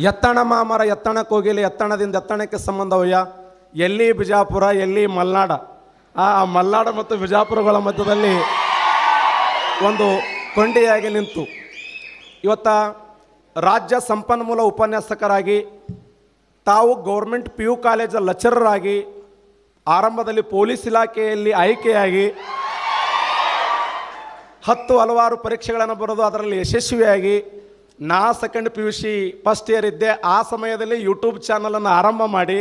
ಎತ್ತಣ ಮಾಮರ ಎತ್ತಣಕ್ಕೆ ಹೋಗಿಲಿ, ಎತ್ತಣದಿಂದ ಎತ್ತಣಕ್ಕೆ ಸಂಬಂಧವಯ್ಯ. ಎಲ್ಲಿ ಬಿಜಾಪುರ, ಎಲ್ಲಿ ಮಲ್ನಾಡ. ಆ ಮಲ್ನಾಡ ಮತ್ತು ಬಿಜಾಪುರಗಳ ಮಧ್ಯದಲ್ಲಿ ಒಂದು ಕೊಂಡಿಯಾಗಿ ನಿಂತು ಇವತ್ತ ರಾಜ್ಯ ಸಂಪನ್ಮೂಲ ಉಪನ್ಯಾಸಕರಾಗಿ ತಾವು ಗೌರ್ಮೆಂಟ್ PU ಕಾಲೇಜ ಲೆಕ್ಚರರಾಗಿ ಆರಂಭದಲ್ಲಿ ಪೊಲೀಸ್ ಇಲಾಖೆಯಲ್ಲಿ ಆಯ್ಕೆಯಾಗಿ ಹಲವಾರು ಪರೀಕ್ಷೆಗಳನ್ನು ಬರೆದು ಅದರಲ್ಲಿ ಯಶಸ್ವಿಯಾಗಿ ನಾ ಸೆಕೆಂಡ್ PUC ಫಸ್ಟ್ ಇಯರ್ ಇದ್ದೆ. ಆ ಸಮಯದಲ್ಲಿ ಯೂಟ್ಯೂಬ್ ಚಾನಲನ್ನು ಆರಂಭ ಮಾಡಿ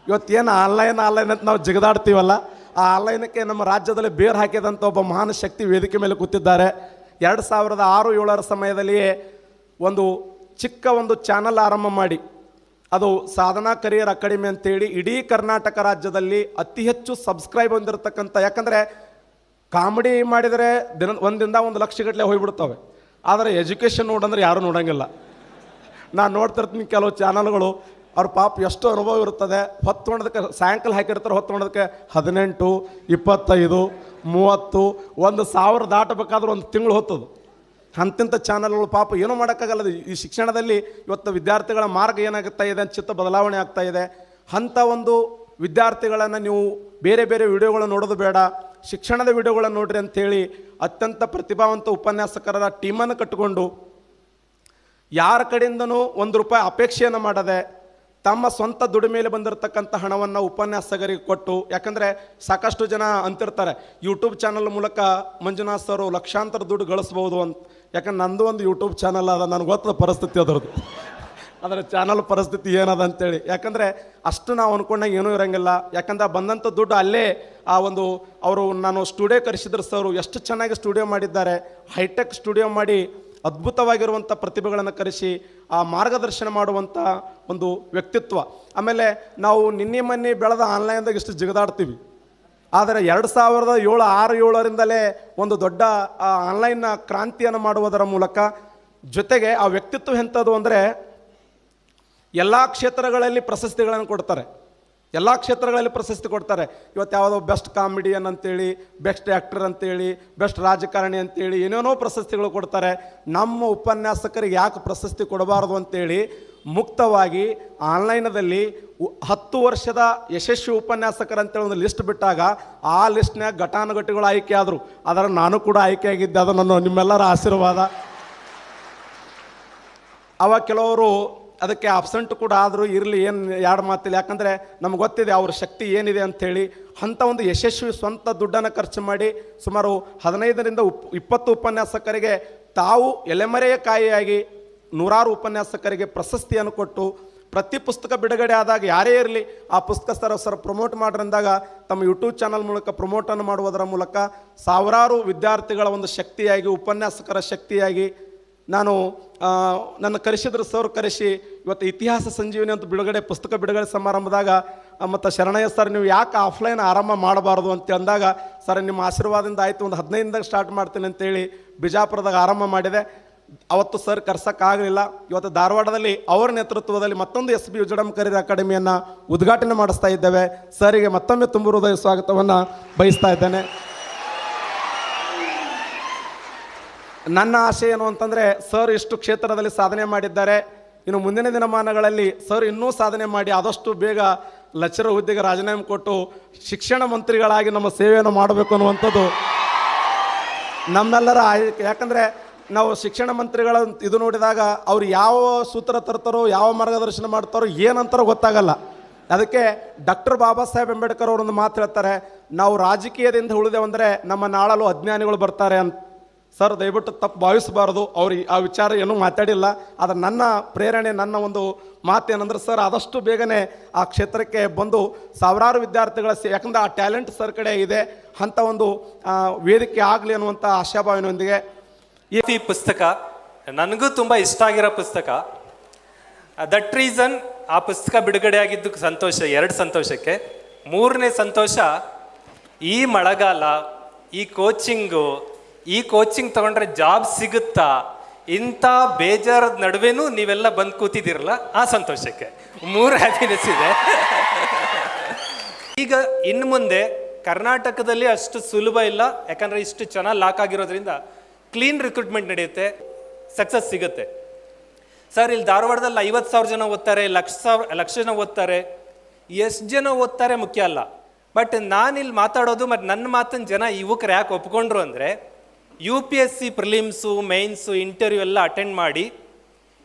ಇವತ್ತೇನು ಆನ್ಲೈನ್ ಅಂತ ನಾವು ಜಿಗದಾಡ್ತೀವಲ್ಲ, ಆ ಆನ್ಲೈನಕ್ಕೆ ನಮ್ಮ ರಾಜ್ಯದಲ್ಲಿ ಬೇರು ಹಾಕಿದಂಥ ಒಬ್ಬ ಮಹಾನ್ ಶಕ್ತಿ ವೇದಿಕೆ ಮೇಲೆ ಕೂತಿದ್ದಾರೆ. 2006-07 ಸಮಯದಲ್ಲಿಯೇ ಒಂದು ಚಿಕ್ಕ ಒಂದು ಚಾನಲ್ ಆರಂಭ ಮಾಡಿ ಅದು ಸಾಧನಾ ಕರಿಯರ್ ಅಕಾಡೆಮಿ ಅಂತೇಳಿ ಇಡೀ ಕರ್ನಾಟಕ ರಾಜ್ಯದಲ್ಲಿ ಅತಿ ಹೆಚ್ಚು ಸಬ್ಸ್ಕ್ರೈಬ್ ಹೊಂದಿರತಕ್ಕಂಥ, ಯಾಕಂದರೆ ಕಾಮಿಡಿ ಮಾಡಿದರೆ ಒಂದಿಂದ 1 ಲಕ್ಷಗಟ್ಟಲೆ ಹೋಗ್ಬಿಡ್ತವೆ. ಆದರೆ ಎಜುಕೇಷನ್ ನೋಡಂದ್ರೆ ಯಾರೂ ನೋಡೋಂಗಿಲ್ಲ. ನಾನು ನೋಡ್ತಿರ್ತೀನಿ ಕೆಲವು ಚಾನಲ್ಗಳು, ಅವ್ರ ಪಾಪ ಎಷ್ಟು ಅನುಭವ ಇರ್ತದೆ. ಹೊತ್ತೊಂಡದಕ್ಕೆ ಸಾಯಂಕಾಲ ಹಾಕಿರ್ತಾರೆ, ಹೊತ್ತೊಂಡದಕ್ಕೆ 18, 25, 30, 1,000 ದಾಟಬೇಕಾದ್ರೂ 1 ತಿಂಗಳು ಹೊತ್ತದು. ಅಂತಿಂಥ ಚಾನಲ್ಗಳು ಪಾಪ ಏನೂ ಮಾಡೋಕ್ಕಾಗಲ್ಲ. ಈ ಶಿಕ್ಷಣದಲ್ಲಿ ಇವತ್ತು ವಿದ್ಯಾರ್ಥಿಗಳ ಮಾರ್ಗ ಏನಾಗ್ತಾ ಇದೆ, ಚಿತ್ತ ಬದಲಾವಣೆ ಆಗ್ತಾ ಇದೆ. ಅಂಥ ಒಂದು ವಿದ್ಯಾರ್ಥಿಗಳನ್ನು ನೀವು ಬೇರೆ ಬೇರೆ ವಿಡಿಯೋಗಳನ್ನು ನೋಡೋದು ಬೇಡ, ಶಿಕ್ಷಣದ ವಿಡಿಯೋಗಳನ್ನು ನೋಡ್ರಿ ಅಂಥೇಳಿ ಅತ್ಯಂತ ಪ್ರತಿಭಾವಂತ ಉಪನ್ಯಾಸಕರ ಟೀಮನ್ನು ಕಟ್ಟಿಕೊಂಡು ಯಾರ ಕಡೆಯಿಂದನೂ ₹1 ಅಪೇಕ್ಷೆಯನ್ನು ಮಾಡದೆ ತಮ್ಮ ಸ್ವಂತ ದುಡಿಮೆಯಲ್ಲಿ ಬಂದಿರತಕ್ಕಂಥ ಹಣವನ್ನು ಉಪನ್ಯಾಸಕರಿಗೆ ಕೊಟ್ಟು, ಯಾಕಂದರೆ ಸಾಕಷ್ಟು ಜನ ಅಂತಿರ್ತಾರೆ ಯೂಟ್ಯೂಬ್ ಚಾನಲ್ ಮೂಲಕ ಮಂಜುನಾಥ್ ಸರು ಲಕ್ಷಾಂತರ ದುಡ್ಡು ಗಳಿಸ್ಬೋದು ಅಂತ. ಯಾಕಂದ್ರೆ ನಂದು ಒಂದು ಯೂಟ್ಯೂಬ್ ಚಾನಲ್ ಅದ, ನನಗೆ ಗೊತ್ತದ ಪರಿಸ್ಥಿತಿ ಅದರದ್ದು, ಅದರ ಚಾನಲ್ ಪರಿಸ್ಥಿತಿ ಏನದ ಅಂತೇಳಿ. ಯಾಕಂದರೆ ಅಷ್ಟು ನಾವು ಅಂದ್ಕೊಂಡಾಗ ಏನೂ ಇರೋಂಗಿಲ್ಲ. ಯಾಕಂದ್ರೆ ಬಂದಂಥ ದುಡ್ಡು ಅಲ್ಲೇ ಅವರು ನಾನು ಸ್ಟುಡಿಯೋ ಕರೆಸಿದ್ರು ಸರ್, ಎಷ್ಟು ಚೆನ್ನಾಗಿ ಸ್ಟುಡಿಯೋ ಮಾಡಿದ್ದಾರೆ, ಹೈಟೆಕ್ ಸ್ಟುಡಿಯೋ ಮಾಡಿ ಅದ್ಭುತವಾಗಿರುವಂಥ ಪ್ರತಿಭೆಗಳನ್ನು ಕರೆಸಿ ಆ ಮಾರ್ಗದರ್ಶನ ಮಾಡುವಂಥ ಒಂದು ವ್ಯಕ್ತಿತ್ವ. ಆಮೇಲೆ ನಾವು ನಿನ್ನೆ ಮೊನ್ನೆ ಬೆಳೆದ ಆನ್ಲೈನ್ದಾಗ ಇಷ್ಟು ಜಿಗದಾಡ್ತೀವಿ, ಆದರೆ 2007-06-07ರಿಂದಲೇ ಒಂದು ದೊಡ್ಡ ಆನ್ಲೈನ್ನ ಕ್ರಾಂತಿಯನ್ನು ಮಾಡುವುದರ ಮೂಲಕ ಜೊತೆಗೆ ಆ ವ್ಯಕ್ತಿತ್ವ ಎಂಥದ್ದು ಅಂದರೆ ಎಲ್ಲ ಕ್ಷೇತ್ರಗಳಲ್ಲಿ ಪ್ರಶಸ್ತಿಗಳನ್ನು ಕೊಡ್ತಾರೆ, ಎಲ್ಲ ಕ್ಷೇತ್ರಗಳಲ್ಲಿ ಪ್ರಶಸ್ತಿ ಕೊಡ್ತಾರೆ. ಇವತ್ತು ಯಾವುದೋ ಬೆಸ್ಟ್ ಕಾಮಿಡಿಯನ್ ಅಂತೇಳಿ, ಬೆಸ್ಟ್ ಆ್ಯಕ್ಟರ್ ಅಂತೇಳಿ, ಬೆಸ್ಟ್ ರಾಜಕಾರಣಿ ಅಂತೇಳಿ ಏನೇನೋ ಪ್ರಶಸ್ತಿಗಳು ಕೊಡ್ತಾರೆ. ನಮ್ಮ ಉಪನ್ಯಾಸಕರಿಗೆ ಯಾಕೆ ಪ್ರಶಸ್ತಿ ಕೊಡಬಾರ್ದು ಅಂತೇಳಿ ಮುಕ್ತವಾಗಿ ಆನ್ಲೈನದಲ್ಲಿ 10 ವರ್ಷದ ಯಶಸ್ವಿ ಉಪನ್ಯಾಸಕರಂತೇಳಿ ಒಂದು ಲಿಸ್ಟ್ ಬಿಟ್ಟಾಗ ಆ ಲಿಸ್ಟ್ನಾಗ ಘಟಾನುಘಟಿಗಳು ಆಯ್ಕೆ ಆದರು. ಅದರ ನಾನು ಕೂಡ ಆಯ್ಕೆಯಾಗಿದ್ದೆ, ಅದು ನಿಮ್ಮೆಲ್ಲರ ಆಶೀರ್ವಾದ. ಅವಾಗ ಕೆಲವರು ಅದಕ್ಕೆ ಅಬ್ಸೆಂಟ್ ಕೂಡ ಆದರೂ ಇರಲಿ, ಏನು 2 ಮಾತಿಲ್ಲ, ಯಾಕಂದರೆ ನಮ್ಗೆ ಗೊತ್ತಿದೆ ಅವ್ರ ಶಕ್ತಿ ಏನಿದೆ ಅಂಥೇಳಿ. ಅಂಥ ಒಂದು ಯಶಸ್ವಿ ಸ್ವಂತ ದುಡ್ಡನ್ನು ಖರ್ಚು ಮಾಡಿ ಸುಮಾರು 15-20 ಉಪನ್ಯಾಸಕರಿಗೆ ತಾವು ಎಲೆಮರೆಯ ಕಾಯಿಯಾಗಿ 100 ಉಪನ್ಯಾಸಕರಿಗೆ ಪ್ರಶಸ್ತಿಯನ್ನು ಕೊಟ್ಟು ಪ್ರತಿ ಪುಸ್ತಕ ಬಿಡುಗಡೆ ಆದಾಗ ಯಾರೇ ಇರಲಿ ಆ ಪುಸ್ತಕ ಸರ್ ಪ್ರಮೋಟ್ ಮಾಡ್ರಂದಾಗ ತಮ್ಮ ಯೂಟ್ಯೂಬ್ ಚಾನಲ್ ಮೂಲಕ ಪ್ರಮೋಟನ್ನು ಮಾಡುವುದರ ಮೂಲಕ ಸಾವಿರಾರು ವಿದ್ಯಾರ್ಥಿಗಳ ಒಂದು ಶಕ್ತಿಯಾಗಿ, ಉಪನ್ಯಾಸಕರ ಶಕ್ತಿಯಾಗಿ ನಾನು ನನ್ನ ಕರೆಸಿದ್ರು ಸರ್. ಕರೆಸಿ ಇವತ್ತು ಇತಿಹಾಸ ಸಂಜೀವನಿ ಅಂತ ಪುಸ್ತಕ ಬಿಡುಗಡೆ ಸಮಾರಂಭದಾಗ ಮತ್ತು ಶರಣಯ್ಯ ಸರ್ ನೀವು ಯಾಕೆ ಆಫ್ಲೈನ್ ಆರಂಭ ಮಾಡಬಾರ್ದು ಅಂತ ಅಂದಾಗ, ಸರ್ ನಿಮ್ಮ ಆಶೀರ್ವಾದದಿಂದ ಆಯಿತು, ಒಂದು 15ದಾಗ ಸ್ಟಾರ್ಟ್ ಮಾಡ್ತೀನಿ ಅಂತೇಳಿ ಬಿಜಾಪುರದಾಗ ಆರಂಭ ಮಾಡಿದೆ. ಅವತ್ತು ಸರ್ ಕರ್ಸೋಕ್ಕಾಗಲಿಲ್ಲ. ಇವತ್ತು ಧಾರವಾಡದಲ್ಲಿ ಅವರ ನೇತೃತ್ವದಲ್ಲಿ ಮತ್ತೊಂದು SB ವಿಜಡಂ ಕರಿಯರ್ ಅಕಾಡೆಮಿಯನ್ನು ಉದ್ಘಾಟನೆ ಮಾಡಿಸ್ತಾ ಇದ್ದೇವೆ. ಸರಿಗೆ ಮತ್ತೊಮ್ಮೆ ತುಂಬ ಹೃದಯ ಸ್ವಾಗತವನ್ನು ಬಯಸ್ತಾ ಇದ್ದೇನೆ. ನನ್ನ ಆಶೆ ಏನು ಅಂತಂದರೆ, ಸರ್ ಇಷ್ಟು ಕ್ಷೇತ್ರದಲ್ಲಿ ಸಾಧನೆ ಮಾಡಿದ್ದಾರೆ, ಇನ್ನು ಮುಂದಿನ ದಿನಮಾನಗಳಲ್ಲಿ ಸರ್ ಇನ್ನೂ ಸಾಧನೆ ಮಾಡಿ ಆದಷ್ಟು ಬೇಗ ಲೆಕ್ಚರರ್ ಹುದ್ದೆಗೆ ರಾಜೀನಾಮೆ ಕೊಟ್ಟು ಶಿಕ್ಷಣ ಮಂತ್ರಿಗಳಾಗಿ ನಮ್ಮ ಸೇವೆಯನ್ನು ಮಾಡಬೇಕು ಅನ್ನುವಂಥದ್ದು ನಮ್ಮೆಲ್ಲರ ಆಯ್ಕೆ. ಯಾಕಂದರೆ ನಾವು ಶಿಕ್ಷಣ ಮಂತ್ರಿಗಳ ಇದು ನೋಡಿದಾಗ ಅವ್ರು ಯಾವ ಸೂತ್ರ ತರ್ತಾರೋ, ಯಾವ ಮಾರ್ಗದರ್ಶನ ಮಾಡ್ತಾರೋ, ಏನಂತಾರೋ ಗೊತ್ತಾಗಲ್ಲ. ಅದಕ್ಕೆ ಡಾಕ್ಟರ್ ಬಾಬಾ ಸಾಹೇಬ್ ಅಂಬೇಡ್ಕರ್ ಅವರೊಂದು ಮಾತು ಹೇಳ್ತಾರೆ, ನಾವು ರಾಜಕೀಯದಿಂದ ಉಳಿದೇವಂದರೆ ನಮ್ಮ ನಾಳಲು ಅಜ್ಞಾನಿಗಳು ಬರ್ತಾರೆ ಅಂತ. ಸರ್ ದಯವಿಟ್ಟು ತಪ್ಪು ಭಾವಿಸಬಾರ್ದು, ಅವ್ರು ಆ ವಿಚಾರ ಏನೂ ಮಾತಾಡಿಲ್ಲ. ಆದರೆ ನನ್ನ ಪ್ರೇರಣೆ, ನನ್ನ ಒಂದು ಮಾತೇನೆಂದ್ರೆ ಸರ್ ಆದಷ್ಟು ಬೇಗನೆ ಆ ಕ್ಷೇತ್ರಕ್ಕೆ ಬಂದು ಸಾವಿರಾರು ವಿದ್ಯಾರ್ಥಿಗಳ ಯಾಕಂದರೆ ಆ ಟ್ಯಾಲೆಂಟ್ ಸರ್ ಕಡೆ ಇದೆ, ಅಂಥ ಒಂದು ವೇದಿಕೆ ಆಗಲಿ ಅನ್ನುವಂಥ ಆಶಾಭಾವನೆಯೊಂದಿಗೆ ಈ ಪುಸ್ತಕ ನನಗೂ ತುಂಬ ಇಷ್ಟ ಆಗಿರೋ ಪುಸ್ತಕ. ದಟ್ ರೀಸನ್ ಆ ಪುಸ್ತಕ ಬಿಡುಗಡೆ ಆಗಿದ್ದಕ್ಕೆ ಸಂತೋಷ, 2 ಸಂತೋಷಕ್ಕೆ. 3ನೇ ಸಂತೋಷ, ಈ ಮಳೆಗಾಲ ಈ ಕೋಚಿಂಗ್ ತಗೊಂಡ್ರೆ ಜಾಬ್ ಸಿಗುತ್ತಾ, ಇಂಥ ಬೇಜಾರದ ನಡುವೆನೂ ನೀವೆಲ್ಲ ಬಂದು ಕೂತಿದ್ದೀರಲ್ಲ, ಆ ಸಂತೋಷಕ್ಕೆ 3 ಹ್ಯಾಪಿನೆಸ್ ಇದೆ. ಈಗ ಇನ್ನು ಮುಂದೆ ಕರ್ನಾಟಕದಲ್ಲಿ ಅಷ್ಟು ಸುಲಭ ಇಲ್ಲ, ಯಾಕಂದರೆ ಇಷ್ಟು ಚೆನ್ನಾಗಿ ಲಾಕ್ ಆಗಿರೋದ್ರಿಂದ ಕ್ಲೀನ್ ರಿಕ್ರೂಟ್ಮೆಂಟ್ ನಡೆಯುತ್ತೆ, ಸಕ್ಸಸ್ ಸಿಗುತ್ತೆ. ಸರ್ ಇಲ್ಲಿ ಧಾರವಾಡದಲ್ಲಿ 50,000 ಜನ ಓದ್ತಾರೆ, ಲಕ್ಷ ಜನ ಓದ್ತಾರೆ, ಎಷ್ಟು ಜನ ಓದ್ತಾರೆ ಮುಖ್ಯ ಅಲ್ಲ. ಬಟ್ ನಾನಿಲ್ಲಿ ಮಾತಾಡೋದು ಮತ್ತು ನನ್ನ ಮಾತನ್ನು ಜನ ಯುವಕರು ಯಾಕೆ ಒಪ್ಕೊಂಡ್ರು ಅಂದರೆ, UPSC ಪ್ರಿಲಿಮ್ಸು, ಮೇನ್ಸು, ಇಂಟರ್ವ್ಯೂ ಎಲ್ಲ ಅಟೆಂಡ್ ಮಾಡಿ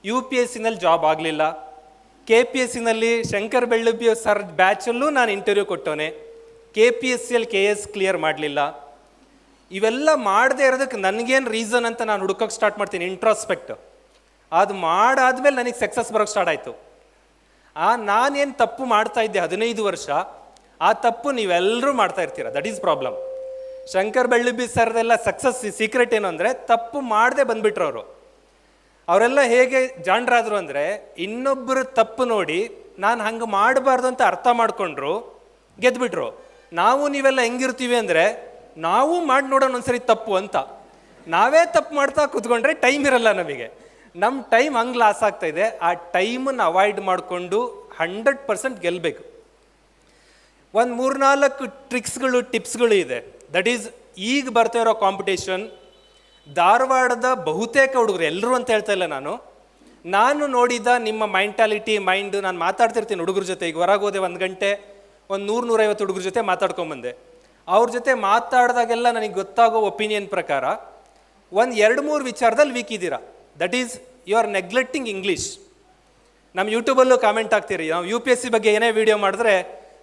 UPSCನಲ್ಲಿ ಜಾಬ್ ಆಗಲಿಲ್ಲ. KPSCನಲ್ಲಿ ಶಂಕರ್ ಬೆಳ್ಳುಬ್ಬಿ ಸರ್ ಬ್ಯಾಚಲ್ಲೂ ನಾನು ಇಂಟರ್ವ್ಯೂ ಕೊಟ್ಟವನೆ. KPSCಯಲ್ಲಿ KS ಕ್ಲಿಯರ್ ಮಾಡಲಿಲ್ಲ. ಇವೆಲ್ಲ ಮಾಡದೇ ಇರೋದಕ್ಕೆ ನನಗೇನು ರೀಸನ್ ಅಂತ ನಾನು ಹುಡುಕೋಕೆ ಸ್ಟಾರ್ಟ್ ಮಾಡ್ತೀನಿ, ಇಂಟ್ರಾಸ್ಪೆಕ್ಟ್. ಅದು ಮಾಡಾದ್ಮೇಲೆ ನನಗೆ ಸಕ್ಸಸ್ ಬರೋಕ್ಕೆ ಸ್ಟಾರ್ಟ್ ಆಯಿತು. ನಾನೇನು ತಪ್ಪು ಮಾಡ್ತಾ ಇದ್ದೆ 15 ವರ್ಷ, ಆ ತಪ್ಪು ನೀವೆಲ್ಲರೂ ಮಾಡ್ತಾ ಇರ್ತೀರ. That is problem. Shankar Bellubbi ಸರ್ದೆಲ್ಲ ಸಕ್ಸಸ್ ಸೀಕ್ರೆಟ್ ಏನು ಅಂದರೆ, ತಪ್ಪು ಮಾಡದೆ ಬಂದ್ಬಿಟ್ರು ಅವರು. ಅವರೆಲ್ಲ ಹೇಗೆ ಜಾಣರಾದರು ಅಂದರೆ, ಇನ್ನೊಬ್ಬರು ತಪ್ಪು ನೋಡಿ ನಾನು ಹಂಗೆ ಮಾಡಬಾರ್ದು ಅಂತ ಅರ್ಥ ಮಾಡಿಕೊಂಡ್ರು, ಗೆದ್ಬಿಟ್ರು. ನಾವು ನೀವೆಲ್ಲ ಹೆಂಗಿರ್ತೀವಿ ಅಂದರೆ, ನಾವು ಮಾಡಿ ನೋಡೋಣ ಒಂದ್ಸರಿ ತಪ್ಪು ಅಂತ. ನಾವೇ ತಪ್ಪು ಮಾಡ್ತಾ ಕೂತ್ಕೊಂಡ್ರೆ ಟೈಮ್ ಇರಲ್ಲ ನಮಗೆ. ನಮ್ಮ ಟೈಮ್ ಹಂಗೆ ಲಾಸ್ ಆಗ್ತಾ ಇದೆ. ಆ ಟೈಮನ್ನು ಅವಾಯ್ಡ್ ಮಾಡಿಕೊಂಡು 100% ಗೆಲ್ಲಬೇಕು. ಒಂದು 3-4 ಟ್ರಿಕ್ಸ್ಗಳು, ಟಿಪ್ಸ್ಗಳು ಇದೆ. ದಟ್ ಈಸ್ ಈಗ ಬರ್ತಾ ಇರೋ ಕಾಂಪಿಟೇಷನ್. ಧಾರವಾಡದ ಬಹುತೇಕ ಹುಡುಗರು, ಎಲ್ಲರೂ ಅಂತ ಹೇಳ್ತಾ ಇಲ್ಲ, ನಾನು ನೋಡಿದ ನಿಮ್ಮ ಮೈಂಡು, ನಾನು ಮಾತಾಡ್ತಿರ್ತೀನಿ ಹುಡುಗರ ಜೊತೆ. ಈಗ ಹೊರಗೆ ಹೋದೆ 1 ಗಂಟೆ, ಒಂದು 100-150 ಹುಡುಗರ ಜೊತೆ ಮಾತಾಡ್ಕೊಂಬಂದೆ. ಅವ್ರ ಜೊತೆ ಮಾತಾಡಿದಾಗೆಲ್ಲ ನನಗೆ ಗೊತ್ತಾಗೋ ಒಪಿನಿಯನ್ ಪ್ರಕಾರ 1-2-3 ವಿಚಾರದಲ್ಲಿ ವೀಕ್ ಇದ್ದೀರಾ. That is you are neglecting English. ನಮ್ಮ ಯೂಟ್ಯೂಬಲ್ಲೂ ಕಾಮೆಂಟ್ ಆಗ್ತೀರಿ, ನಾವು UPSC ಬಗ್ಗೆ ಏನೇ ವಿಡಿಯೋ ಮಾಡಿದ್ರೆ,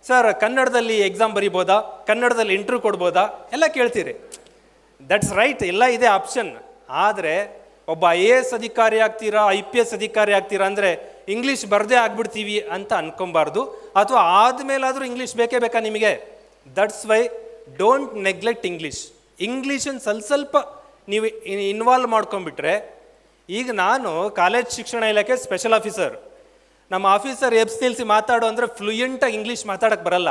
ಸರ್ ಕನ್ನಡದಲ್ಲಿ ಎಕ್ಸಾಮ್ ಬರಿಬೋದಾ, ಕನ್ನಡದಲ್ಲಿ ಇಂಟರ್ವ್ಯೂ ಕೊಡ್ಬೋದಾ ಎಲ್ಲ ಕೇಳ್ತೀರಿ. ದಟ್ಸ್ ರೈಟ್, ಎಲ್ಲ ಇದೆ ಆಪ್ಷನ್. ಆದರೆ ಒಬ್ಬ IAS ಅಧಿಕಾರಿ ಆಗ್ತೀರಾ, IPS ಅಧಿಕಾರಿ ಆಗ್ತೀರಾ ಅಂದರೆ ಇಂಗ್ಲೀಷ್ ಬರದೇ ಆಗ್ಬಿಡ್ತೀವಿ ಅಂತ ಅನ್ಕೊಬಾರ್ದು. ಅಥವಾ ಆದಮೇಲಾದರೂ ಇಂಗ್ಲೀಷ್ ಬೇಕೇ ಬೇಕಾ ನಿಮಗೆ? That's why don't neglect English. ಇಂಗ್ಲೀಷನ್ನು ಸ್ವಲ್ಪ ನೀವು ಇನ್ವಾಲ್ವ್ ಮಾಡ್ಕೊಂಡ್ಬಿಟ್ರೆ. ಈಗ ನಾನು ಕಾಲೇಜ್ ಶಿಕ್ಷಣ ಇಲಾಖೆ ಸ್ಪೆಷಲ್ ಆಫೀಸರ್. ನಮ್ಮ ಆಫೀಸರ್ ಎಬ್ಸ್ ನಿಲ್ಲಿಸಿ ಮಾತಾಡೋ ಅಂದರೆ ಫ್ಲೂಯೆಂಟಾಗಿ ಇಂಗ್ಲೀಷ್ ಮಾತಾಡೋಕ್ಕೆ ಬರಲ್ಲ.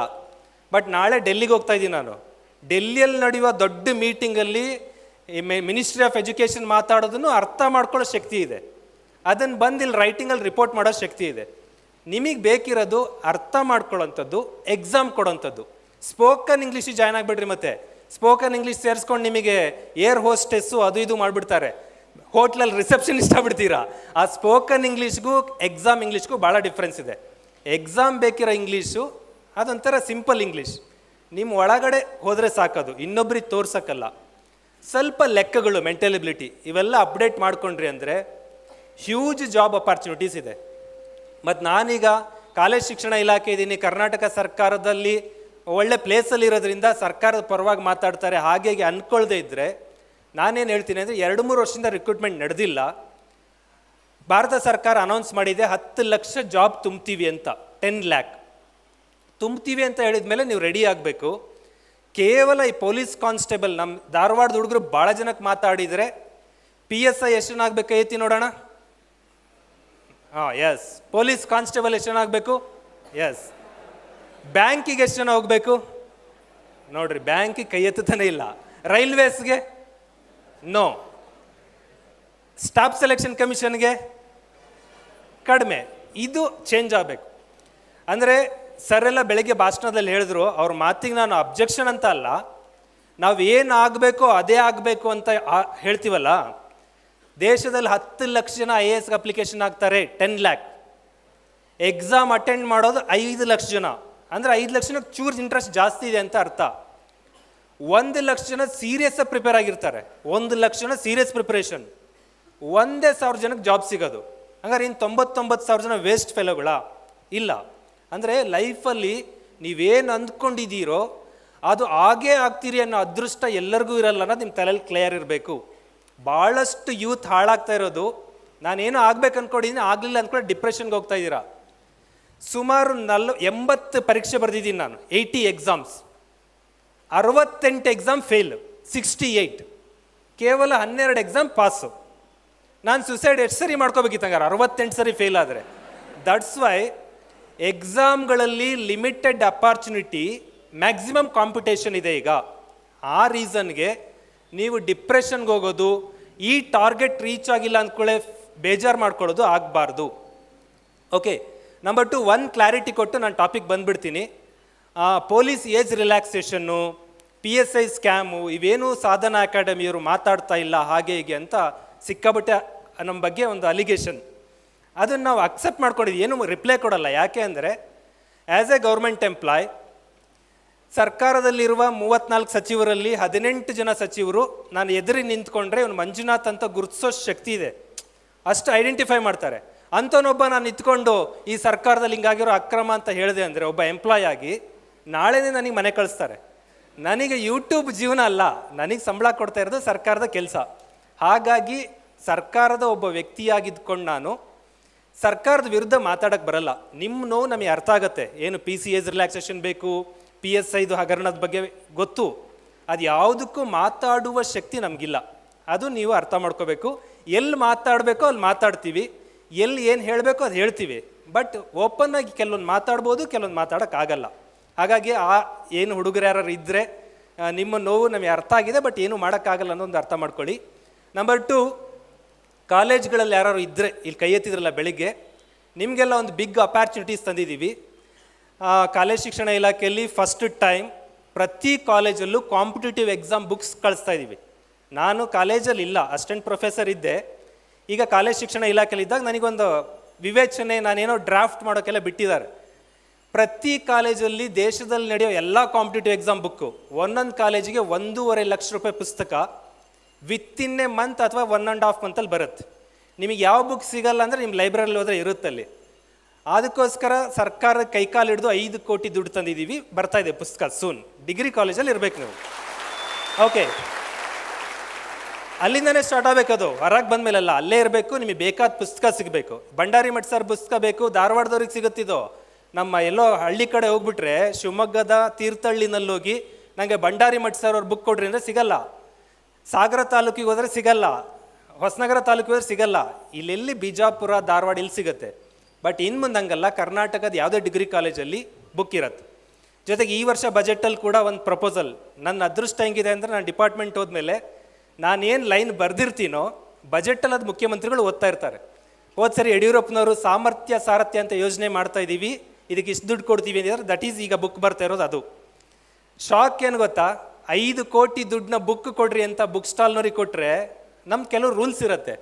ಬಟ್ ನಾಳೆ ಡೆಲ್ಲಿಗೆ ಹೋಗ್ತಾ ಇದ್ದೀನಿ ನಾನು. ಡೆಲ್ಲಿಯಲ್ಲಿ ನಡೆಯುವ ದೊಡ್ಡ ಮೀಟಿಂಗಲ್ಲಿ ಮಿನಿಸ್ಟ್ರಿ ಆಫ್ ಎಜುಕೇಷನ್ ಮಾತಾಡೋದನ್ನು ಅರ್ಥ ಮಾಡ್ಕೊಳ್ಳೋ ಶಕ್ತಿ ಇದೆ. ಅದನ್ನು ಬಂದು ಇಲ್ಲಿ ರೈಟಿಂಗಲ್ಲಿ ರಿಪೋರ್ಟ್ ಮಾಡೋ ಶಕ್ತಿ ಇದೆ. ನಿಮಗೆ ಬೇಕಿರೋದು ಅರ್ಥ ಮಾಡ್ಕೊಳ್ಳೋಂಥದ್ದು, ಎಕ್ಸಾಮ್ ಕೊಡೋಂಥದ್ದು. ಸ್ಪೋಕನ್ ಇಂಗ್ಲೀಷಿಗೆ ಜಾಯ್ನ್ ಆಗಿಬಿಡ್ರಿ. ಮತ್ತೆ ಸ್ಪೋಕನ್ ಇಂಗ್ಲೀಷ್ ಸೇರಿಸ್ಕೊಂಡು ನಿಮಗೆ ಏರ್ ಹೋಸ್ಟೆಸ್ಸು ಅದು ಇದು ಮಾಡಿಬಿಡ್ತಾರೆ, ಹೋಟ್ಲಲ್ಲಿ ರಿಸೆಪ್ಷನಿಸ್ಟ್ ಆಗ್ಬಿಡ್ತೀರಾ. ಆ ಸ್ಪೋಕನ್ ಇಂಗ್ಲೀಷ್ಗೂ ಎಕ್ಸಾಮ್ ಇಂಗ್ಲೀಷ್ಗೂ ಭಾಳ ಡಿಫ್ರೆನ್ಸ್ ಇದೆ. ಎಕ್ಸಾಮ್ ಬೇಕಿರೋ ಇಂಗ್ಲೀಷು ಅದೊಂಥರ ಸಿಂಪಲ್ ಇಂಗ್ಲೀಷ್, ನಿಮ್ಮ ಒಳಗಡೆ ಹೋದರೆ ಸಾಕೋದು, ಇನ್ನೊಬ್ರಿಗೆ ತೋರ್ಸೋಕ್ಕಲ್ಲ. ಸ್ವಲ್ಪ ಲೆಕ್ಕಗಳು, ಮೆಂಟಲ್ ಎಬಿಲಿಟಿ ಇವೆಲ್ಲ ಅಪ್ಡೇಟ್ ಮಾಡ್ಕೊಂಡ್ರಿ ಅಂದರೆ ಹ್ಯೂಜ್ ಜಾಬ್ ಅಪಾರ್ಚುನಿಟೀಸ್ ಇದೆ. ಮತ್ತು ನಾನೀಗ ಕಾಲೇಜ್ ಶಿಕ್ಷಣ ಇಲಾಖೆ ಇದ್ದೀನಿ, ಕರ್ನಾಟಕ ಸರ್ಕಾರದಲ್ಲಿ ಒಳ್ಳೆ ಪ್ಲೇಸಲ್ಲಿ ಇರೋದ್ರಿಂದ ಸರ್ಕಾರದ ಪರವಾಗಿ ಮಾತಾಡ್ತಾರೆ ಹಾಗೆ ಅಂದ್ಕೊಳ್ದೇ ಇದ್ದರೆ ನಾನೇನು ಹೇಳ್ತೀನಿ ಅಂದರೆ, 2-3 ವರ್ಷದಿಂದ ರಿಕ್ರೂಟ್ಮೆಂಟ್ ನಡೆದಿಲ್ಲ. ಭಾರತ ಸರ್ಕಾರ ಅನೌನ್ಸ್ ಮಾಡಿದೆ 10 ಲಕ್ಷ ಜಾಬ್ ತುಂಬ್ತೀವಿ ಅಂತ. 10 ಲ್ಯಾಕ್ ತುಂಬ್ತೀವಿ ಅಂತ ಹೇಳಿದ ಮೇಲೆ ನೀವು ರೆಡಿ ಆಗಬೇಕು. ಕೇವಲ ಈ ಪೊಲೀಸ್ ಕಾನ್ಸ್ಟೇಬಲ್, ನಮ್ಮ ಧಾರವಾಡದ ಹುಡುಗರು ಭಾಳ ಜನಕ್ಕೆ ಮಾತಾಡಿದರೆ PSI ಎಷ್ಟು ಜನ ಆಗಬೇಕು ಐತಿ ನೋಡೋಣ. ಎಸ್. ಪೊಲೀಸ್ ಕಾನ್ಸ್ಟೇಬಲ್ ಎಷ್ಟು ಜನ ಆಗಬೇಕು? ಎಸ್. ಬ್ಯಾಂಕಿಗೆ ಎಷ್ಟು ಜನ ಹೋಗಬೇಕು ನೋಡ್ರಿ? ಬ್ಯಾಂಕಿಗೆ ಕೈ ಎತ್ತುತ್ತಾನೆ ಇಲ್ಲ. ರೈಲ್ವೇಸ್ಗೆ ನೋ. ಸ್ಟಾಫ್ ಸೆಲೆಕ್ಷನ್ ಕಮಿಷನ್ಗೆ ಕಡಿಮೆ. ಇದು ಚೇಂಜ್ ಆಗಬೇಕು. ಅಂದರೆ ಸರ್ ಎಲ್ಲ ಬೆಳಗ್ಗೆ ಭಾಷಣದಲ್ಲಿ ಹೇಳಿದ್ರು, ಅವ್ರ ಮಾತಿಗೆ ನಾನು ಅಬ್ಜೆಕ್ಷನ್ ಅಂತ ಅಲ್ಲ, ನಾವು ಏನು ಆಗಬೇಕೋ ಅದೇ ಆಗಬೇಕು ಅಂತ ಹೇಳ್ತೀವಲ್ಲ. ದೇಶದಲ್ಲಿ 10 ಲಕ್ಷ ಜನ IAS ಅಪ್ಲಿಕೇಶನ್ ಆಗ್ತಾರೆ. 10 ಲ್ಯಾಕ್. ಎಕ್ಸಾಮ್ ಅಟೆಂಡ್ ಮಾಡೋದು 5 ಲಕ್ಷ ಜನ. ಅಂದರೆ 5 ಲಕ್ಷ ಜನಕ್ಕೆ ಚೂರ್ ಇಂಟ್ರೆಸ್ಟ್ ಜಾಸ್ತಿ ಇದೆ ಅಂತ ಅರ್ಥ. 1 ಲಕ್ಷ ಜನ ಸೀರಿಯಸ್ ಪ್ರಿಪೇರ್ ಆಗಿರ್ತಾರೆ. 1 ಲಕ್ಷ ಜನ ಸೀರಿಯಸ್ ಪ್ರಿಪರೇಷನ್. 1,000 ಜನಕ್ಕೆ ಜಾಬ್ ಸಿಗೋದು. ಹಂಗಾರೆ ಇನ್ನು 99,000 ಜನ ವೇಸ್ಟ್ ಫೆಲೋಗಳ ಇಲ್ಲ. ಅಂದರೆ ಲೈಫಲ್ಲಿ ನೀವೇನು ಅಂದ್ಕೊಂಡಿದ್ದೀರೋ ಅದು ಆಗೇ ಆಗ್ತೀರಿ ಅನ್ನೋ ಅದೃಷ್ಟ ಎಲ್ಲರಿಗೂ ಇರಲ್ಲ ಅನ್ನೋದು ನಿಮ್ಮ ತಲೆಯಲ್ಲಿ ಕ್ಲಿಯರ್ ಇರಬೇಕು. ಭಾಳಷ್ಟು ಯೂತ್ ಹಾಳಾಗ್ತಾ ಇರೋದು, ನಾನೇನು ಆಗ್ಬೇಕು ಅಂದ್ಕೊಂಡಿದ್ದೀನಿ, ಆಗಲಿಲ್ಲ ಅಂದ್ಕೊಂಡು ಡಿಪ್ರೆಷನ್ಗೆ ಹೋಗ್ತಾ ಇದ್ದೀರಾ. ಸುಮಾರು 80 ಪರೀಕ್ಷೆ ಬರೆದಿದ್ದೀನಿ ನಾನು, 80 ಎಕ್ಸಾಮ್ಸ್. 68 exam fail, 68. ಕೇವಲ 12 ಎಕ್ಸಾಮ್ ಪಾಸು. ನಾನು ಸುಸೈಡ್ ಎಷ್ಟು ಸರಿ ಮಾಡ್ಕೋಬೇಕಿತ್ತು ಹಂಗಾರೆ 68 ಸರಿ ಫೇಲ್ ಆದರೆ? ದಟ್ಸ್ ವೈ ಎಕ್ಸಾಮ್ಗಳಲ್ಲಿ ಲಿಮಿಟೆಡ್ ಅಪಾರ್ಚುನಿಟಿ, ಮ್ಯಾಕ್ಸಿಮಮ್ ಕಾಂಪಿಟೇಷನ್ ಇದೆ ಈಗ. ಆ ರೀಸನ್ಗೆ ನೀವು ಡಿಪ್ರೆಷನ್ಗೆ ಹೋಗೋದು, ಈ ಟಾರ್ಗೆಟ್ ರೀಚ್ ಆಗಿಲ್ಲ ಅಂದ್ಕೊಳ್ಳೆ ಬೇಜಾರು ಮಾಡ್ಕೊಳ್ಳೋದು ಆಗಬಾರ್ದು. ಓಕೆ. ನಂಬರ್ 2, 1 ಕ್ಲಾರಿಟಿ ಕೊಟ್ಟು ನಾನು ಟಾಪಿಕ್ ಬಂದುಬಿಡ್ತೀನಿ. Police age relaxation, PSI scam ಇವೇನು ಸಾಧನಾ ಅಕಾಡೆಮಿಯವರು ಮಾತಾಡ್ತಾ ಇಲ್ಲ ಹಾಗೆ ಹೀಗೆ ಅಂತ ಸಿಕ್ಕಾಬಟ್ಟೆ ನಮ್ಮ ಬಗ್ಗೆ ಒಂದು ಅಲಿಗೇಷನ್. ಅದನ್ನು ನಾವು ಅಕ್ಸೆಪ್ಟ್ ಮಾಡ್ಕೊಂಡಿದ್ವಿ, ಏನು ರಿಪ್ಲೈ ಕೊಡಲ್ಲ. ಯಾಕೆ ಅಂದರೆ ಆ್ಯಸ್ ಎ ಗೌರ್ಮೆಂಟ್ ಎಂಪ್ಲಾಯ್ ಸರ್ಕಾರದಲ್ಲಿರುವ 34 ಸಚಿವರಲ್ಲಿ 18 ಜನ ಸಚಿವರು ನಾನು ಎದುರಿ ನಿಂತ್ಕೊಂಡ್ರೆ ಇವನು ಮಂಜುನಾಥ್ ಅಂತ ಗುರುತಿಸೋ ಶಕ್ತಿ ಇದೆ, ಅಷ್ಟು ಐಡೆಂಟಿಫೈ ಮಾಡ್ತಾರೆ. ಅಂಥವನೊಬ್ಬ ನಾನು ನಿಂತ್ಕೊಂಡು ಈ ಸರ್ಕಾರದಲ್ಲಿ ಹಿಂಗಾಗಿರೋ ಅಕ್ರಮ ಅಂತ ಹೇಳಿದೆ ಅಂದರೆ ಒಬ್ಬ ಎಂಪ್ಲಾಯ್ ಆಗಿ ನಾಳೆನೇ ನನಗೆ ಮನೆ ಕಳಿಸ್ತಾರೆ. ನನಗೆ ಯೂಟ್ಯೂಬ್ ಜೀವನ ಅಲ್ಲ, ನನಗೆ ಸಂಬಳ ಕೊಡ್ತಾ ಇರೋದು ಸರ್ಕಾರದ ಕೆಲಸ. ಹಾಗಾಗಿ ಸರ್ಕಾರದ ಒಬ್ಬ ವ್ಯಕ್ತಿಯಾಗಿದ್ಕೊಂಡು ನಾನು ಸರ್ಕಾರದ ವಿರುದ್ಧ ಮಾತಾಡೋಕ್ಕೆ ಬರಲ್ಲ. ನಿಮ್ಮ ನೋವು ನಮಗೆ ಅರ್ಥ ಆಗುತ್ತೆ, ಏನು PCA's ರಿಲ್ಯಾಕ್ಸೇಷನ್ ಬೇಕು, PSIದು ಹಗರಣದ ಬಗ್ಗೆ ಗೊತ್ತು. ಅದು ಯಾವುದಕ್ಕೂ ಮಾತಾಡುವ ಶಕ್ತಿ ನಮಗಿಲ್ಲ, ಅದು ನೀವು ಅರ್ಥ ಮಾಡ್ಕೋಬೇಕು. ಎಲ್ಲಿ ಮಾತಾಡಬೇಕೋ ಅಲ್ಲಿ ಮಾತಾಡ್ತೀವಿ, ಎಲ್ಲಿ ಏನು ಹೇಳಬೇಕೋ ಅದು ಹೇಳ್ತೀವಿ. ಬಟ್ ಓಪನ್ನಾಗಿ ಕೆಲವೊಂದು ಮಾತಾಡ್ಬೋದು, ಕೆಲವೊಂದು ಮಾತಾಡೋಕ್ಕಾಗಲ್ಲ. ಹಾಗಾಗಿ ಏನು ಹುಡುಗರು ಯಾರು ಇದ್ದರೆ ನಿಮ್ಮ ನೋವು ನಮಗೆ ಅರ್ಥ ಆಗಿದೆ, ಬಟ್ ಏನು ಮಾಡೋಕ್ಕಾಗಲ್ಲ ಅನ್ನೋದು ಅರ್ಥ ಮಾಡ್ಕೊಳ್ಳಿ. ನಂಬರ್ 2, ಕಾಲೇಜ್ಗಳಲ್ಲಿ ಯಾರು ಇದ್ದರೆ ಇಲ್ಲಿ ಕೈ ಎತ್ತಿದ್ರಲ್ಲ ಬೆಳಿಗ್ಗೆ, ನಿಮಗೆಲ್ಲ ಒಂದು ಬಿಗ್ ಅಪಾರ್ಚುನಿಟೀಸ್ ತಂದಿದ್ದೀವಿ. ಕಾಲೇಜ್ ಶಿಕ್ಷಣ ಇಲಾಖೆಯಲ್ಲಿ ಫಸ್ಟ್ ಟೈಮ್ ಪ್ರತಿ ಕಾಲೇಜಲ್ಲೂ ಕಾಂಪಿಟೇಟಿವ್ ಎಕ್ಸಾಮ್ ಬುಕ್ಸ್ ಕಳಿಸ್ತಾ ಇದ್ದೀವಿ. ನಾನು ಕಾಲೇಜಲ್ಲಿ ಇಲ್ಲ, ಅಸಿಸ್ಟೆಂಟ್ ಪ್ರೊಫೆಸರ್ ಇದ್ದೆ. ಈಗ ಕಾಲೇಜ್ ಶಿಕ್ಷಣ ಇಲಾಖೆಯಲ್ಲಿ ಇದ್ದಾಗ ನನಗೊಂದು ವಿವೇಚನೆ, ನಾನೇನೋ ಡ್ರಾಫ್ಟ್ ಮಾಡೋಕ್ಕೆಲ್ಲ ಬಿಟ್ಟಿದ್ದಾರೆ. ಪ್ರತಿ ಕಾಲೇಜಲ್ಲಿ ದೇಶದಲ್ಲಿ ನಡೆಯೋ ಎಲ್ಲ ಕಾಂಪಿಟೇಟಿವ್ ಎಕ್ಸಾಮ್ ಬುಕ್ಕು ಒಂದೊಂದು ಕಾಲೇಜಿಗೆ 1.5 ಲಕ್ಷ ರೂಪಾಯಿ ಪುಸ್ತಕ ವಿತ್ತಿನ್ ಎ ಮಂತ್ ಅಥವಾ 1.5 ಮಂತಲ್ಲಿ ಬರುತ್ತೆ. ನಿಮಗೆ ಯಾವ ಬುಕ್ ಸಿಗಲ್ಲ ಅಂದರೆ ನಿಮ್ಮ ಲೈಬ್ರರಿಲಿ ಹೋದರೆ ಇರುತ್ತಲ್ಲಿ. ಅದಕ್ಕೋಸ್ಕರ ಸರ್ಕಾರ ಕೈಕಾಲು ಹಿಡಿದು 5 ಕೋಟಿ ದುಡ್ಡು ತಂದಿದ್ದೀವಿ, ಬರ್ತಾ ಇದೆ ಪುಸ್ತಕ ಸೂನ್. ಡಿಗ್ರಿ ಕಾಲೇಜಲ್ಲಿ ಇರಬೇಕು ನೀವು. ಓಕೆ, ಅಲ್ಲಿಂದನೇ ಸ್ಟಾರ್ಟ್ ಆಗಬೇಕದು, ಹೊರಗೆ ಬಂದಮೇಲೆಲ್ಲ ಅಲ್ಲೇ ಇರಬೇಕು. ನಿಮಗೆ ಬೇಕಾದ ಪುಸ್ತಕ ಸಿಗಬೇಕು. ಭಂಡಾರಿ ಮಠ ಸರ್ ಪುಸ್ತಕ ಬೇಕು, ಧಾರವಾಡದವ್ರಿಗೆ ಸಿಗುತ್ತಿದ್ದೋ. ನಮ್ಮ ಎಲ್ಲೋ ಹಳ್ಳಿ ಕಡೆ ಹೋಗ್ಬಿಟ್ರೆ ಶಿವಮೊಗ್ಗದ ತೀರ್ಥಹಳ್ಳಿನಲ್ಲಿ ಹೋಗಿ ನನಗೆ ಭಂಡಾರಿ ಮಠ ಸರ್ ಅವ್ರ ಬುಕ್ ಕೊಡ್ರಿ ಅಂದರೆ ಸಿಗಲ್ಲ. ಸಾಗರ ತಾಲೂಕಿಗೆ ಹೋದರೆ ಸಿಗಲ್ಲ, ಹೊಸನಗರ ತಾಲೂಕಿಗೆ ಹೋದ್ರೆ ಸಿಗಲ್ಲ. ಇಲ್ಲೆಲ್ಲಿ ಬಿಜಾಪುರ, ಧಾರವಾಡ ಇಲ್ಲಿ ಸಿಗುತ್ತೆ. ಬಟ್ ಇನ್ನು ಮುಂದೆ ಹಂಗಲ್ಲ, ಕರ್ನಾಟಕದ ಯಾವುದೇ ಡಿಗ್ರಿ ಕಾಲೇಜಲ್ಲಿ ಬುಕ್ ಇರುತ್ತೆ. ಜೊತೆಗೆ ಈ ವರ್ಷ ಬಜೆಟಲ್ಲಿ ಕೂಡ ಒಂದು ಪ್ರಪೋಸಲ್. ನನ್ನ ಅದೃಷ್ಟ ಹೆಂಗಿದೆ ಅಂದರೆ ನಾನು ಡಿಪಾರ್ಟ್ಮೆಂಟ್ ಹೋದ್ಮೇಲೆ ನಾನೇನು ಲೈನ್ ಬರೆದಿರ್ತೀನೋ ಬಜೆಟಲ್ಲಿ ಅದು ಮುಖ್ಯಮಂತ್ರಿಗಳು ಓದ್ತಾ ಇರ್ತಾರೆ. ಹೋದ ಸರಿ ಯಡಿಯೂರಪ್ಪನವರು ಸಾಮರ್ಥ್ಯ ಸಾರಥ್ಯ ಅಂತ ಯೋಜನೆ ಮಾಡ್ತಾ ಇದ್ದೀವಿ, ಇದಕ್ಕೆ ಇಷ್ಟು ದುಡ್ಡು ಕೊಡ್ತೀವಿ ಅಂದರೆ ದಟ್ ಈಸ್ ಈಗ ಬುಕ್ ಬರ್ತಾ ಇರೋದು. ಅದು ಶಾಕ್ ಏನು ಗೊತ್ತಾ, 5 ಕೋಟಿ ದುಡ್ಡನ್ನ ಬುಕ್ ಕೊಡ್ರಿ ಅಂತ ಬುಕ್ ಸ್ಟಾಲ್ನವ್ರಿಗೆ ಕೊಟ್ಟರೆ ನಮ್ಮ ಕೆಲವು ರೂಲ್ಸ್ ಇರುತ್ತೆ.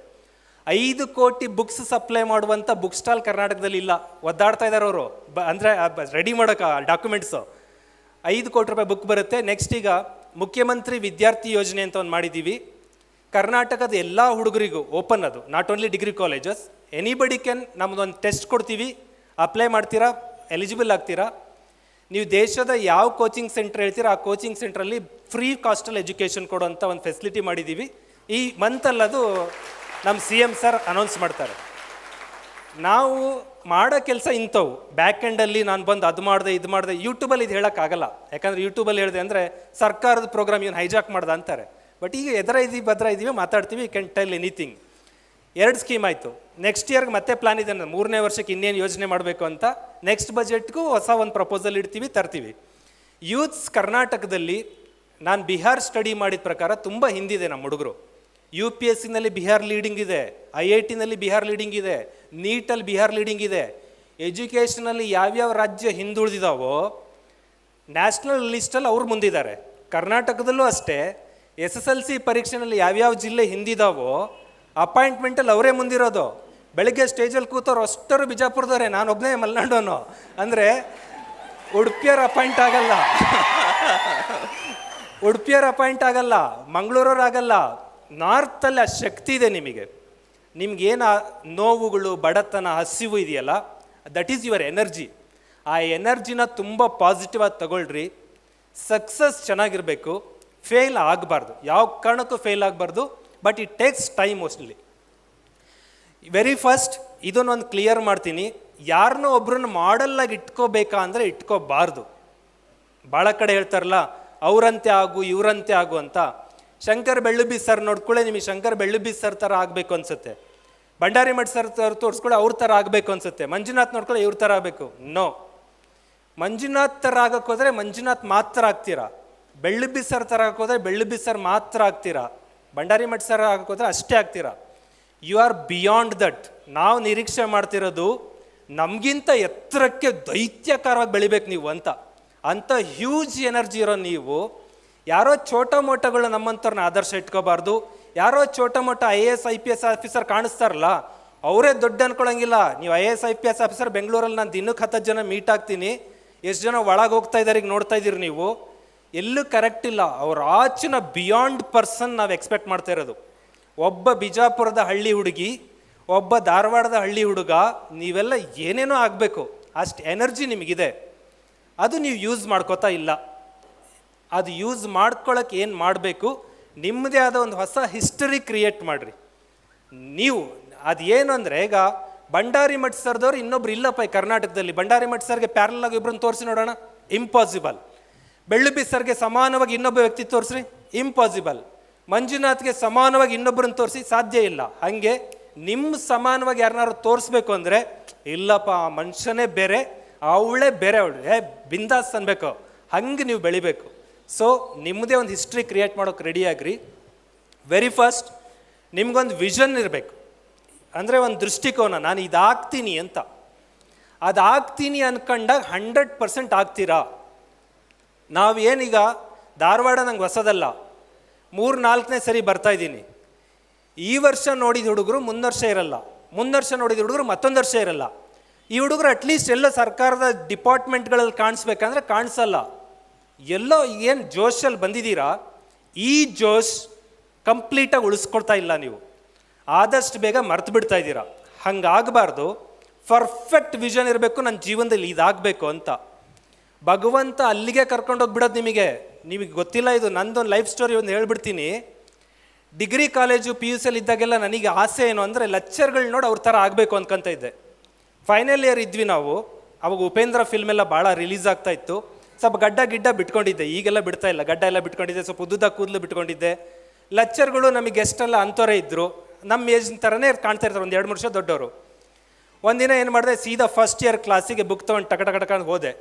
5 ಕೋಟಿ ಬುಕ್ಸ್ ಸಪ್ಲೈ ಮಾಡುವಂಥ ಬುಕ್ ಸ್ಟಾಲ್ ಕರ್ನಾಟಕದಲ್ಲಿ ಇಲ್ಲ, ಒದ್ದಾಡ್ತಾ ಇದ್ದಾರೆ ಅವರು. ಅಂದರೆ ರೆಡಿ ಮಾಡೋಕೆ ಡಾಕ್ಯುಮೆಂಟ್ಸು. 5 ಕೋಟಿ ರೂಪಾಯಿ ಬುಕ್ ಬರುತ್ತೆ. ನೆಕ್ಸ್ಟ್ ಈಗ ಮುಖ್ಯಮಂತ್ರಿ ವಿದ್ಯಾರ್ಥಿ ಯೋಜನೆ ಅಂತ ಒಂದು ಮಾಡಿದ್ದೀವಿ. ಕರ್ನಾಟಕದ ಎಲ್ಲ ಹುಡುಗರಿಗೂ ಓಪನ್, ಅದು not only degree colleges, anybody can. ನಮ್ಮದೊಂದು ಟೆಸ್ಟ್ ಕೊಡ್ತೀವಿ, ಅಪ್ಲೈ ಮಾಡ್ತೀರಾ, ಎಲಿಜಿಬಲ್ ಆಗ್ತೀರಾ. ನೀವು ದೇಶದ ಯಾವ ಕೋಚಿಂಗ್ ಸೆಂಟರ್ ಹೇಳ್ತೀರಾ ಆ ಕೋಚಿಂಗ್ ಸೆಂಟ್ರಲ್ಲಿ ಫ್ರೀ ಕಾಸ್ಟಲ್ಲಿ ಎಜುಕೇಷನ್ ಕೊಡೋಂಥ ಒಂದು ಫೆಸಿಲಿಟಿ ಮಾಡಿದ್ದೀವಿ. ಈ ಮಂತಲ್ಲಿ ಅದು ನಮ್ಮ CM ಸರ್ ಅನೌನ್ಸ್ ಮಾಡ್ತಾರೆ. ನಾವು ಮಾಡೋ ಕೆಲಸ ಇಂಥವು. ಬ್ಯಾಕ್ ಎಂಡಲ್ಲಿ ನಾನು ಬಂದು ಅದು ಮಾಡಿದೆ ಇದು ಮಾಡಿದೆ, ಯೂಟ್ಯೂಬಲ್ಲಿ ಇದು ಹೇಳೋಕ್ಕಾಗಲ್ಲ. ಯಾಕಂದರೆ ಯೂಟ್ಯೂಬಲ್ಲಿ ಹೇಳಿದೆ ಅಂದರೆ ಸರ್ಕಾರದ ಪ್ರೋಗ್ರಾಮ್ ಇವನು ಹೈಜಾಕ್ ಮಾಡ್ದೆ ಅಂತಾರೆ. ಬಟ್ ಈಗ ಎದುರ ಇದ್ದೀವಿ ಭದ್ರ ಇದ್ದೀವಿ, ಮಾತಾಡ್ತೀವಿ, ಕ್ಯಾನ್ ಟೆಲ್ ಎನಿಥಿಂಗ್. 2 ಸ್ಕೀಮ್ ಆಯಿತು. ನೆಕ್ಸ್ಟ್ ಇಯರ್ಗೆ ಮತ್ತೆ ಪ್ಲಾನ್ ಇದೆ, 3ನೇ ವರ್ಷಕ್ಕೆ ಇನ್ನೇನು ಯೋಜನೆ ಮಾಡಬೇಕು ಅಂತ. ನೆಕ್ಸ್ಟ್ ಬಜೆಟ್ಗೂ ಹೊಸ ಒಂದು ಪ್ರಪೋಸಲ್ ಇಡ್ತೀವಿ, ತರ್ತೀವಿ. ಯೂತ್ಸ್ ಕರ್ನಾಟಕದಲ್ಲಿ ನಾನು ಬಿಹಾರ್ ಸ್ಟಡಿ ಮಾಡಿದ ಪ್ರಕಾರ ತುಂಬ ಹಿಂದಿದೆ ನಮ್ಮ ಹುಡುಗರು. UPSCನಲ್ಲಿ ಬಿಹಾರ್ ಲೀಡಿಂಗ್ ಇದೆ, IITನಲ್ಲಿ ಬಿಹಾರ್ ಲೀಡಿಂಗ್ ಇದೆ, ನೀಟಲ್ಲಿ ಬಿಹಾರ್ ಲೀಡಿಂಗ್ ಇದೆ. ಎಜುಕೇಷನಲ್ಲಿ ಯಾವ್ಯಾವ ರಾಜ್ಯ ಹಿಂದುಳಿದಿದ್ದಾವೋ ನ್ಯಾಷನಲ್ ಲಿಸ್ಟಲ್ಲಿ ಅವ್ರು ಮುಂದಿದ್ದಾರೆ. ಕರ್ನಾಟಕದಲ್ಲೂ ಅಷ್ಟೇ, SSLC ಪರೀಕ್ಷೆನಲ್ಲಿ ಯಾವ್ಯಾವ ಜಿಲ್ಲೆ ಹಿಂದಿದ್ದಾವೋ ಅಪಾಯಿಂಟ್ಮೆಂಟಲ್ಲಿ ಅವರೇ ಮುಂದಿರೋದು. ಬೆಳಗ್ಗೆ ಸ್ಟೇಜಲ್ಲಿ ಕೂತವ್ರು ಅಷ್ಟರು ಬಿಜಾಪುರದವರೇ, ನಾನೊಬ್ಬನೇ ಮಲ್ನಾಡೋನು. ಅಂದರೆ ಉಡುಪಿಯವ್ರು ಅಪಾಯಿಂಟ್ ಆಗಲ್ಲ, ಉಡುಪಿಯವ್ರು ಅಪಾಯಿಂಟ್ ಆಗಲ್ಲ, ಮಂಗಳೂರವ್ರು ಆಗಲ್ಲ. ನಾರ್ತಲ್ಲಿ ಆ ಶಕ್ತಿ ಇದೆ ನಿಮಗೆ. ನಿಮ್ಗೇನು ನೋವುಗಳು, ಬಡತನ, ಹಸಿವು ಇದೆಯಲ್ಲ, ದಟ್ ಈಸ್ ಯುವರ್ ಎನರ್ಜಿ. ಆ ಎನರ್ಜಿನ ತುಂಬ ಪಾಸಿಟಿವ್ ಆಗಿ ತಗೊಳ್ರಿ. ಸಕ್ಸಸ್ ಚೆನ್ನಾಗಿರಬೇಕು, ಫೇಲ್ ಆಗಬಾರ್ದು, ಯಾವ ಕಾರಣಕ್ಕೂ ಫೇಲ್ ಆಗಬಾರ್ದು. But it takes time mostly. Very first ಇದನ್ನೊಂದು ಕ್ಲಿಯರ್ ಮಾಡ್ತೀನಿ, ಯಾರನ್ನೋ ಒಬ್ರನ್ನ ಮಾಡಲ್ಲಾಗಿ ಇಟ್ಕೋಬೇಕಾ ಅಂದರೆ ಇಟ್ಕೋಬಾರ್ದು. ಭಾಳ ಕಡೆ ಹೇಳ್ತಾರಲ್ಲ ಅವರಂತೆ ಆಗು ಇವರಂತೆ ಆಗು ಅಂತ. ಶಂಕರ್ ಬೆಳ್ಳುಬ್ಬಿ ಸರ್ ನೋಡ್ಕೊಳ್ಳೆ ನಿಮಗೆ ಶಂಕರ್ ಬೆಳ್ಳುಬ್ಬಿ ಸರ್ ಥರ ಆಗಬೇಕು ಅನಿಸುತ್ತೆ. ಭಂಡಾರಿ ಮಠ ಸರ್ ತೋರಿಸ್ಕೊಳ್ಳಿ ಅವ್ರ ಥರ ಆಗಬೇಕು ಅನಿಸುತ್ತೆ. ಮಂಜುನಾಥ್ ನೋಡ್ಕೊಳ್ಳಿ ಇವ್ರ ಥರ ಆಗಬೇಕು. ನೋ, ಮಂಜುನಾಥ್ ಥರ ಆಗಕ್ಕೆ ಹೋದರೆ ಮಂಜುನಾಥ್ ಮಾತ್ರ ಆಗ್ತೀರಾ. ಬೆಳ್ಳುಬ್ಬಿ ಸರ್ ಥರ ಆಗಕ್ಕೆ ಹೋದರೆ ಬೆಳ್ಳುಬ್ಬಿ ಸರ್ ಮಾತ್ರ ಆಗ್ತೀರಾ. ಭಂಡಾರಿ ಮಠ ಸರ್ ಆಗಕ್ಕೆ ಹೋದರೆ ಅಷ್ಟೇ ಆಗ್ತೀರಾ. You are beyond that. ನಾವು ನಿರೀಕ್ಷೆ ಮಾಡ್ತಿರೋದು ನಮಗಿಂತ ಎತ್ತರಕ್ಕೆ ದೈತ್ಯಕಾರವಾಗಿ ಬೆಳಿಬೇಕು ನೀವು ಅಂತ. ಅಂಥ ಹ್ಯೂಜ್ ಎನರ್ಜಿ ಇರೋ ನೀವು ಯಾರೋ ಚೋಟ ಮೋಟಗಳು ನಮ್ಮಂಥವ್ರನ್ನ ಆದರ್ಶ ಇಟ್ಕೋಬಾರ್ದು. ಯಾರೋ ಚೋಟ ಮೋಟ IAS IPS ಆಫೀಸರ್ ಕಾಣಿಸ್ತಾರಲ್ಲ ಅವರೇ ದೊಡ್ಡ ಅನ್ಕೊಳಂಗಿಲ್ಲ. ನೀವು IAS IPS ಆಫೀಸರ್ ಬೆಂಗಳೂರಲ್ಲಿ ನಾನು ದಿನಕ್ಕೆ 10 ಜನ ಮೀಟ್ ಆಗ್ತೀನಿ, ಎಷ್ಟು ಜನ ಒಳಗೆ ಹೋಗ್ತಾ ಇದ್ದಾರೆ ಈಗ ನೋಡ್ತಾ ಇದ್ದೀರಿ ನೀವು, ಎಲ್ಲೂ ಕರೆಕ್ಟ್ ಇಲ್ಲ. ಅವ್ರ ಆಚಿನ ಬಿಯಾಂಡ್ ಪರ್ಸನ್ ನಾವು ಎಕ್ಸ್ಪೆಕ್ಟ್ ಮಾಡ್ತಾ ಇರೋದು. ಒಬ್ಬ ಬಿಜಾಪುರದ ಹಳ್ಳಿ ಹುಡುಗಿ, ಒಬ್ಬ ಧಾರವಾಡದ ಹಳ್ಳಿ ಹುಡುಗ, ನೀವೆಲ್ಲ ಏನೇನೋ ಆಗಬೇಕು, ಅಷ್ಟು ಎನರ್ಜಿ ನಿಮಗಿದೆ. ಅದು ನೀವು ಯೂಸ್ ಮಾಡ್ಕೋತಾ ಇಲ್ಲ. ಅದು ಯೂಸ್ ಮಾಡ್ಕೊಳ್ಳೋಕೆ ಏನು ಮಾಡಬೇಕು, ನಿಮ್ಮದೇ ಆದ ಒಂದು ಹೊಸ ಹಿಸ್ಟರಿ ಕ್ರಿಯೇಟ್ ಮಾಡಿರಿ ನೀವು. ಅದು ಏನು ಅಂದರೆ, ಈಗ ಭಂಡಾರಿ ಮಠ್ ಸರ್ದವ್ರು ಇನ್ನೊಬ್ರು ಇಲ್ಲಪ್ಪ ಈ ಕರ್ನಾಟಕದಲ್ಲಿ. ಭಂಡಾರಿ ಮಠ್ ಸರ್ಗೆ ಪ್ಯಾರಲ್ ಆಗಿ ಇಬ್ಬರನ್ನು ತೋರಿಸಿ ನೋಡೋಣ, ಇಂಪಾಸಿಬಲ್. ಬೆಳ್ಳುಬಿ ಸರ್ಗೆ ಸಮಾನವಾಗಿ ಇನ್ನೊಬ್ಬ ವ್ಯಕ್ತಿ ತೋರಿಸ್ರಿ, ಇಂಪಾಸಿಬಲ್. ಮಂಜುನಾಥ್ಗೆ ಸಮಾನವಾಗಿ ಇನ್ನೊಬ್ಬರನ್ನು ತೋರಿಸಿ, ಸಾಧ್ಯ ಇಲ್ಲ. ಹಾಗೆ ನಿಮ್ಮ ಸಮಾನವಾಗಿ ಯಾರನ್ನಾರು ತೋರಿಸ್ಬೇಕು ಅಂದರೆ, ಇಲ್ಲಪ್ಪ ಆ ಮನುಷ್ಯನೇ ಬೇರೆ, ಅವಳೇ ಬೇರೆ, ಅವಳು ಬಿಂದಾಸ್ ಅನ್ಬೇಕು. ಹಂಗೆ ನೀವು ಬೆಳಿಬೇಕು. ಸೊ ನಿಮ್ಮದೇ ಒಂದು ಹಿಸ್ಟ್ರಿ ಕ್ರಿಯೇಟ್ ಮಾಡೋಕೆ ರೆಡಿ ಆಗ್ರಿ. ವೆರಿ ಫಸ್ಟ್ ನಿಮ್ಗೊಂದು ವಿಷನ್ ಇರಬೇಕು, ಅಂದರೆ ಒಂದು ದೃಷ್ಟಿಕೋನ, ನಾನು ಇದಾಗ್ತೀನಿ ಅಂತ. ಅದಾಗ್ತೀನಿ ಅನ್ಕೊಂಡಾಗ 100% ಆಗ್ತೀರಾ. ನಾವೇನೀಗ ಧಾರವಾಡ ನಂಗೆ ಹೊಸದಲ್ಲ, 3-4ನೇ ಸರಿ ಬರ್ತಾಯಿದ್ದೀನಿ. ಈ ವರ್ಷ ನೋಡಿದ ಹುಡುಗರು ಮುಂದೆ ವರ್ಷ ಇರಲ್ಲ, ಮುಂದೆ ವರ್ಷ ನೋಡಿದ ಹುಡುಗರು ಮತ್ತೊಂದು ವರ್ಷ ಇರಲ್ಲ. ಈ ಹುಡುಗರು ಅಟ್ಲೀಸ್ಟ್ ಎಲ್ಲ ಸರ್ಕಾರದ ಡಿಪಾರ್ಟ್ಮೆಂಟ್ಗಳಲ್ಲಿ ಕಾಣಿಸ್ಬೇಕಂದ್ರೆ ಕಾಣಿಸಲ್ಲ. ಎಲ್ಲೋ ಏನು ಜೋಶಲ್ಲಿ ಬಂದಿದ್ದೀರಾ, ಈ ಜೋಶ್ ಕಂಪ್ಲೀಟಾಗಿ ಉಳಿಸ್ಕೊಳ್ತಾ ಇಲ್ಲ ನೀವು. ಆದಷ್ಟು ಬೇಗ ಮರ್ತು ಬಿಡ್ತಾ ಇದ್ದೀರಾ. ಹಂಗಾಗಬಾರ್ದು. ಪರ್ಫೆಕ್ಟ್ ವಿಷನ್ ಇರಬೇಕು, ನನ್ನ ಜೀವನದಲ್ಲಿ ಇದಾಗಬೇಕು ಅಂತ. ಭಗವಂತ ಅಲ್ಲಿಗೆ ಕರ್ಕೊಂಡೋಗ್ಬಿಡೋದು ನಿಮಗೆ. ನಿಮಗೆ ಗೊತ್ತಿಲ್ಲ ಇದು. ನಂದೊಂದು ಲೈಫ್ ಸ್ಟೋರಿ ಒಂದು ಹೇಳ್ಬಿಡ್ತೀನಿ. ಡಿಗ್ರಿ ಕಾಲೇಜು PUC ಇದ್ದಾಗೆಲ್ಲ ನನಗೆ ಆಸೆ ಏನು ಅಂದರೆ, ಲೆಕ್ಚರ್ಗಳು ನೋಡಿ ಅವ್ರ ಥರ ಆಗಬೇಕು ಅನ್ಕೊಂತ ಇದ್ದೆ. ಫೈನಲ್ ಇಯರ್ ಇದ್ವಿ ನಾವು. ಅವಾಗ ಉಪೇಂದ್ರ ಫಿಲ್ಮ್ ಎಲ್ಲ ಭಾಳ ರಿಲೀಸ್ ಆಗ್ತಾ ಇತ್ತು. ಸ್ವಲ್ಪ ಗಡ್ಡ ಗಿಡ್ಡ ಬಿಟ್ಕೊಂಡಿದ್ದೆ, ಈಗೆಲ್ಲ ಬಿಡ್ತಾ ಇಲ್ಲ. ಗಡ್ಡ ಎಲ್ಲ ಬಿಟ್ಕೊಂಡಿದ್ದೆ, ಸ್ವಲ್ಪ ಉದ್ದುದ ಕೂದಲು ಬಿಟ್ಕೊಂಡಿದ್ದೆ. ಲೆಕ್ಚರ್ಗಳು ನಮಗೆ ಗೆಸ್ಟೆಲ್ಲ ಅಂಥವರೇ ಇದ್ದರು, ನಮ್ಮ ಏಜ್ ಥರನೇ ಕಾಣ್ತಾ ಇರ್ತಾರೆ, ಒಂದು 2-3 ವರ್ಷ ದೊಡ್ಡವರು. ಒಂದಿನ ಏನು ಮಾಡಿದೆ, ಸೀದಾ ಫಸ್ಟ್ ಇಯರ್ ಕ್ಲಾಸಿಗೆ ಬುಕ್ ತೊಗೊಂಡು ಟಕಟಕಟಕೊಂಡು ಹೋದೆ.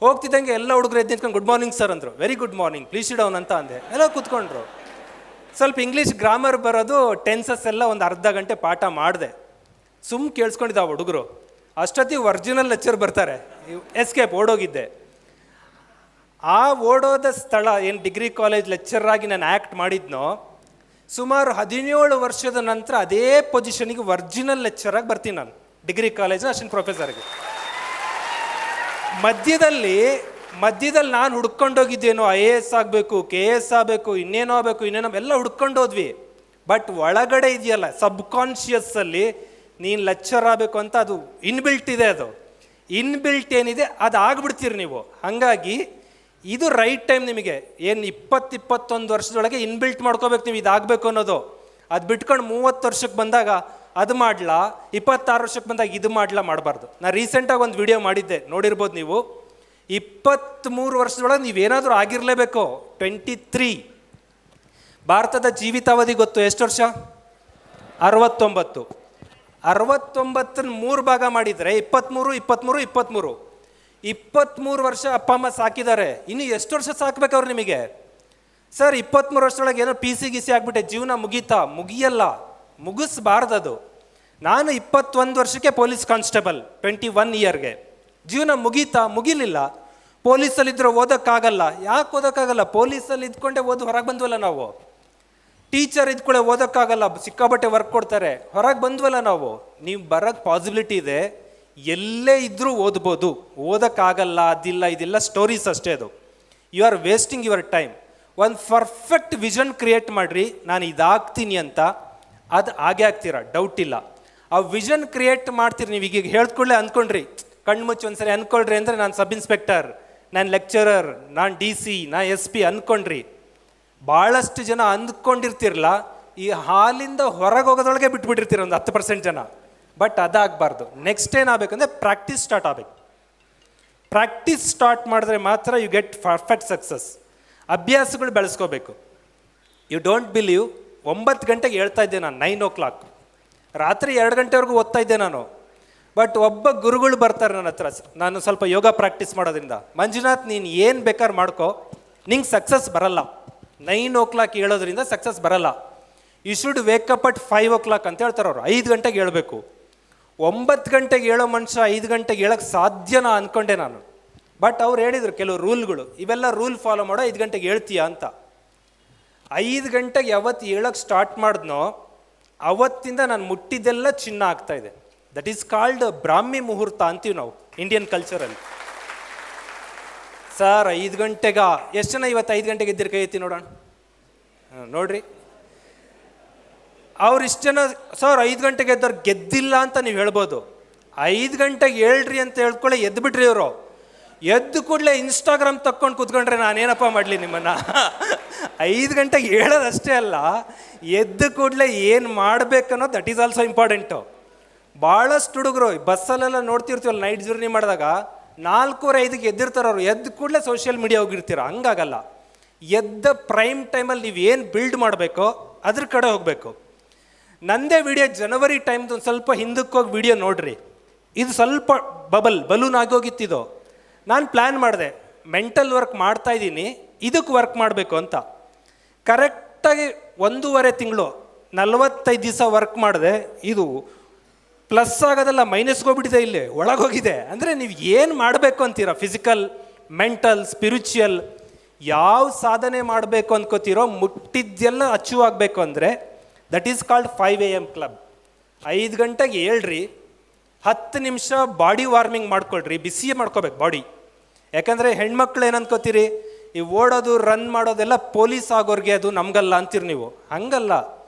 ಹೋಗ್ತಿದ್ದಂಗೆ ಎಲ್ಲ ಹುಡುಗರು ಎದ್ದು ನಿಂತ್ಕೊಂಡು ಗುಡ್ ಮಾರ್ನಿಂಗ್ ಸರ್ ಅಂದರು. Very good morning, please sit down ಅಂತ ಅಂದೆ. ಎಲ್ಲ ಕೂತ್ಕೊಂಡ್ರು. ಸ್ವಲ್ಪ ಇಂಗ್ಲೀಷ್ ಗ್ರಾಮರ್ ಬರೋದು, ಟೆನ್ಸಸ್ ಎಲ್ಲ ಒಂದು ಅರ್ಧ ಗಂಟೆ ಪಾಠ ಮಾಡಿದೆ. ಕೇಳಿಸ್ಕೊಂಡಿದ್ದ ಆ ಹುಡುಗರು. ಅಷ್ಟೊತ್ತಿಗೆ ಒರಿಜಿನಲ್ ಲೆಕ್ಚರ್ ಬರ್ತಾರೆ. ಎಸ್ಕೇಪ್ ಓಡೋಗಿದ್ದೆ. ಆ ಓಡೋದ ಸ್ಥಳ ಏನು ಡಿಗ್ರಿ ಕಾಲೇಜ್ ಲೆಕ್ಚರಾಗಿ ನಾನು ಆ್ಯಕ್ಟ್ ಮಾಡಿದ್ನೋ, ಸುಮಾರು 17 ವರ್ಷದ ನಂತರ ಅದೇ ಪೊಸಿಷನಿಗೆ ಒರಿಜಿನಲ್ ಲೆಕ್ಚರಾಗಿ ಬರ್ತೀನಿ ನಾನು ಡಿಗ್ರಿ ಕಾಲೇಜಿನ ಅಸಿಸ್ಟೆಂಟ್ ಪ್ರೊಫೆಸರ್ಗೆ. ಮಧ್ಯದಲ್ಲಿ ನಾನು ಹುಡ್ಕೊಂಡೋಗಿದ್ದೇನೋ, IAS ಆಗಬೇಕು, KS ಆಗಬೇಕು, ಇನ್ನೇನೋ ಆಗಬೇಕು, ಇನ್ನೇನೋ ಎಲ್ಲ ಹುಡ್ಕೊಂಡೋದ್ವಿ. ಬಟ್ ಒಳಗಡೆ ಇದೆಯಲ್ಲ ಸಬ್ಕಾನ್ಷಿಯಸ್ಸಲ್ಲಿ ನೀನು ಲೆಕ್ಚರ್ ಆಗಬೇಕು ಅಂತ ಅದು ಇನ್ಬಿಲ್ಟ್ ಇದೆ. ಅದು ಇನ್ಬಿಲ್ಟ್ ಏನಿದೆ ಅದು ಆಗ್ಬಿಡ್ತೀರಿ ನೀವು. ಹಾಗಾಗಿ ಇದು ರೈಟ್ ಟೈಮ್ ನಿಮಗೆ. ಏನು 20-21 ವರ್ಷದೊಳಗೆ ಇನ್ಬಿಲ್ಟ್ ಮಾಡ್ಕೋಬೇಕು ನೀವು ಇದಾಗಬೇಕು ಅನ್ನೋದು. ಅದು ಬಿಟ್ಕೊಂಡು 30 ವರ್ಷಕ್ಕೆ ಬಂದಾಗ ಅದು ಮಾಡಲಾ, 26 ವರ್ಷಕ್ಕೆ ಬಂದಾಗ ಇದು ಮಾಡಬಾರ್ದು. ನಾನು ರೀಸೆಂಟಾಗಿ ಒಂದು ವಿಡಿಯೋ ಮಾಡಿದ್ದೆ, ನೋಡಿರ್ಬೋದು ನೀವು. 23 ವರ್ಷದೊಳಗೆ ನೀವೇನಾದರೂ ಆಗಿರಲೇಬೇಕು. 23. ಭಾರತದ ಜೀವಿತಾವಧಿ ಗೊತ್ತು ಎಷ್ಟು ವರ್ಷ? 69. 69ನ 3 ಭಾಗ ಮಾಡಿದರೆ 23 ವರ್ಷ ಅಪ್ಪ ಅಮ್ಮ ಸಾಕಿದ್ದಾರೆ. ಇನ್ನು ಎಷ್ಟು ವರ್ಷ ಸಾಕ್ಬೇಕು ಅವ್ರು ನಿಮಗೆ? ಸರ್ 23 ವರ್ಷದೊಳಗೆ ಏನೋ PC ಆಗಿಬಿಟ್ಟೆ, ಜೀವನ ಮುಗೀತಾ? ಮುಗಿಯಲ್ಲ, ಮುಗಿಸ್ಬಾರ್ದದು. ನಾನು 21 ವರ್ಷಕ್ಕೆ ಪೊಲೀಸ್ ಕಾನ್ಸ್ಟೇಬಲ್, 21 ಇಯರ್ಗೆ. ಜೀವನ ಮುಗೀತಾ? ಮುಗಿಲಿಲ್ಲ. ಪೊಲೀಸಲ್ಲಿದ್ದರೆ ಓದೋಕ್ಕಾಗಲ್ಲ. ಯಾಕೆ ಓದೋಕ್ಕಾಗಲ್ಲ? ಪೊಲೀಸಲ್ಲಿ ಇದ್ಕೊಂಡೆ ಓದು ಹೊರಗೆ ಬಂದ್ವಲ್ಲ ನಾವು. ಟೀಚರ್ ಇದ್ಕೊಳ್ಳೆ ಓದೋಕ್ಕಾಗಲ್ಲ, ಸಿಕ್ಕಾಬಟ್ಟೆ ವರ್ಕ್ ಕೊಡ್ತಾರೆ, ಹೊರಗೆ ಬಂದ್ವಲ್ಲ ನಾವು. ನೀವು ಬರೋಕ್ಕೆ ಪಾಸಿಬಿಲಿಟಿ ಇದೆ, ಎಲ್ಲೇ ಇದ್ದರೂ ಓದ್ಬೋದು. ಓದೋಕ್ಕಾಗಲ್ಲ, ಅದಿಲ್ಲ ಇದಿಲ್ಲ ಸ್ಟೋರೀಸ್ ಅಷ್ಟೇ. ಅದು you are wasting your time. ಒಂದು ಪರ್ಫೆಕ್ಟ್ ವಿಷನ್ ಕ್ರಿಯೇಟ್ ಮಾಡಿರಿ, ನಾನು ಇದಾಗ್ತೀನಿ ಅಂತ. ಅದು ಆಗೇ ಆಗ್ತೀರಾ, ಡೌಟ್ ಇಲ್ಲ. ಆ ವಿಷನ್ ಕ್ರಿಯೇಟ್ ಮಾಡ್ತೀರಿ ನೀವು. ಈಗ ಹೇಳ್ಕೊಳ್ಳೆ ಅಂದ್ಕೊಂಡ್ರಿ, ಕಣ್ಣು ಮುಚ್ಚಿ ಒಂದ್ಸರಿ ಅಂದ್ಕೊಳ್ರಿ ಅಂದರೆ ನಾನು ಸಬ್ ಇನ್ಸ್ಪೆಕ್ಟರ್, ನಾನು ಲೆಕ್ಚರರ್, ನಾನು DC, ನಾನು SP ಅಂದ್ಕೊಂಡ್ರಿ. ಭಾಳಷ್ಟು ಜನ ಅಂದ್ಕೊಂಡಿರ್ತಿರಲ್ಲ, ಈ ಹಾಲಿಂದ ಹೊರಗೆ ಹೋಗೋದ್ರೊಳಗೆ ಬಿಟ್ಬಿಟ್ಟಿರ್ತೀರ ಒಂದು 10% ಜನ. ಬಟ್ ಅದಾಗಬಾರ್ದು. ನೆಕ್ಸ್ಟ್ ಏನಾಗಬೇಕಂದ್ರೆ ಪ್ರಾಕ್ಟೀಸ್ ಸ್ಟಾರ್ಟ್ ಆಗಬೇಕು. ಪ್ರಾಕ್ಟೀಸ್ ಸ್ಟಾರ್ಟ್ ಮಾಡಿದ್ರೆ ಮಾತ್ರ ಯು ಗೆಟ್ ಪರ್ಫೆಕ್ಟ್ ಸಕ್ಸಸ್. ಅಭ್ಯಾಸಗಳು ಬೆಳೆಸ್ಕೋಬೇಕು. ಯು ಡೋಂಟ್ ಬಿಲೀವ್, 9 ಗಂಟೆಗೆ ಹೇಳ್ತಾ ಇದ್ದೆ ನಾನು, 9 o'clock. ರಾತ್ರಿ 2 ಗಂಟೆವರೆಗೂ ಓದ್ತಾ ಇದ್ದೆ ನಾನು. ಬಟ್ ಒಬ್ಬ ಗುರುಗಳು ಬರ್ತಾರೆ ನನ್ನ ಹತ್ರ, ನಾನು ಸ್ವಲ್ಪ ಯೋಗ ಪ್ರಾಕ್ಟೀಸ್ ಮಾಡೋದ್ರಿಂದ. ಮಂಜುನಾಥ್, ನೀನು ಏನು ಬೇಕಾದ್ರೆ ಮಾಡ್ಕೋ, ನಿಂಗೆ ಸಕ್ಸಸ್ ಬರಲ್ಲ. 9 o'clock ಹೇಳೋದ್ರಿಂದ ಸಕ್ಸಸ್ ಬರಲ್ಲ. You should wake up at 5 o'clock ಅಂತ ಹೇಳ್ತಾರೆ ಅವರು. 5 ಗಂಟೆಗೆ ಹೇಳಬೇಕು. 9 ಗಂಟೆಗೆ ಹೇಳೋ ಮನುಷ್ಯ 5 ಗಂಟೆಗೆ ಹೇಳೋಕ್ಕೆ ಸಾಧ್ಯನಾ ಅಂದ್ಕೊಂಡೆ ನಾನು. ಬಟ್ ಅವ್ರು ಹೇಳಿದರು ಕೆಲವು ರೂಲ್ಗಳು, ಇವೆಲ್ಲ ರೂಲ್ ಫಾಲೋ ಮಾಡೋ 5 ಗಂಟೆಗೆ ಹೇಳ್ತೀಯಾ ಅಂತ. 5 ಗಂಟೆಗೆ ಯಾವತ್ತು ಹೇಳೋಕ್ಕೆ ಸ್ಟಾರ್ಟ್ ಮಾಡಿದ್ನೋ ಅವತ್ತಿಂದ ನಾನು ಮುಟ್ಟಿದ್ದೆಲ್ಲ ಚಿನ್ನ ಆಗ್ತಾ ಇದೆ. ದಟ್ ಈಸ್ ಕಾಲ್ಡ್ ಬ್ರಾಹ್ಮಿ ಮುಹೂರ್ತ ಅಂತೀವಿ ನಾವು ಇಂಡಿಯನ್ ಕಲ್ಚರಲ್ಲಿ. ಸರ್ 5 ಗಂಟೆಗ ಎಷ್ಟು ಜನ ಇವತ್ತು 5 ಗಂಟೆಗೆ ಎದ್ದಿರ ಕೈ ಎತ್ತಿ ನೋಡೋಣ. ನೋಡ್ರಿ, ಅವ್ರು ಇಷ್ಟು ಜನ ಸರ್ 5 ಗಂಟೆಗೆ ಎದ್ದವ್ರು ಗೆದ್ದಿಲ್ಲ ಅಂತ ನೀವು ಹೇಳ್ಬೋದು. 5 ಗಂಟೆಗೆ ಹೇಳ್ರಿ ಅಂತ ಹೇಳ್ಕೊಳ್ಳೆ ಎದ್ದು ಬಿಟ್ರಿ ಇವರು. ಎದ್ದು ಕೂಡಲೇ ಇನ್ಸ್ಟಾಗ್ರಾಮ್ ತಕ್ಕೊಂಡು ಕೂತ್ಕೊಂಡ್ರೆ ನಾನೇನಪ್ಪ ಮಾಡಲಿ ನಿಮ್ಮನ್ನು. 5 ಗಂಟೆಗೆ ಹೇಳೋದಷ್ಟೇ ಅಲ್ಲ, ಎದ್ದು ಕೂಡಲೇ ಏನು ಮಾಡಬೇಕನ್ನೋ ದಟ್ ಈಸ್ ಆಲ್ಸೋ ಇಂಪಾರ್ಟೆಂಟು. ಭಾಳಷ್ಟು ಹುಡುಗರು ಬಸ್ಸಲ್ಲೆಲ್ಲ ನೋಡ್ತಿರ್ತೀವಲ್ಲ, ನೈಟ್ ಜರ್ನಿ ಮಾಡಿದಾಗ 4:45ಗೆ ಎದ್ದಿರ್ತಾರೆ ಅವರು. ಎದ್ದು ಕೂಡಲೇ ಸೋಷಿಯಲ್ ಮೀಡಿಯಾ ಹೋಗಿರ್ತೀರ. ಹಂಗಾಗಲ್ಲ. ಎದ್ದ ಪ್ರೈಮ್ ಟೈಮಲ್ಲಿ ನೀವು ಏನು ಬಿಲ್ಡ್ ಮಾಡಬೇಕೋ ಅದ್ರ ಕಡೆ ಹೋಗಬೇಕು. ನಂದೇ ವಿಡಿಯೋ ಜನವರಿ ಟೈಮ್ದು ಒಂದು ಸ್ವಲ್ಪ ಹಿಂದಕ್ಕೆ ಹೋಗಿ ವಿಡಿಯೋ ನೋಡ್ರಿ. ಇದು ಸ್ವಲ್ಪ ಬಲೂನ್ ಆಗೋಗಿತ್ತಿದು. ನಾನು ಪ್ಲ್ಯಾನ್ ಮಾಡಿದೆ, ಮೆಂಟಲ್ ವರ್ಕ್ ಮಾಡ್ತಾಯಿದ್ದೀನಿ, ಇದಕ್ಕೆ ವರ್ಕ್ ಮಾಡಬೇಕು ಅಂತ. ಕರೆಕ್ಟಾಗಿ 1.5 ತಿಂಗಳು 45 ದಿವಸ ವರ್ಕ್ ಮಾಡಿದೆ. ಇದು ಪ್ಲಸ್ ಆಗೋದಲ್ಲ, ಮೈನಸ್ಗೆ ಹೋಗ್ಬಿಟ್ಟಿದೆ, ಇಲ್ಲಿ ಒಳಗೋಗಿದೆ. ಅಂದರೆ ನೀವು ಏನು ಮಾಡಬೇಕು ಅಂತೀರ, ಫಿಸಿಕಲ್, ಮೆಂಟಲ್, ಸ್ಪಿರಿಚುವಲ್, ಯಾವ ಸಾಧನೆ ಮಾಡಬೇಕು ಅಂದ್ಕೋತೀರೋ ಮುಟ್ಟಿದ್ದೆಲ್ಲ ಅಚೀವ್ ಆಗಬೇಕು ಅಂದರೆ that is called 5 AM club. 5 ಗಂಟೆಗೆ ಹೇಳ್ರಿ, 10 ನಿಮಿಷ ಬಾಡಿ ವಾರ್ಮಿಂಗ್ ಮಾಡ್ಕೊಳ್ರಿ. ಬಿಸಿಯೇ ಮಾಡ್ಕೋಬೇಕು ಬಾಡಿ. ಯಾಕಂದರೆ ಹೆಣ್ಮಕ್ಳು ಏನು ಅನ್ಕೋತೀರಿ, ಈ ಓಡೋದು ರನ್ ಮಾಡೋದೆಲ್ಲ ಪೊಲೀಸ್ ಆಗೋರಿಗೆ, ಅದು ನಮಗಲ್ಲ ಅಂತೀರಿ ನೀವು. ಹಂಗಲ್ಲ.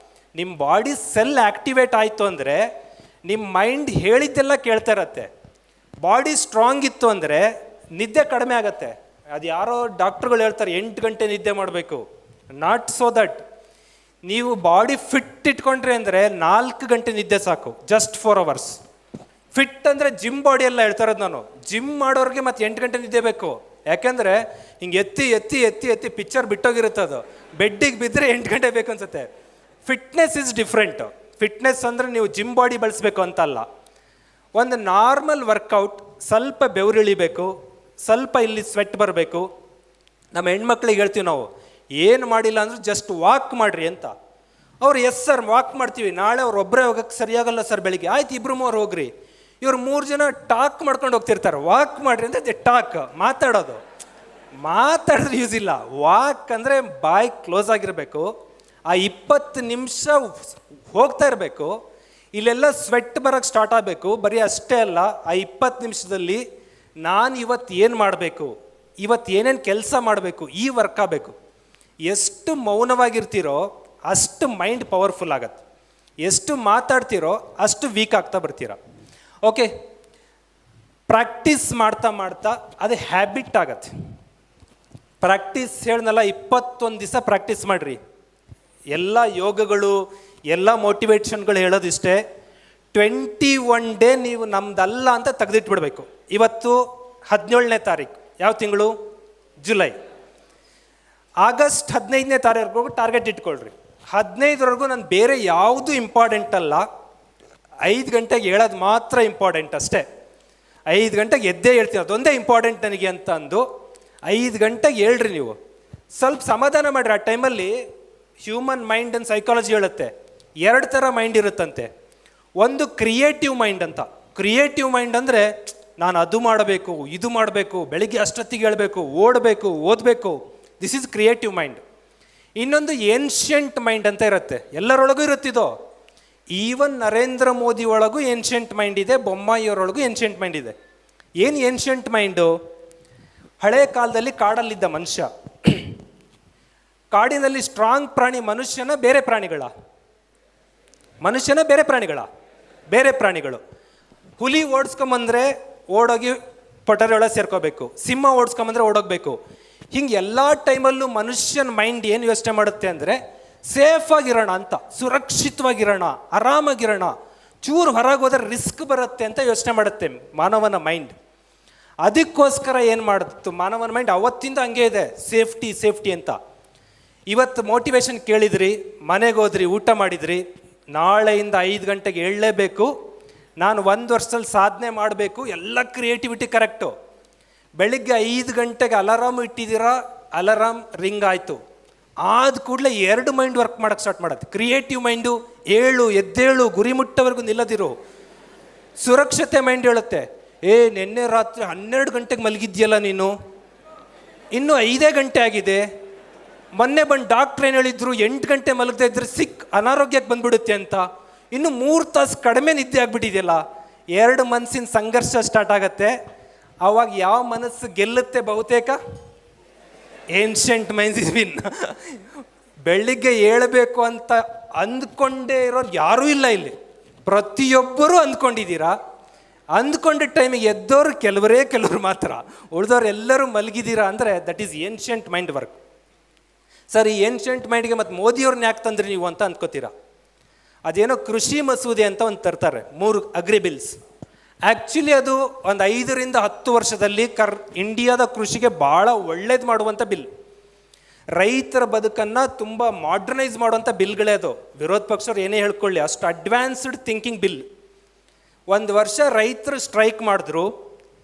ನಿಮ್ಮ ಬಾಡಿ ಸೆಲ್ ಆ್ಯಕ್ಟಿವೇಟ್ ಆಯಿತು ಅಂದರೆ ನಿಮ್ಮ ಮೈಂಡ್ ಹೇಳಿದ್ದೆಲ್ಲ ಕೇಳ್ತಾ ಇರತ್ತೆ. ಬಾಡಿ ಸ್ಟ್ರಾಂಗ್ ಇತ್ತು ಅಂದರೆ ನಿದ್ದೆ ಕಡಿಮೆ ಆಗತ್ತೆ. ಅದು ಯಾರೋ ಡಾಕ್ಟ್ರುಗಳು ಹೇಳ್ತಾರೆ 8 ಗಂಟೆ ನಿದ್ದೆ ಮಾಡಬೇಕು. Not so that. ನೀವು ಬಾಡಿ ಫಿಟ್ ಇಟ್ಕೊಂಡ್ರಿ ಅಂದರೆ 4 ಗಂಟೆ ನಿದ್ದೆ ಸಾಕು, ಜಸ್ಟ್ 4 hours. ಫಿಟ್ ಅಂದರೆ ಜಿಮ್ ಬಾಡಿ ಎಲ್ಲ ಹೇಳ್ತಾ ಇರೋದು ನಾನು. ಜಿಮ್ ಮಾಡೋರಿಗೆ ಮತ್ತು 8 ಗಂಟೆ ನಿದ್ದೆ ಬೇಕು. ಯಾಕೆಂದರೆ ಹಿಂಗೆ ಎತ್ತಿ ಎತ್ತಿ ಎತ್ತಿ ಎತ್ತಿ ಪಿಕ್ಚರ್ ಬಿಟ್ಟೋಗಿರುತ್ತೆ. ಅದು ಬೆಡ್ಡಿಗೆ ಬಿದ್ದರೆ 8 ಗಂಟೆ ಬೇಕು ಅನ್ಸುತ್ತೆ. Fitness is different. ಫಿಟ್ನೆಸ್ ಅಂದರೆ ನೀವು ಜಿಮ್ ಬಾಡಿ ಬಳಸಬೇಕು ಅಂತಲ್ಲ. ಒಂದು ನಾರ್ಮಲ್ ವರ್ಕೌಟ್, ಸ್ವಲ್ಪ ಬೆವರಿಳಿಬೇಕು, ಸ್ವಲ್ಪ ಇಲ್ಲಿ ಸ್ವೆಟ್ ಬರಬೇಕು. ನಮ್ಮ ಹೆಣ್ಮಕ್ಳಿಗೆ ಹೇಳ್ತೀವಿ ನಾವು, ಏನು ಮಾಡಿಲ್ಲ ಅಂದ್ರೆ ಜಸ್ಟ್ ವಾಕ್ ಮಾಡಿರಿ ಅಂತ. ಅವ್ರು ಎಸ್ ಸರ್ ವಾಕ್ ಮಾಡ್ತೀವಿ. ನಾಳೆ ಅವ್ರು ಒಬ್ಬರೇ ಹೋಗೋಕ್ಕೆ ಸರಿಯಾಗಲ್ಲ ಸರ್, ಬೆಳಿಗ್ಗೆ ಆಯ್ತು 2-3 ಹೋಗ್ರಿ. ಇವ್ರು 3 ಜನ ಟಾಕ್ ಮಾಡ್ಕೊಂಡು ಹೋಗ್ತಿರ್ತಾರೆ. ವಾಕ್ ಮಾಡಿರಿ ಅಂದರೆ ಟಾಕ್, ಮಾತಾಡಿದ್ರೆ ಯೂಸ್ ಇಲ್ಲ. ವಾಕ್ ಅಂದರೆ ಬಾಯ್ ಕ್ಲೋಸ್ ಆಗಿರಬೇಕು. ಆ 20 ನಿಮಿಷ ಹೋಗ್ತಾ ಇರಬೇಕು. ಇಲ್ಲೆಲ್ಲ ಸ್ವೆಟ್ ಬರೋಕ್ಕೆ ಸ್ಟಾರ್ಟ್ ಆಗಬೇಕು. ಬರೀ ಅಷ್ಟೇ ಅಲ್ಲ, ಆ 20 ನಿಮಿಷದಲ್ಲಿ ನಾನು ಇವತ್ತು ಏನು ಮಾಡಬೇಕು, ಇವತ್ತು ಏನೇನು ಕೆಲಸ ಮಾಡಬೇಕು, ಈ ವರ್ಕ್ ಆಗಬೇಕು. ಎಷ್ಟು ಮೌನವಾಗಿರ್ತೀರೋ ಅಷ್ಟು ಮೈಂಡ್ ಪವರ್ಫುಲ್ ಆಗತ್ತೆ. ಎಷ್ಟು ಮಾತಾಡ್ತೀರೋ ಅಷ್ಟು ವೀಕ್ ಆಗ್ತಾ ಬರ್ತೀರ. ಓಕೆ, ಪ್ರಾಕ್ಟೀಸ್ ಮಾಡ್ತಾ ಮಾಡ್ತಾ ಅದು ಹ್ಯಾಬಿಟ್ ಆಗತ್ತೆ. ಪ್ರಾಕ್ಟೀಸ್ ಹೇಳ್ನಲ್ಲ, 21 ದಿವಸ ಪ್ರಾಕ್ಟೀಸ್ ಮಾಡಿರಿ. ಎಲ್ಲ ಯೋಗಗಳು, ಎಲ್ಲ ಮೋಟಿವೇಶನ್ಗಳು ಹೇಳೋದಿಷ್ಟೇ, 21 ಡೇ ನೀವು ನಮ್ದಲ್ಲ ಅಂತ ತೆಗೆದಿಟ್ಬಿಡ್ಬೇಕು. ಇವತ್ತು 17ನೇ ತಾರೀಕು, ಯಾವ ತಿಂಗಳು? ಜುಲೈ. ಆಗಸ್ಟ್ 15ನೇ ತಾರೀಕು ಟಾರ್ಗೆಟ್ ಇಟ್ಕೊಳ್ರಿ. 15ರವರೆಗೂ ನಾನು ಬೇರೆ ಯಾವುದು ಇಂಪಾರ್ಟೆಂಟ್ ಅಲ್ಲ, 5 ಗಂಟೆಗೆ ಹೇಳೋದು ಮಾತ್ರ ಇಂಪಾರ್ಟೆಂಟ್ ಅಷ್ಟೇ. 5 ಗಂಟೆಗೆ ಎದ್ದೇ ಹೇಳ್ತೀನಿ, ಅದೊಂದೇ ಇಂಪಾರ್ಟೆಂಟ್ ನನಗೆ ಅಂತ ಅಂದು 5 ಗಂಟೆಗೆ ಹೇಳ್ರಿ. ನೀವು ಸ್ವಲ್ಪ ಸಮಾಧಾನ ಮಾಡಿರಿ. ಆ ಟೈಮಲ್ಲಿ ಹ್ಯೂಮನ್ ಮೈಂಡ್ ಅಂಡ್ ಸೈಕಾಲಜಿ ಹೇಳುತ್ತೆ, 2 ಥರ ಮೈಂಡ್ ಇರುತ್ತಂತೆ. ಒಂದು ಕ್ರಿಯೇಟಿವ್ ಮೈಂಡ್ ಅಂತ. ಕ್ರಿಯೇಟಿವ್ ಮೈಂಡ್ ಅಂದರೆ ನಾನು ಅದು ಮಾಡಬೇಕು, ಇದು ಮಾಡಬೇಕು, ಬೆಳಿಗ್ಗೆ ಅಷ್ಟೊತ್ತಿಗೆ ಹೇಳಬೇಕು, ಓಡಬೇಕು, ಓದಬೇಕು. This is creative mind. ಇನ್ನೊಂದು ಏನ್ಷಿಯಂಟ್ ಮೈಂಡ್ ಅಂತ ಇರುತ್ತೆ. ಎಲ್ಲರೊಳಗೂ ಇರುತ್ತಿದೋ. ಈವನ್ ನರೇಂದ್ರ ಮೋದಿ ಒಳಗೂ ಏನ್ಷಿಯಂಟ್ ಮೈಂಡ್ ಇದೆ, ಬೊಮ್ಮಾಯಿಯವರೊಳಗೂ ಏನ್ಷಿಯಂಟ್ ಮೈಂಡ್ ಇದೆ. ಏನು ಏನ್ಷಿಯಂಟ್ ಮೈಂಡು? ಹಳೆ ಕಾಲದಲ್ಲಿ ಕಾಡಲ್ಲಿದ್ದ ಮನುಷ್ಯ, ಕಾಡಿನಲ್ಲಿ ಸ್ಟ್ರಾಂಗ್ ಪ್ರಾಣಿ ಮನುಷ್ಯನ, ಬೇರೆ ಪ್ರಾಣಿಗಳ? ಮನುಷ್ಯನ ಬೇರೆ ಪ್ರಾಣಿಗಳ? ಬೇರೆ ಪ್ರಾಣಿಗಳು. ಹುಲಿ ಓಡಿಸ್ಕೊಂಬಂದ್ರೆ ಓಡೋಗಿ ಪೊಟರೆ ಒಳಗೆ ಸೇರ್ಕೋಬೇಕು, ಸಿಂಹ ಓಡಿಸ್ಕೊಂಬಂದ್ರೆ ಓಡೋಗ್ಬೇಕು. ಹಿಂಗೆ ಎಲ್ಲ ಟೈಮಲ್ಲೂ ಮನುಷ್ಯನ ಮೈಂಡ್ ಏನು ಯೋಚನೆ ಮಾಡುತ್ತೆ ಅಂದರೆ ಸೇಫಾಗಿರೋಣ ಅಂತ, ಸುರಕ್ಷಿತವಾಗಿರೋಣ, ಆರಾಮಾಗಿರೋಣ, ಚೂರು ಹೊರಗೆ ಹೋದ್ರೆ ರಿಸ್ಕ್ ಬರುತ್ತೆ ಅಂತ ಯೋಚನೆ ಮಾಡುತ್ತೆ ಮಾನವನ ಮೈಂಡ್. ಅದಕ್ಕೋಸ್ಕರ ಏನು ಮಾಡುತ್ತು ಮಾನವನ ಮೈಂಡ್ ಅವತ್ತಿಂದ ಹಂಗೆ ಇದೆ, ಸೇಫ್ಟಿ ಸೇಫ್ಟಿ ಅಂತ. ಇವತ್ತು ಮೋಟಿವೇಶನ್ ಕೇಳಿದ್ರಿ, ಮನೆಗೆ ಹೋದ್ರಿ, ಊಟ ಮಾಡಿದ್ರಿ, ನಾಳೆಯಿಂದ 5 ಗಂಟೆಗೆ ಏಳಲೇಬೇಕು, ನಾನು 1 ವರ್ಷದಲ್ಲಿ ಸಾಧನೆ ಮಾಡಬೇಕು, ಎಲ್ಲ ಕ್ರಿಯೇಟಿವಿಟಿ ಕರೆಕ್ಟು. ಬೆಳಿಗ್ಗೆ 5 ಗಂಟೆಗೆ ಅಲಾರಾಮ್ ಇಟ್ಟಿದ್ದೀರಾ, ಅಲಾರಾಮ್ ರಿಂಗ್ ಆಯಿತು, ಆದ ಕೂಡಲೇ 2 ಮೈಂಡ್ ವರ್ಕ್ ಮಾಡೋಕ್ಕೆ ಸ್ಟಾರ್ಟ್ ಮಾಡುತ್ತೆ. ಕ್ರಿಯೇಟಿವ್ ಮೈಂಡು ಎದ್ದೇಳು, ಗುರಿ ಮುಟ್ಟವರೆಗೂ ನಿಲ್ಲದಿರು. ಸುರಕ್ಷತೆ ಮೈಂಡ್ ಹೇಳುತ್ತೆ, ನಿನ್ನೆ ರಾತ್ರಿ 12 ಗಂಟೆಗೆ ಮಲಗಿದ್ಯಲ್ಲ ನೀನು, ಇನ್ನೂ 5 ಗಂಟೆ ಆಗಿದೆ. ಮೊನ್ನೆ ಬಂದು ಡಾಕ್ಟ್ರ್ ಏನು ಹೇಳಿದ್ರು, 8 ಗಂಟೆ ಮಲಗದೇ ಇದ್ರೆ ಅನಾರೋಗ್ಯಕ್ಕೆ ಬಂದ್ಬಿಡುತ್ತೆ ಅಂತ. ಇನ್ನು 3 ತಾಸು ಕಡಿಮೆ ನಿದ್ದೆ ಆಗ್ಬಿಟ್ಟಿದೆಯಲ್ಲ, 2 ಮನಸ್ಸಿನ ಸಂಘರ್ಷ ಸ್ಟಾರ್ಟ್ ಆಗತ್ತೆ. ಆವಾಗ ಯಾವ ಮನಸ್ಸು ಗೆಲ್ಲುತ್ತೆ ಬಹುತೇಕ? Ancient minds is win. ಬೆಳಿಗ್ಗೆ ಏಳಬೇಕು ಅಂತ ಅಂದ್ಕೊಂಡೇ ಇರೋರು ಯಾರೂ ಇಲ್ಲ ಇಲ್ಲಿ. ಪ್ರತಿಯೊಬ್ಬರೂ ಅಂದ್ಕೊಂಡಿದ್ದೀರಾ. ಅಂದ್ಕೊಂಡಿದ್ದ ಟೈಮಿಗೆ ಎದ್ದೋರು ಕೆಲವರು ಮಾತ್ರ, ಉಳಿದವ್ರು ಎಲ್ಲರೂ ಮಲಗಿದ್ದೀರಾ ಅಂದರೆ that is ancient mind work. Sir, ಈ ಏನ್ಷಂಟ್ ಮೈಂಡ್ಗೆ ಮತ್ತು ಮೋದಿಯವ್ರನ್ನ ಯಾಕೆ ತಂದ್ರಿ ನೀವು ಅಂತ ಅಂದ್ಕೋತೀರಾ. ಅದೇನೋ ಕೃಷಿ ಮಸೂದೆ ಅಂತ ಒಂದು ತರ್ತಾರೆ, 3 ಅಗ್ರಿ ಬಿಲ್ಸ್. ಆ್ಯಕ್ಚುಲಿ ಅದು ಒಂದು 5 ರಿಂದ 10 ವರ್ಷದಲ್ಲಿ ಇಂಡಿಯಾದ ಕೃಷಿಗೆ ಭಾಳ ಒಳ್ಳೇದು ಮಾಡುವಂಥ ಬಿಲ್. ರೈತರ ಬದುಕನ್ನು ತುಂಬ ಮಾಡ್ರನೈಸ್ ಮಾಡುವಂಥ ಬಿಲ್ಗಳೇ ಅದು. ವಿರೋಧ ಪಕ್ಷರು ಏನೇ ಹೇಳ್ಕೊಳ್ಳಿ, ಅಷ್ಟು ಅಡ್ವಾನ್ಸ್ಡ್ ಥಿಂಕಿಂಗ್ ಬಿಲ್. 1 ವರ್ಷ ರೈತರು ಸ್ಟ್ರೈಕ್ ಮಾಡಿದ್ರು.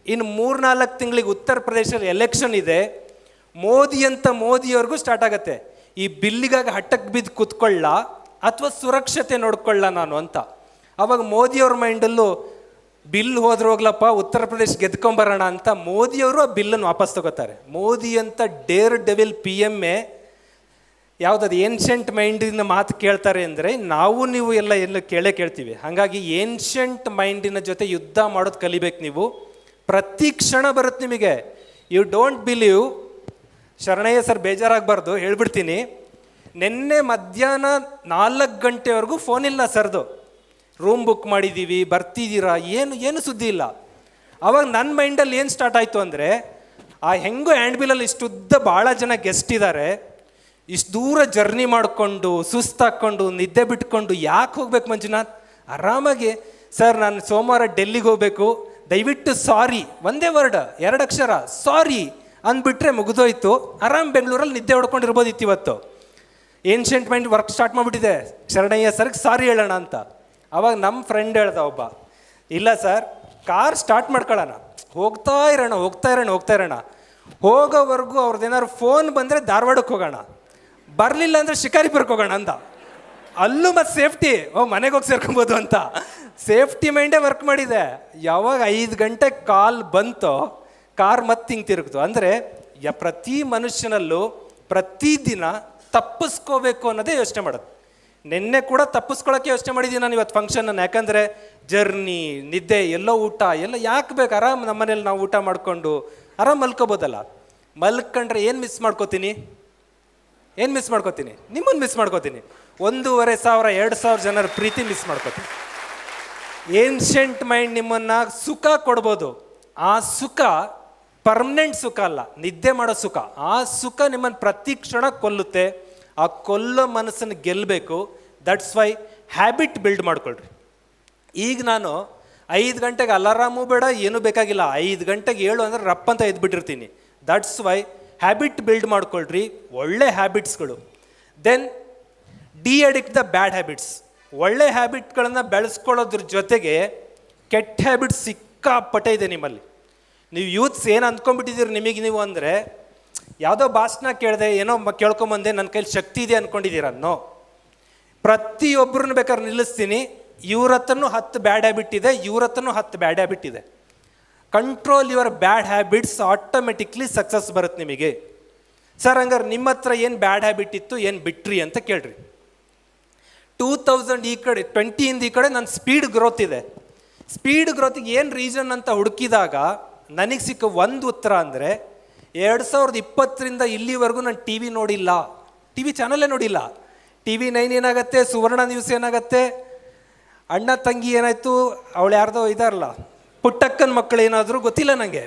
ಇನ್ನು 3-4 ತಿಂಗಳಿಗೆ ಉತ್ತರ ಪ್ರದೇಶದಲ್ಲಿ ಎಲೆಕ್ಷನ್ ಇದೆ. ಮೋದಿಯವ್ರಿಗೂ ಸ್ಟಾರ್ಟ್ ಆಗುತ್ತೆ, ಈ ಬಿಲ್ಲಿಗಾಗಿ ಹಟ್ಟಕ್ಕೆ ಬಿದ್ದು ಕೂತ್ಕೊಳ್ಳ ಅಥವಾ ಸುರಕ್ಷತೆ ನೋಡ್ಕೊಳ್ಳ ನಾನು ಅಂತ. ಅವಾಗ ಮೋದಿಯವ್ರ ಮೈಂಡಲ್ಲೂ ಬಿಲ್ ಹೋದ್ರೆ ಹೋಗ್ಲಪ್ಪ, ಉತ್ತರ ಪ್ರದೇಶ ಗೆದ್ಕೊಂಬರೋಣ ಅಂತ ಮೋದಿಯವರು ಆ ಬಿಲ್ಲನ್ನು ವಾಪಸ್ ತಗೋತಾರೆ. ಮೋದಿ ಅಂತ ಡೇರ್ ಡೆವಿಲ್ PM ಯಾವುದದು ಏನ್ಷಂಟ್ ಮೈಂಡಿನ ಮಾತು ಕೇಳ್ತಾರೆ ಅಂದರೆ ನೀವು ಎಲ್ಲ ಕೇಳ್ತೀವಿ. ಹಾಗಾಗಿ ಏನ್ಷಂಟ್ ಮೈಂಡಿನ ಜೊತೆ ಯುದ್ಧ ಮಾಡೋದು ಕಲಿಬೇಕು ನೀವು. ಪ್ರತಿ ಕ್ಷಣ ಬರುತ್ತೆ ನಿಮಗೆ. You don't believe. Sharanayya sir ಬೇಜಾರಾಗಬಾರ್ದು, ಹೇಳ್ಬಿಡ್ತೀನಿ. ನಿನ್ನೆ ಮಧ್ಯಾಹ್ನ 4 ಗಂಟೆವರೆಗೂ ಫೋನ್ ಇಲ್ಲ ಸರ್ದು. ರೂಮ್ ಬುಕ್ ಮಾಡಿದ್ದೀವಿ, ಬರ್ತಿದ್ದೀರಾ, ಏನು ಸುದ್ದಿ ಇಲ್ಲ. ಆವಾಗ ನನ್ನ ಮೈಂಡಲ್ಲಿ ಏನು ಸ್ಟಾರ್ಟ್ ಆಯಿತು ಅಂದರೆ, ಹೆಂಗೋ ಹ್ಯಾಂಡ್ಬಿಲಲ್ಲಿ ಇಷ್ಟುದ್ದ ಭಾಳ ಜನ ಗೆಸ್ಟ್ ಇದ್ದಾರೆ, ಇಷ್ಟು ದೂರ ಜರ್ನಿ ಮಾಡಿಕೊಂಡು ಸುಸ್ತಾಕೊಂಡು ನಿದ್ದೆ ಬಿಟ್ಕೊಂಡು ಯಾಕೆ ಹೋಗ್ಬೇಕು ಮಂಜುನಾಥ್, ಆರಾಮಾಗಿ ಸರ್ ನಾನು ಸೋಮವಾರ ಡೆಲ್ಲಿಗೆ ಹೋಗಬೇಕು, ದಯವಿಟ್ಟು ಸಾರಿ, ಒಂದೇ ವರ್ಡ್ 2 ಅಕ್ಷರ ಸಾರಿ ಅಂದ್ಬಿಟ್ರೆ ಮುಗಿದೋಯ್ತು, ಆರಾಮ್ ಬೆಂಗಳೂರಲ್ಲಿ ನಿದ್ದೆ ಹೊಡ್ಕೊಂಡಿರ್ಬೋದಿತ್ತು. ಇವತ್ತು ಏನ್ಷಂಟ್ ಮೈಂಡ್ ವರ್ಕ್ ಸ್ಟಾರ್ಟ್ ಮಾಡಿಬಿಟ್ಟಿದೆ, ಶರಣಯ್ಯ ಸರ್ಗೆ ಸಾರಿ ಹೇಳೋಣ ಅಂತ. ಅವಾಗ ನಮ್ಮ ಫ್ರೆಂಡ್ ಹೇಳ್ದ ಒಬ್ಬ, ಇಲ್ಲ ಸರ್ ಕಾರ್ ಸ್ಟಾರ್ಟ್ ಮಾಡ್ಕೊಳ್ಳೋಣ, ಹೋಗ್ತಾ ಇರೋಣ, ಹೋಗೋವರೆಗೂ ಅವ್ರದ್ದೇನಾದ್ರು ಫೋನ್ ಬಂದರೆ ಧಾರವಾಡಕ್ಕೆ ಹೋಗೋಣ, ಬರಲಿಲ್ಲ ಅಂದರೆ ಶಿಕಾರಿಪುರಕ್ಕೆ ಹೋಗೋಣ ಅಂತ. ಅಲ್ಲೂ ಮತ್ತು ಸೇಫ್ಟಿ, ಮನೆಗೆ ಹೋಗಿ ಸೇರ್ಕೊಬೋದು ಅಂತ ಸೇಫ್ಟಿ ಮೈಂಡೇ ವರ್ಕ್ ಮಾಡಿದೆ. ಯಾವಾಗ 5 ಗಂಟೆ ಕಾಲ್ ಬಂತೋ ಕಾರ್ ಮತ್ತೆ ಹಿಂಗೆ ತಿರುಗ್ತು. ಅಂದರೆ ಪ್ರತಿ ಮನುಷ್ಯನಲ್ಲೂ ಪ್ರತಿದಿನ ತಪ್ಪಿಸ್ಕೋಬೇಕು ಅನ್ನೋದೇ ಯೋಚನೆ ಮಾಡೋದು. ನಿನ್ನೆ ಕೂಡ ತಪ್ಪಿಸ್ಕೊಳ್ಳೋಕ್ಕೆ ಯೋಚನೆ ಮಾಡಿದ್ದೀನಿ ನಾನು ಇವತ್ತು ಫಂಕ್ಷನನ್ನು. ಯಾಕಂದರೆ ಜರ್ನಿ, ನಿದ್ದೆ, ಎಲ್ಲೋ ಊಟ ಎಲ್ಲ ಯಾಕೆ ಬೇಕು, ಆರಾಮ್ ನಮ್ಮನೇಲಿ ನಾವು ಊಟ ಮಾಡಿಕೊಂಡು ಆರಾಮ್ ಮಲ್ಕೋಬೋದಲ್ಲ. ಮಲ್ಕೊಂಡ್ರೆ ಏನು ಮಿಸ್ ಮಾಡ್ಕೋತೀನಿ, ನಿಮ್ಮನ್ನು ಮಿಸ್ ಮಾಡ್ಕೋತೀನಿ, 1,500 2,000 ಜನರ ಪ್ರೀತಿ ಮಿಸ್ ಮಾಡ್ಕೋತೀನಿ. ಏನ್ಷಂಟ್ ಮೈಂಡ್ ನಿಮ್ಮನ್ನು ಸುಖ ಕೊಡ್ಬೋದು, ಆ ಸುಖ ಪರ್ಮನೆಂಟ್ ಸುಖ ಅಲ್ಲ, ನಿದ್ದೆ ಮಾಡೋ ಸುಖ. ಆ ಸುಖ ನಿಮ್ಮನ್ನು ಪ್ರತಿ ಕ್ಷಣ ಕೊಲ್ಲುತ್ತೆ. ಆ ಕೊಲ್ಲೋ ಮನಸ್ಸನ್ನು ಗೆಲ್ಲಬೇಕು. ದಟ್ಸ್ ವೈ ಹ್ಯಾಬಿಟ್ ಬಿಲ್ಡ್ ಮಾಡ್ಕೊಳ್ರಿ. ಈಗ ನಾನು 5 ಗಂಟೆಗೆ ಅಲಾರಾಮು ಬೇಡ, ಏನೂ ಬೇಕಾಗಿಲ್ಲ, 5 ಗಂಟೆಗೆ 7 ಅಂದರೆ ರಪ್ಪಂತ ಎದ್ಬಿಟ್ಟಿರ್ತೀನಿ. ದಟ್ಸ್ ವೈ ಹ್ಯಾಬಿಟ್ ಬಿಲ್ಡ್ ಮಾಡ್ಕೊಳ್ರಿ, ಒಳ್ಳೆ ಹ್ಯಾಬಿಟ್ಸ್ಗಳು. Then de-addict the bad habits. ಒಳ್ಳೆ ಹ್ಯಾಬಿಟ್ಗಳನ್ನು ಬೆಳೆಸ್ಕೊಳ್ಳೋದ್ರ ಜೊತೆಗೆ ಕೆಟ್ಟ ಹ್ಯಾಬಿಟ್ಸ್ ಸಿಕ್ಕಾಪಟ್ಟೆ ಇದೆ ನಿಮ್ಮಲ್ಲಿ. ನೀವು ಯೂತ್ಸ್ ಏನು ಅಂದ್ಕೊಂಡ್ಬಿಟ್ಟಿದ್ದೀರಿ ನಿಮಗೆ ನೀವು ಅಂದರೆ, ಯಾವುದೋ ಭಾಷಣ ಕೇಳಿದೆ, ಏನೋ ಕೇಳ್ಕೊಂಬಂದೆ, ನನ್ನ ಕೈಲಿ ಶಕ್ತಿ ಇದೆ ಅಂದ್ಕೊಂಡಿದ್ದೀರ. ನೋ, ಪ್ರತಿಯೊಬ್ಬರನ್ನು ಬೇಕಾದ್ರೆ ನಿಲ್ಲಿಸ್ತೀನಿ. ಇವ್ರ ಹತ್ರನೂ 10 ಬ್ಯಾಡ್ ಹ್ಯಾಬಿಟ್ ಇದೆ, ಇವ್ರ ಹತ್ರನೂ 10 ಬ್ಯಾಡ್ ಹ್ಯಾಬಿಟ್ ಇದೆ. Control your bad habits, automatically success ಬರುತ್ತೆ ನಿಮಗೆ. ಸರ್ ಹಂಗಾರೆ ನಿಮ್ಮ ಹತ್ರ ಏನು ಬ್ಯಾಡ್ ಹ್ಯಾಬಿಟ್ ಇತ್ತು, ಏನು ಬಿಟ್ರಿ ಅಂತ ಕೇಳ್ರಿ. 2000 ಈ ಕಡೆ 20 ಈ ಕಡೆ ನನ್ನ ಸ್ಪೀಡ್ ಗ್ರೋತ್ ಇದೆ. ಸ್ಪೀಡ್ ಗ್ರೋತಿಗೆ ಏನು ರೀಸನ್ ಅಂತ ಹುಡುಕಿದಾಗ ನನಗೆ ಸಿಕ್ಕ ಒಂದು ಉತ್ತರ ಅಂದರೆ, 2020ರಿಂದ ಇಲ್ಲಿವರೆಗೂ ನಾನು TV ನೋಡಿಲ್ಲ, TV ಚಾನಲ್ಲೇ ನೋಡಿಲ್ಲ. TV9 ಏನಾಗುತ್ತೆ, ಸುವರ್ಣ ನ್ಯೂಸ್ ಏನಾಗುತ್ತೆ, ಅಣ್ಣ ತಂಗಿ ಏನಾಯಿತು, ಅವಳು ಯಾರ್ದೋ ಇದಾರಲ್ಲ ಪುಟ್ಟಕ್ಕನ ಮಕ್ಕಳು ಏನಾದರೂ ಗೊತ್ತಿಲ್ಲ ನನಗೆ,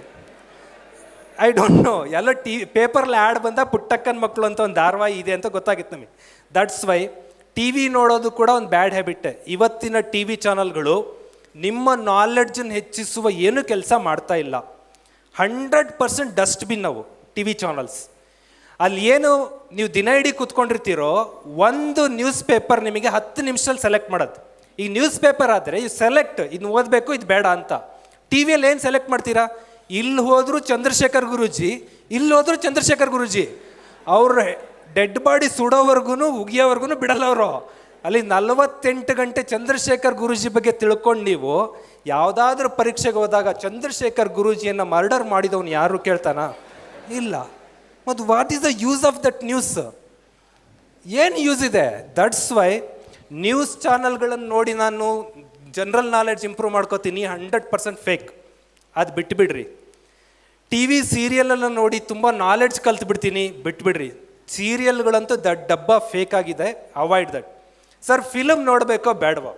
ಐ ಡೋಂಟ್ ನೋ. ಎಲ್ಲ ಪೇಪರ್ಲಿ ಆ್ಯಡ್ ಬಂದ ಪುಟ್ಟಕ್ಕನ ಮಕ್ಕಳು ಅಂತ ಒಂದು ಧಾರಾವಾಹಿ ಇದೆ ಅಂತ ಗೊತ್ತಾಗಿತ್ತು ನಮಗೆ. ದಟ್ಸ್ ವೈ TV ನೋಡೋದು ಕೂಡ ಒಂದು ಬ್ಯಾಡ್ ಹ್ಯಾಬಿಟ್ಟೆ. ಇವತ್ತಿನ TV ಚಾನಲ್ಗಳು ನಿಮ್ಮ ನಾಲೆಡ್ಜನ್ನು ಹೆಚ್ಚಿಸುವ ಏನು ಕೆಲಸ ಮಾಡ್ತಾ ಇಲ್ಲ. 100% ಡಸ್ಟ್ಬಿನ್ ಅವು TV ಚಾನಲ್ಸ್. ಅಲ್ಲಿ ಏನು ನೀವು ದಿನ ಇಡೀ ಕೂತ್ಕೊಂಡಿರ್ತೀರೋ, ಒಂದು ನ್ಯೂಸ್ ಪೇಪರ್ ನಿಮಗೆ 10 ನಿಮಿಷದಲ್ಲಿ ಸೆಲೆಕ್ಟ್ ಮಾಡೋದು. ಈ ನ್ಯೂಸ್ ಪೇಪರ್ ಆದರೆ ಇದು ಸೆಲೆಕ್ಟ್, ಇದನ್ನ ಓದಬೇಕು, ಇದು ಬೇಡ ಅಂತ. TV-ಯಲ್ಲಿ ಏನು ಸೆಲೆಕ್ಟ್ ಮಾಡ್ತೀರಾ, ಇಲ್ಲಿ ಹೋದರೂ ಚಂದ್ರಶೇಖರ್ ಗುರೂಜಿ, ಇಲ್ಲಿ ಹೋದರೂ ಚಂದ್ರಶೇಖರ್ ಗುರೂಜಿ. ಅವ್ರ ಡೆಡ್ ಬಾಡಿ ಸುಡೋವರೆಗೂ ಉಗಿಯೋವರೆಗೂ ಬಿಡಲ್ಲ ಅವರು. ಅಲ್ಲಿ 48 ಗಂಟೆ ಚಂದ್ರಶೇಖರ್ ಗುರೂಜಿ ಬಗ್ಗೆ ತಿಳ್ಕೊಂಡು ನೀವು ಯಾವುದಾದ್ರೂ ಪರೀಕ್ಷೆಗೆ ಹೋದಾಗ ಚಂದ್ರಶೇಖರ್ ಗುರೂಜಿಯನ್ನು ಮರ್ಡರ್ ಮಾಡಿದವನು ಯಾರು ಕೇಳ್ತಾನ? ಇಲ್ಲ. ಮತ್ತು what is the use of that news? ಏನು ಯೂಸ್ ಇದೆ? ದಟ್ಸ್ ವೈ ನ್ಯೂಸ್ ಚಾನಲ್ಗಳನ್ನು ನೋಡಿ ನಾನು ಜನರಲ್ ನಾಲೆಡ್ಜ್ ಇಂಪ್ರೂವ್ ಮಾಡ್ಕೋತೀನಿ, 100% ಫೇಕ್. ಅದು ಬಿಟ್ಬಿಡ್ರಿ. ಟಿ ವಿ ಸೀರಿಯಲನ್ನು ನೋಡಿ ತುಂಬ ನಾಲೆಡ್ಜ್ ಕಲ್ತು ಬಿಡ್ತೀನಿ, ಬಿಟ್ಬಿಡ್ರಿ. ಸೀರಿಯಲ್ಗಳಂತೂ ಡಬ್ಬ ಫೇಕ್ ಆಗಿದೆ, ಅವಾಯ್ಡ್ ದಟ್. ಸರ್ ಫಿಲಮ್ ನೋಡಬೇಕೋ ಬೇಡವೋ?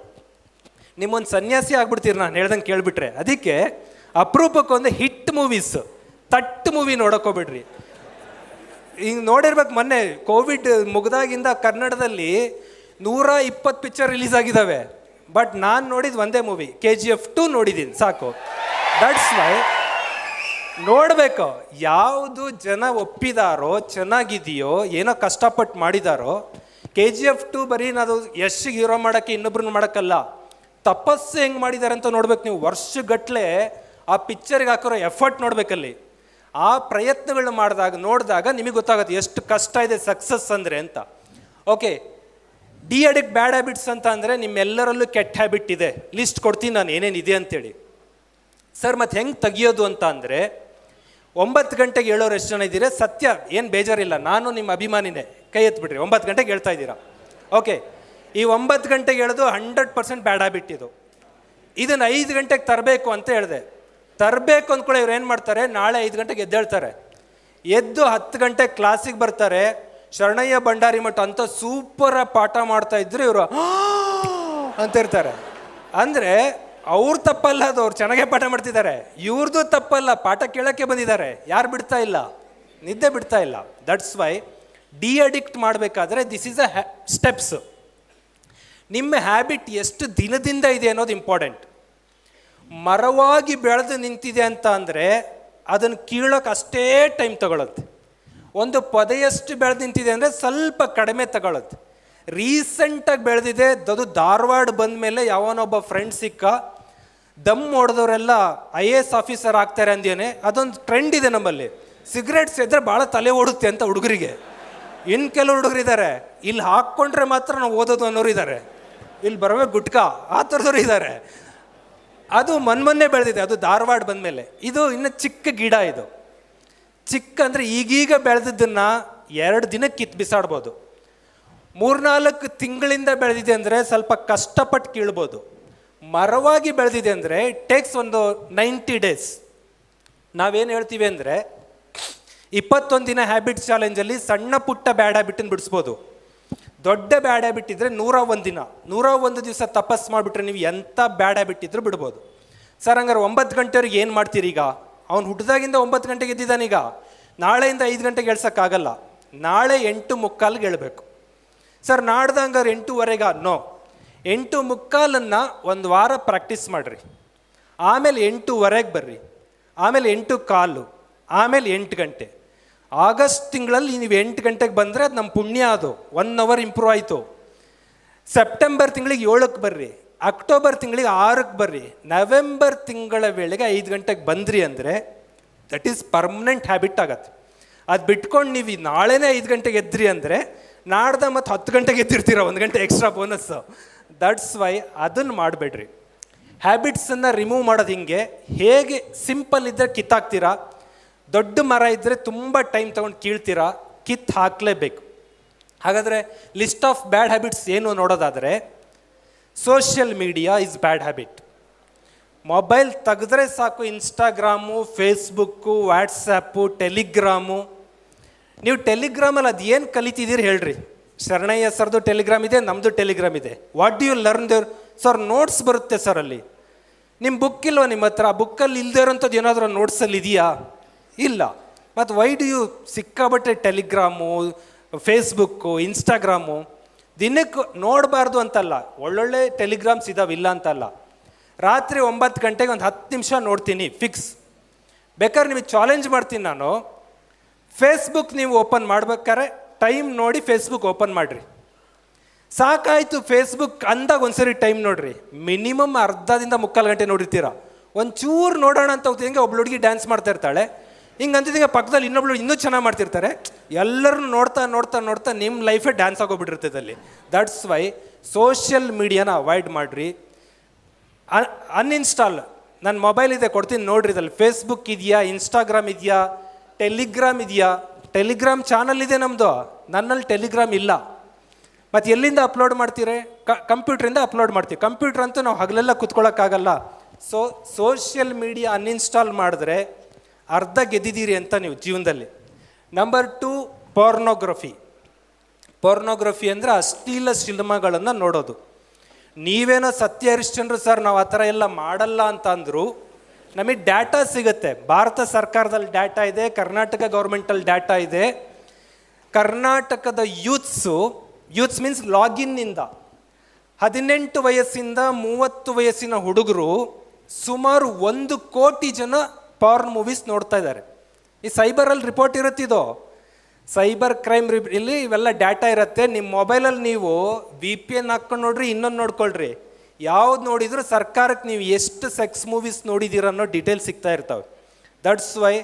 ನಿಮ್ಮೊಂದು ಸನ್ಯಾಸಿ ಆಗ್ಬಿಡ್ತೀರಿ ನಾನು ಹೇಳ್ದಂಗೆ ಕೇಳಿಬಿಟ್ರೆ. ಅದಕ್ಕೆ ಅಪರೂಪಕ್ಕೊಂದು ಹಿಟ್ ಮೂವೀಸ್, ತಟ್ಟು ಮೂವಿ ನೋಡೋಕೋಬಿಡ್ರಿ. ಹಿಂಗೆ ನೋಡಿರ್ಬೇಕು, ಮೊನ್ನೆ ಕೋವಿಡ್ ಮುಗ್ದಾಗಿಂದ ಕನ್ನಡದಲ್ಲಿ 120 ಪಿಕ್ಚರ್ ರಿಲೀಸ್ ಆಗಿದ್ದಾವೆ. ಬಟ್ ನಾನು ನೋಡಿದ್ದು ಒಂದೇ ಮೂವಿ, KGF 2 ನೋಡಿದ್ದೀನಿ, ಸಾಕು. ದಟ್ಸ್ ವೈ ನೋಡಬೇಕು, ಯಾವುದು ಜನ ಒಪ್ಪಿದಾರೋ, ಚೆನ್ನಾಗಿದೆಯೋ, ಏನೋ ಕಷ್ಟಪಟ್ಟು ಮಾಡಿದಾರೋ. KGF 2 ಬರೀ ನಾವು ಯಶ್ಗೆ ಹೀರೋ ಮಾಡೋಕ್ಕೆ, ಇನ್ನೊಬ್ರನ್ನ ಮಾಡೋಕ್ಕಲ್ಲ, ತಪಸ್ಸು ಹೆಂಗೆ ಮಾಡಿದ್ದಾರೆ ಅಂತ ನೋಡ್ಬೇಕು ನೀವು. ವರ್ಷಗಟ್ಟಲೆ ಆ ಪಿಕ್ಚರ್ಗೆ ಹಾಕಿರೋ ಎಫರ್ಟ್ ನೋಡ್ಬೇಕಲ್ಲಿ. ಆ ಪ್ರಯತ್ನಗಳನ್ನ ನೋಡಿದಾಗ ನಿಮಗೆ ಗೊತ್ತಾಗುತ್ತೆ ಎಷ್ಟು ಕಷ್ಟ ಇದೆ ಸಕ್ಸಸ್ ಅಂದರೆ ಅಂತ. Okay, D addict bad habits ಅಂತ ಅಂದರೆ ನಿಮ್ಮೆಲ್ಲರಲ್ಲೂ ಕೆಟ್ಟ ಹ್ಯಾಬಿಟ್ ಇದೆ, ಲಿಸ್ಟ್ ಕೊಡ್ತೀನಿ ನಾನು ಏನೇನಿದೆ ಅಂತೇಳಿ. ಸರ್ ಮತ್ತು ಹೆಂಗೆ ತೆಗಿಯೋದು ಅಂತ ಅಂದರೆ, 9 ಗಂಟೆಗೆ ಹೇಳೋರು ಎಷ್ಟು ಜನ ಇದ್ದೀರಾ? ಸತ್ಯ, ಏನು ಬೇಜಾರಿಲ್ಲ, ನಾನು ನಿಮ್ಮ ಅಭಿಮಾನಿನೇ, ಕೈ ಎತ್ಬಿಡ್ರಿ. 9 ಗಂಟೆಗೆ ಹೇಳ್ತಾ ಇದ್ದೀರಾ. ಓಕೆ, ಈ 9 ಗಂಟೆಗೆ ಹೇಳೋದು 100% ಬ್ಯಾಡ್ ಹ್ಯಾಬಿಟ್ ಇದು. ಇದನ್ನು 5 ಗಂಟೆಗೆ ತರಬೇಕು ಅಂತ ಹೇಳಿದೆ. ತರಬೇಕು ಅಂದ್ಕೊಳ್ಳಿ, ಇವ್ರು ಏನು ಮಾಡ್ತಾರೆ, ನಾಳೆ 5 ಗಂಟೆಗೆ ಎದ್ದೇಳ್ತಾರೆ. ಎದ್ದು 10 ಗಂಟೆಗೆ ಕ್ಲಾಸಿಗೆ ಬರ್ತಾರೆ. ಶರಣಯ್ಯ ಭಂಡಾರಿ ಮಠ ಅಂತ ಸೂಪರ ಪಾಠ ಮಾಡ್ತಾ ಇದ್ರು, ಇವರು ಅಂತ ಇರ್ತಾರೆ. ಅಂದರೆ ಅವ್ರ ತಪ್ಪಲ್ಲ, ಅದು ಅವ್ರು ಚೆನ್ನಾಗೇ ಪಾಠ ಮಾಡ್ತಿದ್ದಾರೆ. ಇವ್ರದ್ದು ತಪ್ಪಲ್ಲ, ಪಾಠ ಕೇಳೋಕ್ಕೆ ಬಂದಿದ್ದಾರೆ. ಯಾರು ಬಿಡ್ತಾ ಇಲ್ಲ, ನಿದ್ದೆ ಬಿಡ್ತಾ ಇಲ್ಲ. ದಟ್ಸ್ ವೈ ಡಿ ಅಡಿಕ್ಟ್ ಮಾಡಬೇಕಾದ್ರೆ ದಿಸ್ ಈಸ್ ಅ ಸ್ಟೆಪ್ಸ್. ನಿಮ್ಮ ಹ್ಯಾಬಿಟ್ ಎಷ್ಟು ದಿನದಿಂದ ಇದೆ ಅನ್ನೋದು ಇಂಪಾರ್ಟೆಂಟ್. ಮರವಾಗಿ ಬೆಳೆದು ನಿಂತಿದೆ ಅಂತ ಅಂದರೆ ಅದನ್ನು ಕೀಳೋಕೆ ಅಷ್ಟೇ ಟೈಮ್ ತಗೊಳುತ್ತೆ. ಒಂದು ಪೊದೆಯಷ್ಟು ಬೆಳೆದು ನಿಂತಿದೆ ಅಂದರೆ ಸ್ವಲ್ಪ ಕಡಿಮೆ ತಗೊಳುತ್ತೆ. ರೀಸೆಂಟಾಗಿ ಬೆಳೆದಿದೆ, ಅದು ಧಾರವಾಡ ಬಂದ ಮೇಲೆ ಯಾವನೊಬ್ಬ ಫ್ರೆಂಡ್ ಸಿಕ್ಕ, ದಮ್ ಹೊಡೆದವರೆಲ್ಲ IAS ಆಫೀಸರ್ ಆಗ್ತಾರೆ ಅಂದೇನೆ. ಅದೊಂದು ಟ್ರೆಂಡ್ ಇದೆ ನಮ್ಮಲ್ಲಿ. ಸಿಗರೇಟ್ಸ್ ಇದ್ದರೆ ಭಾಳ ತಲೆ ಓಡುತ್ತೆ ಅಂತ ಹುಡುಗರಿಗೆ. ಇನ್ನು ಕೆಲವು ಹುಡುಗರಿದ್ದಾರೆ, ಇಲ್ಲಿ ಹಾಕ್ಕೊಂಡ್ರೆ ಮಾತ್ರ ನಾವು ಓದೋದು ಅನ್ನೋರು ಇದ್ದಾರೆ, ಇಲ್ಲಿ ಬರಬೇಕು ಗುಟ್ಕಾ ಆ ಥರದವ್ರು ಇದ್ದಾರೆ. ಅದು ಮೊನ್ನೆ ಬೆಳೆದಿದೆ, ಅದು ಧಾರವಾಡ ಬಂದಮೇಲೆ. ಇದು ಇನ್ನು ಚಿಕ್ಕ ಗಿಡ, ಇದು ಚಿಕ್ಕ ಅಂದರೆ ಈಗೀಗ ಬೆಳೆದಿದ್ದನ್ನು 2 ದಿನಕ್ಕೆ ಕಿತ್ತು ಬಿಸಾಡ್ಬೋದು. 3-4 ತಿಂಗಳಿಂದ ಬೆಳೆದಿದೆ ಅಂದರೆ ಸ್ವಲ್ಪ ಕಷ್ಟಪಟ್ಟು ಕೀಳ್ಬೋದು. ಮರವಾಗಿ ಬೆಳೆದಿದೆ ಅಂದರೆ ಇಟ್ ಟೇಕ್ಸ್ ಒಂದು 90 ಡೇಸ್. ನಾವೇನು ಹೇಳ್ತೀವಿ ಅಂದರೆ 21 ದಿನ ಹ್ಯಾಬಿಟ್ ಚಾಲೆಂಜಲ್ಲಿ ಸಣ್ಣ ಪುಟ್ಟ ಬ್ಯಾಡ್ ಹ್ಯಾಬಿಟನ್ನು ಬಿಡಿಸ್ಬೋದು. ದೊಡ್ಡ ಬ್ಯಾಡ್ ಹ್ಯಾಬಿಟ್ ಇದ್ದರೆ 101 ದಿನ, 101 ದಿವಸ ತಪಸ್ಸು ಮಾಡಿಬಿಟ್ರೆ ನೀವು ಎಂಥ ಬ್ಯಾಡ್ ಹ್ಯಾಬಿಟ್ ಇದ್ರೂ ಬಿಡ್ಬೋದು. ಸರ್ ಹಂಗಾರೆ 9 ಗಂಟೆವರೆಗೆ ಏನು ಮಾಡ್ತೀರಿ? ಈಗ ಅವ್ನು ಹುಟ್ಟಿದಾಗಿಂದ 9 ಗಂಟೆಗೆ ಎದ್ದಿದ್ದಾನೀಗ, ನಾಳೆಯಿಂದ 5 ಗಂಟೆಗೆ ಹೇಳ್ಸೋಕ್ಕಾಗಲ್ಲ. ನಾಳೆ 8:45ಗೆ ಹೇಳ್ಬೇಕು. ಸರ್ ನಾಡ್ದು ಹಂಗಾರೆ 8:15 ನೋ, 8:45 ಒಂದು ವಾರ ಪ್ರಾಕ್ಟೀಸ್ ಮಾಡಿರಿ. ಆಮೇಲೆ 8:15 ಬರ್ರಿ, ಆಮೇಲೆ 8:15, ಆಮೇಲೆ 8 ಗಂಟೆ. ಆಗಸ್ಟ್ ತಿಂಗಳಲ್ಲಿ ನೀವು 8 ಗಂಟೆಗೆ ಬಂದರೆ ಅದು ನಮ್ಮ ಪುಣ್ಯ, ಅದು 1 ಅವರ್ ಇಂಪ್ರೂವ್ ಆಯಿತು. ಸೆಪ್ಟೆಂಬರ್ ತಿಂಗಳಿಗೆ 7ಕ್ಕೆ ಬರ್ರಿ, ಅಕ್ಟೋಬರ್ ತಿಂಗಳಿಗೆ 6ಕ್ಕೆ ಬರ್ರಿ, ನವೆಂಬರ್ ತಿಂಗಳ ವೇಳೆಗೆ 5 ಗಂಟೆಗೆ ಬಂದ್ರಿ ಅಂದರೆ ದಟ್ ಈಸ್ ಪರ್ಮನೆಂಟ್ ಹ್ಯಾಬಿಟ್ ಆಗತ್ತೆ. ಅದು ಬಿಟ್ಕೊಂಡು ನೀವು ನಾಳೆನೇ 5 ಗಂಟೆಗೆ ಎದ್ರಿ ಅಂದರೆ ನಾಡ್ದ ಮತ್ತು 10 ಗಂಟೆಗೆ ಎದ್ದಿರ್ತೀರ, 1 ಗಂಟೆ ಎಕ್ಸ್ಟ್ರಾ ಬೋನಸ್ಸು. ದಟ್ಸ್ ವೈ ಅದನ್ನು ಮಾಡಬೇಡ್ರಿ. ಹ್ಯಾಬಿಟ್ಸನ್ನು ರಿಮೂವ್ ಮಾಡೋದು ಹಿಂಗೆ, ಹೇಗೆ ಸಿಂಪಲ್ ಇದ್ದರೆ ಕಿತ್ತಾಕ್ತೀರಾ, ದೊಡ್ಡ ಮರ ಇದ್ದರೆ ತುಂಬ ಟೈಮ್ ತೊಗೊಂಡು ಕೀಳ್ತೀರಾ, ಕಿತ್ತು ಹಾಕಲೇಬೇಕು. ಹಾಗಾದರೆ ಲಿಸ್ಟ್ ಆಫ್ ಬ್ಯಾಡ್ ಹ್ಯಾಬಿಟ್ಸ್ ಏನು ನೋಡೋದಾದರೆ, social media is bad habit. Mobile ತೆಗೆದ್ರೆ ಸಾಕು, ಇನ್ಸ್ಟಾಗ್ರಾಮು, ಫೇಸ್ಬುಕ್ಕು, ವಾಟ್ಸಪ್ಪು, ಟೆಲಿಗ್ರಾಮು. ನೀವು ಟೆಲಿಗ್ರಾಮಲ್ಲಿ ಅದು ಏನು ಕಲಿತಿದ್ದೀರಿ ಹೇಳ್ರಿ? ಶರಣಯ್ಯ ಸರ್ದು ಟೆಲಿಗ್ರಾಮ್ ಇದೆ, ನಮ್ಮದು ಟೆಲಿಗ್ರಾಮ್ ಇದೆ. What do you learn there? Sir notes ಬರುತ್ತೆ ಸರ್ ಅಲ್ಲಿ. ನಿಮ್ಮ ಬುಕ್ ಇಲ್ವ ನಿಮ್ಮ ಹತ್ರ? ಬುಕ್ಕಲ್ಲಿ ಇಲ್ಲದೇ ಇರೋಂಥದ್ದು ಏನಾದರೂ ನೋಟ್ಸಲ್ಲಿ ಇದೆಯಾ? ಇಲ್ಲ. ಮತ್ತು ವೈ ಡು ಯು ಸಿಕ್ಕಾಬಟ್ಟೆ ಟೆಲಿಗ್ರಾಮು, ಫೇಸ್ಬುಕ್ಕು, ಇನ್ಸ್ಟಾಗ್ರಾಮು ದಿನಕ್ಕೆ ನೋಡಬಾರ್ದು ಅಂತಲ್ಲ, ಒಳ್ಳೊಳ್ಳೆ ಟೆಲಿಗ್ರಾಮ್ಸ್ ಇದಾವೆ, ಇಲ್ಲ ಅಂತಲ್ಲ. ರಾತ್ರಿ 9 ಗಂಟೆಗೆ ಒಂದು 10 ನಿಮಿಷ ನೋಡ್ತೀನಿ ಫಿಕ್ಸ್. ಬೇಕಾದ್ರೆ ನಿಮಗೆ ಚಾಲೆಂಜ್ ಮಾಡ್ತೀನಿ ನಾನು, ಫೇಸ್ಬುಕ್ ನೀವು ಓಪನ್ ಮಾಡ್ಬೇಕಾದ್ರೆ ಟೈಮ್ ನೋಡಿ ಫೇಸ್ಬುಕ್ ಓಪನ್ ಮಾಡಿರಿ. ಸಾಕಾಯಿತು ಫೇಸ್ಬುಕ್ ಅಂದಾಗ ಒಂದ್ಸರಿ ಟೈಮ್ ನೋಡಿರಿ. ಮಿನಿಮಮ್ ಅರ್ಧದಿಂದ 3/4 ಗಂಟೆ ನೋಡಿರ್ತೀರ. ಒಂಚೂರು ನೋಡೋಣ ಅಂತ ಹೋಗ್ತೀವಿ, ಹಿಂಗೆ ಒಬ್ಳು ಹುಡುಗಿ ಡ್ಯಾನ್ಸ್ ಮಾಡ್ತಾ ಇರ್ತಾಳೆ, ಹಿಂಗೆ ಅಂತಿದ್ದಂಗೆ ಪಕ್ಕದಲ್ಲಿ ಇನ್ನೊಬ್ಳು ಇನ್ನೂ ಚೆನ್ನಾಗಿ ಮಾಡ್ತಿರ್ತಾರೆ. ಎಲ್ಲರನ್ನೂ ನೋಡ್ತಾ ನೋಡ್ತಾ ನೋಡ್ತಾ ನಿಮ್ಮ ಲೈಫೇ ಡ್ಯಾನ್ಸ್ ಆಗೋಗ್ಬಿಟ್ಟಿರ್ತದೆ ಅಲ್ಲಿ. ದಟ್ಸ್ ವೈ ಸೋಷಿಯಲ್ ಮೀಡಿಯಾನ ಅವಾಯ್ಡ್ ಮಾಡಿರಿ. ಅನ್ಇನ್ಸ್ಟಾಲ್, ನನ್ನ ಮೊಬೈಲ್ ಇದೆ ಕೊಡ್ತೀನಿ ನೋಡ್ರಿ, ಇದಲ್ಲಿ ಫೇಸ್ಬುಕ್ ಇದೆಯಾ, ಇನ್ಸ್ಟಾಗ್ರಾಮ್ ಇದೆಯಾ, ಟೆಲಿಗ್ರಾಮ್ ಇದೆಯಾ? ಟೆಲಿಗ್ರಾಮ್ ಚಾನಲ್ ಇದೆ ನಮ್ಮದು, ನನ್ನಲ್ಲಿ ಟೆಲಿಗ್ರಾಮ್ ಇಲ್ಲ. ಮತ್ತು ಎಲ್ಲಿಂದ ಅಪ್ಲೋಡ್ ಮಾಡ್ತೀರಿ? ಕಂಪ್ಯೂಟ್ರಿಂದ ಅಪ್ಲೋಡ್ ಮಾಡ್ತೀವಿ. ಕಂಪ್ಯೂಟ್ರ್ ಅಂತೂ ನಾವು ಹಗಲೆಲ್ಲ ಕೂತ್ಕೊಳ್ಳೋಕ್ಕಾಗಲ್ಲ. ಸೊ ಸೋಷಿಯಲ್ ಮೀಡಿಯಾ ಅನ್ಇನ್ಸ್ಟಾಲ್ ಮಾಡಿದ್ರೆ ಅರ್ಧ ಗೆದ್ದಿದ್ದೀರಿ ಅಂತ ನೀವು ಜೀವನದಲ್ಲಿ. ನಂಬರ್ 2, ಪೋರ್ನೋಗ್ರಫಿ ಅಂದರೆ ಅಶ್ಲೀಲ ಸಿನಿಮಾಗಳನ್ನು ನೋಡೋದು. ನೀವೇನೋ ಸತ್ಯ ಹರಿಶ್ಚಂದ್ರ ಸರ್ ನಾವು ಆ ಥರ ಎಲ್ಲ ಮಾಡಲ್ಲ ಅಂತ ಅಂದರು. ನಮಗೆ ಡಾಟಾ ಸಿಗುತ್ತೆ. ಭಾರತ ಸರ್ಕಾರದಲ್ಲಿ ಡಾಟಾ ಇದೆ, ಕರ್ನಾಟಕ ಗೌರ್ಮೆಂಟಲ್ಲಿ ಡಾಟಾ ಇದೆ. ಕರ್ನಾಟಕದ ಯೂತ್ಸ್ ಮೀನ್ಸ್ ಲಾಗಿನ್ನಿಂದ 18 ವಯಸ್ಸಿಂದ 30 ವಯಸ್ಸಿನ ಹುಡುಗರು ಸುಮಾರು 1 ಕೋಟಿ ಜನ ಪಾರ್ನ್ ಮೂವೀಸ್ ನೋಡ್ತಾ ಇದ್ದಾರೆ. ಈ ಸೈಬರಲ್ಲಿ ರಿಪೋರ್ಟ್ ಇರುತ್ತಿದೋ, ಸೈಬರ್ ಕ್ರೈಮ್ ಇಲ್ಲಿ ಇವೆಲ್ಲ ಡಾಟಾ ಇರುತ್ತೆ. ನಿಮ್ಮ ಮೊಬೈಲಲ್ಲಿ ನೀವು VPN ಹಾಕ್ಕೊಂಡು ನೋಡ್ರಿ, ಇನ್ನೊಂದು ನೋಡ್ಕೊಳ್ರಿ. ಯಾವ್ದು ನೋಡಿದ್ರು ಸರ್ಕಾರಕ್ಕೆ ನೀವು ಎಷ್ಟು ಸೆಕ್ಸ್ ಮೂವೀಸ್ ನೋಡಿದ್ದೀರ ಅನ್ನೋ ಡೀಟೇಲ್ಸ್ ಸಿಗ್ತಾ ಇರ್ತವೆ. ದಟ್ಸ್ ವೈ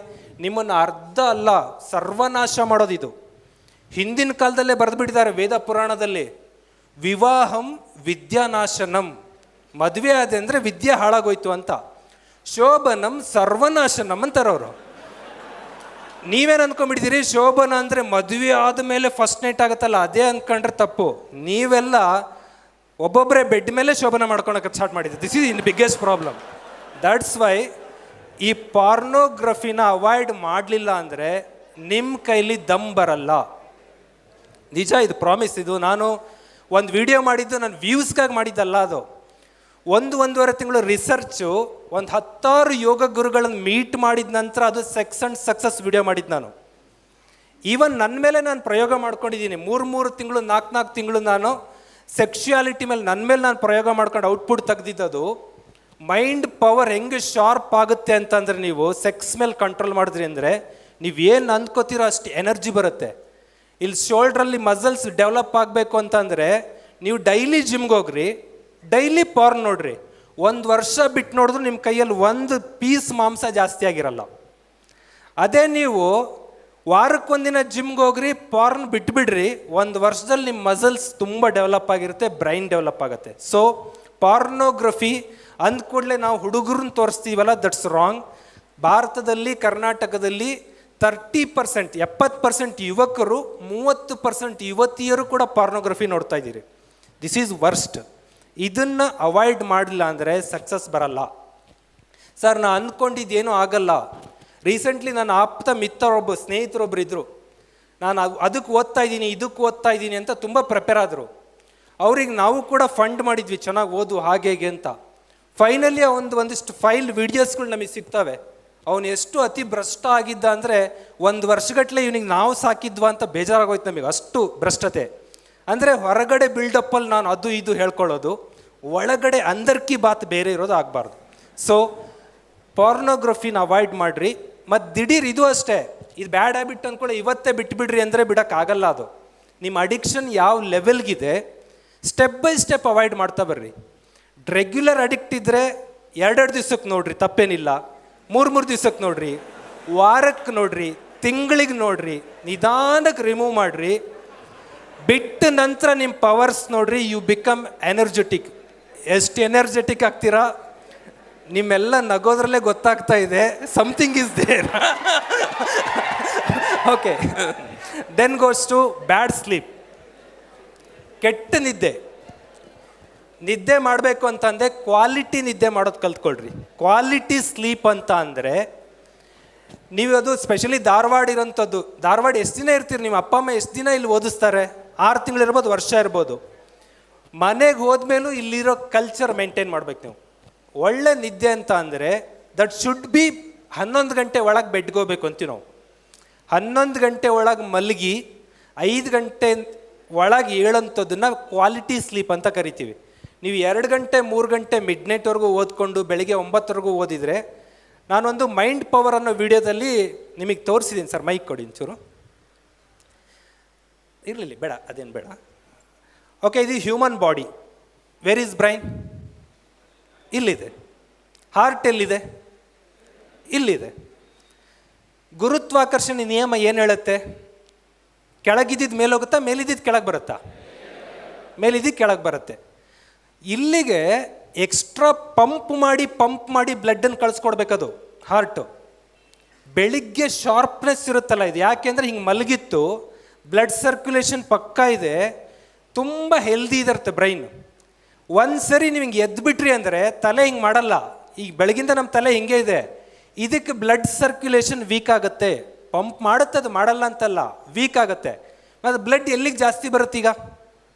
ನಿಮ್ಮನ್ನು ಅರ್ಧ ಅಲ್ಲ ಸರ್ವನಾಶ ಮಾಡೋದಿದು. ಹಿಂದಿನ ಕಾಲದಲ್ಲೇ ಬರೆದುಬಿಟ್ಟಿದ್ದಾರೆ ವೇದ ಪುರಾಣದಲ್ಲಿ, ವಿವಾಹಂ ವಿದ್ಯಾನಾಶನಂ, ಮದುವೆ ಆದೆ ಅಂದರೆ ವಿದ್ಯೆ ಹಾಳಾಗೋಯ್ತು ಅಂತ. ಶೋಭನಂ ಸರ್ವನಾಶನಂ ಅಂತಾರವರು. ನೀವೇನು ಅಂದ್ಕೊಂಡ್ಬಿಟ್ಟಿದ್ದೀರಿ ಶೋಭನ ಅಂದರೆ ಮದುವೆ ಆದಮೇಲೆ ಫಸ್ಟ್ ನೈಟ್ ಆಗುತ್ತಲ್ಲ ಅದೇ ಅಂದ್ಕೊಂಡ್ರೆ ತಪ್ಪು. ನೀವೆಲ್ಲ ಒಬ್ಬೊಬ್ಬರೇ ಬೆಡ್ ಮೇಲೆ ಶೋಭನ ಮಾಡ್ಕೊಳಕ್ಕೆ ಸ್ಟಾರ್ಟ್ ಮಾಡಿದ್ದೀವಿ. This is in biggest problem. That's why ಈ ಪಾರ್ನೋಗ್ರಫಿನ ಅವಾಯ್ಡ್ ಮಾಡಲಿಲ್ಲ ಅಂದರೆ ನಿಮ್ಮ ಕೈಲಿ ದಮ್ ಬರಲ್ಲ. ನಿಜ, ಇದು ಪ್ರಾಮಿಸ್. ಇದು ನಾನು ಒಂದು ವಿಡಿಯೋ ಮಾಡಿದ್ದು ನನ್ನ ವ್ಯೂಸ್ಗಾಗಿ ಮಾಡಿದ್ದಲ್ಲ. ಅದು 1-1.5 ತಿಂಗಳು ರಿಸರ್ಚು, ಒಂದು 10 ಯೋಗ ಗುರುಗಳನ್ನು ಮೀಟ್ ಮಾಡಿದ ನಂತರ ಅದು ಸೆಕ್ಸ್ ಆ್ಯಂಡ್ ಸಕ್ಸಸ್ ವಿಡಿಯೋ ಮಾಡಿದ್ದು ನಾನು. ಈವನ್ ನನ್ನ ಮೇಲೆ ನಾನು ಪ್ರಯೋಗ ಮಾಡ್ಕೊಂಡಿದ್ದೀನಿ. 3 ತಿಂಗಳು 4 ತಿಂಗಳು ನಾನು ಸೆಕ್ಷುಯಾಲಿಟಿ ಮೇಲೆ ನನ್ನ ಮೇಲೆ ನಾನು ಪ್ರಯೋಗ ಮಾಡ್ಕೊಂಡು ಔಟ್ಪುಟ್ ತೆಗೆದಿದ್ದದು. ಮೈಂಡ್ ಪವರ್ ಹೆಂಗೆ ಶಾರ್ಪ್ ಆಗುತ್ತೆ ಅಂತಂದರೆ ನೀವು ಸೆಕ್ಸ್ ಮೇಲೆ ಕಂಟ್ರೋಲ್ ಮಾಡಿದ್ರಿ ಅಂದರೆ ನೀವೇನು ಅಂದ್ಕೋತೀರೋ ಅಷ್ಟು ಎನರ್ಜಿ ಬರುತ್ತೆ. ಇಲ್ಲಿ ಶೋಲ್ಡ್ರಲ್ಲಿ ಮಸಲ್ಸ್ ಡೆವಲಪ್ ಆಗಬೇಕು ಅಂತಂದರೆ ನೀವು ಡೈಲಿ ಜಿಮ್ಗೆ ಹೋಗ್ರಿ, ಡೈಲಿ ಪಾರ್ನ್ ನೋಡ್ರಿ. 1 ವರ್ಷ ಬಿಟ್ಟು ನೋಡಿದ್ರು ನಿಮ್ಮ ಕೈಯಲ್ಲಿ 1 ಪೀಸ್ ಮಾಂಸ ಜಾಸ್ತಿ ಆಗಿರಲ್ಲ. ಅದೇ ನೀವು ವಾರಕ್ಕೊಂದಿನ ಜಿಮ್ಗೆ ಹೋಗ್ರಿ, ಪಾರ್ನ್ ಬಿಟ್ಬಿಡ್ರಿ, 1 ವರ್ಷದಲ್ಲಿ ನಿಮ್ಮ ಮಸಲ್ಸ್ ತುಂಬ ಡೆವಲಪ್ ಆಗಿರುತ್ತೆ, ಬ್ರೈನ್ ಡೆವಲಪ್ ಆಗುತ್ತೆ. ಸೊ ಪಾರ್ನೋಗ್ರಫಿ ಅಂದ್ಕೂಡಲೇ ನಾವು ಹುಡುಗರನ್ನ ತೋರಿಸ್ತೀವಲ್ಲ, ದಟ್ಸ್ ರಾಂಗ್. ಭಾರತದಲ್ಲಿ ಕರ್ನಾಟಕದಲ್ಲಿ 30% 70% ಯುವಕರು, 30% ಯುವತಿಯರು ಕೂಡ ಪಾರ್ನೋಗ್ರಫಿ ನೋಡ್ತಾ ಇದ್ದೀರಿ. This is worst. ಇದನ್ನು ಅವಾಯ್ಡ್ ಮಾಡಲಿಲ್ಲ ಅಂದರೆ ಸಕ್ಸಸ್ ಬರಲ್ಲ. ಸರ್ ನಾನು ಅಂದ್ಕೊಂಡಿದ್ದೇನೂ ಆಗಲ್ಲ. ರೀಸೆಂಟ್ಲಿ ನನ್ನ ಆಪ್ತ ಮಿತ್ರರೊಬ್ಬ ಸ್ನೇಹಿತರೊಬ್ಬರು ಇದ್ದರು. ನಾನು ಅದಕ್ಕೆ ಓದ್ತಾ ಇದ್ದೀನಿ, ಇದಕ್ಕೆ ಓದ್ತಾ ಇದ್ದೀನಿ ಅಂತ ತುಂಬ ಪ್ರಿಪೇರ್ ಆದರು. ಅವ್ರಿಗೆ ನಾವು ಕೂಡ ಫಂಡ್ ಮಾಡಿದ್ವಿ, ಚೆನ್ನಾಗಿ ಓದು ಹಾಗೆ ಹೇಗೆ ಅಂತ. ಫೈನಲಿ ಒಂದಿಷ್ಟು ಫೈಲ್ ವೀಡಿಯೋಸ್ಗಳು ನಮಗೆ ಸಿಗ್ತವೆ. ಅವನು ಎಷ್ಟು ಅತಿ ಭ್ರಷ್ಟ ಆಗಿದ್ದ ಅಂದರೆ 1 ವರ್ಷಗಟ್ಟಲೆ ಇವನಿಗೆ ನಾವು ಸಾಕಿದ್ವಾ ಅಂತ ಬೇಜಾರಾಗೋಯ್ತು ನಮಗೆ, ಅಷ್ಟು ಭ್ರಷ್ಟತೆ. ಅಂದರೆ ಹೊರಗಡೆ ಬಿಲ್ಡಪ್ಪಲ್ಲಿ ನಾನು ಅದು ಇದು ಹೇಳ್ಕೊಳ್ಳೋದು, ಒಳಗಡೆ ಅಂದರ್ಕಿ ಬಾತ್ ಬೇರೆ ಇರೋದು ಆಗಬಾರ್ದು. ಸೊ ಪಾರ್ನೋಗ್ರಫಿನ ಅವಾಯ್ಡ್ ಮಾಡಿರಿ. ಮತ್ತು ದಿಢೀರ್ ಇದು ಅಷ್ಟೇ, ಇದು ಬ್ಯಾಡ್ ಹ್ಯಾಬಿಟ್ ಅಂದ್ಕೊಳ್ಳಿ ಇವತ್ತೇ ಬಿಟ್ಬಿಡ್ರಿ ಅಂದರೆ ಬಿಡೋಕ್ಕಾಗಲ್ಲ. ಅದು ನಿಮ್ಮ ಅಡಿಕ್ಷನ್ ಯಾವ ಲೆವೆಲ್ಗಿದೆ ಸ್ಟೆಪ್ ಬೈ ಸ್ಟೆಪ್ ಅವಾಯ್ಡ್ ಮಾಡ್ತಾ ಬರ್ರಿ. ರೆಗ್ಯುಲರ್ ಅಡಿಕ್ಟ್ ಇದ್ದರೆ 2 ದಿವ್ಸಕ್ಕೆ ನೋಡ್ರಿ, ತಪ್ಪೇನಿಲ್ಲ. 3 ದಿವ್ಸಕ್ಕೆ ನೋಡ್ರಿ, ವಾರಕ್ಕೆ ನೋಡ್ರಿ, ತಿಂಗಳಿಗೆ ನೋಡ್ರಿ, ನಿಧಾನಕ್ಕೆ ರಿಮೂವ್ ಮಾಡಿರಿ. ಬಿಟ್ಟ ನಂತರ ನಿಮ್ಮ ಪವರ್ಸ್ ನೋಡ್ರಿ, ಯು ಬಿಕಮ್ ಎನರ್ಜೆಟಿಕ್. ಎಷ್ಟು ಎನರ್ಜೆಟಿಕ್ ಆಗ್ತೀರಾ ನಿಮ್ಮೆಲ್ಲ ನಗೋದ್ರಲ್ಲೇ ಗೊತ್ತಾಗ್ತಾ ಇದೆ. Something is there. Okay, then goes to bad sleep. ಕೆಟ್ಟ ನಿದ್ದೆ ಮಾಡಬೇಕು ಅಂತಂದರೆ ಕ್ವಾಲಿಟಿ ನಿದ್ದೆ ಮಾಡೋದು ಕಲ್ತ್ಕೊಳ್ರಿ. ಕ್ವಾಲಿಟಿ ಸ್ಲೀಪ್ ಅಂತ ಅಂದರೆ ನೀವು ಅದು ಸ್ಪೆಷಲಿ ಧಾರವಾಡ ಇರೋಂಥದ್ದು. ಧಾರವಾಡ ಎಷ್ಟು ದಿನ ಇರ್ತೀರಿ? ನಿಮ್ಮ ಅಪ್ಪ ಅಮ್ಮ ಎಷ್ಟು ದಿನ ಇಲ್ಲಿ ಓದಿಸ್ತಾರೆ? 6 ತಿಂಗಳು ಇರ್ಬೋದು, ವರ್ಷ ಇರ್ಬೋದು. ಮನೆಗೆ ಹೋದ್ಮೇಲೂ ಇಲ್ಲಿರೋ ಕಲ್ಚರ್ ಮೇಂಟೈನ್ ಮಾಡ್ಬೇಕು ನೀವು. ಒಳ್ಳೆ ನಿದ್ದೆ ಅಂತ ಅಂದರೆ ದಟ್ ಶುಡ್ ಬಿ 11 ಗಂಟೆ ಒಳಗೆ ಬೆಡ್ಗೆ ಹೋಗ್ಬೇಕು ಅಂತೀವಿ ನಾವು. 11 ಗಂಟೆ ಒಳಗೆ ಮಲಗಿ 5 ಗಂಟೆ ಒಳಗೆ ಏಳಂಥದ್ದನ್ನು ಕ್ವಾಲಿಟಿ ಸ್ಲೀಪ್ ಅಂತ ಕರಿತೀವಿ. ನೀವು 2 ಗಂಟೆ 3 ಗಂಟೆ ಮಿಡ್ ನೈಟ್ವರೆಗೂ ಓದ್ಕೊಂಡು ಬೆಳಿಗ್ಗೆ 9ವರೆಗೂ ಓದಿದರೆ, ನಾನೊಂದು ಮೈಂಡ್ ಪವರ್ ಅನ್ನೋ ವಿಡಿಯೋದಲ್ಲಿ ನಿಮಗೆ ತೋರಿಸಿದ್ದೀನಿ. ಸರ್ ಮೈಕ್ ಕೊಡಿ ಒಂಚೂರು. ಇರಲಿ ಬೇಡ, ಅದೇನು ಬೇಡ. ಓಕೆ, ಇದು human body. Where is brain? ಇಲ್ಲಿದೆ. ಹಾರ್ಟ್ ಎಲ್ಲಿದೆ? ಇಲ್ಲಿದೆ. ಗುರುತ್ವಾಕರ್ಷಣೆ ನಿಯಮ ಏನು ಹೇಳುತ್ತೆ? ಕೆಳಗಿದ್ದಿದ್ದು ಮೇಲೆ ಹೋಗುತ್ತಾ, ಮೇಲಿದ್ದಿದ್ದು ಕೆಳಗೆ ಬರುತ್ತಾ? ಮೇಲಿದ್ದಿದ್ದು ಕೆಳಗೆ ಬರುತ್ತೆ. ಇಲ್ಲಿಗೆ ಎಕ್ಸ್ಟ್ರಾ ಪಂಪ್ ಮಾಡಿ ಬ್ಲಡ್ಡನ್ನು ಕಳಿಸ್ಕೊಡ್ಬೇಕದು ಹಾರ್ಟು. ಬೆಳಿಗ್ಗೆ ಶಾರ್ಪ್ನೆಸ್ ಇರುತ್ತಲ್ಲ ಇದು. ಯಾಕೆಂದರೆ ಹಿಂಗೆ ಮಲಗಿತ್ತು, ಬ್ಲಡ್ ಸರ್ಕ್ಯುಲೇಷನ್ ಪಕ್ಕ ಇದೆ, ತುಂಬ ಹೆಲ್ದಿ ಇದಿರುತ್ತೆ ಬ್ರೈನ್. ಒಂದು ಸರಿ ನೀವು ಹಿಂಗೆ ಎದ್ಬಿಟ್ರಿ ಅಂದರೆ ತಲೆ ಹಿಂಗೆ ಮಾಡಲ್ಲ. ಈಗ ಬೆಳಗಿಂದ ನಮ್ಮ ತಲೆ ಹಿಂಗೆ ಇದೆ, ಇದಕ್ಕೆ ಬ್ಲಡ್ ಸರ್ಕ್ಯುಲೇಷನ್ ವೀಕ್ ಆಗುತ್ತೆ. ಪಂಪ್ ಮಾಡುತ್ತೆ, ಅದು ಮಾಡಲ್ಲ ಅಂತಲ್ಲ, ವೀಕ್ ಆಗುತ್ತೆ. ಮತ್ತು ಬ್ಲಡ್ ಎಲ್ಲಿಗೆ ಜಾಸ್ತಿ ಬರುತ್ತೆ? ಈಗ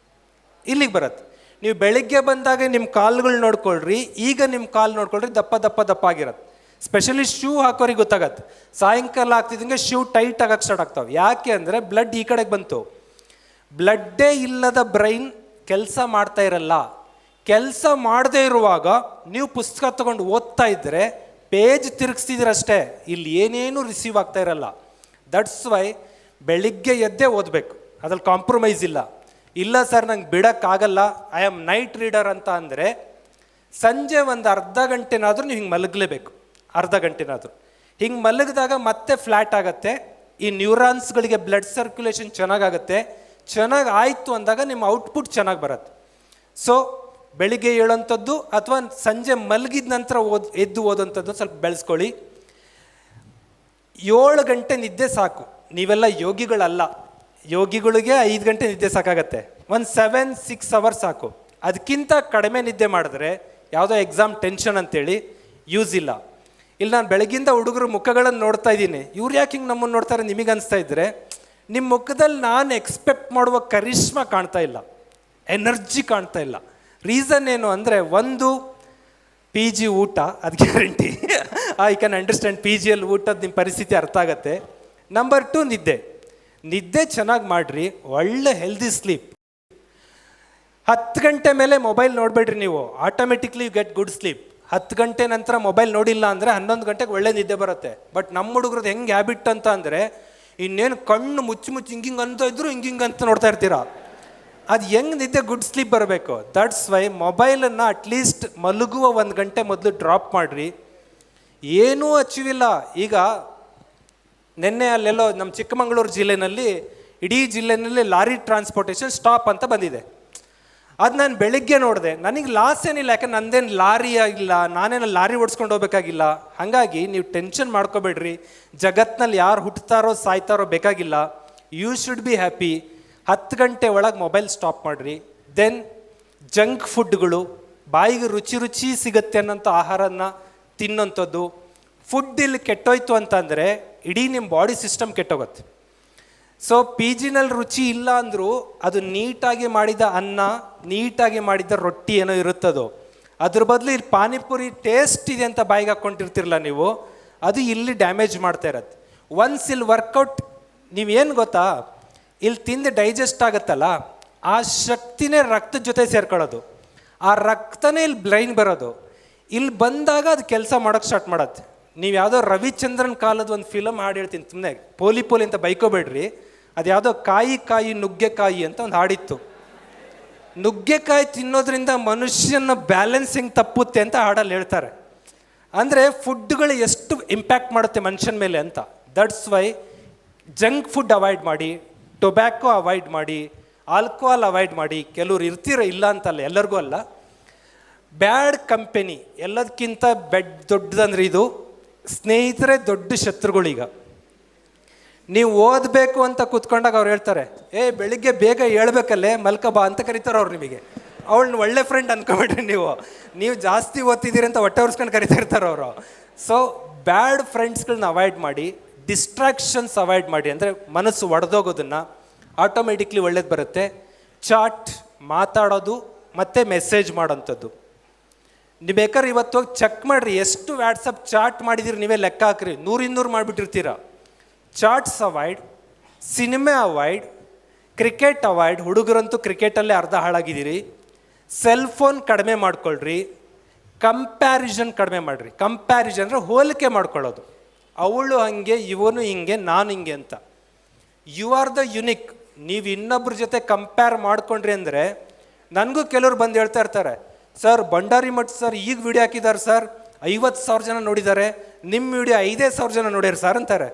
ಇಲ್ಲಿಗೆ ಬರುತ್ತೆ. ನೀವು ಬೆಳಿಗ್ಗೆ ಬಂದಾಗ ನಿಮ್ಮ ಕಾಲುಗಳು ನೋಡ್ಕೊಳ್ರಿ, ಈಗ ನಿಮ್ಮ ಕಾಲು ನೋಡ್ಕೊಳ್ರಿ, ದಪ್ಪ ದಪ್ಪ ದಪ್ಪ ಆಗಿರುತ್ತೆ. ಸ್ಪೆಷಲಿ ಶೂ ಹಾಕೋರಿಗೆ ಗೊತ್ತಾಗತ್ತೆ. ಸಾಯಂಕಾಲ ಆಗ್ತಿದ್ದಂಗೆ ಶೂ ಟೈಟ್ ಆಗಕ್ಕೆ ಸ್ಟಾರ್ಟ್ ಆಗ್ತಾವೆ. ಯಾಕೆ ಅಂದರೆ ಬ್ಲಡ್ ಈ ಕಡೆಗೆ ಬಂತು. ಬ್ಲಡ್ಡೇ ಇಲ್ಲದ ಬ್ರೈನ್ ಕೆಲಸ ಮಾಡ್ತಾ ಇರಲ್ಲ. ಕೆಲಸ ಮಾಡದೇ ಇರುವಾಗ ನೀವು ಪುಸ್ತಕ ತಗೊಂಡು ಓದ್ತಾ ಇದ್ದರೆ ಪೇಜ್ ತಿರುಗಿಸ್ತಿದ್ದೀರಷ್ಟೇ, ಇಲ್ಲಿ ಏನೇನು ರಿಸೀವ್ ಆಗ್ತಾ ಇರಲ್ಲ. ದಟ್ಸ್ ವೈ ಬೆಳಿಗ್ಗೆ ಎದ್ದೇ ಓದಬೇಕು, ಅದ್ರಲ್ಲಿ ಕಾಂಪ್ರಮೈಸ್ ಇಲ್ಲ. ಇಲ್ಲ ಸರ್ ನಂಗೆ ಬಿಡೋಕ್ಕಾಗಲ್ಲ, ಐ ಆಮ್ ನೈಟ್ ರೀಡರ್ ಅಂತ ಅಂದರೆ ಸಂಜೆ ಒಂದು ಅರ್ಧ ಗಂಟೆನಾದರೂ ನೀವು ಹಿಂಗೆ ಮಲಗಲೇಬೇಕು. ಅರ್ಧ ಗಂಟೆನಾದರೂ ಹಿಂಗೆ ಮಲಗಿದಾಗ ಮತ್ತೆ ಫ್ಲ್ಯಾಟ್ ಆಗುತ್ತೆ. ಈ ನ್ಯೂರಾನ್ಸ್ಗಳಿಗೆ ಬ್ಲಡ್ ಸರ್ಕ್ಯುಲೇಷನ್ ಚೆನ್ನಾಗಾಗುತ್ತೆ. ಚೆನ್ನಾಗಿ ಆಯಿತು ಅಂದಾಗ ನಿಮ್ಮ ಔಟ್ಪುಟ್ ಚೆನ್ನಾಗಿ ಬರುತ್ತೆ. ಸೊ ಬೆಳಿಗ್ಗೆ ಹೇಳೋಂಥದ್ದು ಅಥವಾ ಸಂಜೆ ಮಲಗಿದ ನಂತರ ಎದ್ದು ಓದೋಂಥದ್ದು ಸ್ವಲ್ಪ ಬೆಳೆಸ್ಕೊಳ್ಳಿ. 7 ಗಂಟೆ ನಿದ್ದೆ ಸಾಕು. ನೀವೆಲ್ಲ ಯೋಗಿಗಳಲ್ಲ, ಯೋಗಿಗಳಿಗೆ 5 ಗಂಟೆ ನಿದ್ದೆ ಸಾಕಾಗತ್ತೆ. ಒಂದು 7-6 ಅವರ್ಸ್ ಸಾಕು. ಅದಕ್ಕಿಂತ ಕಡಿಮೆ ನಿದ್ದೆ ಮಾಡಿದ್ರೆ ಯಾವುದೋ ಎಕ್ಸಾಮ್ ಟೆನ್ಷನ್ ಅಂತೇಳಿ ಯೂಸ್ ಇಲ್ಲ. ಇಲ್ಲಿ ನಾನು ಬೆಳಗಿಂದ ಹುಡುಗರು ಮುಖಗಳನ್ನು ನೋಡ್ತಾ ಇದ್ದೀನಿ, ಇವ್ರು ಯಾಕೆ ಹಿಂಗೆ ನಮ್ಮನ್ನು ನೋಡ್ತಾರೆ ನಿಮಗೆ ಅನಿಸ್ತಾ ಇದ್ದರೆ, ನಿಮ್ಮ ಮುಖದಲ್ಲಿ ನಾನು ಎಕ್ಸ್ಪೆಕ್ಟ್ ಮಾಡುವ ಕರಿಷ್ಮಾ ಕಾಣ್ತಾ ಇಲ್ಲ, ಎನರ್ಜಿ ಕಾಣ್ತಾ ಇಲ್ಲ. ರೀಸನ್ ಏನು ಅಂದರೆ, ಒಂದು PG ಊಟ, ಅದು ಗ್ಯಾರಂಟಿ. I can understand. PGಯಲ್ಲಿ ಊಟದ ನಿಮ್ಮ ಪರಿಸ್ಥಿತಿ ಅರ್ಥ ಆಗುತ್ತೆ. ನಂಬರ್ 2 ನಿದ್ದೆ ಚೆನ್ನಾಗಿ ಮಾಡಿರಿ, ಒಳ್ಳೆ ಹೆಲ್ದಿ ಸ್ಲೀಪ್. 10 ಗಂಟೆ ಮೇಲೆ ಮೊಬೈಲ್ ನೋಡಬೇಡ್ರಿ ನೀವು, automatically you get good sleep. 10 ಗಂಟೆ ನಂತರ ಮೊಬೈಲ್ ನೋಡಿಲ್ಲ ಅಂದರೆ 11 ಗಂಟೆಗೆ ಒಳ್ಳೆ ನಿದ್ದೆ ಬರುತ್ತೆ. ಬಟ್ ನಮ್ಮ ಹುಡುಗ್ರದ್ದು ಹೆಂಗೆ ಹ್ಯಾಬಿಟ್ ಅಂತ ಅಂದರೆ, ಇನ್ನೇನು ಕಣ್ಣು ಮುಚ್ಚಿ ಹಿಂಗಿಂಗೆ ಅಂತ ಇದ್ರು ಹಿಂಗಿಂಗೆ ಅಂತ ನೋಡ್ತಾ ಇರ್ತೀರಾ. ಅದು ಹೆಂಗೆ ನಿದ್ದೆ ಗುಡ್ ಸ್ಲೀಪ್ ಬರಬೇಕು. ದಟ್ಸ್ ವೈ ಮೊಬೈಲನ್ನು ಅಟ್ಲೀಸ್ಟ್ ಮಲಗುವ 1 ಗಂಟೆ ಮೊದಲು ಡ್ರಾಪ್ ಮಾಡಿರಿ. ಏನೂ ಅಚೀವ್ ಇಲ್ಲ. ಈಗ ನಿನ್ನೆ ಅಲ್ಲೆಲ್ಲೋ ನಮ್ಮ ಚಿಕ್ಕಮಗಳೂರು ಜಿಲ್ಲೆನಲ್ಲಿ, ಇಡೀ ಜಿಲ್ಲೆನಲ್ಲಿ ಲಾರಿ ಟ್ರಾನ್ಸ್ಪೋರ್ಟೇಷನ್ ಸ್ಟಾಪ್ ಅಂತ ಬಂದಿದೆ. ಅದು ನಾನು ಬೆಳಿಗ್ಗೆ ನೋಡಿದೆ, ನನಗೆ ಲಾಸ್ ಏನಿಲ್ಲ, ಯಾಕಂದ್ರೆ ನಂದೇನು ಲಾರಿ ಆಗಿಲ್ಲ, ನಾನೇನು ಲಾರಿ ಓಡಿಸ್ಕೊಂಡು ಹೋಗ್ಬೇಕಾಗಿಲ್ಲ. ಹಾಗಾಗಿ ನೀವು ಟೆನ್ಷನ್ ಮಾಡ್ಕೋಬೇಡ್ರಿ. ಜಗತ್ತಿನಲ್ಲಿ ಯಾರು ಹುಟ್ಟುತ್ತಾರೋ ಸಾಯ್ತಾರೋ ಬೇಕಾಗಿಲ್ಲ. You should be happy. 10 ಗಂಟೆ ಒಳಗೆ ಮೊಬೈಲ್ ಸ್ಟಾಪ್ ಮಾಡಿರಿ. ದೆನ್ ಜಂಕ್ ಫುಡ್ಗಳು, ಬಾಯಿಗೆ ರುಚಿ ಸಿಗುತ್ತೆ ಅನ್ನೋಂಥ ಆಹಾರನ ತಿನ್ನೋಂಥದ್ದು. ಫುಡ್ ಇಲ್ಲಿ ಕೆಟ್ಟೋಯ್ತು ಅಂತಂದರೆ ಇಡೀ ನಿಮ್ಮ ಬಾಡಿ ಸಿಸ್ಟಮ್ ಕೆಟ್ಟೋಗುತ್ತೆ. ಸೊ PGನಲ್ಲಿ ರುಚಿ ಇಲ್ಲ ಅಂದರೂ ಅದು ನೀಟಾಗಿ ಮಾಡಿದ ಅನ್ನ, ನೀಟಾಗಿ ಮಾಡಿದ ರೊಟ್ಟಿ ಏನೋ ಇರುತ್ತದೋ, ಅದ್ರ ಬದಲು ಇಲ್ಲಿ ಪಾನಿಪುರಿ ಟೇಸ್ಟ್ ಇದೆ ಅಂತ ಬಾಯಿಗೆ ಹಾಕ್ಕೊಂಡಿರ್ತಿರಲ್ಲ ನೀವು, ಅದು ಇಲ್ಲಿ ಡ್ಯಾಮೇಜ್ ಮಾಡ್ತಾ ಇರತ್ತೆ. ಒನ್ಸ್ ಇಲ್ಲಿ ವರ್ಕೌಟ್, ನೀವೇನು ಗೊತ್ತಾ, ಇಲ್ಲಿ ತಿಂದು ಡೈಜೆಸ್ಟ್ ಆಗುತ್ತಲ್ಲ, ಆ ಶಕ್ತಿನೇ ರಕ್ತದ ಜೊತೆ ಸೇರ್ಕೊಳ್ಳೋದು. ಆ ರಕ್ತನೇ ಇಲ್ಲಿ ಬ್ರೈನ್ ಬರೋದು. ಇಲ್ಲಿ ಬಂದಾಗ ಅದು ಕೆಲಸ ಮಾಡೋಕ್ಕೆ ಸ್ಟಾರ್ಟ್ ಮಾಡತ್ತೆ. ನೀವು ಯಾವುದೋ ರವಿಚಂದ್ರನ್ ಕಾಲದ ಒಂದು ಫಿಲಮ್ ಹಾಡು ಹೇಳ್ತೀನಿ, ಸುಮ್ಮನೆ ಪೋಲಿ ಅಂತ ಬೈಕೋಬೇಡ್ರಿ. ಅದು ಯಾವುದೋ ಕಾಯಿ ನುಗ್ಗೆಕಾಯಿ ಅಂತ ಒಂದು ಹಾಡಿತ್ತು. ನುಗ್ಗೆಕಾಯಿ ತಿನ್ನೋದ್ರಿಂದ ಮನುಷ್ಯನ ಬ್ಯಾಲೆನ್ಸ್ ಹೆಂಗೆ ತಪ್ಪುತ್ತೆ ಅಂತ ಹಾಡಲ್ಲಿ ಹೇಳ್ತಾರೆ. ಅಂದರೆ ಫುಡ್ಗಳು ಎಷ್ಟು ಇಂಪ್ಯಾಕ್ಟ್ ಮಾಡುತ್ತೆ ಮನುಷ್ಯನ ಮೇಲೆ ಅಂತ. That's why junk food avoid ಮಾಡಿ, ಟೊಬ್ಯಾಕೋ ಅವಾಯ್ಡ್ ಮಾಡಿ, ಆಲ್ಕೋಹಾಲ್ ಅವಾಯ್ಡ್ ಮಾಡಿ. ಕೆಲವ್ರು ಇರ್ತೀರ, ಇಲ್ಲ ಅಂತಲ್ಲ, ಎಲ್ಲರಿಗೂ ಅಲ್ಲ. ಬ್ಯಾಡ್ ಕಂಪೆನಿ ಎಲ್ಲದಕ್ಕಿಂತ ದೊಡ್ಡದಂದ್ರೆ ಇದು ಸ್ನೇಹಿತರೇ ದೊಡ್ಡ ಶತ್ರುಗಳೀಗ. ನೀವು ಓದಬೇಕು ಅಂತ ಕೂತ್ಕೊಂಡಾಗ ಅವ್ರು ಹೇಳ್ತಾರೆ, ಬೆಳಿಗ್ಗೆ ಬೇಗ ಹೇಳ್ಬೇಕಲ್ಲೇ ಮಲ್ಕಬಾ ಅಂತ ಕರೀತಾರೆ ಅವ್ರು ನಿಮಗೆ. ಅವಳನ್ನ ಒಳ್ಳೆ ಫ್ರೆಂಡ್ ಅನ್ಕೊಬೇಡ್ರಿ. ನೀವು ಜಾಸ್ತಿ ಓದ್ತಿದ್ದೀರಿ ಅಂತ ಹೊಟ್ಟೆ ಹೊರ್ಸ್ಕೊಂಡು ಕರಿತಾ ಇರ್ತಾರೆ ಅವರು. ಸೊ ಬ್ಯಾಡ್ ಫ್ರೆಂಡ್ಸ್ಗಳನ್ನ ಅವಾಯ್ಡ್ ಮಾಡಿ, ಡಿಸ್ಟ್ರಾಕ್ಷನ್ಸ್ ಅವಾಯ್ಡ್ ಮಾಡಿ. ಅಂದರೆ ಮನಸ್ಸು ಒಡೆದೋಗೋದನ್ನು ಆಟೋಮೆಟಿಕ್ಲಿ ಒಳ್ಳೇದು ಬರುತ್ತೆ. ಚಾಟ್, ಮಾತಾಡೋದು ಮತ್ತು ಮೆಸೇಜ್ ಮಾಡೋಂಥದ್ದು. ನೀವು ಬೇಕಾದ್ರೆ ಇವತ್ತು ಹೋಗಿ ಚೆಕ್ ಮಾಡಿರಿ, ಎಷ್ಟು ವಾಟ್ಸಪ್ ಚಾಟ್ ಮಾಡಿದಿರಿ, ನೀವೇ ಲೆಕ್ಕ ಹಾಕ್ರಿ, 100-200 ಮಾಡಿಬಿಟ್ಟಿರ್ತೀರ. Chats avoid, cinema avoid, cricket avoid. ಹುಡುಗರಂತೂ ಕ್ರಿಕೆಟಲ್ಲೇ ಅರ್ಧ ಹಾಳಾಗಿದ್ದೀರಿ. ಸೆಲ್ ಫೋನ್ ಕಡಿಮೆ ಮಾಡ್ಕೊಳ್ರಿ. ಕಂಪ್ಯಾರಿಸನ್ ಕಡಿಮೆ ಮಾಡಿರಿ. ಕಂಪ್ಯಾರಿಸನ್ ಅಂದರೆ ಹೋಲಿಕೆ ಮಾಡ್ಕೊಳ್ಳೋದು, ಅವಳು ಹಾಗೆ, ಇವನು ಹಿಂಗೆ, ನಾನು ಹಿಂಗೆ ಅಂತ. You are the unique. ನೀವು ಇನ್ನೊಬ್ರ ಜೊತೆ ಕಂಪೇರ್ ಮಾಡ್ಕೊಂಡ್ರಿ ಅಂದರೆ, ನನಗೂ ಕೆಲವ್ರು ಬಂದು ಹೇಳ್ತಾ ಇರ್ತಾರೆ, ಸರ್ ಭಂಡಾರಿ ಮಠ್ ಸರ್ ಈಗ ವಿಡಿಯೋ ಹಾಕಿದ್ದಾರೆ ಸರ್, 50,000 ಜನ ನೋಡಿದ್ದಾರೆ, ನಿಮ್ಮ ವಿಡಿಯೋ 5,000 ಜನ ನೋಡ್ಯಾರ ಸರ್ ಅಂತಾರೆ.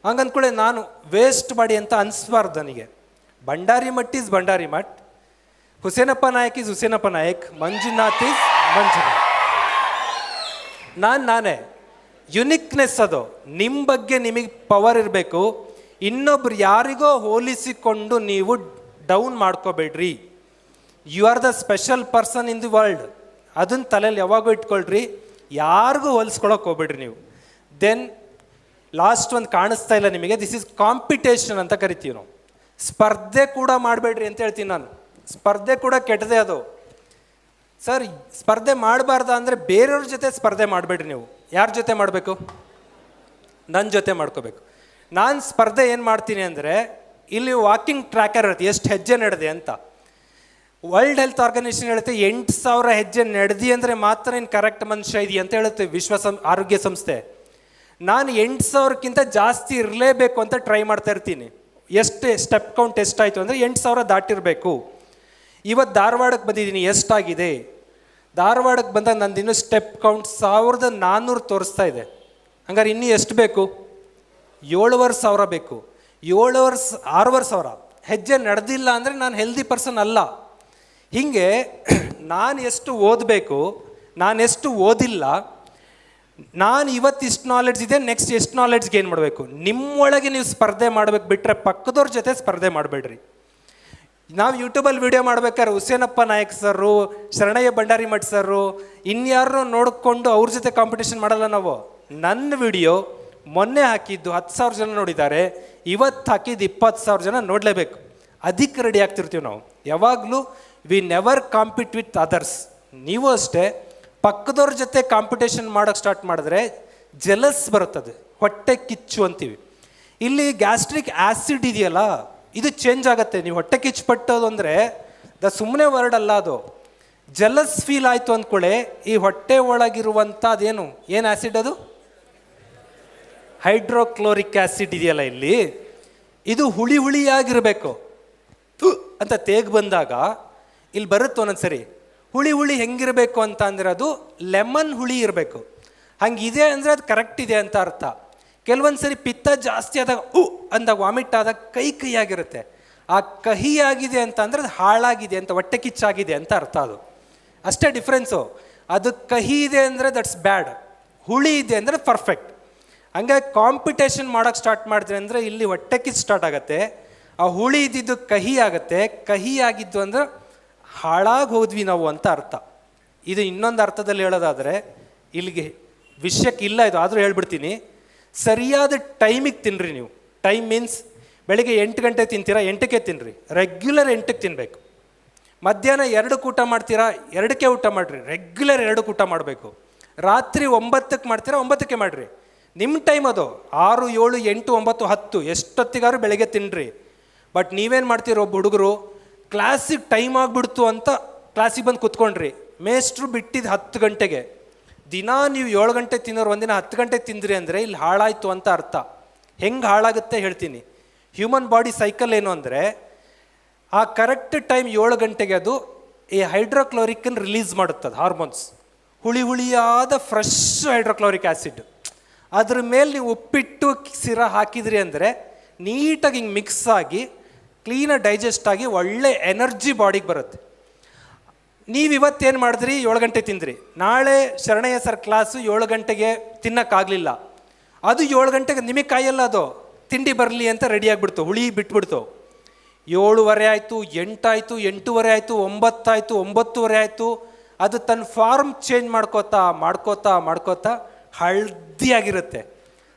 ಹಂಗಂದ್ಕೊಳ್ಳಿ ನಾನು ವೇಸ್ಟ್ ಮಾಡಿ ಅಂತ ಅನಿಸ್ಬಾರ್ದು ನನಗೆ. Bhandari Math is Bhandari Math, Husenappa Nayak is Husenappa Nayak, Manjunath is Manjunath. ನಾನೇ ಯುನಿಕ್ನೆಸ್. ಅದು ನಿಮ್ಮ ಬಗ್ಗೆ ನಿಮಗೆ ಪವರ್ ಇರಬೇಕು. ಇನ್ನೊಬ್ರು ಯಾರಿಗೋ ಹೋಲಿಸಿಕೊಂಡು ನೀವು ಡೌನ್ ಮಾಡ್ಕೋಬೇಡ್ರಿ. You are the special person in the world. ಅದನ್ನ ತಲೆಯಲ್ಲಿ ಯಾವಾಗೂ ಇಟ್ಕೊಳ್ರಿ, ಯಾರಿಗೂ ಹೋಲಿಸ್ಕೊಳಕ್ಕೆ ಹೋಗ್ಬೇಡ್ರಿ ನೀವು. ದೆನ್ ಲಾಸ್ಟ್ ಒಂದು ಕಾಣಿಸ್ತಾ ಇಲ್ಲ ನಿಮಗೆ, ದಿಸ್ ಇಸ್ ಕಾಂಪಿಟೇಷನ್ ಅಂತ ಕರಿತೀವಿ ನಾವು. ಸ್ಪರ್ಧೆ ಕೂಡ ಮಾಡಬೇಡ್ರಿ ಅಂತ ಹೇಳ್ತೀನಿ ನಾನು. ಸ್ಪರ್ಧೆ ಕೂಡ ಕೆಟ್ಟದೇ ಅದು. ಸರ್ ಸ್ಪರ್ಧೆ ಮಾಡಬಾರ್ದ ಅಂದರೆ ಬೇರೆಯವ್ರ ಜೊತೆ ಸ್ಪರ್ಧೆ ಮಾಡಬೇಡ್ರಿ ನೀವು. ಯಾರ ಜೊತೆ ಮಾಡಬೇಕು? ನನ್ನ ಜೊತೆ ಮಾಡ್ಕೋಬೇಕು. ನಾನು ಸ್ಪರ್ಧೆ ಏನು ಮಾಡ್ತೀನಿ ಅಂದರೆ, ಇಲ್ಲಿ ವಾಕಿಂಗ್ ಟ್ರ್ಯಾಕರ್ ಇರುತ್ತೆ, ಎಷ್ಟು ಹೆಜ್ಜೆ ನಡೆದೆ ಅಂತ. ವರ್ಲ್ಡ್ ಹೆಲ್ತ್ ಆರ್ಗನೈಸೇಷನ್ ಹೇಳುತ್ತೆ 8,000 ಹೆಜ್ಜೆ ನಡೆದಿ ಅಂದರೆ ಮಾತ್ರ ನೀನು ಕರೆಕ್ಟ್ ಮನುಷ್ಯ ಇದೆಯಾ ಅಂತ ಹೇಳುತ್ತೆ ಆರೋಗ್ಯ ಸಂಸ್ಥೆ. ನಾನು 8,000ಕ್ಕಿಂತ ಜಾಸ್ತಿ ಇರಲೇಬೇಕು ಅಂತ ಟ್ರೈ ಮಾಡ್ತಾ ಇರ್ತೀನಿ. ಎಷ್ಟು ಸ್ಟೆಪ್ ಕೌಂಟ್ ಎಷ್ಟಾಯಿತು ಅಂದರೆ 8,000 ದಾಟಿರಬೇಕು. ಇವತ್ತು ಧಾರವಾಡಕ್ಕೆ ಬಂದಿದ್ದೀನಿ, ಎಷ್ಟಾಗಿದೆ? ಧಾರವಾಡಕ್ಕೆ ಬಂದಾಗ ನಂದು ಇನ್ನೂ ಸ್ಟೆಪ್ ಕೌಂಟ್ 1,400 ತೋರಿಸ್ತಾ ಇದೆ. ಹಂಗಾರೆ ಇನ್ನೂ ಎಷ್ಟು ಬೇಕು? 7,500 ಬೇಕು. 6,500 ಹೆಜ್ಜೆ ನಡೆದಿಲ್ಲ ಅಂದರೆ ನಾನು ಹೆಲ್ದಿ ಪರ್ಸನ್ ಅಲ್ಲ. ಹೀಗೆ ನಾನು ಎಷ್ಟು ಓದಬೇಕು, ನಾನೆಷ್ಟು ಓದಿಲ್ಲ, ನಾನು ಇವತ್ತು ಇಷ್ಟು ನಾಲೆಡ್ಜ್ ಇದೆ, ನೆಕ್ಸ್ಟ್ ಎಷ್ಟು ನಾಲೆಡ್ಜ್ ಗೇನ್ ಮಾಡಬೇಕು. ನಿಮ್ಮೊಳಗೆ ನೀವು ಸ್ಪರ್ಧೆ ಮಾಡಬೇಕು, ಬಿಟ್ಟರೆ ಪಕ್ಕದವ್ರ ಜೊತೆ ಸ್ಪರ್ಧೆ ಮಾಡಬೇಡ್ರಿ. ನಾವು ಯೂಟ್ಯೂಬಲ್ಲಿ ವೀಡಿಯೋ ಮಾಡ್ಬೇಕಾದ್ರೆ ಹುಸೇನಪ್ಪ ನಾಯಕ್ ಸರು, ಶರಣಯ್ಯ ಭಂಡಾರಿ ಮಠ್ ಸರು, ಇನ್ಯಾರನ್ನೂ ನೋಡಿಕೊಂಡು ಅವ್ರ ಜೊತೆ ಕಾಂಪಿಟೇಷನ್ ಮಾಡಲ್ಲ ನಾವು. ನನ್ನ ವಿಡಿಯೋ ಮೊನ್ನೆ ಹಾಕಿದ್ದು 10,000 ಜನ ನೋಡಿದ್ದಾರೆ, ಇವತ್ತು ಹಾಕಿದ್ದು 20,000 ಜನ ನೋಡಲೇಬೇಕು. ಅದಕ್ಕೆ ರೆಡಿ ಆಗ್ತಿರ್ತೀವಿ ನಾವು ಯಾವಾಗಲೂ. We never compete with others. ನೀವು ಅಷ್ಟೇ, ಪಕ್ಕದವ್ರ ಜೊತೆ ಕಾಂಪಿಟೇಷನ್ ಮಾಡೋಕ್ಕೆ ಸ್ಟಾರ್ಟ್ ಮಾಡಿದ್ರೆ ಜೆಲಸ್ ಬರುತ್ತದೆ, ಹೊಟ್ಟೆ ಕಿಚ್ಚು ಅಂತೀವಿ. ಇಲ್ಲಿ ಗ್ಯಾಸ್ಟ್ರಿಕ್ ಆ್ಯಸಿಡ್ ಇದೆಯಲ್ಲ, ಇದು ಚೇಂಜ್ ಆಗುತ್ತೆ. ನೀವು ಹೊಟ್ಟೆ ಕಿಚ್ಚು ಪಟ್ಟೋದು ಅಂದರೆ ಸುಮ್ಮನೆ ವರ್ಡ್ ಅಲ್ಲ ಅದು. ಜೆಲಸ್ ಫೀಲ್ ಆಯಿತು ಅಂದ್ಕೊಳ್ಳೆ, ಈ ಹೊಟ್ಟೆ ಒಳಗಿರುವಂಥ ಅದೇನು ಏನು ಆ್ಯಸಿಡ್ ಅದು? ಹೈಡ್ರೋಕ್ಲೋರಿಕ್ ಆ್ಯಸಿಡ್ ಇದೆಯಲ್ಲ ಇಲ್ಲಿ, ಇದು ಹುಳಿ ಹುಳಿಯಾಗಿರಬೇಕು ಅಂತ ತೇಗ್ ಬಂದಾಗ ಇಲ್ಲಿ ಬರುತ್ತೆ ಒಂದೊಂದ್ಸರಿ. ಹುಳಿ ಹುಳಿ ಹೆಂಗಿರಬೇಕು ಅಂತ ಅಂದರೆ ಅದು ಲೆಮನ್ ಹುಳಿ ಇರಬೇಕು. ಹಂಗಿದೆ ಅಂದರೆ ಅದು ಕರೆಕ್ಟ್ ಇದೆ ಅಂತ ಅರ್ಥ. ಕೆಲವೊಂದು ಸರಿ ಪಿತ್ತ ಜಾಸ್ತಿ ಆದಾಗ ಅಂದಾಗ ವಾಮಿಟ್ ಆದಾಗ ಕಹಿಯಾಗಿರುತ್ತೆ. ಆ ಕಹಿಯಾಗಿದೆ ಅಂತ ಅಂದರೆ ಅದು ಹಾಳಾಗಿದೆ ಅಂತ, ಹೊಟ್ಟೆ ಕಿಚ್ಚಾಗಿದೆ ಅಂತ ಅರ್ಥ. ಅದು ಅಷ್ಟೇ ಡಿಫ್ರೆನ್ಸು. ಅದು ಕಹಿ ಇದೆ ಅಂದರೆ ದಟ್ಸ್ ಬ್ಯಾಡ್, ಹುಳಿ ಇದೆ ಅಂದರೆ ಪರ್ಫೆಕ್ಟ್. ಹಂಗಾಗಿ ಕಾಂಪಿಟೇಷನ್ ಮಾಡೋಕ್ಕೆ ಸ್ಟಾರ್ಟ್ ಮಾಡಿದ್ರೆ ಅಂದರೆ ಇಲ್ಲಿ ಹೊಟ್ಟೆ ಕಿಚ್ಚು ಸ್ಟಾರ್ಟ್ ಆಗುತ್ತೆ. ಆ ಹುಳಿ ಇದ್ದಿದ್ದು ಕಹಿ ಆಗುತ್ತೆ, ಕಹಿ ಆಗಿದ್ದು ಅಂದ್ರೆ ಹಾಳಾಗಿ ಹೋದ್ವಿ ನಾವು ಅಂತ ಅರ್ಥ. ಇದು ಇನ್ನೊಂದು ಅರ್ಥದಲ್ಲಿ ಹೇಳೋದಾದರೆ, ಇಲ್ಲಿಗೆ ವಿಷಯಕ್ಕಿಲ್ಲ ಇದು, ಆದರೂ ಹೇಳ್ಬಿಡ್ತೀನಿ. ಸರಿಯಾದ ಟೈಮಿಗೆ ತಿನ್ನಿರಿ ನೀವು. ಟೈಮ್ ಮೀನ್ಸ್ ಬೆಳಿಗ್ಗೆ 8 ಗಂಟೆ ತಿಂತೀರಾ, 8ಕ್ಕೆ ತಿನ್ನಿರಿ. ರೆಗ್ಯುಲರ್ 8ಕ್ಕೆ ತಿನ್ನಬೇಕು. ಮಧ್ಯಾಹ್ನ 2ಕ್ಕೆ ಊಟ ಮಾಡ್ತೀರಾ, 2ಕ್ಕೆ ಊಟ ಮಾಡಿರಿ. ರೆಗ್ಯುಲರ್ 2ಕ್ಕೆ ಊಟ ಮಾಡಬೇಕು. ರಾತ್ರಿ 9ಕ್ಕೆ ಮಾಡ್ತೀರಾ, 9ಕ್ಕೆ ಮಾಡಿರಿ. ನಿಮ್ಮ ಟೈಮ್ ಅದು 6, 7, 8, 9, 10 ಎಷ್ಟೊತ್ತಿಗಾರು ಬೆಳಗ್ಗೆ ತಿನ್ನಿರಿ. ಬಟ್ ನೀವೇನು ಮಾಡ್ತೀರೋ ಒಬ್ಬ ಹುಡುಗರು, ಕ್ಲಾಸಿಗೆ ಟೈಮ್ ಆಗಿಬಿಡ್ತು ಅಂತ ಕ್ಲಾಸಿಗೆ ಬಂದು ಕೂತ್ಕೊಂಡ್ರಿ, ಮೇಸ್ಟ್ರು ಬಿಟ್ಟಿದ್ದು 10 ಗಂಟೆಗೆ. ದಿನ ನೀವು 7 ಗಂಟೆ ತಿನ್ನೋರು ಒಂದಿನ 10 ಗಂಟೆ ತಿಂದ್ರಿ ಅಂದರೆ ಇಲ್ಲಿ ಹಾಳಾಯಿತು ಅಂತ ಅರ್ಥ. ಹೆಂಗೆ ಹಾಳಾಗುತ್ತೆ ಹೇಳ್ತೀನಿ. ಹ್ಯೂಮನ್ ಬಾಡಿ ಸೈಕಲ್ ಏನು ಅಂದರೆ, ಆ ಕರೆಕ್ಟ್ ಟೈಮ್ 7 ಗಂಟೆಗೆ ಅದು ಈ ಹೈಡ್ರೋಕ್ಲೋರಿಕನ್ನು ರಿಲೀಸ್ ಮಾಡುತ್ತದೆ, ಹಾರ್ಮೋನ್ಸ್. ಹುಳಿ ಹುಳಿಯಾದ ಫ್ರೆಶ್ ಹೈಡ್ರೋಕ್ಲೋರಿಕ್ ಆ್ಯಸಿಡ್. ಅದ್ರ ಮೇಲೆ ನೀವು ಉಪ್ಪಿಟ್ಟು ಸಿರ ಹಾಕಿದ್ರಿ ಅಂದರೆ ನೀಟಾಗಿ ಹಿಂಗೆ ಮಿಕ್ಸ್ ಆಗಿ ಕ್ಲೀನಾಗಿ ಡೈಜೆಸ್ಟ್ ಆಗಿ ಒಳ್ಳೆ ಎನರ್ಜಿ ಬಾಡಿಗೆ ಬರುತ್ತೆ. ನೀವು ಇವತ್ತೇನು ಮಾಡಿದ್ರಿ, 7 ಗಂಟೆ ತಿಂದ್ರಿ. ನಾಳೆ ಶರಣಯ್ಯ ಸರ್ ಕ್ಲಾಸು 7 ಗಂಟೆಗೆ ತಿನ್ನೋಕ್ಕಾಗಲಿಲ್ಲ, ಅದು 7 ಗಂಟೆಗೆ ನಿಮಗೆ ಕಾಯಲ್ಲ, ಅದು ತಿಂಡಿ ಬರಲಿ ಅಂತ ರೆಡಿ ಆಗಿಬಿಡ್ತು, ಹುಳಿ ಬಿಟ್ಬಿಡ್ತು. 7:30 ಆಯಿತು, 8 ಆಯಿತು, 8:30 ಆಯಿತು, 9 ಆಯಿತು, 9:30 ಆಯಿತು. ಅದು ತನ್ನ ಫಾರ್ಮ್ ಚೇಂಜ್ ಮಾಡ್ಕೋತಾ ಹಳದಿ ಆಗಿರುತ್ತೆ.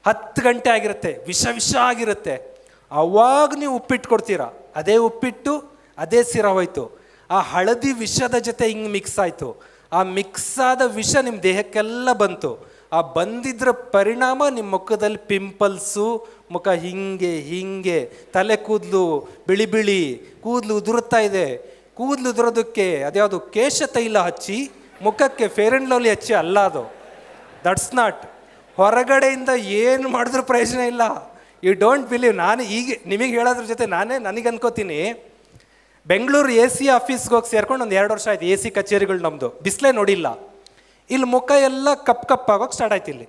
10 ಗಂಟೆ ಆಗಿರುತ್ತೆ, ವಿಷ ಆಗಿರುತ್ತೆ. ಅವಾಗ ನೀವು ಉಪ್ಪಿಟ್ಟು ಕೊಡ್ತೀರಾ, ಅದೇ ಉಪ್ಪಿಟ್ಟು ಅದೇ ಸಿರ ಹೋಯ್ತು. ಆ ಹಳದಿ ವಿಷದ ಜೊತೆ ಹಿಂಗೆ ಮಿಕ್ಸ್ ಆಯಿತು. ಆ ಮಿಕ್ಸ್ ಆದ ವಿಷ ನಿಮ್ಮ ದೇಹಕ್ಕೆಲ್ಲ ಬಂತು. ಆ ಬಂದಿದ್ರ ಪರಿಣಾಮ ನಿಮ್ಮ ಮುಖದಲ್ಲಿ ಪಿಂಪಲ್ಸು, ಮುಖ ಹಿಂಗೆ ತಲೆ ಕೂದಲು ಬಿಳಿ ಕೂದಲು ಉದುರುತ್ತಾ ಇದೆ. ಕೂದಲು ಉದುರೋದಕ್ಕೆ ಅದ್ಯಾವುದು ಕೇಶ ತೈಲ ಹಚ್ಚಿ, ಮುಖಕ್ಕೆ ಫೇರ್ ಆ್ಯಂಡ್ ಲವ್ಲಿ ಹಚ್ಚಿ ಅಲ್ಲ ಅದು. That's not. ಹೊರಗಡೆಯಿಂದ ಏನು ಮಾಡಿದ್ರೂ ಪ್ರಯೋಜನ ಇಲ್ಲ. You don't believe. ನಾನು ಈಗ ನಿಮಗೆ ಹೇಳೋದ್ರ ಜೊತೆ ನನಗೆ ಅನ್ಕೋತೀನಿ, ಬೆಂಗಳೂರು AC ಆಫೀಸ್ಗೆ ಹೋಗಿ ಸೇರ್ಕೊಂಡು ಒಂದು 2 ವರ್ಷ ಆಯ್ತು. AC ಕಚೇರಿಗಳು ನಮ್ಮದು, ಬಿಸಿಲೇ ನೋಡಿಲ್ಲ. ಇಲ್ಲಿ ಮುಖ ಎಲ್ಲ ಕಪ್ಪಾಗೋಕೆ ಸ್ಟಾರ್ಟ್ ಆಯ್ತು. ಇಲ್ಲಿ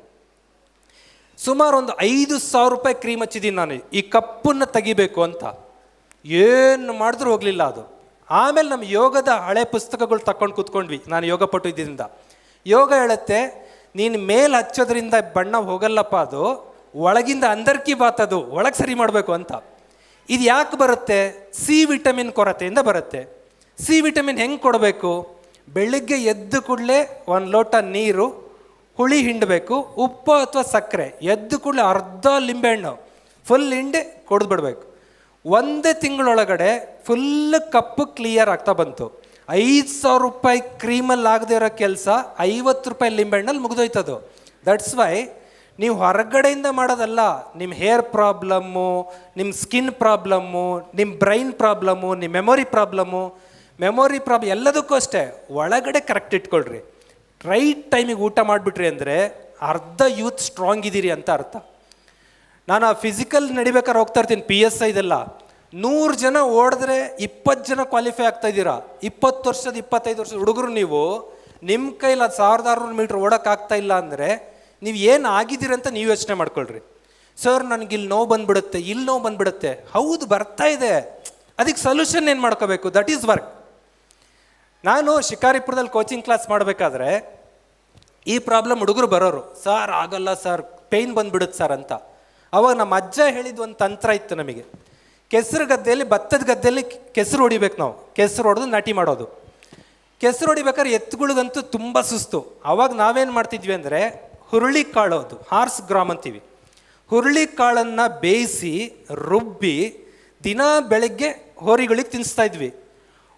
ಸುಮಾರು ಒಂದು 5,000 ರೂಪಾಯಿ ಕ್ರೀಮ್ ಹಚ್ಚಿದ್ದೀನಿ ನಾನು ಈ ಕಪ್ಪನ್ನು ತೆಗಿಬೇಕು ಅಂತ. ಏನು ಮಾಡಿದ್ರೂ ಹೋಗಲಿಲ್ಲ ಅದು. ಆಮೇಲೆ ನಮ್ಮ ಯೋಗದ ಹಳೆ ಪುಸ್ತಕಗಳು ತಗೊಂಡು ಕೂತ್ಕೊಂಡ್ವಿ, ನಾನು ಯೋಗ ಪಟು ಇದ್ದಿಂದ. ಯೋಗ ಹೇಳುತ್ತೆ, ನೀನು ಮೇಲೆ ಹಚ್ಚೋದ್ರಿಂದ ಬಣ್ಣ ಹೋಗಲ್ಲಪ್ಪ, ಅದು ಒಳಗಿಂದ ಅಂದರ್ಕಿ ಬಾತದು ಒಳಗೆ ಸರಿ ಮಾಡಬೇಕು ಅಂತ. ಇದು ಯಾಕೆ ಬರುತ್ತೆ? C ವಿಟಮಿನ್ ಕೊರತೆಯಿಂದ ಬರುತ್ತೆ. ಸಿ ವಿಟಮಿನ್ ಹೆಂಗೆ ಕೊಡಬೇಕು? ಬೆಳಿಗ್ಗೆ ಎದ್ದು ಕೂಡಲೇ ಒಂದು ಲೋಟ ನೀರು, ಹುಳಿ ಹಿಂಡಬೇಕು, ಉಪ್ಪು ಅಥವಾ ಸಕ್ಕರೆ, ಎದ್ದು ಕೂಡಲೇ ಅರ್ಧ ಲಿಂಬೆಹಣ್ಣು ಫುಲ್ ಹಿಂಡಿ ಕೊಡ್ಬಿಡ್ಬೇಕು. ಒಂದೇ ತಿಂಗಳೊಳಗಡೆ ಫುಲ್ ಕಪ್ಪು ಕ್ಲಿಯರ್ ಆಗ್ತಾ ಬಂತು. 5,000 ರೂಪಾಯಿ ಕ್ರೀಮಲ್ಲಿ ಆಗದೆ ಇರೋ ಕೆಲಸ 50 ರೂಪಾಯಿ ಲಿಂಬೆಹಣ್ಣಲ್ಲಿ ಮುಗಿದೋಯ್ತದು. ದಟ್ಸ್ ವೈ ನೀವು ಹೊರಗಡೆಯಿಂದ ಮಾಡೋದಲ್ಲ. ನಿಮ್ಮ ಹೇರ್ ಪ್ರಾಬ್ಲಮ್ಮು, ನಿಮ್ಮ ಸ್ಕಿನ್ ಪ್ರಾಬ್ಲಮ್ಮು, ನಿಮ್ಮ ಬ್ರೈನ್ ಪ್ರಾಬ್ಲಮ್ಮು, ನಿಮ್ಮ ಮೆಮೊರಿ ಪ್ರಾಬ್ಲಮ್ ಎಲ್ಲದಕ್ಕೂ ಅಷ್ಟೇ. ಒಳಗಡೆ ಕರೆಕ್ಟ್ ಇಟ್ಕೊಳ್ರಿ. ರೈಟ್ ಟೈಮಿಗೆ ಊಟ ಮಾಡಿಬಿಟ್ರಿ ಅಂದರೆ ಅರ್ಧ ಯೂತ್ ಸ್ಟ್ರಾಂಗ್ ಇದ್ದೀರಿ ಅಂತ ಅರ್ಥ. ನಾನು ಆ ಫಿಸಿಕಲ್ ನಡಿಬೇಕಾದ್ರೆ ಹೋಗ್ತಾ ಇರ್ತೀನಿ, PSI ಇದೆಲ್ಲ. 100 ಜನ ಓಡಿದ್ರೆ 20 ಜನ ಕ್ವಾಲಿಫೈ ಆಗ್ತಾ ಇದ್ದೀರಾ. 20 ವರ್ಷದ 25 ವರ್ಷದ ಹುಡುಗರು ನೀವು, ನಿಮ್ಮ ಕೈಲಿ ಅದು 1600 ಮೀಟ್ರ್ ಓಡೋಕ್ಕಾಗ್ತಾ ಇಲ್ಲ ಅಂದರೆ ನೀವು ಏನು ಆಗಿದ್ದೀರಂತ ನೀವು ಯೋಚನೆ ಮಾಡ್ಕೊಳ್ರಿ. ಸರ್ ನನಗೆ ಇಲ್ಲಿ ನೋವು ಬಂದುಬಿಡುತ್ತೆ, ಇಲ್ಲಿ ನೋವು ಬಂದುಬಿಡುತ್ತೆ. ಹೌದು, ಬರ್ತಾ ಇದೆ. ಅದಕ್ಕೆ ಸೊಲ್ಯೂಷನ್ ಏನು ಮಾಡ್ಕೋಬೇಕು? That is work. ನಾನು ಶಿಕಾರಿಪುರದಲ್ಲಿ ಕೋಚಿಂಗ್ ಕ್ಲಾಸ್ ಮಾಡಬೇಕಾದ್ರೆ ಈ ಪ್ರಾಬ್ಲಮ್ ಹುಡುಗರು ಬರೋರು, ಸರ್ ಆಗಲ್ಲ ಸರ್, ಪೇಯ್ನ್ ಬಂದುಬಿಡುತ್ತೆ ಸರ್ ಅಂತ. ಅವಾಗ ನಮ್ಮ ಅಜ್ಜ ಹೇಳಿದ ಒಂದು ತಂತ್ರ ಇತ್ತು ನಮಗೆ. ಕೆಸರು ಗದ್ದೆಯಲ್ಲಿ, ಭತ್ತದ ಗದ್ದೆಯಲ್ಲಿ ಕೆಸರು ಹೊಡಿಬೇಕು ನಾವು. ಕೆಸರು ಹೊಡೆದು ನಾಟಿ ಮಾಡೋದು. ಕೆಸರು ಹೊಡಿಬೇಕಾದ್ರೆ ಎತ್ತುಗಳಿಗಂತೂ ತುಂಬ ಸುಸ್ತು. ಅವಾಗ ನಾವೇನು ಮಾಡ್ತಿದ್ವಿ ಅಂದರೆ ಹುರುಳಿ ಕಾಳು, ಅದು ಹಾರ್ಸ್ ಗ್ರಾಮ್ ಅಂತೀವಿ. ಹುರುಳಿ ಕಾಳನ್ನು ಬೇಯಿಸಿ ರುಬ್ಬಿ ದಿನ ಬೆಳಗ್ಗೆ ಹೋರಿಗಳಿಗೆ ತಿನ್ನಿಸ್ತಾ ಇದ್ವಿ.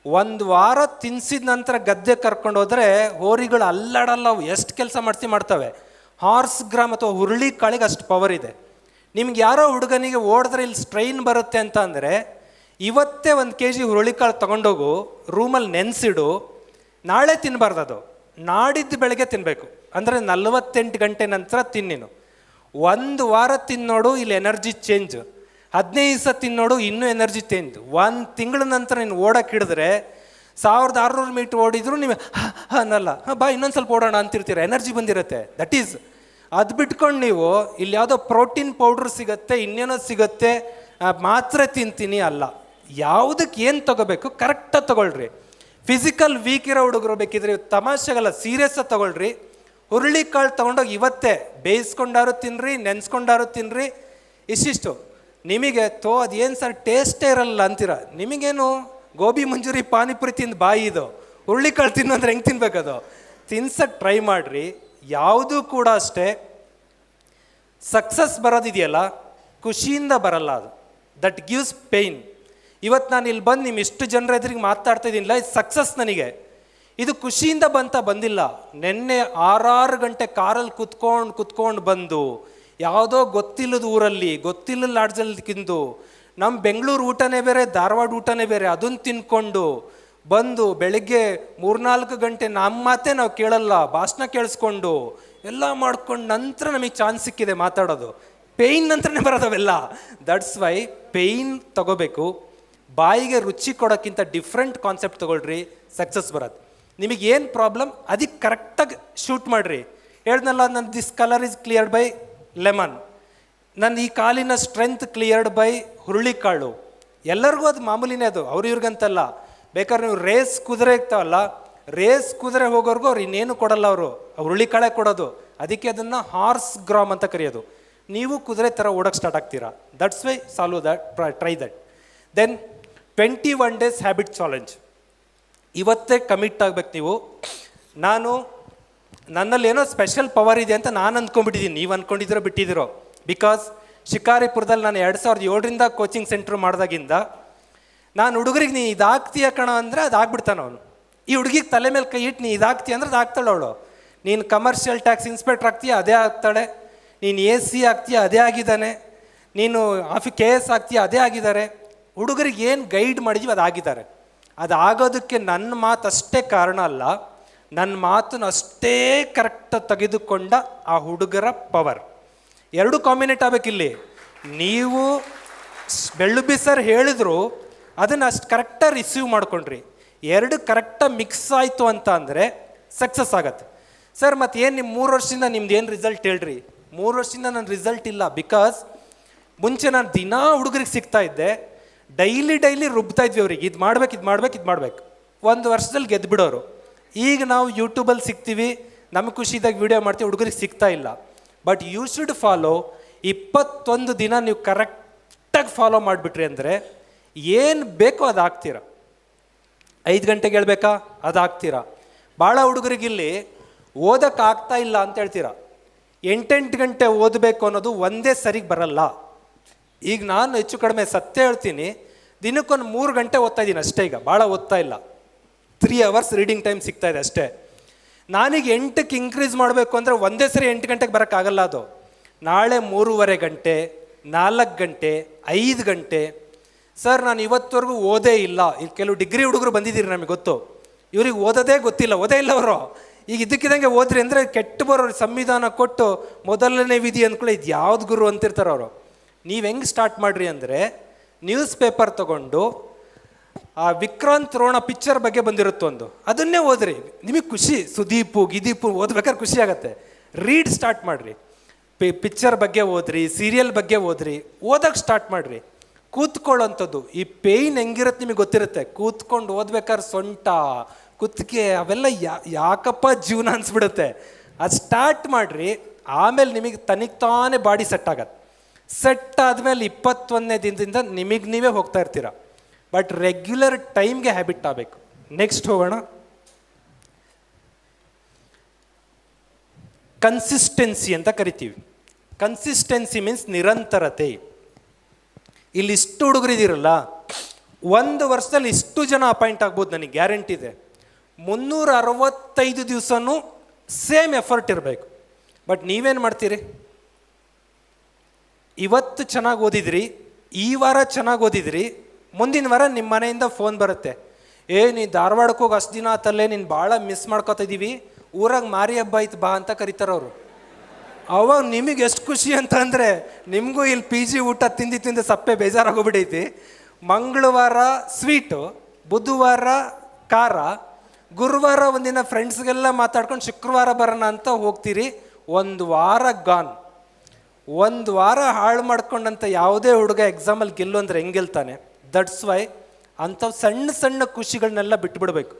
1 ವಾರ ತಿನ್ನಿಸಿದ ನಂತರ ಗದ್ದೆ ಕರ್ಕೊಂಡು ಹೋದರೆ ಹೋರಿಗಳು ಅಲ್ಲಾಡಲ್ಲ, ಅವು ಎಷ್ಟು ಕೆಲಸ ಮಾಡ್ತವೆ. ಹಾರ್ಸ್ ಗ್ರಾಮ್ ಅಥವಾ ಹುರುಳಿ ಕಾಳಿಗೆ ಅಷ್ಟು ಪವರ್ ಇದೆ. ನಿಮ್ಗೆ ಯಾರೋ ಹುಡುಗನಿಗೆ ಓಡಿದ್ರೆ ಇಲ್ಲಿ ಸ್ಟ್ರೈನ್ ಬರುತ್ತೆ ಅಂತ ಅಂದರೆ ಇವತ್ತೇ 1 kg ಹುರುಳಿಕಾಳು ತೊಗೊಂಡೋಗು, ರೂಮಲ್ಲಿ ನೆನೆಸಿಡು. ನಾಳೆ ತಿನ್ನಬಾರ್ದು, ಅದು ನಾಡಿದ್ದು ಬೆಳಗ್ಗೆ ತಿನ್ನಬೇಕು. ಅಂದರೆ 48 ಗಂಟೆ ನಂತರ ತಿನ್ನಿನು. 1 ವಾರ ತಿನ್ನೋಡು, ಇಲ್ಲಿ ಎನರ್ಜಿ ಚೇಂಜ್. 15 ದಿವಸ ತಿನ್ನೋಡು, ಇನ್ನೂ ಎನರ್ಜಿ ಚೇಂಜ್. 1 ತಿಂಗಳ ನಂತರ ನೀನು ಓಡಕ್ಕೆ ಹಿಡಿದ್ರೆ 1600 ಮೀಟ್ರ್ ಓಡಿದ್ರು ನೀವು ಅನ್ನಲ್ಲ, ಬಾ ಇನ್ನೊಂದು ಸ್ವಲ್ಪ ಓಡೋಣ ಅಂತಿರ್ತೀರ, ಎನರ್ಜಿ ಬಂದಿರುತ್ತೆ. ದಟ್ ಈಸ್ ಅದು ಬಿಟ್ಕೊಂಡು ನೀವು ಇಲ್ಲಿ ಯಾವುದೋ ಪ್ರೋಟೀನ್ ಪೌಡ್ರ್ ಸಿಗುತ್ತೆ, ಇನ್ನೇನೋ ಸಿಗುತ್ತೆ, ಮಾತ್ರೆ ತಿಂತೀನಿ ಅಲ್ಲ. ಯಾವುದಕ್ಕೆ ಏನು ತೊಗೋಬೇಕು ಕರೆಕ್ಟಾಗಿ ತೊಗೊಳ್ರಿ. ಫಿಸಿಕಲ್ ವೀಕ್ ಇರೋ ಹುಡುಗರು ಬೇಕಿದ್ರೆ ತಮಾಷೆಗಲ್ಲ, ಸೀರಿಯಸ್ಸಾಗಿ ತೊಗೊಳ್ರಿ. ಹುರುಳಿಕಾಳು ತೊಗೊಂಡೋಗಿ ಇವತ್ತೇ ಬೇಯಿಸ್ಕೊಂಡಾರು ತಿನ್ನಿರಿ, ನೆನೆಸ್ಕೊಂಡಾರು ತಿನ್ನಿರಿ. ಇಷ್ಟಿಷ್ಟು ನಿಮಗೆ ಅದೇನು ಸರ್ ಟೇಸ್ಟೇ ಇರಲ್ಲ ಅಂತೀರ. ನಿಮಗೇನು ಗೋಬಿ ಮಂಚೂರಿ ಪಾನಿಪುರಿ ತಿಂದು ಬಾಯಿ ಇದು, ಹುರುಳಿಕಾಳು ತಿನ್ನು ಅಂದ್ರೆ ಹೆಂಗೆ ತಿನ್ಬೇಕದು? ತಿನ್ಸಕ್ಕೆ ಟ್ರೈ ಮಾಡಿರಿ. ಯಾವುದೂ ಕೂಡ ಅಷ್ಟೇ ಸಕ್ಸಸ್ ಬರೋದಿದೆಯಲ್ಲ, ಖುಷಿಯಿಂದ ಬರಲ್ಲ. ಅದು ದಟ್ ಗಿವ್ಸ್ ಪೇಯ್ನ್. ಇವತ್ತು ನಾನು ಇಲ್ಲಿ ಬಂದು ನಿಮ್ಮ ಇಷ್ಟು ಜನರ ಎದುರಿಗೆ ಮಾತಾಡ್ತಾ ಇದ್ದೀನಿಲ್ಲ, ಇದು ಸಕ್ಸಸ್ ನನಗೆ. ಇದು ಖುಷಿಯಿಂದ ಬಂದಿಲ್ಲ. ನಿನ್ನೆ 6 ಗಂಟೆ ಕಾರಲ್ಲಿ ಕುತ್ಕೊಂಡು ಬಂದು ಯಾವುದೋ ಗೊತ್ತಿಲ್ಲದ ಊರಲ್ಲಿ, ಗೊತ್ತಿಲ್ಲದ ಲಾಡ್ಜಲ್ಲಿ ತಿಂದು, ನಮ್ಮ ಬೆಂಗಳೂರು ಊಟನೇ ಬೇರೆ, ಧಾರವಾಡ ಊಟನೇ ಬೇರೆ, ಅದನ್ನು ತಿನ್ಕೊಂಡು ಬಂದು ಬೆಳಗ್ಗೆ 3-4 ಗಂಟೆ ನಮ್ಮ ಮಾತೇ ನಾವು ಕೇಳಲ್ಲ, ಭಾಷಣ ಕೇಳಿಸ್ಕೊಂಡು ಎಲ್ಲ ಮಾಡ್ಕೊಂಡು ನಂತರ ನಮಗೆ ಚಾನ್ಸ್ ಸಿಕ್ಕಿದೆ ಮಾತಾಡೋದು. ಪೇಯ್ನ್ ನಂತರನೇ ಬರೋದವೆಲ್ಲ. ದಟ್ಸ್ ವೈ ಪೇಯ್ನ್ ತಗೋಬೇಕು. ಬಾಯಿಗೆ ರುಚಿ ಕೊಡೋಕ್ಕಿಂತ ಡಿಫ್ರೆಂಟ್ ಕಾನ್ಸೆಪ್ಟ್ ತೊಗೊಳ್ರಿ, ಸಕ್ಸಸ್ ಬರೋದು. ನಿಮಗೇನು ಪ್ರಾಬ್ಲಮ್ ಅದಕ್ಕೆ ಕರೆಕ್ಟಾಗಿ ಶೂಟ್ ಮಾಡಿರಿ. ಹೇಳ್ದನಲ್ಲ, ನನ್ನ this colour is cleared by lemon, ನನ್ನ ಈ ಕಾಲಿನ ಸ್ಟ್ರೆಂತ್ ಕ್ಲಿಯರ್ಡ್ ಬೈ ಹುರುಳಿಕಾಳು. ಎಲ್ಲರಿಗೂ ಅದು ಮಾಮೂಲಿನೇ, ಅದು ಇವ್ರಿಗಂತಲ್ಲ. ಬೇಕಾದ್ರೆ ನೀವು ರೇಸ್ ಕುದುರೆ ಇರ್ತಾವಲ್ಲ, ರೇಸ್ ಕುದುರೆ ಹೋಗೋರ್ಗೂ ಅವ್ರು ಇನ್ನೇನು ಕೊಡಲ್ಲ, ಅವರು ಹುರುಳಿಕಾಳೆ ಕೊಡೋದು. ಅದಕ್ಕೆ ಅದನ್ನು ಹಾರ್ಸ್ ಗ್ರಾಮ್ ಅಂತ ಕರೆಯೋದು. ನೀವು ಕುದುರೆ ಥರ ಓಡೋಕ್ಕೆ ಸ್ಟಾರ್ಟ್ ಆಗ್ತೀರಾ. That's why solve that, try that. Then 21 days habit challenge. ಇವತ್ತೇ ಕಮಿಟ್ ಆಗ್ಬೇಕು ನೀವು. ನನ್ನಲ್ಲಿ ಏನೋ ಸ್ಪೆಷಲ್ ಪವರ್ ಇದೆ ಅಂತ ನಾನು ಅಂದ್ಕೊಂಡ್ಬಿಟ್ಟಿದ್ದೀನಿ. ನೀವು ಅಂದ್ಕೊಂಡಿದ್ದೀರೋ ಬಿಟ್ಟಿದ್ದೀರೋ. ಬಿಕಾಸ್ ಶಿಕಾರಿಪುರದಲ್ಲಿ ನಾನು 2007ರಿಂದ ಕೋಚಿಂಗ್ ಸೆಂಟ್ರ್ ಮಾಡಿದಾಗಿಂದ ನಾನು ಹುಡುಗರಿಗೆ ನೀ ಇದಾಗ್ತೀಯ ಕಣ ಅಂದರೆ ಅದು ಆಗ್ಬಿಡ್ತಾನೆ ಅವನು. ಈ ಹುಡುಗಿಗೆ ತಲೆ ಮೇಲೆ ಕೈ ಇಟ್ಟು ನೀ ಇದಾಗ್ತೀಯ ಅಂದರೆ ಅದು ಆಗ್ತಾಳೆ ಅವಳು. ನೀನು ಕಮರ್ಷಿಯಲ್ ಟ್ಯಾಕ್ಸ್ ಇನ್ಸ್ಪೆಕ್ಟರ್ ಆಗ್ತೀಯ, ಅದೇ ಆಗ್ತಾಳೆ. ನೀನು AC ಆಗ್ತೀಯ, ಅದೇ ಆಗಿದ್ದಾನೆ. ನೀನು KS ಆಗ್ತೀಯ, ಅದೇ ಆಗಿದ್ದಾರೆ. ಹುಡುಗರಿಗೆ ಏನು ಗೈಡ್ ಮಾಡಿದ್ವಿ ಅದಾಗಿದ್ದಾರೆ. ಅದಾಗೋದಕ್ಕೆ ನನ್ನ ಮಾತು ಅಷ್ಟೇ ಕಾರಣ ಅಲ್ಲ, ನನ್ನ ಮಾತನ್ನು ಅಷ್ಟೇ ಕರೆಕ್ಟಾಗಿ ತೆಗೆದುಕೊಂಡ ಆ ಹುಡುಗರ ಪವರ್. 2 ಕಾಂಬಿನೇಟ್ ಆಗಬೇಕಿಲ್ಲಿ. ನೀವು ಬೆಳ್ಳುಬ್ಬಿ ಸರ್ ಹೇಳಿದ್ರು ಅದನ್ನು ಅಷ್ಟು ಕರೆಕ್ಟಾಗಿ ರಿಸೀವ್ ಮಾಡ್ಕೊಂಡ್ರಿ. 2 ಕರೆಕ್ಟಾಗಿ ಮಿಕ್ಸ್ ಆಯಿತು ಅಂತ ಅಂದರೆ ಸಕ್ಸಸ್ ಆಗತ್ತೆ. ಸರ್ ಮತ್ತು ಏನು ನಿಮ್ಮ 3 ವರ್ಷದಿಂದ ನಿಮ್ದು ಏನು ರಿಸಲ್ಟ್ ಹೇಳ್ರಿ? 3 ವರ್ಷದಿಂದ ನನ್ನ ರಿಸಲ್ಟ್ ಇಲ್ಲ. ಬಿಕಾಸ್ ಮುಂಚೆ ನಾನು ದಿನಾ ಹುಡುಗರಿಗೆ ಸಿಗ್ತಾ ಇದ್ದೆ, ಡೈಲಿ ರುಬ್ತಾ ಇದ್ವಿ ಅವ್ರಿಗೆ, ಇದು ಮಾಡ್ಬೇಕು 1 ವರ್ಷದಲ್ಲಿ ಗೆದ್ದುಬಿಡೋರು. ಈಗ ನಾವು ಯೂಟ್ಯೂಬಲ್ಲಿ ಸಿಗ್ತೀವಿ, ನಮಗೆ ಖುಷಿದಾಗ ವೀಡಿಯೋ ಮಾಡ್ತೀವಿ, ಹುಡುಗರಿಗೆ ಸಿಗ್ತಾ ಇಲ್ಲ. But you should follow. 21 ದಿನ ನೀವು ಕರೆಕ್ಟಾಗಿ ಫಾಲೋ ಮಾಡಿಬಿಟ್ರಿ ಅಂದರೆ ಏನು ಬೇಕೋ ಅದು ಆಗ್ತೀರ. 5 ಗಂಟೆಗೆ ಹೇಳ್ಬೇಕಾ? ಅದಾಗ್ತೀರಾ. ಭಾಳ ಹುಡುಗರಿಗಿಲ್ಲಿ ಓದೋಕ್ಕಾಗ್ತಾ ಇಲ್ಲ ಅಂತ ಹೇಳ್ತೀರಾ. 8 ಗಂಟೆ ಓದಬೇಕು ಅನ್ನೋದು ಒಂದೇ ಸರಿಗೆ ಬರಲ್ಲ. ಈಗ ನಾನು ಹೆಚ್ಚು ಕಡಿಮೆ ಸತ್ಯ ಹೇಳ್ತೀನಿ, ದಿನಕ್ಕೊಂದು 3 ಗಂಟೆ ಓದ್ತಾ ಇದ್ದೀನಿ ಅಷ್ಟೇ. ಈಗ ಭಾಳ ಓದ್ತಾ ಇಲ್ಲ, 3 ಅವರ್ಸ್ ರೀಡಿಂಗ್ ಟೈಮ್ ಸಿಗ್ತಾ ಇದೆ ಅಷ್ಟೇ. ನಾನೀಗ 8ಕ್ಕೆ ಇನ್ಕ್ರೀಸ್ ಮಾಡಬೇಕು ಅಂದರೆ ಒಂದೇ ಸರಿ 8 ಗಂಟೆಗೆ ಬರೋಕ್ಕಾಗಲ್ಲ. ಅದು ನಾಳೆ 3:30 ಗಂಟೆ, 4 ಗಂಟೆ, 5 ಗಂಟೆ. ಸರ್ ನಾನು ಇವತ್ತವರೆಗೂ ಓದೇ ಇಲ್ಲ. ಇಲ್ಲಿ ಕೆಲವು ಡಿಗ್ರಿ ಹುಡುಗರು ಬಂದಿದ್ದೀರಿ, ನಮಗೆ ಗೊತ್ತು. ಇವ್ರಿಗೆ ಓದೋದೇ ಗೊತ್ತಿಲ್ಲ, ಓದೇ ಇಲ್ಲ ಅವರು. ಈಗ ಇದಕ್ಕಿದಂಗೆ ಓದ್ರಿ ಅಂದರೆ ಕೆಟ್ಟು ಬರೋರು. ಸಂವಿಧಾನ ಕೊಟ್ಟು ಮೊದಲನೇ ವಿಧಿ ಅಂದ್ಕೊಳ್ಳಿ, ಇದು ಯಾವ್ದು ಗುರು ಅಂತಿರ್ತಾರೆ ಅವರು. ನೀವು ಹೆಂಗೆ ಸ್ಟಾರ್ಟ್ ಮಾಡಿರಿ ಅಂದರೆ, ನ್ಯೂಸ್ ಪೇಪರ್ ತೊಗೊಂಡು ಆ ವಿಕ್ರಾಂತ್ ರೋಣ ಪಿಕ್ಚರ್ ಬಗ್ಗೆ ಬಂದಿರುತ್ತೆ ಒಂದು, ಅದನ್ನೇ ಓದ್ರಿ. ನಿಮಗೆ ಖುಷಿ, ಸುದೀಪು ಗಿದೀಪು ಓದ್ಬೇಕಾದ್ರೆ ಖುಷಿ ಆಗುತ್ತೆ. ರೀಡ್ ಸ್ಟಾರ್ಟ್ ಮಾಡಿರಿ. ಪಿಕ್ಚರ್ ಬಗ್ಗೆ ಓದ್ರಿ, ಸೀರಿಯಲ್ ಬಗ್ಗೆ ಓದ್ರಿ, ಓದೋಕ್ಕೆ ಸ್ಟಾರ್ಟ್ ಮಾಡಿರಿ. ಕೂತ್ಕೊಳ್ಳೋಂಥದ್ದು, ಈ ಪೇಯ್ನ್ ಹೆಂಗಿರುತ್ತೆ ನಿಮಗೆ ಗೊತ್ತಿರುತ್ತೆ. ಕೂತ್ಕೊಂಡು ಓದ್ಬೇಕಾದ್ರೆ ಸೊಂಟ, ಕುತ್ತಿಗೆ ಅವೆಲ್ಲ ಯಾಕಪ್ಪ ಜೀವನ ಅನ್ಸ್ಬಿಡುತ್ತೆ. ಅದು ಸ್ಟಾರ್ಟ್ ಮಾಡಿರಿ. ಆಮೇಲೆ ನಿಮಗೆ ತನಿಗೆ ತಾನೇ ಬಾಡಿ ಸೆಟ್ ಆಗತ್ತೆ. ಸೆಟ್ ಆದಮೇಲೆ 21ನೇ ದಿನದಿಂದ ನಿಮಗೆ ನೀವೇ ಹೋಗ್ತಾ ಇರ್ತೀರ. ಬಟ್ ರೆಗ್ಯುಲರ್ ಟೈಮ್ಗೆ ಹ್ಯಾಬಿಟ್ ಆಗಬೇಕು. ನೆಕ್ಸ್ಟ್ ಹೋಗೋಣ. ಕನ್ಸಿಸ್ಟೆನ್ಸಿ ಅಂತ ಕರಿತೀವಿ. ಕನ್ಸಿಸ್ಟೆನ್ಸಿ ಮೀನ್ಸ್ ನಿರಂತರತೆ. ಇಲ್ಲಿ ಇಷ್ಟು ಹುಡುಗರಿದಿರಲ್ಲ, 1 ವರ್ಷದಲ್ಲಿ ಇಷ್ಟು ಜನ ಅಪಾಯಿಂಟ್ ಆಗ್ಬೋದು, ನನಗೆ ಗ್ಯಾರಂಟಿ ಇದೆ. 365 ದಿವಸನೂ ಸೇಮ್ ಎಫರ್ಟ್ ಇರಬೇಕು. ಬಟ್ ನೀವೇನು ಮಾಡ್ತೀರಿ? ಇವತ್ತು ಚೆನ್ನಾಗಿ ಓದಿದ್ರಿ, ಈ ವಾರ ಚೆನ್ನಾಗಿ ಓದಿದ್ರಿ, ಮುಂದಿನ ವಾರ ನಿಮ್ಮ ಮನೆಯಿಂದ ಫೋನ್ ಬರುತ್ತೆ, ನೀ ಧಾರವಾಡಕ್ಕೆ ಹೋಗಿ ಅಷ್ಟು ದಿನ ಆತಲ್ಲೇ, ನೀನು ಭಾಳ ಮಿಸ್ ಮಾಡ್ಕೊತಾ ಇದ್ದೀವಿ, ಊರಾಗ ಮಾರಿ ಹಬ್ಬ ಆಯ್ತು ಬಾ ಅಂತ ಕರೀತಾರೆ ಅವರು. ಅವಾಗ ನಿಮಗೆ ಎಷ್ಟು ಖುಷಿ ಅಂತ ಅಂದರೆ, ನಿಮಗೂ ಇಲ್ಲಿ PG ಊಟ ತಿಂದು ಸಪ್ಪೆ ಬೇಜಾರಾಗೋಗ್ಬಿಟ್ಟೈತಿ. ಮಂಗಳವಾರ ಸ್ವೀಟು, ಬುಧವಾರ ಖಾರ, ಗುರುವಾರ ಒಂದಿನ ಫ್ರೆಂಡ್ಸ್ಗೆಲ್ಲ ಮಾತಾಡ್ಕೊಂಡು ಶುಕ್ರವಾರ ಬರೋಣ ಅಂತ ಹೋಗ್ತೀರಿ. 1 ವಾರ ಗಾನ್. 1 ವಾರ ಹಾಳು ಮಾಡ್ಕೊಂಡಂಥ ಯಾವುದೇ ಹುಡುಗ ಎಕ್ಸಾಮಲ್ಲಿ ಗೆಲ್ಲು ಅಂದರೆ ಹೆಂಗೆ ಗೆಲ್ತಾನೆ? ದಟ್ಸ್ ವೈ ಅಂಥವು ಸಣ್ಣ ಸಣ್ಣ ಖುಷಿಗಳನ್ನೆಲ್ಲ ಬಿಟ್ಬಿಡ್ಬೇಕು.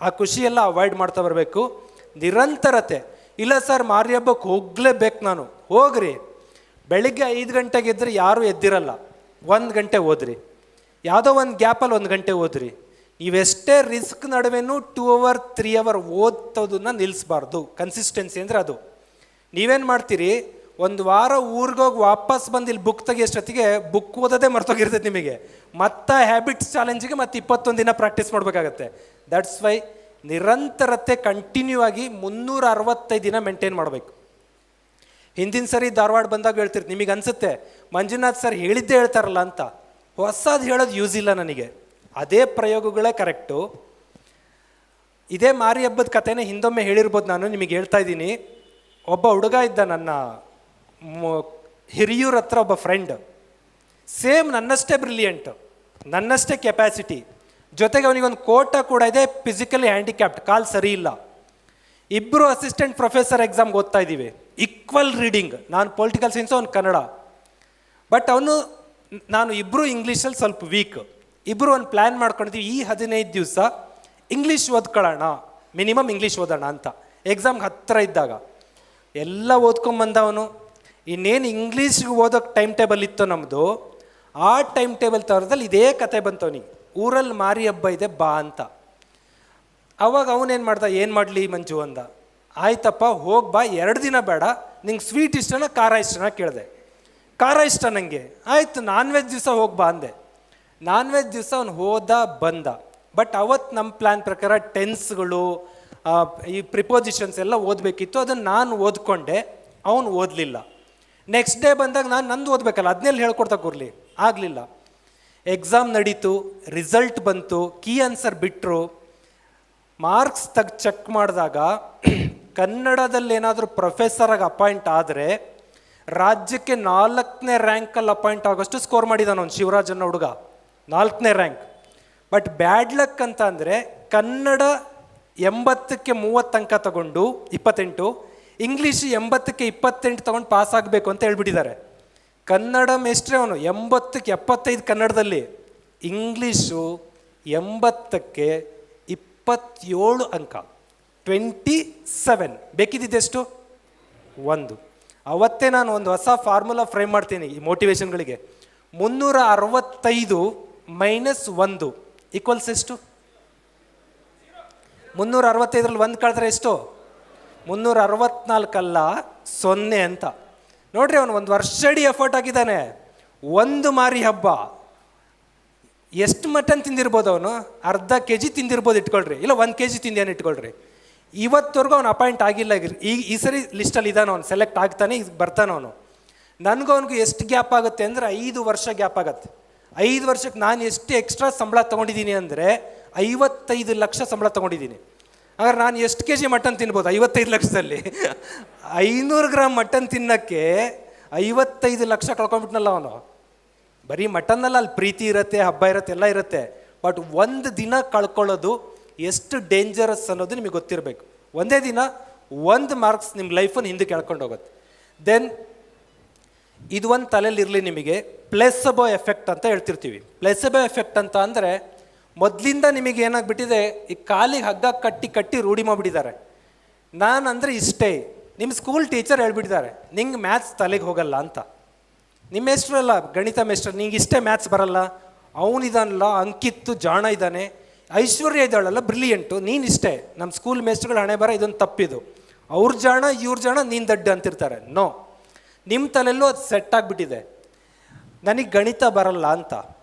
ಆ ಖುಷಿಯೆಲ್ಲ ಅವಾಯ್ಡ್ ಮಾಡ್ತಾ ಬರಬೇಕು. ನಿರಂತರತೆ. ಇಲ್ಲ ಸರ್ ಮಾರಿ ಹಬ್ಬಕ್ಕೆ ಹೋಗಲೇಬೇಕು ನಾನು, ಹೋಗ್ರಿ. ಬೆಳಿಗ್ಗೆ 5 ಗಂಟೆಗೆ ಎದ್ದರೆ ಯಾರೂ ಎದ್ದಿರಲ್ಲ, 1 ಗಂಟೆ ಓದ್ರಿ. ಯಾವುದೋ ಒಂದು ಗ್ಯಾಪಲ್ಲಿ 1 ಗಂಟೆ ಓದ್ರಿ. ನೀವೆಷ್ಟೇ ರಿಸ್ಕ್ ನಡುವೆನೂ 2 ಅವರ್ 3 ಅವರ್ ಓದೋದನ್ನ ನಿಲ್ಲಿಸಬಾರ್ದು. ಕನ್ಸಿಸ್ಟೆನ್ಸಿ ಅಂದರೆ ಅದು. ನೀವೇನು ಮಾಡ್ತೀರಿ, 1 ವಾರ ಊರಿಗೋಗಿ ವಾಪಸ್ ಬಂದು ಇಲ್ಲಿ ಬುಕ್ ತೆಗಿಯೋಷ್ಟೊತ್ತಿಗೆ ಬುಕ್ ಓದೋದೇ ಮರ್ತೋಗಿರ್ತೈತೆ ನಿಮಗೆ. ಮತ್ತೆ ಹ್ಯಾಬಿಟ್ಸ್ ಚಾಲೆಂಜಿಗೆ ಮತ್ತೆ 21 ದಿನ ಪ್ರಾಕ್ಟೀಸ್ ಮಾಡಬೇಕಾಗತ್ತೆ. ದಟ್ಸ್ ವೈ ನಿರಂತರತೆ ಕಂಟಿನ್ಯೂ ಆಗಿ 365 ದಿನ ಮೇಂಟೈನ್ ಮಾಡಬೇಕು. ಹಿಂದಿನ ಸರಿ ಧಾರವಾಡ ಬಂದಾಗ ಹೇಳ್ತಿರ್ತೀನಿ, ನಿಮಗೆ ಅನಿಸುತ್ತೆ ಮಂಜುನಾಥ್ ಸರ್ ಹೇಳಿದ್ದೇ ಹೇಳ್ತಾರಲ್ಲ ಅಂತ. ಹೊಸದು ಹೇಳೋದು ಯೂಸ್ ಇಲ್ಲ ನನಗೆ, ಅದೇ ಪ್ರಯೋಗಗಳೇ ಕರೆಕ್ಟು. ಇದೇ ಮಾರಿ ಹಬ್ಬದ ಕಥೆನೇ ಹಿಂದೊಮ್ಮೆ ಹೇಳಿರ್ಬೋದು, ನಾನು ನಿಮಗೆ ಹೇಳ್ತಾ ಇದ್ದೀನಿ. ಒಬ್ಬ ಹುಡುಗ ಇದ್ದ, ನನ್ನ ಹಿರಿಯೂರ ಹತ್ರ ಒಬ್ಬ ಫ್ರೆಂಡ್, ಸೇಮ್ ನನ್ನಷ್ಟೇ ಬ್ರಿಲಿಯಂಟ್, ನನ್ನಷ್ಟೇ ಕೆಪ್ಯಾಸಿಟಿ, ಜೊತೆಗೆ ಅವನಿಗೊಂದು ಕೋಟ ಕೂಡ ಇದೆ, ಫಿಸಿಕಲಿ ಹ್ಯಾಂಡಿಕ್ಯಾಪ್ಟ್, ಕಾಲು ಸರಿ ಇಲ್ಲ. ಇಬ್ಬರು ಅಸಿಸ್ಟೆಂಟ್ ಪ್ರೊಫೆಸರ್ ಎಕ್ಸಾಮ್ಗೆ ಓದ್ತಾ ಇದ್ದೀವಿ, ಈಕ್ವಲ್ ರೀಡಿಂಗ್. ನಾನು ಪೊಲಿಟಿಕಲ್ ಸೈನ್ಸು, ಅವ್ನು ಕನ್ನಡ. ಬಟ್ ಅವನು ನಾನು ಇಬ್ಬರು ಇಂಗ್ಲೀಷಲ್ಲಿ ಸ್ವಲ್ಪ ವೀಕ್. ಇಬ್ಬರು ಒಂದು ಪ್ಲ್ಯಾನ್ ಮಾಡ್ಕೊಂಡಿದ್ದೀವಿ, ಈ 15 ದಿವಸ ಇಂಗ್ಲೀಷ್ ಓದ್ಕೊಳ್ಳೋಣ, ಮಿನಿಮಮ್ ಇಂಗ್ಲೀಷ್ ಓದೋಣ ಅಂತ. ಎಕ್ಸಾಮ್ಗೆ ಹತ್ತಿರ ಇದ್ದಾಗ ಎಲ್ಲ ಓದ್ಕೊಂಬಂದವನು. ಇನ್ನೇನು ಇಂಗ್ಲೀಷ್ಗೆ ಓದೋಕ್ಕೆ ಟೈಮ್ ಟೇಬಲ್ ಇತ್ತು ನಮ್ಮದು, ಆ ಟೈಮ್ ಟೇಬಲ್ ತರದಲ್ಲಿ ಇದೇ ಕತೆ ಬಂತವನಿಗೆ, ಊರಲ್ಲಿ ಮಾರಿ ಹಬ್ಬ ಇದೆ ಬಾ ಅಂತ. ಅವಾಗ ಅವನೇನು ಮಾಡ್ದ, ಏನು ಮಾಡಲಿ ಮಂಜು ಅಂದ. ಆಯ್ತಪ್ಪ ಹೋಗಿ ಬಾ, 2 ದಿನ ಬೇಡ, ನಿಂಗೆ ಸ್ವೀಟ್ ಇಷ್ಟನ ಖಾರ ಇಷ್ಟನ ಕೇಳಿದೆ. ಖಾರ ಇಷ್ಟ ನನಗೆ. ಆಯಿತು, ನಾನ್ ವೆಜ್ ದಿವಸ ಹೋಗಿ ಬಾ ಅಂದೆ. ನಾನ್ ವೆಜ್ ದಿವಸ ಅವ್ನು ಹೋದ ಬಂದ. ಬಟ್ ಅವತ್ತು ನಮ್ಮ ಪ್ಲ್ಯಾನ್ ಪ್ರಕಾರ ಟೆನ್ಸ್ಗಳು, ಈ ಪ್ರಿಪೋಸಿಷನ್ಸ್ ಎಲ್ಲ ಓದಬೇಕಿತ್ತು. ಅದನ್ನು ನಾನು ಓದ್ಕೊಂಡೆ, ಅವನು ಓದಲಿಲ್ಲ. ನೆಕ್ಸ್ಟ್ ಡೇ ಬಂದಾಗ ನಾನು ನಂದು ಓದಬೇಕಲ್ಲ, ಅದನ್ನೆಲ್ಲ ಹೇಳ್ಕೊಡ್ತಾ ಕೂರ್ಲಿ, ಆಗಲಿಲ್ಲ. ಎಕ್ಸಾಮ್ ನಡೀತು, ರಿಸಲ್ಟ್ ಬಂತು, ಕೀ ಆನ್ಸರ್ ಬಿಟ್ಟರು. ಮಾರ್ಕ್ಸ್ ಚೆಕ್ ಮಾಡಿದಾಗ ಕನ್ನಡದಲ್ಲಿ ಏನಾದರೂ ಪ್ರೊಫೆಸರಾಗಿ ಅಪಾಯಿಂಟ್ ಆದರೆ ರಾಜ್ಯಕ್ಕೆ 4ನೇ ರ್ಯಾಂಕಲ್ಲಿ ಅಪಾಯಿಂಟ್ ಆಗೋಷ್ಟು ಸ್ಕೋರ್ ಮಾಡಿದಾನ ಅವ್ನು, ಶಿವರಾಜ್ ಅನ್ನೋ ಹುಡುಗ, 4ನೇ ರ್ಯಾಂಕ್. ಬಟ್ ಬ್ಯಾಡ್ ಲಕ್ ಅಂತ ಅಂದರೆ ಕನ್ನಡ 80ಕ್ಕೆ 30 ಅಂಕ ತಗೊಂಡು 28, ಇಂಗ್ಲೀಷ್ 80ಕ್ಕೆ 28 ತಗೊಂಡು ಪಾಸ್ ಆಗಬೇಕು ಅಂತ ಹೇಳ್ಬಿಟ್ಟಿದ್ದಾರೆ. ಕನ್ನಡ ಮೇಸ್ಟ್ರೆ ಅವನು, 80ಕ್ಕೆ 75 ಕನ್ನಡದಲ್ಲಿ, ಇಂಗ್ಲೀಷು 80ಕ್ಕೆ 27 ಅಂಕ, 27. ಬೇಕಿದ್ದೆಷ್ಟು? 1. ಅವತ್ತೇ ನಾನು ಒಂದು ಹೊಸ ಫಾರ್ಮುಲಾ ಫ್ರೇಮ್ ಮಾಡ್ತೀನಿ ಈ ಮೋಟಿವೇಶನ್ಗಳಿಗೆ. 365 - 1 ಈಕ್ವಲ್ಸ್ ಎಷ್ಟು? 365ರಲ್ಲಿ ಒಂದು ಕಳೆದ್ರೆ ಎಷ್ಟು? 364 ಅಲ್ಲ, 0 ಅಂತ. ನೋಡ್ರಿ, ಅವನು ಒಂದು ವರ್ಷಡಿ ಎಫರ್ಟ್ ಆಗಿದ್ದಾನೆ. ಒಂದು ಮಾರಿ ಹಬ್ಬ ಎಷ್ಟು ಮಟನ್ ತಿಂದಿರ್ಬೋದು ಅವನು? ಅರ್ಧ kg ತಿಂದಿರ್ಬೋದು ಇಟ್ಕೊಳ್ರಿ, ಇಲ್ಲ 1 kg ತಿಂದೇನು ಇಟ್ಕೊಳ್ರಿ. ಇವತ್ತವರೆಗೂ ಅವ್ನು ಅಪಾಯಿಂಟ್ ಆಗಿಲ್ಲ. ಈಗ ಈ ಸರಿ ಲಿಸ್ಟಲ್ಲಿ ಇದ್ದಾನೆ, ಅವ್ನು ಸೆಲೆಕ್ಟ್ ಆಗ್ತಾನೆ, ಈಗ ಬರ್ತಾನೆ ಅವನು. ನನಗೂ ಅವನಿಗೂ ಎಷ್ಟು ಗ್ಯಾಪ್ ಆಗುತ್ತೆ ಅಂದರೆ 5 ವರ್ಷ ಗ್ಯಾಪ್ ಆಗುತ್ತೆ. 5 ವರ್ಷಕ್ಕೆ ನಾನು ಎಷ್ಟು ಎಕ್ಸ್ಟ್ರಾ ಸಂಬಳ ತೊಗೊಂಡಿದ್ದೀನಿ ಅಂದರೆ 55 ಲಕ್ಷ ಸಂಬಳ ತೊಗೊಂಡಿದ್ದೀನಿ. ಹಾಗಾದ್ರೆ ನಾನು ಎಷ್ಟು kg ಮಟನ್ ತಿನ್ಬೋದು 55 ಲಕ್ಷದಲ್ಲಿ? 500 ಗ್ರಾಮ್ ಮಟನ್ ತಿನ್ನೋಕ್ಕೆ 55 ಲಕ್ಷ ಕಳ್ಕೊಂಡ್ಬಿಟ್ನಲ್ಲ ಅವನು. ಬರೀ ಮಟನ್ನಲ್ಲಿ ಅಲ್ಲಿ ಪ್ರೀತಿ ಇರುತ್ತೆ, ಹಬ್ಬ ಇರುತ್ತೆ, ಎಲ್ಲ ಇರುತ್ತೆ. ಬಟ್ ಒಂದು ದಿನ ಕಳ್ಕೊಳ್ಳೋದು ಎಷ್ಟು ಡೇಂಜರಸ್ ಅನ್ನೋದು ನಿಮಗೆ ಗೊತ್ತಿರಬೇಕು. ಒಂದೇ ದಿನ 1 ಮಾರ್ಕ್ಸ್ ನಿಮ್ಮ ಲೈಫನ್ನು ಹಿಂದಕ್ಕೆ ಎಳ್ಕೊಂಡು ಹೋಗುತ್ತೆ. ದೆನ್ ಇದು ಒಂದು ತಲೆಯಲ್ಲಿ ಇರಲಿ ನಿಮಗೆ. ಪ್ಲೇಸಬೋ ಎಫೆಕ್ಟ್ ಅಂತ ಹೇಳ್ತಿರ್ತೀವಿ. ಪ್ಲೇಸಬೋ ಎಫೆಕ್ಟ್ ಅಂತ ಅಂದರೆ ಮೊದಲಿಂದ ನಿಮಗೆ ಏನಾಗ್ಬಿಟ್ಟಿದೆ, ಈ ಕಾಲಿಗೆ ಹಗ್ಗ ಕಟ್ಟಿ ಕಟ್ಟಿ ರೂಢಿ ಮಾಡಿಬಿಟ್ಟಿದ್ದಾರೆ. ನಾನು ಅಂದರೆ ಇಷ್ಟೇ. ನಿಮ್ಮ ಸ್ಕೂಲ್ ಟೀಚರ್ ಹೇಳ್ಬಿಟ್ಟಿದ್ದಾರೆ, ನಿಂಗೆ ಮ್ಯಾಥ್ಸ್ ತಲೆಗೆ ಹೋಗಲ್ಲ ಅಂತ. ನಿಮ್ಮ ಮೇಸ್ಟ್ರಲ್ಲ, ಗಣಿತ ಮೇಸ್ಟ್ರು, ನಿಂಗೆ ಇಷ್ಟೇ ಮ್ಯಾಥ್ಸ್ ಬರಲ್ಲ. ಅವನಿದಾನಲ್ಲ ಅಂಕಿತ್ತು ಜಾಣ ಇದ್ದಾನೆ, ಐಶ್ವರ್ಯ ಇದ್ದಾಳಲ್ಲ ಬ್ರಿಲಿಯಂಟು, ನೀನು ಇಷ್ಟೇ. ನಮ್ಮ ಸ್ಕೂಲ್ ಮೇಸ್ಟ್ರುಗಳು ಹಣೆ ಬರ ಇದೊಂದು ತಪ್ಪಿದು. ಅವ್ರ ಜಾಣ ಇವ್ರ ಜಾಣ, ನೀನು ದಡ್ಡ ಅಂತಿರ್ತಾರೆ. ನೋ, ನಿಮ್ಮ ತಲೆಯಲ್ಲೂ ಅದು ಸೆಟ್ ಆಗಿಬಿಟ್ಟಿದೆ, ನನಗೆ ಗಣಿತ ಬರಲ್ಲ ಅಂತ.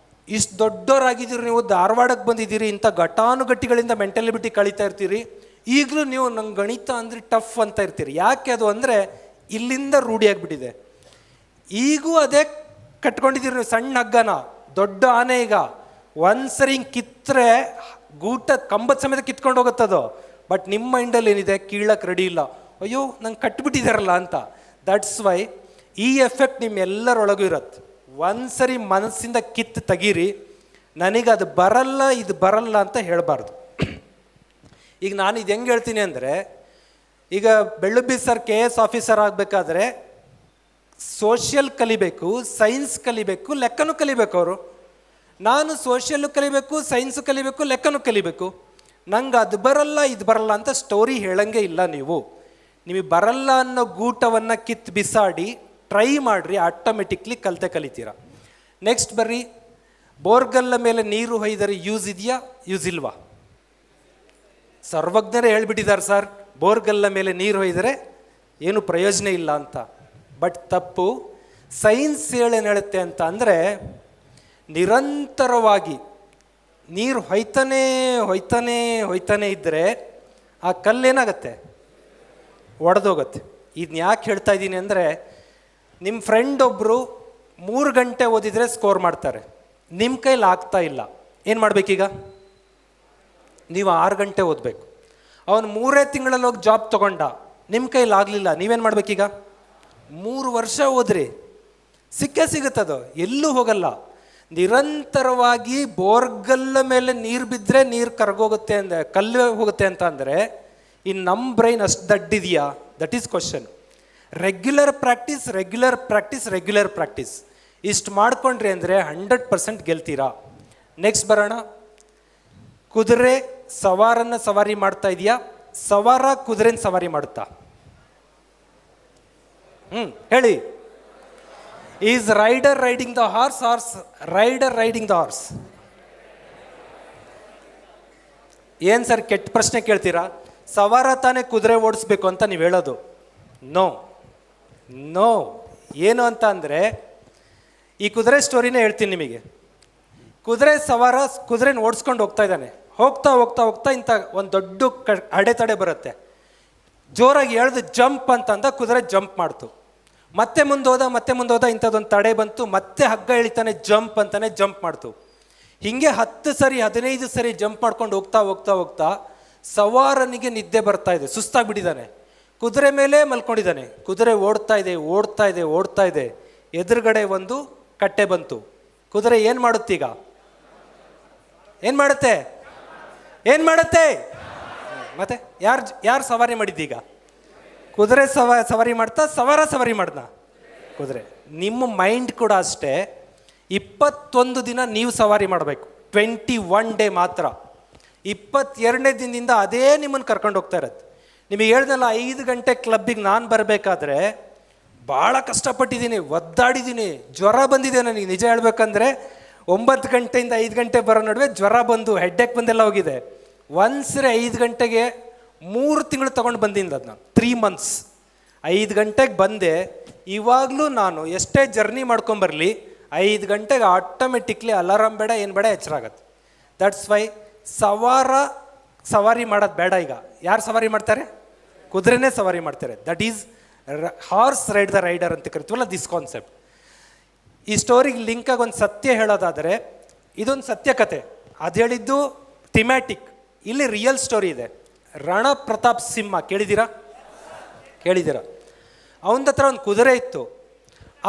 ಇಷ್ಟು ದೊಡ್ಡವರಾಗಿದ್ದೀರಿ ನೀವು, ಧಾರವಾಡಕ್ಕೆ ಬಂದಿದ್ದೀರಿ, ಇಂಥ ಘಟಾನುಘಟಿಗಳಿಂದ ಮೆಂಟಲಿಬಿಟಿ ಕಳೀತಾ ಇರ್ತೀರಿ. ಈಗಲೂ ನೀವು ನಂಗೆ ಗಣಿತ ಅಂದರೆ ಟಫ್ ಅಂತ ಇರ್ತೀರಿ. ಯಾಕೆ ಅದು ಅಂದರೆ ಇಲ್ಲಿಂದ ರೂಢಿಯಾಗಿಬಿಟ್ಟಿದೆ. ಈಗೂ ಅದೇ ಕಟ್ಕೊಂಡಿದ್ದೀರಿ ನೀವು, ಸಣ್ಣ ಹಗ್ಗನ. ದೊಡ್ಡ ಆನೆ ಈಗ ಒಂದ್ಸರಿ ಹಿಂಗೆ ಕಿತ್ತರೆ ಗೂಟ ಕಂಬದ ಸಮೇತ ಕಿತ್ಕೊಂಡು ಹೋಗುತ್ತದು. ಬಟ್ ನಿಮ್ಮ ಮೈಂಡಲ್ಲಿ ಏನಿದೆ, ಕೀಳಕ್ಕೆ ರೆಡಿ ಇಲ್ಲ, ಅಯ್ಯೋ ನಂಗೆ ಕಟ್ಬಿಟ್ಟಿದ್ದಾರಲ್ಲ ಅಂತ. ದಟ್ಸ್ ವೈ ಈ ಎಫೆಕ್ಟ್ ನಿಮ್ಮೆಲ್ಲರೊಳಗೂ ಇರತ್ತೆ. ಒಂದ್ಸರಿ ಮನಸ್ಸಿಂದ ಕಿತ್ತು ತೆಗೀರಿ. ನನಗೆ ಅದು ಬರಲ್ಲ, ಇದು ಬರಲ್ಲ ಅಂತ ಹೇಳಬಾರ್ದು. ಈಗ ನಾನು ಇದು ಹೆಂಗೆ ಹೇಳ್ತೀನಿ ಅಂದರೆ, ಈಗ ಬೆಳ್ಳುಬ್ಬಿ ಸರ್ KS ಆಫೀಸರ್ ಆಗಬೇಕಾದ್ರೆ ಸೋಷಿಯಲ್ ಕಲಿಬೇಕು, ಸೈನ್ಸ್ ಕಲಿಬೇಕು, ಲೆಕ್ಕನೂ ಕಲಿಬೇಕು ಅವರು. ನಾನು ಸೋಷಿಯಲ್ಲು ಕಲಿಬೇಕು, ಸೈನ್ಸು ಕಲಿಬೇಕು, ಲೆಕ್ಕನೂ ಕಲಿಬೇಕು. ನಂಗೆ ಅದು ಬರಲ್ಲ, ಇದು ಬರಲ್ಲ ಅಂತ ಸ್ಟೋರಿ ಹೇಳಂಗೆ ಇಲ್ಲ. ನೀವು ನಿಮಗೆ ಬರಲ್ಲ ಅನ್ನೋ ಗೂಟವನ್ನು ಕಿತ್ತು ಬಿಸಾಡಿ ಟ್ರೈ ಮಾಡಿರಿ, ಆಟೋಮೆಟಿಕ್ಲಿ ಕಲಿತೀರ. ನೆಕ್ಸ್ಟ್ ಬರ್ರಿ, ಬೋರ್ಗಲ್ಲ ಮೇಲೆ ನೀರು ಹೊಯ್ದರೆ ಯೂಸ್ ಇದೆಯಾ, ಯೂಸ್ ಇಲ್ವಾ? ಸರ್ವಜ್ಞರೇ ಹೇಳ್ಬಿಟ್ಟಿದ್ದಾರೆ ಸರ್, ಬೋರ್ಗಲ್ಲ ಮೇಲೆ ನೀರು ಹೊಯ್ದರೆ ಏನು ಪ್ರಯೋಜನ ಇಲ್ಲ ಅಂತ. ಬಟ್ ತಪ್ಪು. ಸೈನ್ಸ್ ಏನೇನು ಹೇಳುತ್ತೆ ಅಂತ ಅಂದರೆ, ನಿರಂತರವಾಗಿ ನೀರು ಹೊಯ್ತಾನೇ ಹೊಯ್ತಾನೇ ಹೊಯ್ತಾನೇ ಇದ್ದರೆ ಆ ಕಲ್ಲೇನಾಗತ್ತೆ, ಒಡೆದೋಗುತ್ತೆ. ಇದನ್ನ ಯಾಕೆ ಹೇಳ್ತಾ ಇದ್ದೀನಿ ಅಂದರೆ, ನಿಮ್ಮ ಫ್ರೆಂಡ್ ಒಬ್ಬರು 3 ಗಂಟೆ ಓದಿದರೆ ಸ್ಕೋರ್ ಮಾಡ್ತಾರೆ, ನಿಮ್ಮ ಕೈಲಿ ಆಗ್ತಾ ಇಲ್ಲ, ಏನು ಮಾಡಬೇಕೀಗ? ನೀವು 6 ಗಂಟೆ ಓದಬೇಕು. ಅವನು 3 ತಿಂಗಳಲ್ಲಿ ಹೋಗಿ ಜಾಬ್ ತೊಗೊಂಡ, ನಿಮ್ಮ ಕೈಲಿ ಆಗಲಿಲ್ಲ, ನೀವೇನು ಮಾಡಬೇಕೀಗ? 3 ವರ್ಷ ಓದ್ರಿ, ಸಿಕ್ಕೇ ಸಿಗುತ್ತದು, ಎಲ್ಲೂ ಹೋಗಲ್ಲ. ನಿರಂತರವಾಗಿ ಬೋರ್ಗಲ್ಲ ಮೇಲೆ ನೀರು ಬಿದ್ದರೆ ನೀರು ಕರಗೋಗುತ್ತೆ ಅಂದರೆ, ಕಲ್ಲು ಹೋಗುತ್ತೆ ಅಂತ ಅಂದರೆ, ಇನ್ನು ನಮ್ಮ ಬ್ರೈನ್ ಅಷ್ಟು ದಡ್ಡಿದೆಯಾ? That is question. Regular practice, regular practice, regular practice ಇಷ್ಟು ಮಾಡ್ಕೊಂಡ್ರಿ ಅಂದರೆ 100% ಗೆಲ್ತೀರಾ. ನೆಕ್ಸ್ಟ್ ಬರೋಣ. ಕುದುರೆ ಸವಾರನ್ನು ಸವಾರಿ ಮಾಡ್ತಾ ಇದೆಯಾ, ಸವಾರ ಕುದುರೆನ ಸವಾರಿ ಮಾಡುತ್ತಾ? ಹೇಳಿ. Is rider riding the horse or rider riding the horse? ಏನು ಸರ್ ಕೆಟ್ಟ ಪ್ರಶ್ನೆ ಕೇಳ್ತೀರಾ? ಸವಾರ ತಾನೇ ಕುದುರೆ ಓಡಿಸ್ಬೇಕು ಅಂತ ನೀವು ಹೇಳೋದು? No no. ಏನು ಅಂತ ಅಂದರೆ, ಈ ಕುದುರೆ ಸ್ಟೋರಿನೇ ಹೇಳ್ತೀನಿ ನಿಮಗೆ. ಕುದುರೆ ಸವಾರ ಕುದುರೆನ ಓಡಿಸ್ಕೊಂಡು ಹೋಗ್ತಾ ಇದ್ದಾನೆ. ಹೋಗ್ತಾ ಹೋಗ್ತಾ ಹೋಗ್ತಾ ಇಂಥ ಒಂದು ದೊಡ್ಡ ಅಡೆತಡೆ ಬರುತ್ತೆ. ಜೋರಾಗಿ ಎಳೆದು ಜಂಪ್ ಅಂತಂದ, ಕುದುರೆ ಜಂಪ್ ಮಾಡ್ತು. ಮತ್ತೆ ಮುಂದೋದ ಇಂಥದ್ದೊಂದು ತಡೆ ಬಂತು, ಮತ್ತೆ ಹಗ್ಗ ಎಳಿತಾನೆ, ಜಂಪ್ ಅಂತಾನೆ, ಜಂಪ್ ಮಾಡ್ತು. ಹೀಗೆ 10 ಸರಿ 15 ಸರಿ ಜಂಪ್ ಮಾಡ್ಕೊಂಡು ಹೋಗ್ತಾ ಹೋಗ್ತಾ ಹೋಗ್ತಾ ಸವಾರನಿಗೆ ನಿದ್ದೆ ಬರ್ತಾ ಇದೆ, ಸುಸ್ತಾಗ್ಬಿಟ್ಟಿದ್ದಾನೆ. ಕುದುರೆ ಮೇಲೆ ಮಲ್ಕೊಂಡಿದ್ದಾನೆ. ಕುದುರೆ ಓಡ್ತಾ ಇದೆ ಓಡ್ತಾ ಇದೆ ಓಡ್ತಾ ಇದೆ. ಎದುರುಗಡೆ ಒಂದು ಕಟ್ಟೆ ಬಂತು. ಕುದುರೆ ಏನು ಮಾಡುತ್ತೀಗ? ಏನು ಮಾಡುತ್ತೆ? ಏನು ಮಾಡುತ್ತೆ? ಮತ್ತೆ ಯಾರು ಸವಾರಿ ಮಾಡಿದ್ದೀಗ? ಕುದುರೆ ಸವಾರಿ ಮಾಡ್ತಾ, ಸವಾರ ಸವಾರಿ ಮಾಡ್ದ ಕುದುರೆ. ನಿಮ್ಮ ಮೈಂಡ್ ಕೂಡ ಅಷ್ಟೇ. 21 ದಿನ ನೀವು ಸವಾರಿ ಮಾಡಬೇಕು, 21 ಡೇ ಮಾತ್ರ. 22ನೇ ದಿನದಿಂದ ಅದೇ ನಿಮ್ಮನ್ನು ಕರ್ಕೊಂಡು ಹೋಗ್ತಾ ಇರತ್ತೆ. ನಿಮಗೆ ಹೇಳ್ದಲ್ಲ, 5 ಗಂಟೆ ಕ್ಲಬ್ಬಿಗೆ ನಾನು ಬರಬೇಕಾದ್ರೆ ಭಾಳ ಕಷ್ಟಪಟ್ಟಿದ್ದೀನಿ, ಒದ್ದಾಡಿದ್ದೀನಿ, ಜ್ವರ ಬಂದಿದೆ ನನಗೆ. ನಿಜ ಹೇಳ್ಬೇಕಂದ್ರೆ 9 ಗಂಟೆಯಿಂದ 5 ಗಂಟೆ ಬರೋ ನಡುವೆ ಜ್ವರ ಬಂದು ಹೆಡ್ಡೇಕ್ ಬಂದೆಲ್ಲ ಹೋಗಿದೆ. ಒಂದ್ಸರಿ 5 ಗಂಟೆಗೆ 3 ತಿಂಗಳು ತೊಗೊಂಡು ಬಂದಿಂದ ಅದು ನಾನು 3 months 5 ಗಂಟೆಗೆ ಬಂದೆ. ಇವಾಗಲೂ ನಾನು ಎಷ್ಟೇ ಜರ್ನಿ ಮಾಡ್ಕೊಂಬರಲಿ 5 ಗಂಟೆಗೆ ಆಟೋಮೆಟಿಕ್ಲಿ ಅಲಾರಾಮ್ ಬೇಡ ಏನು ಬೇಡ ಎಚ್ಚರ ಆಗತ್ತೆ. ದಟ್ಸ್ ವೈ ಸವಾರಿ ಮಾಡೋದು ಬೇಡ. ಈಗ ಯಾರು ಸವಾರಿ ಮಾಡ್ತಾರೆ? ಕುದುರೆನೇ ಸವಾರಿ ಮಾಡ್ತಾರೆ. That is horse ride the rider ಅಂತ ಕರಿತೀವಲ್ಲ, ದಿಸ್ ಕಾನ್ಸೆಪ್ಟ್. ಈ ಸ್ಟೋರಿಗೆ ಲಿಂಕಾಗಿ ಒಂದು ಸತ್ಯ ಹೇಳೋದಾದರೆ ಇದೊಂದು ಸತ್ಯ ಕತೆ. ಅದು ಹೇಳಿದ್ದು ಥಿಮ್ಯಾಟಿಕ್. ಇಲ್ಲಿ ರಿಯಲ್ ಸ್ಟೋರಿ ಇದೆ. ರಾಣಾ ಪ್ರತಾಪ್ ಸಿಂಹ ಕೇಳಿದ್ದೀರಾ? ಅವನ ಹತ್ರ ಒಂದು ಕುದುರೆ ಇತ್ತು.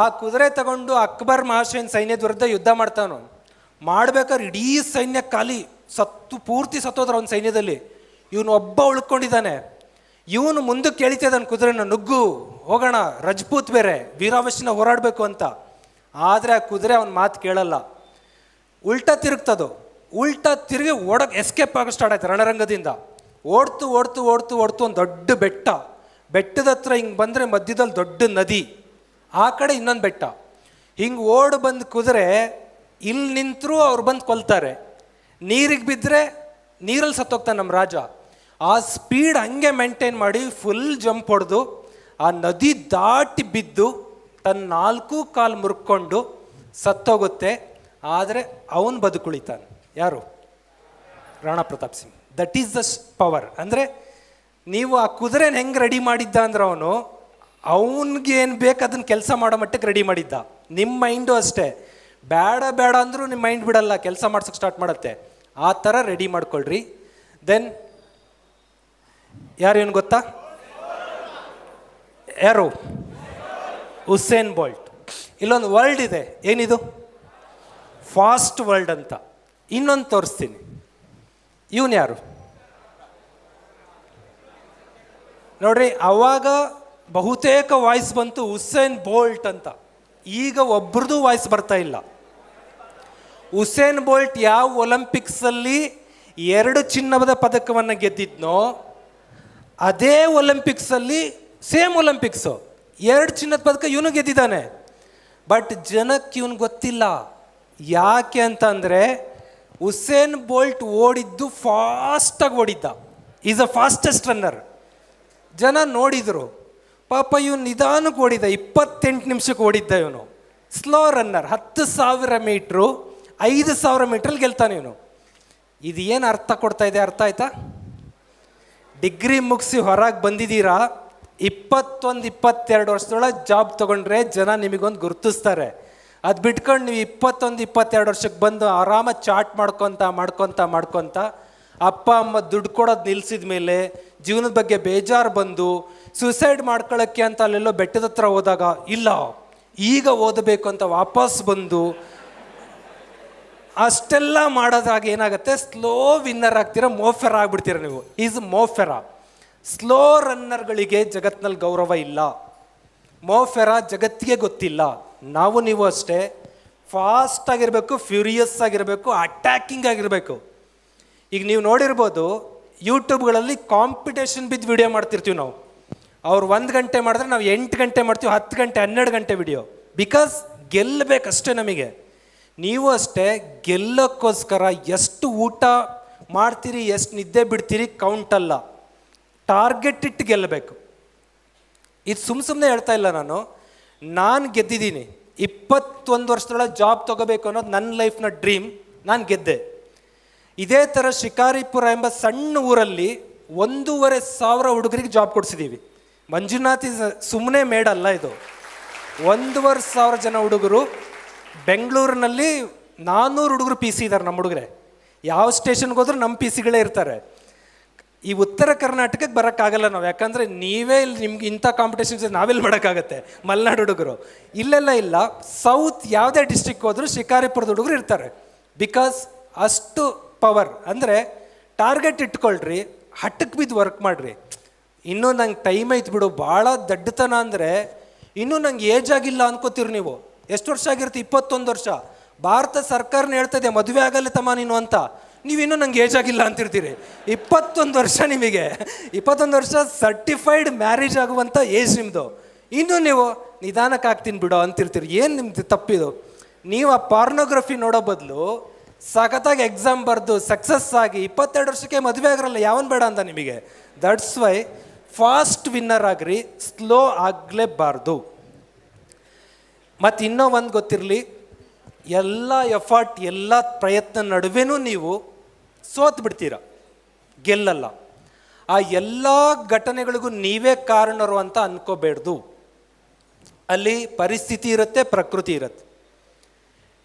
ಆ ಕುದುರೆ ತಗೊಂಡು ಅಕ್ಬರ್ ಮಹಾಶಯನ ಸೈನ್ಯದ ವಿರುದ್ಧ ಯುದ್ಧ ಮಾಡ್ತಾನು. ಮಾಡ್ಬೇಕಾದ್ರೆ ಇಡೀ ಸೈನ್ಯ ಖಾಲಿ ಪೂರ್ತಿ ಸತ್ತೋದ್ರ ಅವನ ಸೈನ್ಯದಲ್ಲಿ. ಇವನು ಒಬ್ಬ ಉಳ್ಕೊಂಡಿದ್ದಾನೆ. ಇವನು ಮುಂದಕ್ಕೆ ಕೇಳಿತಿದ್ದಾನೆ ಕುದುರೆನ, ನುಗ್ಗು ಹೋಗೋಣ, ರಜಪೂತ್ ಬೇರೆ, ವೀರಾವಶ್ಯನ ಹೋರಾಡಬೇಕು ಅಂತ. ಆದರೆ ಆ ಕುದುರೆ ಅವನ ಮಾತು ಕೇಳಲ್ಲ. ಉಲ್ಟಾ ತಿರುಗಿ ಓಡೋಕೆ ಎಸ್ಕೇಪ್ ಆಗೋ ಸ್ಟಾರ್ಟ್ ಆಯ್ತು ರಣರಂಗದಿಂದ. ಓಡ್ತು ಒಂದು ದೊಡ್ಡ ಬೆಟ್ಟದ ಹತ್ರ ಹಿಂಗೆ ಬಂದರೆ ಮಧ್ಯದಲ್ಲಿ ದೊಡ್ಡ ನದಿ, ಆ ಕಡೆ ಇನ್ನೊಂದು ಬೆಟ್ಟ. ಹಿಂಗೆ ಬಂದು ಕುದುರೆ ಇಲ್ಲಿ ನಿಂತರೂ ಅವ್ರು ಬಂದು ಕೊಲ್ತಾರೆ. ನೀರಿಗೆ ಬಿದ್ದರೆ ನೀರಲ್ಲಿ ಸತ್ತೋಗ್ತಾನೆ ನಮ್ಮ ರಾಜ. ಆ ಸ್ಪೀಡ್ ಹಂಗೆ ಮೇಂಟೈನ್ ಮಾಡಿ ಫುಲ್ ಜಂಪ್ ಹೊಡೆದು ಆ ನದಿ ದಾಟಿ ಬಿದ್ದು ತನ್ನ 4 ಕಾಲು ಮುರ್ಕೊಂಡು ಸತ್ತೋಗುತ್ತೆ. ಆದರೆ ಅವನು ಬದುಕುಳಿತಾನೆ. ಯಾರು? Rana Pratap Singh. That is the power. ಅಂದರೆ ನೀವು ಆ ಕುದುರೆನ ಹೆಂಗೆ ರೆಡಿ ಮಾಡಿದ್ದ ಅಂದ್ರೆ ಅವನಿಗೇನು ಬೇಕು ಅದನ್ನು ಕೆಲಸ ಮಾಡೋ ಮಟ್ಟಕ್ಕೆ ರೆಡಿ ಮಾಡಿದ್ದ. ನಿಮ್ಮ ಮೈಂಡು ಅಷ್ಟೇ, ಬೇಡ ಅಂದರೂ ನಿಮ್ಮ ಮೈಂಡ್ ಬಿಡಲ್ಲ, ಕೆಲಸ ಮಾಡ್ಸೋಕ್ಕೆ ಸ್ಟಾರ್ಟ್ ಮಾಡುತ್ತೆ. ಆ ಥರ ರೆಡಿ ಮಾಡ್ಕೊಳ್ರಿ. ದೆನ್ ಯಾರು ಏನು ಗೊತ್ತಾ? ಯಾರು? Usain bolt. ಇಲ್ಲೊಂದು ವರ್ಲ್ಡ್ ಇದೆ. ಏನಿದು? ಫಾಸ್ಟ್ ವರ್ಲ್ಡ್ ಅಂತ. ಇನ್ನೊಂದು ತೋರಿಸ್ತೀನಿ. ಇವನು ಯಾರು ನೋಡ್ರಿ. ಅವಾಗ ಬಹುತೇಕ ವಾಯ್ಸ್ ಬಂತು ಉಸೇನ್ ಬೋಲ್ಟ್ ಅಂತ. ಈಗ ಒಬ್ರದ್ದು ವಾಯ್ಸ್ ಬರ್ತಾ ಇಲ್ಲ. ಉಸೇನ್ ಬೋಲ್ಟ್ ಯಾವ ಒಲಿಂಪಿಕ್ಸಲ್ಲಿ 2 ಚಿನ್ನದ ಪದಕವನ್ನು ಗೆದ್ದಿದ್ನೋ ಅದೇ ಒಲಿಂಪಿಕ್ಸಲ್ಲಿ, ಸೇಮ್ ಒಲಿಂಪಿಕ್ಸು, 2 ಚಿನ್ನದ ಪದಕ ಇವನು ಗೆದ್ದಿದ್ದಾನೆ. ಬಟ್ ಜನಕ್ಕೆ ಇವನು ಗೊತ್ತಿಲ್ಲ. ಯಾಕೆ ಅಂತ ಅಂದರೆ ಉಸೇನ್ ಬೋಲ್ಟ್ ಓಡಿದ್ದು ಫಾಸ್ಟಾಗಿ ಓಡಿದ್ದ. Is a fastest runner. ಜನ ನೋಡಿದರು, ಪಾಪ ಇವನು ನಿಧಾನಕ್ಕೆ ಓಡಿದ, 28 ನಿಮಿಷಕ್ಕೆ ಓಡಿದ್ದ ಇವನು. Slow runner. 10,000 ಮೀಟ್ರು 5,000 ಮೀಟ್ರಲ್ಲಿ ಗೆಲ್ತಾನೆ ಇವನು. ಇದು ಏನು ಅರ್ಥ ಕೊಡ್ತಾ ಇದೆ? ಅರ್ಥ ಆಯ್ತಾ? ಡಿಗ್ರಿ ಮುಗಿಸಿ ಹೊರಗೆ ಬಂದಿದ್ದೀರಾ, 21-22 ವರ್ಷದೊಳಗೆ ಜಾಬ್ ತೊಗೊಂಡ್ರೆ ಜನ ನಿಮಗೊಂದು ಗುರುತಿಸ್ತಾರೆ. ಅದು ಬಿಟ್ಕೊಂಡು ನೀವು 21-22 ವರ್ಷಕ್ಕೆ ಬಂದು ಆರಾಮ ಚಾಟ್ ಮಾಡ್ಕೊತ ಅಪ್ಪ ಅಮ್ಮ ದುಡ್ಡು ಕೊಡೋದು ನಿಲ್ಲಿಸಿದ ಮೇಲೆ ಜೀವನದ ಬಗ್ಗೆ ಬೇಜಾರು ಬಂದು ಸುಸೈಡ್ ಮಾಡ್ಕೊಳ್ಳೋಕ್ಕೆ ಅಂತ ಅಲ್ಲೆಲ್ಲೋ ಬೆಟ್ಟದ ಹತ್ರ ಹೋದಾಗ ಇಲ್ಲ ಈಗ ಓದಬೇಕು ಅಂತ ವಾಪಸ್ ಬಂದು ಅಷ್ಟೆಲ್ಲ ಮಾಡೋದ್ರಾಗ ಏನಾಗುತ್ತೆ? ಸ್ಲೋ ವಿನ್ನರ್ ಆಗ್ತೀರ, ಮೋಫೆರ ಆಗ್ಬಿಡ್ತೀರ ನೀವು. ಈಸ್ ಮೋಫೆರ. ಸ್ಲೋ ರನ್ನರ್ಗಳಿಗೆ ಜಗತ್ತಿನಲ್ಲಿ ಗೌರವ ಇಲ್ಲ. ಮೋಫೆರ ಜಗತ್ತಿಗೆ ಗೊತ್ತಿಲ್ಲ. ನೀವು ಅಷ್ಟೇ ಫಾಸ್ಟ್ ಆಗಿರಬೇಕು, ಫ್ಯೂರಿಯಸ್ ಆಗಿರಬೇಕು, ಅಟ್ಯಾಕಿಂಗ್ ಆಗಿರಬೇಕು. ಈಗ ನೀವು ನೋಡಿರ್ಬೋದು ಯೂಟ್ಯೂಬ್ಗಳಲ್ಲಿ ಕಾಂಪಿಟೇಷನ್ ಬಿದ್ದು ವಿಡಿಯೋ ಮಾಡ್ತಿರ್ತೀವಿ ನಾವು. ಅವ್ರು 1 ಗಂಟೆ ಮಾಡಿದ್ರೆ ನಾವು 8 ಗಂಟೆ ಮಾಡ್ತೀವಿ, 10 ಗಂಟೆ 12 ಗಂಟೆ ವಿಡಿಯೋ. ಬಿಕಾಸ್ ಗೆಲ್ಲಬೇಕಷ್ಟೇ ನಮಗೆ. ನೀವು ಅಷ್ಟೇ ಗೆಲ್ಲೋಕ್ಕೋಸ್ಕರ ಎಷ್ಟು ಊಟ ಮಾಡ್ತೀರಿ, ಎಷ್ಟು ನಿದ್ದೆ ಬಿಡ್ತೀರಿ ಕೌಂಟ್ ಅಲ್ಲ, ಟಾರ್ಗೆಟ್ ಇಟ್ಟು ಗೆಲ್ಲಬೇಕು. ಇದು ಸುಮ್ಮನೆ ಹೇಳ್ತಾ ಇಲ್ಲ. ನಾನು ಗೆದ್ದಿದ್ದೀನಿ. 21 ವರ್ಷದೊಳಗೆ ಜಾಬ್ ತೊಗೋಬೇಕು ಅನ್ನೋದು ನನ್ನ ಲೈಫ್ನ ಡ್ರೀಮ್. ನಾನು ಗೆದ್ದೆ. ಇದೇ ಥರ ಶಿಕಾರಿಪುರ ಎಂಬ ಸಣ್ಣ ಊರಲ್ಲಿ 1,500 ಹುಡುಗರಿಗೆ ಜಾಬ್ ಕೊಡಿಸಿದ್ದೀವಿ. ಮಂಜುನಾಥ್ ಸುಮ್ಮನೆ ಮೇಡಲ್ಲ ಇದು. 1,500 ಜನ ಹುಡುಗರು. ಬೆಂಗಳೂರಿನಲ್ಲಿ 400 ಹುಡುಗರು ಪಿ ಸಿ ಇದ್ದಾರೆ ನಮ್ಮ ಹುಡುಗರೆ. ಯಾವ ಸ್ಟೇಷನ್ಗೆ ಹೋದ್ರೂ ನಮ್ಮ ಪಿ ಸಿಗಳೇ ಇರ್ತಾರೆ. ಈ ಉತ್ತರ ಕರ್ನಾಟಕಕ್ಕೆ ಬರೋಕ್ಕಾಗಲ್ಲ ನಾವು, ಯಾಕಂದರೆ ನೀವೇ ಇಲ್ಲಿ ನಿಮ್ಗೆ ಇಂಥ ಕಾಂಪಿಟೇಷನ್ಸ್ ನಾವೆಲ್ಲಿ ಮಾಡೋಕ್ಕಾಗತ್ತೆ. ಮಲೆನಾಡು ಹುಡುಗರು ಇಲ್ಲೆಲ್ಲ ಇಲ್ಲ. ಸೌತ್ ಯಾವುದೇ ಡಿಸ್ಟ್ರಿಕ್ ಹೋದರೂ ಶಿಕಾರಿಪುರದ ಹುಡುಗರು ಇರ್ತಾರೆ. ಬಿಕಾಸ್ ಅಷ್ಟು ಪವರ್. ಅಂದರೆ ಟಾರ್ಗೆಟ್ ಇಟ್ಕೊಳ್ರಿ, ಹಟ್ಟಕ್ಕೆ ಬಿದ್ದು ವರ್ಕ್ ಮಾಡಿರಿ. ಇನ್ನೂ ನಂಗೆ ಟೈಮ್ ಐತೆ ಬಿಡು, ಭಾಳ ದಡ್ಡತನ ಅಂದರೆ ಇನ್ನೂ ನಂಗೆ ಏಜ್ ಆಗಿಲ್ಲ ಅನ್ಕೋತೀರಿ ನೀವು. ಎಷ್ಟು ವರ್ಷ ಆಗಿರುತ್ತೆ? 21 ವರ್ಷ. ಭಾರತ ಸರ್ಕಾರನ ಹೇಳ್ತದೆ ಮದುವೆ ಆಗಲ್ಲ ತಮ್ಮ ನೀನು ಅಂತ. ನೀವಿನ್ನೂ ನಂಗೆ ಏಜ್ ಆಗಿಲ್ಲ ಅಂತಿರ್ತೀರಿ. 21 ವರ್ಷ ನಿಮಗೆ. 21 ವರ್ಷ ಸರ್ಟಿಫೈಡ್ ಮ್ಯಾರೇಜ್ ಆಗುವಂಥ ಏಜ್ ನಿಮ್ಮದು. ಇನ್ನೂ ನೀವು ನಿಧಾನಕ್ಕೆ ಆಗ್ತೀನಿ ಬಿಡೋ ಅಂತಿರ್ತೀರಿ. ಏನು ನಿಮ್ದು ತಪ್ಪಿದು? ನೀವು ಆ ಪಾರ್ನೋಗ್ರಫಿ ನೋಡೋ ಬದಲು ಸಖತ್ತಾಗಿ ಎಕ್ಸಾಮ್ ಬರೆದು ಸಕ್ಸಸ್ ಆಗಿ 22 ವರ್ಷಕ್ಕೆ ಮದುವೆ ಆಗಿರಲ್ಲ, ಯಾವನ್ ಬೇಡ ಅಂತ ನಿಮಗೆ. ದಟ್ಸ್ ವೈ ಫಾಸ್ಟ್ ವಿನ್ನರ್ ಆಗ್ರಿ, ಸ್ಲೋ ಆಗಲೇಬಾರ್ದು. ಮತ್ತು ಇನ್ನೂ ಒಂದು ಗೊತ್ತಿರಲಿ, ಎಲ್ಲ ಎಫರ್ಟ್ ಎಲ್ಲ ಪ್ರಯತ್ನ ನಡುವೆನೂ ನೀವು ಸೋತು ಬಿಡ್ತೀರ, ಗೆಲ್ಲಲ್ಲ. ಆ ಎಲ್ಲ ಘಟನೆಗಳಿಗೂ ನೀವೇ ಕಾರಣರು ಅಂತ ಅನ್ಕೋಬೇಡ್ದು. ಅಲ್ಲಿ ಪರಿಸ್ಥಿತಿ ಇರುತ್ತೆ, ಪ್ರಕೃತಿ ಇರುತ್ತೆ.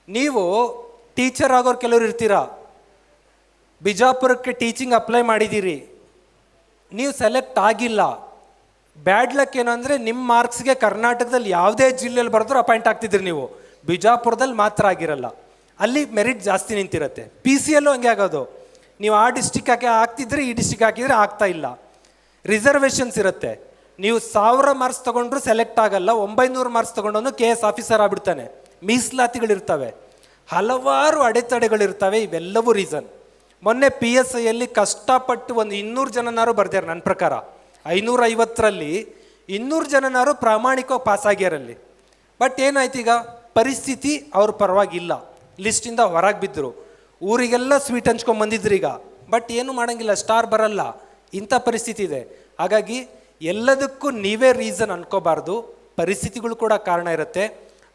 ನೀವು ಟೀಚರ್ ಆಗೋರು ಕೆಲವರು ಇರ್ತೀರ, ಬಿಜಾಪುರಕ್ಕೆ ಟೀಚಿಂಗ್ ಅಪ್ಲೈ ಮಾಡಿದ್ದೀರಿ, ನೀವು ಸೆಲೆಕ್ಟ್ ಆಗಿಲ್ಲ. ಬ್ಯಾಡ್ ಲಕ್ ಏನು ಅಂದರೆ ನಿಮ್ಮ ಮಾರ್ಕ್ಸ್ಗೆ ಕರ್ನಾಟಕದಲ್ಲಿ ಯಾವುದೇ ಜಿಲ್ಲೆಯಲ್ಲಿ ಬರೆದ್ರೂ ಅಪಾಯಿಂಟ್ ಆಗ್ತಿದ್ದೀರಿ, ನೀವು ಬಿಜಾಪುರದಲ್ಲಿ ಮಾತ್ರ ಆಗಿರಲ್ಲ. ಅಲ್ಲಿ ಮೆರಿಟ್ ಜಾಸ್ತಿ ನಿಂತಿರುತ್ತೆ. PCಯಲ್ಲೂ ಹಂಗೆ ಆಗೋದು. ನೀವು ಆ ಡಿಸ್ಟಿಕ್ ಹಾಕ್ತಿದ್ರೆ ಈ ಡಿಸ್ಟಿಕ್ ಹಾಕಿದರೆ ಆಗ್ತಾ ಇಲ್ಲ. ರಿಸರ್ವೇಷನ್ಸ್ ಇರುತ್ತೆ. ನೀವು 1000 ಮಾರ್ಕ್ಸ್ ತೊಗೊಂಡ್ರು ಸೆಲೆಕ್ಟ್ ಆಗಲ್ಲ, 900 ಮಾರ್ಕ್ಸ್ ತೊಗೊಂಡು KS ಆಫೀಸರ್ ಆಗ್ಬಿಡ್ತಾನೆ. ಮೀಸಲಾತಿಗಳಿರ್ತವೆ, ಹಲವಾರು ಅಡೆತಡೆಗಳಿರ್ತವೆ. ಇವೆಲ್ಲವೂ ರೀಸನ್. ಮೊನ್ನೆ PSIಯಲ್ಲಿ ಕಷ್ಟಪಟ್ಟು ಒಂದು 200 ಜನನಾರು ಬರ್ದಾರೆ. ನನ್ನ ಪ್ರಕಾರ 550ರಲ್ಲಿ 200 ಜನನಾರು ಪ್ರಾಮಾಣಿಕವಾಗಿ ಪಾಸ್ ಆಗ್ಯಾರಲ್ಲಿ. ಬಟ್ ಏನಾಯ್ತು, ಈಗ ಪರಿಸ್ಥಿತಿ ಅವ್ರ ಪರವಾಗಿಲ್ಲ, ಲಿಸ್ಟಿಂದ ಹೊರಗೆ ಬಿದ್ದರು. ಊರಿಗೆಲ್ಲ ಸ್ವೀಟ್ ಹಂಚ್ಕೊಂಬಂದಿದ್ರು ಈಗ. ಬಟ್ ಏನು ಮಾಡೋಂಗಿಲ್ಲ, ಸ್ಟಾರ್ ಬರಲ್ಲ, ಇಂಥ ಪರಿಸ್ಥಿತಿ ಇದೆ. ಹಾಗಾಗಿ ಎಲ್ಲದಕ್ಕೂ ನೀವೇ ರೀಸನ್ ಅನ್ಕೋಬಾರ್ದು, ಪರಿಸ್ಥಿತಿಗಳು ಕೂಡ ಕಾರಣ ಇರುತ್ತೆ.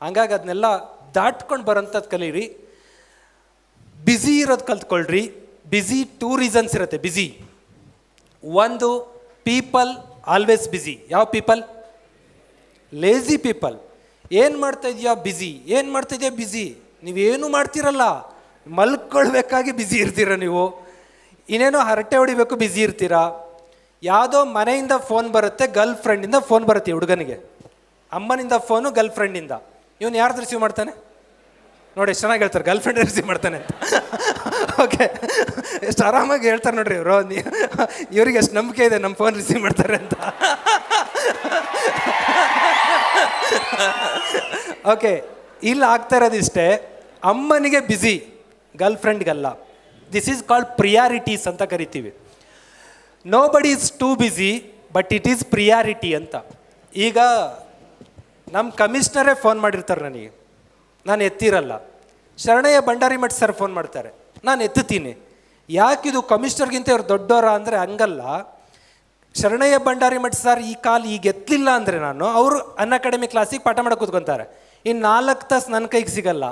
ಹಂಗಾಗಿ ಅದನ್ನೆಲ್ಲ ದಾಟ್ಕೊಂಡು ಬರೋಂಥದ್ದು ಕಲೀರಿ. ಬ್ಯುಸಿ ಇರೋದು ಕಲ್ತ್ಕೊಳ್ರಿ. ಬ್ಯುಸಿ 2 ರೀಸನ್ಸ್ ಇರುತ್ತೆ. ಬ್ಯುಸಿ ಒಂದು, ಪೀಪಲ್ ಆಲ್ವೇಸ್ ಬ್ಯುಸಿ. ಯಾವ ಪೀಪಲ್? Lazy people. ಏನು ಮಾಡ್ತಾ ಇದೆಯಾ ಬ್ಯುಸಿ, ಏನು ಮಾಡ್ತಾ ಇದೆಯಾ ಬ್ಯುಸಿ. ನೀವೇನು ಮಾಡ್ತಿರಲ್ಲ, ಮಲ್ಕೊಳ್ಬೇಕಾಗಿ ಬ್ಯುಸಿ ಇರ್ತೀರ ನೀವು. ಇನ್ನೇನೋ ಹರಟೆ ಹೊಡಿಬೇಕು ಬ್ಯುಸಿ ಇರ್ತೀರಾ. ಯಾವುದೋ ಮನೆಯಿಂದ ಫೋನ್ ಬರುತ್ತೆ, ಗರ್ಲ್ ಫ್ರೆಂಡಿಂದ ಫೋನ್ ಬರುತ್ತೆ ಹುಡುಗನಿಗೆ. ಅಮ್ಮನಿಂದ ಫೋನು, ಗರ್ಲ್ ಫ್ರೆಂಡಿಂದ. ಇವನು ಯಾರ್ದು ರಿಸೀವ್ ಮಾಡ್ತಾನೆ ನೋಡಿ, ಎಷ್ಟು ಚೆನ್ನಾಗಿ ಹೇಳ್ತಾರೆ, ಗರ್ಲ್ ಫ್ರೆಂಡ್ ರಿಸೀವ್ ಮಾಡ್ತಾನೆ ಅಂತ. ಓಕೆ, ಎಷ್ಟು ಆರಾಮಾಗಿ ಹೇಳ್ತಾರೆ ನೋಡ್ರಿ ಇವರು. ಇವ್ರಿಗೆ ಎಷ್ಟು ನಂಬಿಕೆ ಇದೆ ನಮ್ಮ ಫೋನ್ ರಿಸೀವ್ ಮಾಡ್ತಾರೆ ಅಂತ. ಓಕೆ, ಇಲ್ಲಿ ಆಗ್ತಾ ಇರೋದಿಷ್ಟೇ, ಅಮ್ಮನಿಗೆ ಬ್ಯುಸಿ, ಗರ್ಲ್ ಫ್ರೆಂಡ್ಗಲ್ಲ. ದಿಸ್ ಈಸ್ ಕಾಲ್ಡ್ ಪ್ರಿಯಾರಿಟೀಸ್ ಅಂತ ಕರಿತೀವಿ. Nobody is too busy, but it is priority ಅಂತ. ಈಗ ನಮ್ಮ ಕಮಿಷ್ನರೇ ಫೋನ್ ಮಾಡಿರ್ತಾರೆ ನನಗೆ, ನಾನು ಎತ್ತಿರಲ್ಲ. ಶರಣಯ್ಯ ಭಂಡಾರಿಮಠ್ ಸರ್ ಫೋನ್ ಮಾಡ್ತಾರೆ, ನಾನು ಎತ್ತುತ್ತೀನಿ. ಯಾಕಿದು ಕಮಿಷ್ನರ್ಗಿಂತ ಇವ್ರು ದೊಡ್ಡವರ ಅಂದರೆ ಹಂಗಲ್ಲ. ಶರಣಯ್ಯ ಭಂಡಾರಿಮಠ್ ಸರ್ ಈ ಕಾಲು ಈಗ ಎತ್ತಲಿಲ್ಲ ಅಂದರೆ ನಾನು, ಅವರು ಅನ್ಅಕಾಡೆಮಿ ಕ್ಲಾಸಿಗೆ ಪಾಠ ಮಾಡೋಕೆ ಕೂತ್ಕೊತಾರೆ. ಇನ್ನು 4 ತಾಸು ನನ್ನ ಕೈಗೆ ಸಿಗಲ್ಲ.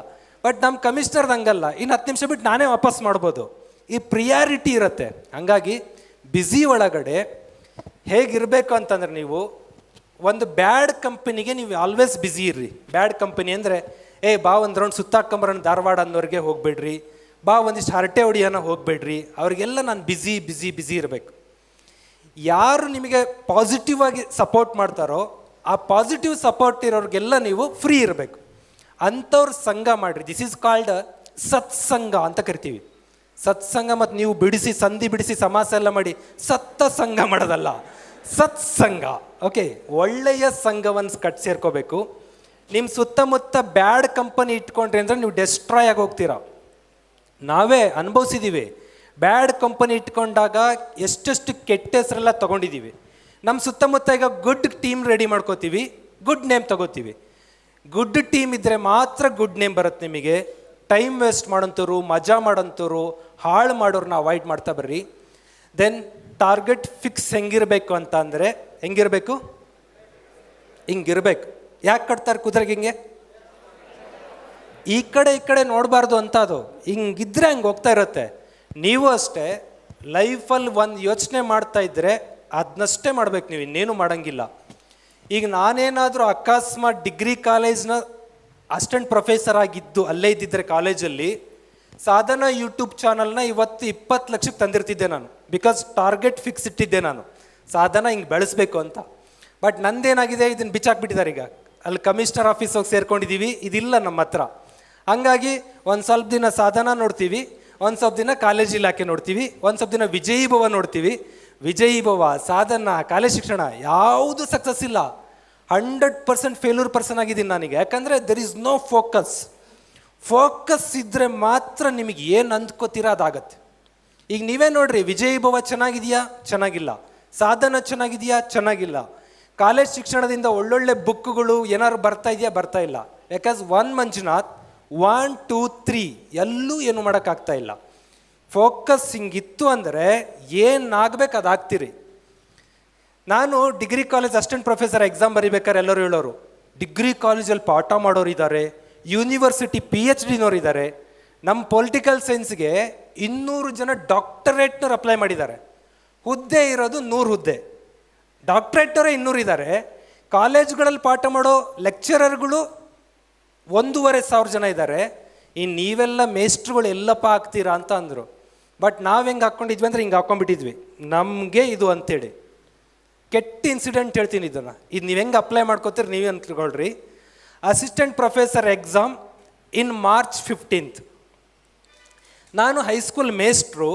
ಬಟ್ ನಮ್ಮ ಕಮಿಷ್ನರ್ದು ಹಂಗಲ್ಲ, ಇನ್ನು 10 ನಿಮಿಷ ಬಿಟ್ಟು ನಾನೇ ವಾಪಸ್ ಮಾಡ್ಬೋದು. ಈ ಪ್ರಿಯಾರಿಟಿ ಇರುತ್ತೆ. ಹಂಗಾಗಿ ಬ್ಯುಸಿ ಒಳಗಡೆ ಹೇಗಿರಬೇಕು ಅಂತಂದ್ರೆ, ನೀವು ಒಂದು ಬ್ಯಾಡ್ ಕಂಪನಿಗೆ ನೀವು ಆಲ್ವೇಸ್ ಬ್ಯುಸಿ ಇರ್ರಿ. ಬ್ಯಾಡ್ ಕಂಪನಿ ಅಂದರೆ, ಬಾ ಒಂದು ರೌಂಡ್ ಸುತ್ತಾಕೊಂಬರೋಣ ಧಾರವಾಡ ಅನ್ನೋರಿಗೆ ಹೋಗ್ಬೇಡ್ರಿ, ಬಾ ಒಂದಿಷ್ಟು ಹರಟೆ ಹೊಡಿಯೋಣ ಹೋಗ್ಬೇಡ್ರಿ. ಅವ್ರಿಗೆಲ್ಲ ನಾನು ಬ್ಯುಸಿ ಬ್ಯುಸಿ ಬ್ಯುಸಿ ಇರಬೇಕು. ಯಾರು ನಿಮಗೆ ಪಾಸಿಟಿವ್ ಆಗಿ ಸಪೋರ್ಟ್ ಮಾಡ್ತಾರೋ, ಆ ಪಾಸಿಟಿವ್ ಸಪೋರ್ಟ್ ಇರೋರಿಗೆಲ್ಲ ನೀವು ಫ್ರೀ ಇರಬೇಕು. ಅಂಥವ್ರ ಸಂಘ ಮಾಡಿರಿ. ದಿಸ್ ಈಸ್ ಕಾಲ್ಡ್ ಸತ್ಸಂಗ ಅಂತ ಕರಿತೀವಿ. ಸತ್ಸಂಗ ಮತ್ತು ನೀವು ಬಿಡಿಸಿ ಸಂಧಿ ಬಿಡಿಸಿ ಸಮಾಸ ಎಲ್ಲ ಮಾಡಿ ಸತ್ತ ಸಂಘ ಮಾಡೋದಲ್ಲ, ಸತ್ಸಂಗ. ಓಕೆ, ಒಳ್ಳೆಯ ಸಂಘವನ್ನು ಸೇರ್ಕೋಬೇಕು. ನಿಮ್ಮ ಸುತ್ತಮುತ್ತ ಬ್ಯಾಡ್ ಕಂಪನಿ ಇಟ್ಕೊಂಡ್ರಿ ಅಂದರೆ ನೀವು ಡೆಸ್ಟ್ರಾಯ್ ಆಗಿ ಹೋಗ್ತೀರಾ. ನಾವೇ ಅನುಭವಿಸಿದ್ದೀವಿ. ಬ್ಯಾಡ್ ಕಂಪನಿ ಇಟ್ಕೊಂಡಾಗ ಎಷ್ಟೆಷ್ಟು ಕೆಟ್ಟ ಹೆಸರೆಲ್ಲ ತೊಗೊಂಡಿದ್ದೀವಿ. ನಮ್ಮ ಸುತ್ತಮುತ್ತ ಈಗ ಗುಡ್ ಟೀಮ್ ರೆಡಿ ಮಾಡ್ಕೋತೀವಿ, ಗುಡ್ ನೇಮ್ ತಗೋತೀವಿ. ಗುಡ್ ಟೀಮ್ ಇದ್ದರೆ ಮಾತ್ರ ಗುಡ್ ನೇಮ್ ಬರುತ್ತೆ ನಿಮಗೆ. ಟೈಮ್ ವೇಸ್ಟ್ ಮಾಡೋಂಥವ್ರು, ಮಜಾ ಮಾಡೋಂಥವ್ರು, ಹಾಳು ಮಾಡೋರನ್ನ ಅವಾಯ್ಡ್ ಮಾಡ್ತಾ ಬರ್ರಿ. ದೆನ್ ಟಾರ್ಗೆಟ್ ಫಿಕ್ಸ್ ಹೆಂಗಿರಬೇಕು ಅಂತ ಅಂದರೆ, ಹೆಂಗಿರಬೇಕು? ಹಿಂಗಿರ್ಬೇಕು. ಯಾಕೆ ಕಟ್ತಾರೆ ಕುದುರೆಗೆ ಹಿಂಗೆ? ಈ ಕಡೆ ನೋಡಬಾರ್ದು ಅಂತ. ಅದು ಹಿಂಗಿದ್ರೆ ಹಂಗೆ ಹೋಗ್ತಾ ಇರುತ್ತೆ. ನೀವು ಅಷ್ಟೇ ಲೈಫಲ್ಲಿ ಒಂದು ಯೋಚನೆ ಮಾಡ್ತಾ ಇದ್ದರೆ ಅದನ್ನಷ್ಟೇ ಮಾಡ್ಬೇಕು, ನೀವು ಇನ್ನೇನು ಮಾಡೋಂಗಿಲ್ಲ. ಈಗ ನಾನೇನಾದರೂ ಅಕಸ್ಮಾತ್ ಡಿಗ್ರಿ ಕಾಲೇಜ್ನ ಅಸಿಸ್ಟೆಂಟ್ ಪ್ರೊಫೆಸರ್ ಆಗಿದ್ದು ಅಲ್ಲೇ ಇದ್ದಿದ್ದರೆ ಕಾಲೇಜಲ್ಲಿ, ಸಾಧನಾ ಯೂಟ್ಯೂಬ್ ಚಾನಲ್ನ ಇವತ್ತು 20 ಲಕ್ಷಕ್ಕೆ ತಂದಿರ್ತಿದ್ದೆ ನಾನು. ಬಿಕಾಸ್ ಟಾರ್ಗೆಟ್ ಫಿಕ್ಸ್ ಇಟ್ಟಿದ್ದೆ ನಾನು, ಸಾಧನ ಹಿಂಗೆ ಬೆಳೆಸ್ಬೇಕು ಅಂತ. ಬಟ್ ನಂದೇನಾಗಿದೆ, ಇದನ್ನು ಬಿಚ್ಚಾಕ್ಬಿಟ್ಟಿದ್ದಾರೆ. ಈಗ ಅಲ್ಲಿ ಕಮಿಷನರ್ ಆಫೀಸ್ ಹೋಗಿ ಸೇರ್ಕೊಂಡಿದ್ದೀವಿ, ಇದಿಲ್ಲ ನಮ್ಮ ಹತ್ರ. ಹಂಗಾಗಿ ಒಂದು ಸ್ವಲ್ಪ ದಿನ ಸಾಧನ ನೋಡ್ತೀವಿ, ಒಂದು ಸ್ವಲ್ಪ ದಿನ ಕಾಲೇಜ್ ಇಲಾಖೆ ನೋಡ್ತೀವಿ, ಒಂದು ಸ್ವಲ್ಪ ದಿನ ವಿಜಯೀ ಭವ ನೋಡ್ತೀವಿ. ವಿಜಯೀ ಭವ, ಸಾಧನ, ಕಾಲೇಜ್ ಶಿಕ್ಷಣ ಯಾವುದು ಸಕ್ಸಸ್ ಇಲ್ಲ. 100% ಫೇಲ್ಯೂರ್ ಪರ್ಸನ್ ಆಗಿದ್ದೀನಿ ನಾನೀಗ. ಯಾಕಂದರೆ there is no focus. Focus ಇದ್ದರೆ ಮಾತ್ರ ನಿಮಗೆ ಏನು ಅಂದ್ಕೋತೀರ ಅದಾಗತ್ತೆ. ಈಗ ನೀವೇ ನೋಡ್ರಿ, ವಿಜಯೀ ಭವ ಚೆನ್ನಾಗಿದೆಯಾ? ಚೆನ್ನಾಗಿಲ್ಲ. ಸಾಧನ ಚೆನ್ನಾಗಿದೆಯಾ? ಚೆನ್ನಾಗಿಲ್ಲ. ಕಾಲೇಜ್ ಶಿಕ್ಷಣದಿಂದ ಒಳ್ಳೊಳ್ಳೆ ಬುಕ್ಗಳು ಏನಾದ್ರು ಬರ್ತಾ ಇದೆಯಾ? ಬರ್ತಾ ಇಲ್ಲ. ಯಾಕಂದ್ರೆ 1 ಮಂಜುನಾಥ್ 1 2 3 ಎಲ್ಲೂ ಏನು ಮಾಡೋಕ್ಕಾಗ್ತಾ ಇಲ್ಲ. ಫೋಕಸ್ ಹಿಂಗಿತ್ತು ಅಂದರೆ ಏನಾಗಬೇಕು ಅದಾಗ್ತೀರಿ. ನಾನು degree college assistant professor exam ಬರೀಬೇಕಾದ್ರೆ ಎಲ್ಲರೂ ಹೇಳೋರು, ಡಿಗ್ರಿ ಕಾಲೇಜಲ್ಲಿ ಪಾಠ ಮಾಡೋರು ಇದ್ದಾರೆ, ಯೂನಿವರ್ಸಿಟಿ PhD ಇದ್ದಾರೆ. ನಮ್ಮ ಪೊಲಿಟಿಕಲ್ ಸೈನ್ಸ್ಗೆ 200 ಜನ ಡಾಕ್ಟರೇಟ್ನವ್ರು ಅಪ್ಲೈ ಮಾಡಿದ್ದಾರೆ. ಹುದ್ದೆ ಇರೋದು 100 ಹುದ್ದೆ, ಡಾಕ್ಟ್ರೇಟ್ನವರೇ 200 ಇದ್ದಾರೆ. ಕಾಲೇಜ್ಗಳಲ್ಲಿ ಪಾಠ ಮಾಡೋ ಲೆಕ್ಚರರ್ಗಳು 1,500 ಜನ ಇದ್ದಾರೆ. ಇನ್ನು ನೀವೆಲ್ಲ ಮೇಸ್ಟ್ರುಗಳು ಎಲ್ಲಪ್ಪ ಆಗ್ತೀರಾ ಅಂತ ಅಂದರು. ಬಟ್ ನಾವು ಹೆಂಗೆ ಹಾಕ್ಕೊಂಡಿದ್ವಿ ಅಂದರೆ ಹಿಂಗೆ ಹಾಕ್ಕೊಂಡ್ಬಿಟ್ಟಿದ್ವಿ, ನಮಗೆ ಇದು ಅಂತೇಳಿ. ಕೆಟ್ಟ ಇನ್ಸಿಡೆಂಟ್ ಹೇಳ್ತೀನಿ ಇದನ್ನು, ಇದು ನೀವು ಹೆಂಗೆ ಅಪ್ಲೈ ಮಾಡ್ಕೋತೀರಿ ನೀವೇ ಅಂದ್ಕೊಳ್ರಿ. Assistant professor exam in March 15th. ನಾನು ಹೈಸ್ಕೂಲ್ ಮೇಸ್ಟ್ರು.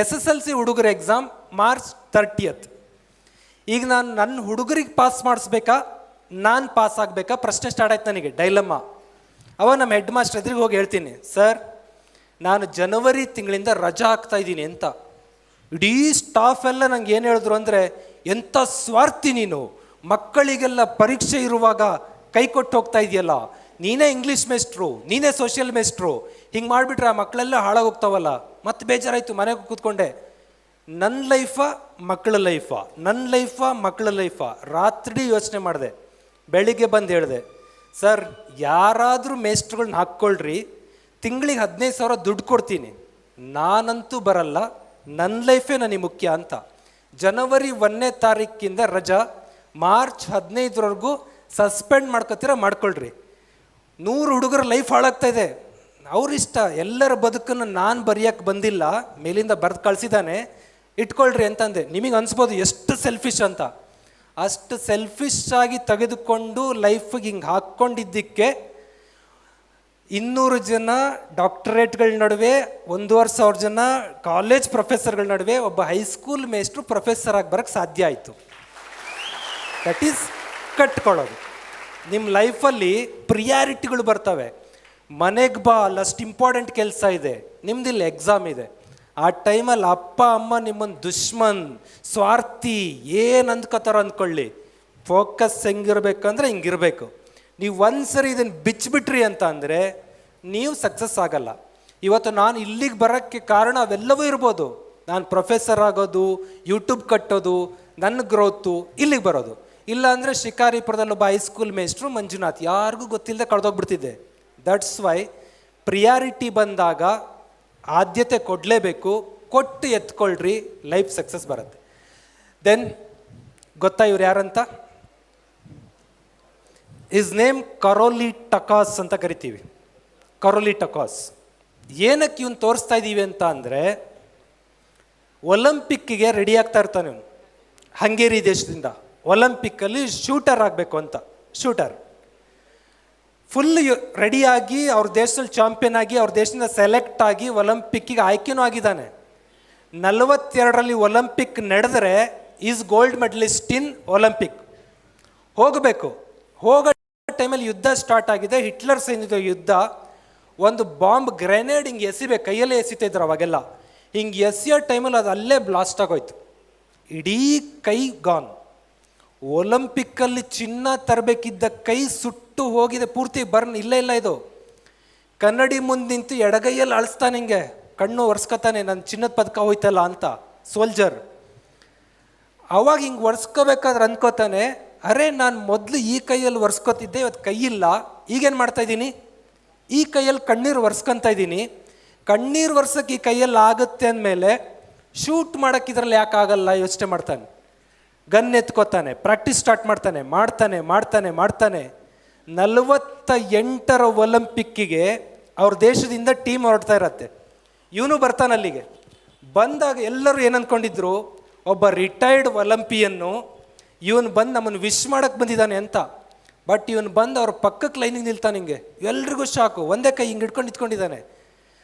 SSLC ಹುಡುಗರ ಎಕ್ಸಾಮ್ March 30th. ಈಗ ನಾನು ನನ್ನ ಹುಡುಗರಿಗೆ ಪಾಸ್ ಮಾಡಿಸ್ಬೇಕಾ, ನಾನು ಪಾಸ್ ಆಗಬೇಕಾ, ಪ್ರಶ್ನೆ ಸ್ಟಾರ್ಟ್ ಆಯ್ತು ನನಗೆ, ಡೈಲಮ್ಮ. ಅವಾಗ ನಮ್ಮ ಹೆಡ್ ಮಾಸ್ಟರ್ ಎದುರಿಗೆ ಹೋಗಿ ಹೇಳ್ತೀನಿ, ಸರ್ ನಾನು ಜನವರಿ ತಿಂಗಳಿಂದ ರಜಾ ಹಾಕ್ತಾ ಇದ್ದೀನಿ ಅಂತ. ಇಡೀ ಸ್ಟಾಫ್ ಎಲ್ಲ ನಂಗೆ ಏನು ಹೇಳಿದ್ರು ಅಂದರೆ, ಎಂಥ ಸ್ವಾರ್ಥಿ ನೀನು, ಮಕ್ಕಳಿಗೆಲ್ಲ ಪರೀಕ್ಷೆ ಇರುವಾಗ ಕೈ ಕೊಟ್ಟು ಹೋಗ್ತಾ ಇದೆಯಲ್ಲ, ನೀನೇ ಇಂಗ್ಲೀಷ್ ಮೇಸ್ಟ್ರು, ನೀನೇ ಸೋಷಿಯಲ್ ಮೇಸ್ಟ್ರು, ಹಿಂಗೆ ಮಾಡಿಬಿಟ್ರೆ ಆ ಮಕ್ಕಳೆಲ್ಲ ಹಾಳಾಗೋಗ್ತಾವಲ್ಲ. ಮತ್ತೆ ಬೇಜಾರಾಯಿತು, ಮನೆಗೆ ಕೂತ್ಕೊಂಡೆ. ನನ್ನ ಲೈಫಾ ಮಕ್ಕಳ ಲೈಫಾ, ನನ್ನ ಲೈಫಾ ಮಕ್ಕಳ ಲೈಫಾ, ರಾತ್ರಿ ಯೋಚನೆ ಮಾಡಿದೆ. ಬೆಳಿಗ್ಗೆ ಬಂದು ಹೇಳಿದೆ, ಸರ್ ಯಾರಾದರೂ ಮೇಸ್ಟ್ರುಗಳ್ನ ಹಾಕ್ಕೊಳ್ರಿ, ತಿಂಗಳಿಗೆ 15,000 ದುಡ್ಡು ಕೊಡ್ತೀನಿ, ನಾನಂತೂ ಬರಲ್ಲ, ನನ್ನ ಲೈಫೇ ನನಗೆ ಮುಖ್ಯ ಅಂತ. ಜನವರಿ 1ನೇ ತಾರೀಕಿಂದ ರಜಾ, ಮಾರ್ಚ್ 15ರವರೆಗೂ ಸಸ್ಪೆಂಡ್ ಮಾಡ್ಕೊತೀರ ಮಾಡ್ಕೊಳ್ರಿ. 100 ಹುಡುಗರ ಲೈಫ್ ಹಾಳಾಗ್ತಾ ಇದೆ. ಅವರಿಷ್ಟ, ಎಲ್ಲರ ಬದುಕನ್ನು ನಾನು ಬರೆಯೋಕ್ಕೆ ಬಂದಿಲ್ಲ, ಮೇಲಿಂದ ಬರೆದು ಕಳಿಸಿದ್ದಾನೆ, ಇಟ್ಕೊಳ್ರಿ ಅಂತಂದೆ. ನಿಮಗೆ ಅನಿಸ್ಬೋದು ಎಷ್ಟು ಸೆಲ್ಫಿಶ್ ಅಂತ. ಅಷ್ಟು ಸೆಲ್ಫಿಶ್ ಆಗಿ ತೆಗೆದುಕೊಂಡು ಲೈಫಿಗೆ ಹಿಂಗೆ ಹಾಕ್ಕೊಂಡಿದ್ದಕ್ಕೆ 200 ಜನ ಡಾಕ್ಟರೇಟ್ಗಳ ನಡುವೆ, 1,500 ಜನ ಕಾಲೇಜ್ ಪ್ರೊಫೆಸರ್ಗಳ ನಡುವೆ ಒಬ್ಬ ಹೈಸ್ಕೂಲ್ ಮೇಸ್ಟ್ರು ಪ್ರೊಫೆಸರ್ ಆಗಿ ಬರೋಕ್ಕೆ ಸಾಧ್ಯ ಆಯಿತು. ದಟ್ ಈಸ್ ಕಟ್ಕೊಳ್ಳೋದು. ನಿಮ್ಮ ಲೈಫಲ್ಲಿ ಪ್ರಿಯಾರಿಟಿಗಳು ಬರ್ತವೆ. ಮನೆಗೆ ಬಾ, ಅಲ್ಲಷ್ಟು ಇಂಪಾರ್ಟೆಂಟ್ ಕೆಲಸ ಇದೆ, ನಿಮ್ದಿಲ್ಲ ಎಕ್ಸಾಮ್ ಇದೆ. ಆ ಟೈಮಲ್ಲಿ ಅಪ್ಪ ಅಮ್ಮ ನಿಮ್ಮನ್ನು ದುಶ್ಮನ್, ಸ್ವಾರ್ಥಿ, ಏನು ಅಂದ್ಕೋತಾರೋ ಅಂದ್ಕೊಳ್ಳಿ, ಫೋಕಸ್ ಹೆಂಗಿರ್ಬೇಕಂದ್ರೆ ಹಿಂಗಿರಬೇಕು. ನೀವು ಒಂದ್ಸರಿ ಇದನ್ನು ಬಿಚ್ಚಿಬಿಟ್ರಿ ಅಂತ ಅಂದರೆ ನೀವು ಸಕ್ಸಸ್ ಆಗಲ್ಲ. ಇವತ್ತು ನಾನು ಇಲ್ಲಿಗೆ ಬರೋಕ್ಕೆ ಕಾರಣ ಅವೆಲ್ಲವೂ ಇರ್ಬೋದು. ನಾನು ಪ್ರೊಫೆಸರ್ ಆಗೋದು, ಯೂಟ್ಯೂಬ್ ಕಟ್ಟೋದು, ನನ್ನ ಗ್ರೋತು, ಇಲ್ಲಿಗೆ ಬರೋದು. ಇಲ್ಲ ಅಂದರೆ ಶಿಕಾರಿಪುರದಲ್ಲಿ ಒಬ್ಬ ಹೈಸ್ಕೂಲ್ ಮೇಸ್ಟ್ರು ಮಂಜುನಾಥ್, ಯಾರಿಗೂ ಗೊತ್ತಿಲ್ಲದೆ ಕಳೆದೋಗ್ಬಿಡ್ತಿದ್ದೆ. ದಟ್ಸ್ ವೈ ಪ್ರಿಯಾರಿಟಿ ಬಂದಾಗ ಆದ್ಯತೆ ಕೊಡಲೇಬೇಕು. ಕೊಟ್ಟು ಎತ್ಕೊಳ್ರಿ, ಲೈಫ್ ಸಕ್ಸಸ್ ಬರುತ್ತೆ. ದೆನ್ ಗೊತ್ತಾ ಇವ್ರು ಯಾರಂತ? ಇಸ್ ನೇಮ್ ಕರೋಲಿ ಟಕಾಸ್ ಅಂತ ಕರಿತೀವಿ. ಕರೋಲಿ ಟಕಾಸ್. ಏನಕ್ಕೆ ಇವನು ತೋರಿಸ್ತಾ ಇದ್ದೀವಿ ಅಂತ ಅಂದರೆ, ಒಲಿಂಪಿಕ್ಕಿಗೆ ರೆಡಿ ಆಗ್ತಾ ಇರ್ತಾನೆ ಇವನು, ಹಂಗೇರಿ ದೇಶದಿಂದ. ಒಲಿಂಪಿಕ್ಕಲ್ಲಿ ಶೂಟರ್ ಆಗಬೇಕು ಅಂತ. ಶೂಟರ್ ಫುಲ್ ರೆಡಿಯಾಗಿ ಅವ್ರ ದೇಶದಲ್ಲಿ ಚಾಂಪಿಯನ್ ಆಗಿ ಅವ್ರ ದೇಶದಿಂದ ಸೆಲೆಕ್ಟ್ ಆಗಿ ಒಲಿಂಪಿಕ್ಕಿಗೆ ಆಯ್ಕೆನೂ ಆಗಿದ್ದಾನೆ. 42ರಲ್ಲಿ ಒಲಿಂಪಿಕ್ ನಡೆದರೆ is gold medalist in Olympic. ಹೋಗಬೇಕು. ಹೋಗೋ ಟೈಮಲ್ಲಿ ಯುದ್ಧ ಸ್ಟಾರ್ಟ್ ಆಗಿದೆ, ಹಿಟ್ಲರ್ ಸೈನ್ಯದ ಯುದ್ಧ. ಒಂದು ಬಾಂಬ್ ಗ್ರೆನೇಡ್ ಹಿಂಗೆ ಎಸಿಬೇಕು, ಕೈಯಲ್ಲೇ ಎಸಿತಿದ್ರು ಅವಾಗೆಲ್ಲ. ಹಿಂಗೆ ಎಸೆಯೋ ಟೈಮಲ್ಲಿ ಅದು ಅಲ್ಲೇ ಬ್ಲಾಸ್ಟ್ ಆಗೋಯ್ತು, ಇಡೀ ಕೈ ಗಾನ್. ಒಲಿಂಪಿಕ್ಕಲ್ಲಿ ಚಿನ್ನ ತರಬೇಕಿದ್ದ ಕೈ ಸುಟ್ಟು ಹೋಗಿದೆ, ಪೂರ್ತಿ ಬರ್ನ್, ಇಲ್ಲ ಇದು. ಕನ್ನಡಿ ಮುಂದೆ ನಿಂತು ಎಡಗೈಯಲ್ಲಿ ಅಳಿಸ್ತಾನೆ, ಹಿಂಗೆ ಕಣ್ಣು ಒರೆಸ್ಕೊತಾನೆ, ನನ್ನ ಚಿನ್ನದ ಪದಕ ಹೋಯ್ತಲ್ಲ ಅಂತ ಸೋಲ್ಜರ್. ಅವಾಗ ಹಿಂಗೆ ಒರೆಸ್ಕೋಬೇಕಾದ್ರೆ ಅನ್ಕೋತಾನೆ, ಅರೆ ನಾನು ಮೊದಲು ಈ ಕೈಯಲ್ಲಿ ಒರೆಸ್ಕೊತಿದ್ದೆ, ಇವತ್ತು ಕೈ ಇಲ್ಲ, ಈಗೇನು ಮಾಡ್ತಾಯಿದ್ದೀನಿ, ಈ ಕೈಯಲ್ಲಿ ಕಣ್ಣೀರು ಒರೆಸ್ಕೊತಾ ಇದ್ದೀನಿ. ಕಣ್ಣೀರು ಒರೆಸೋಕ್ಕೆ ಈ ಕೈಯಲ್ಲಿ ಆಗುತ್ತೆ ಅಂದಮೇಲೆ ಶೂಟ್ ಮಾಡೋಕ್ಕೆ ಇದರಲ್ಲಿ ಯಾಕಾಗಲ್ಲ ಯೋಚನೆ ಮಾಡ್ತಾನೆ. ಗನ್ ಎತ್ಕೋತಾನೆ, ಪ್ರಾಕ್ಟೀಸ್ ಸ್ಟಾರ್ಟ್ ಮಾಡ್ತಾನೆ. 48ರ ಒಲಿಂಪಿಕ್ಕಿಗೆ ಅವ್ರ ದೇಶದಿಂದ ಟೀಮ್ ಹೊರಡ್ತಾ ಇರತ್ತೆ. ಇವನು ಬರ್ತಾನೆ ಅಲ್ಲಿಗೆ. ಬಂದಾಗ ಎಲ್ಲರೂ ಏನು ಅಂದ್ಕೊಂಡಿದ್ರು, ಒಬ್ಬ ರಿಟೈರ್ಡ್ ಒಲಿಂಪಿಯನ್ನು ಇವನು ಬಂದು ನಮ್ಮನ್ನು ವಿಶ್ ಮಾಡೋಕ್ಕೆ ಬಂದಿದ್ದಾನೆ ಅಂತ. ಬಟ್ ಇವನು ಬಂದು ಅವ್ರ ಪಕ್ಕಕ್ಕೆ ಲೈನಿಗೆ ನಿಲ್ತಾನೆ. ಹಿಂಗೆ ಎಲ್ರಿಗೂ ಶಾಕು, ಒಂದೇ ಕೈ ಹಿಂಗೆ ಹಿಡ್ಕೊಂಡು ನಿಂತ್ಕೊಂಡಿದ್ದಾನೆ.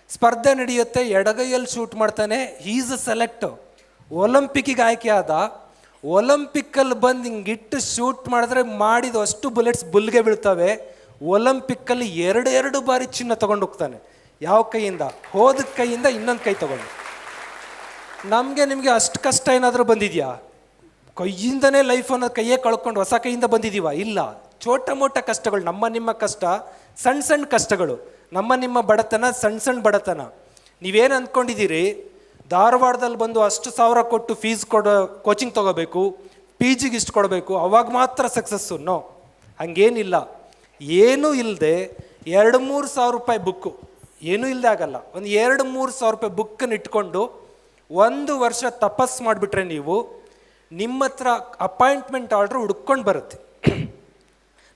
ಸ್ಪರ್ಧೆ ನಡೆಯುತ್ತೆ, ಎಡಗೈಯಲ್ಲಿ ಶೂಟ್ ಮಾಡ್ತಾನೆ. Is a select. ಒಲಿಂಪಿಕ್ಕಿಗೆ ಆಯ್ಕೆ ಆದ. ಒಲಿಂಪಿಕ್ಕಲ್ಲಿ ಬಂದು ಹಿಂಗಿಟ್ಟು ಶೂಟ್ ಮಾಡಿದ್ರೆ ಮಾಡಿದ ಅಷ್ಟು ಬುಲೆಟ್ಸ್ ಬುಲ್ಗೆ ಬೀಳ್ತವೆ. ಒಲಿಂಪಿಕ್ಕಲ್ಲಿ 2 ಬಾರಿ ಚಿನ್ನ ತೊಗೊಂಡು ಹೋಗ್ತಾನೆ. ಯಾವ ಕೈಯಿಂದ? ಹೋದ ಕೈಯಿಂದ ಇನ್ನೊಂದು ಕೈ ತೊಗೊಂಡು. ನಮಗೆ ನಿಮಗೆ ಅಷ್ಟು ಕಷ್ಟ ಏನಾದರೂ ಬಂದಿದೆಯಾ? ಕೈಯಿಂದನೇ ಲೈಫ್ ಅನ್ನೋದು ಕೈಯೇ ಕಳ್ಕೊಂಡು ಹೊಸ ಕೈಯಿಂದ ಬಂದಿದ್ದೀವ? ಇಲ್ಲ. ಚೋಟ ಮೋಟ ಕಷ್ಟಗಳು, ನಮ್ಮ ನಿಮ್ಮ ಕಷ್ಟ, ಸಣ್ಣ ಸಣ್ಣ ಕಷ್ಟಗಳು. ನಿಮ್ಮ ಬಡತನ ಸಣ್ಣ ಸಣ್ಣ ಬಡತನ. ನೀವೇನು ಅಂದ್ಕೊಂಡಿದ್ದೀರಿ, ಧಾರವಾಡದಲ್ಲಿ ಬಂದು ಅಷ್ಟು ಸಾವಿರ ಕೊಟ್ಟು ಫೀಸ್ ಕೋಚಿಂಗ್ ತೊಗೋಬೇಕು, ಪಿ ಜಿಗೆ ಇಷ್ಟು ಕೊಡಬೇಕು, ಅವಾಗ ಮಾತ್ರ ಸಕ್ಸಸ್ಸು. ನೋ, ಹಂಗೇನಿಲ್ಲ. ಏನೂ ಇಲ್ಲದೆ 2-3 ಸಾವಿರ ರೂಪಾಯಿ ಬುಕ್ಕು, ಏನೂ ಇಲ್ಲದೆ ಆಗಲ್ಲ, ಒಂದು 2-3 ಸಾವಿರ ರೂಪಾಯಿ ಬುಕ್ಕನ್ನು ಇಟ್ಕೊಂಡು 1 ವರ್ಷ ತಪಸ್ಸು ಮಾಡಿಬಿಟ್ರೆ ನೀವು, ನಿಮ್ಮ ಹತ್ರ ಅಪಾಯಿಂಟ್ಮೆಂಟ್ ಆರ್ಡ್ರ್ ಹುಡ್ಕೊಂಡು ಬರುತ್ತೆ.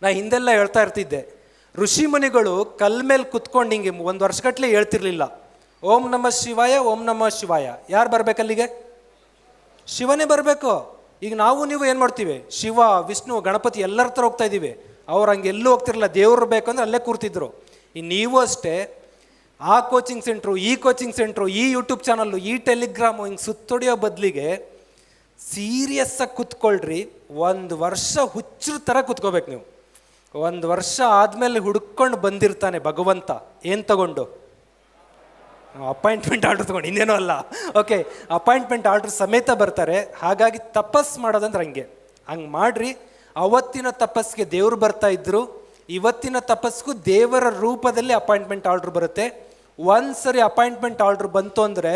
ನಾ ಹಿಂದೆಲ್ಲ ಹೇಳ್ತಾ ಇರ್ತಿದ್ದೆ, ಋಷಿ ಮುನಿಗಳು ಕಲ್ ಮೇಲೆ ಕುತ್ಕೊಂಡು ಹಿಂಗೆ 1 ವರ್ಷಗಟ್ಟಲೆ ಹೇಳ್ತಿರ್ಲಿಲ್ಲ, ಓಂ ನಮಃ ಶಿವಾಯ, ಓಂ ನಮಃ ಶಿವಾಯ. ಯಾರು ಬರ್ಬೇಕಲ್ಲಿಗೆ? ಶಿವನೇ ಬರಬೇಕು. ಈಗ ನಾವು ನೀವು ಏನು ಮಾಡ್ತೀವಿ, ಶಿವ, ವಿಷ್ಣು, ಗಣಪತಿ ಎಲ್ಲರ ಹತ್ರ ಹೋಗ್ತಾ ಇದ್ದೀವಿ. ಅವ್ರು ಹಂಗೆ ಎಲ್ಲೂ ಹೋಗ್ತಿರಲಿಲ್ಲ, ದೇವ್ರು ಬೇಕು ಅಂದರೆ ಅಲ್ಲೇ ಕೂರ್ತಿದ್ರು. ಇನ್ನು ನೀವು ಅಷ್ಟೇ, ಆ ಕೋಚಿಂಗ್ ಸೆಂಟ್ರು, ಈ ಕೋಚಿಂಗ್ ಸೆಂಟ್ರು, ಈ ಯೂಟ್ಯೂಬ್ ಚಾನಲ್ಲು, ಈ ಟೆಲಿಗ್ರಾಮು, ಹಿಂಗೆ ಸುತ್ತೊಡೆಯೋ ಬದಲಿಗೆ ಸೀರಿಯಸ್ಸಾಗಿ ಕೂತ್ಕೊಳ್ರಿ. 1 ವರ್ಷ ಹುಚ್ಚರ ಥರ ಕೂತ್ಕೋಬೇಕು ನೀವು. 1 ವರ್ಷ ಆದಮೇಲೆ ಹುಡ್ಕೊಂಡು ಬಂದಿರ್ತಾನೆ ಭಗವಂತ. ಏನು ತಗೊಂಡು? ಅಪಾಯಿಂಟ್ಮೆಂಟ್ ಆರ್ಡ್ರ್ ತೊಗೊಂಡು, ಇನ್ನೇನೋ ಅಲ್ಲ. ಓಕೆ, ಅಪಾಯಿಂಟ್ಮೆಂಟ್ ಆರ್ಡ್ರ್ ಸಮೇತ ಬರ್ತಾರೆ. ಹಾಗಾಗಿ ತಪಸ್ಸು ಮಾಡೋದಂದ್ರೆ ಹಂಗೆ ಮಾಡಿರಿ. ಅವತ್ತಿನ ತಪಸ್ಸಿಗೆ ದೇವರು ಬರ್ತಾ ಇದ್ರು, ಇವತ್ತಿನ ತಪಸ್ಸಿಗೂ ದೇವರ ರೂಪದಲ್ಲಿ ಅಪಾಯಿಂಟ್ಮೆಂಟ್ ಆರ್ಡ್ರ್ ಬರುತ್ತೆ. ಒಂದ್ಸರಿ ಅಪಾಯಿಂಟ್ಮೆಂಟ್ ಆರ್ಡ್ರ್ ಬಂತು ಅಂದರೆ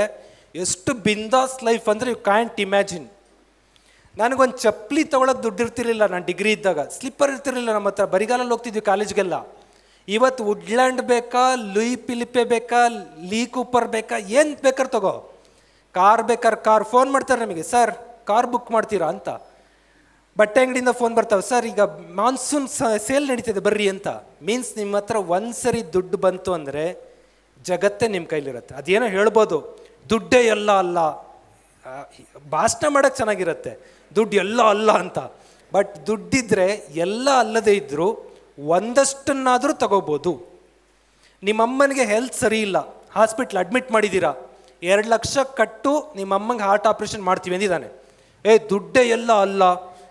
ಎಷ್ಟು ಬಿಂದಾಸ್ ಲೈಫ್ ಅಂದರೆ ಯು ಕ್ಯಾಂಟ್ ಇಮ್ಯಾಜಿನ್. ನನಗೊಂದು ಚಪ್ಪಲಿ ತೊಗೊಳಕ್ಕೆ ದುಡ್ಡು ಇರ್ತಿರ್ಲಿಲ್ಲ. ನಾನು ಡಿಗ್ರಿ ಇದ್ದಾಗ ಸ್ಲಿಪ್ಪರ್ ಇರ್ತಿರ್ಲಿಲ್ಲ ನಮ್ಮ ಹತ್ರ, ಬರಿಗಾಲಲ್ಲಿ ಹೋಗ್ತಿದ್ವಿ ಕಾಲೇಜ್ಗೆಲ್ಲ. ಇವತ್ತು ವುಡ್ಲ್ಯಾಂಡ್ ಬೇಕಾ, ಲೂಯಿ ಫಿಲಿಪೆ ಬೇಕಾ, ಲೀ ಕೂಪರ್ ಬೇಕಾ, ಏನು ಬೇಕಾದ್ರೆ ತಗೋ. ಕಾರ್ ಬೇಕಾದ್ರೆ ಕಾರ್. ಫೋನ್ ಮಾಡ್ತಾರೆ ನಮಗೆ, ಸರ್ ಕಾರ್ ಬುಕ್ ಮಾಡ್ತೀರಾ ಅಂತ. ಬಟ್ಟೆ ಅಂಗಡಿಯಿಂದ ಫೋನ್ ಬರ್ತಾವೆ, ಸರ್ ಈಗ ಮಾನ್ಸೂನ್ ಸೇಲ್ ನಡೀತಿದೆ ಬರ್ರಿ ಅಂತ. ಮೀನ್ಸ್ ನಿಮ್ಮ ಹತ್ರ ಒಂದ್ಸರಿ ದುಡ್ಡು ಬಂತು ಅಂದರೆ ಜಗತ್ತೇ ನಿಮ್ಮ ಕೈಲಿರುತ್ತೆ. ಅದೇನೋ ಹೇಳ್ಬೋದು, ದುಡ್ಡೇ ಎಲ್ಲ ಅಲ್ಲ, ಭಾಷಣ ಮಾಡೋಕ್ಕೆ ಚೆನ್ನಾಗಿರುತ್ತೆ, ದುಡ್ಡು ಎಲ್ಲ ಅಲ್ಲ ಅಂತ. ಬಟ್ ದುಡ್ಡಿದ್ರೆ ಎಲ್ಲ ಅಲ್ಲದೇ ಇದ್ದರೂ ಒಂದಷ್ಟನ್ನಾದರೂ ತಗೋಬೋದು. ನಿಮ್ಮಮ್ಮನಿಗೆ ಹೆಲ್ತ್ ಸರಿ ಇಲ್ಲ, ಹಾಸ್ಪಿಟ್ಲ್ ಅಡ್ಮಿಟ್ ಮಾಡಿದ್ದೀರಾ, 2 ಲಕ್ಷ ಕಟ್ಟು ನಿಮ್ಮಮ್ಮಂಗೆ ಹಾರ್ಟ್ ಆಪ್ರೇಷನ್ ಮಾಡ್ತೀವಿ ಅಂದಿದ್ದಾನೆ. ದುಡ್ಡೇ ಎಲ್ಲ ಅಲ್ಲ,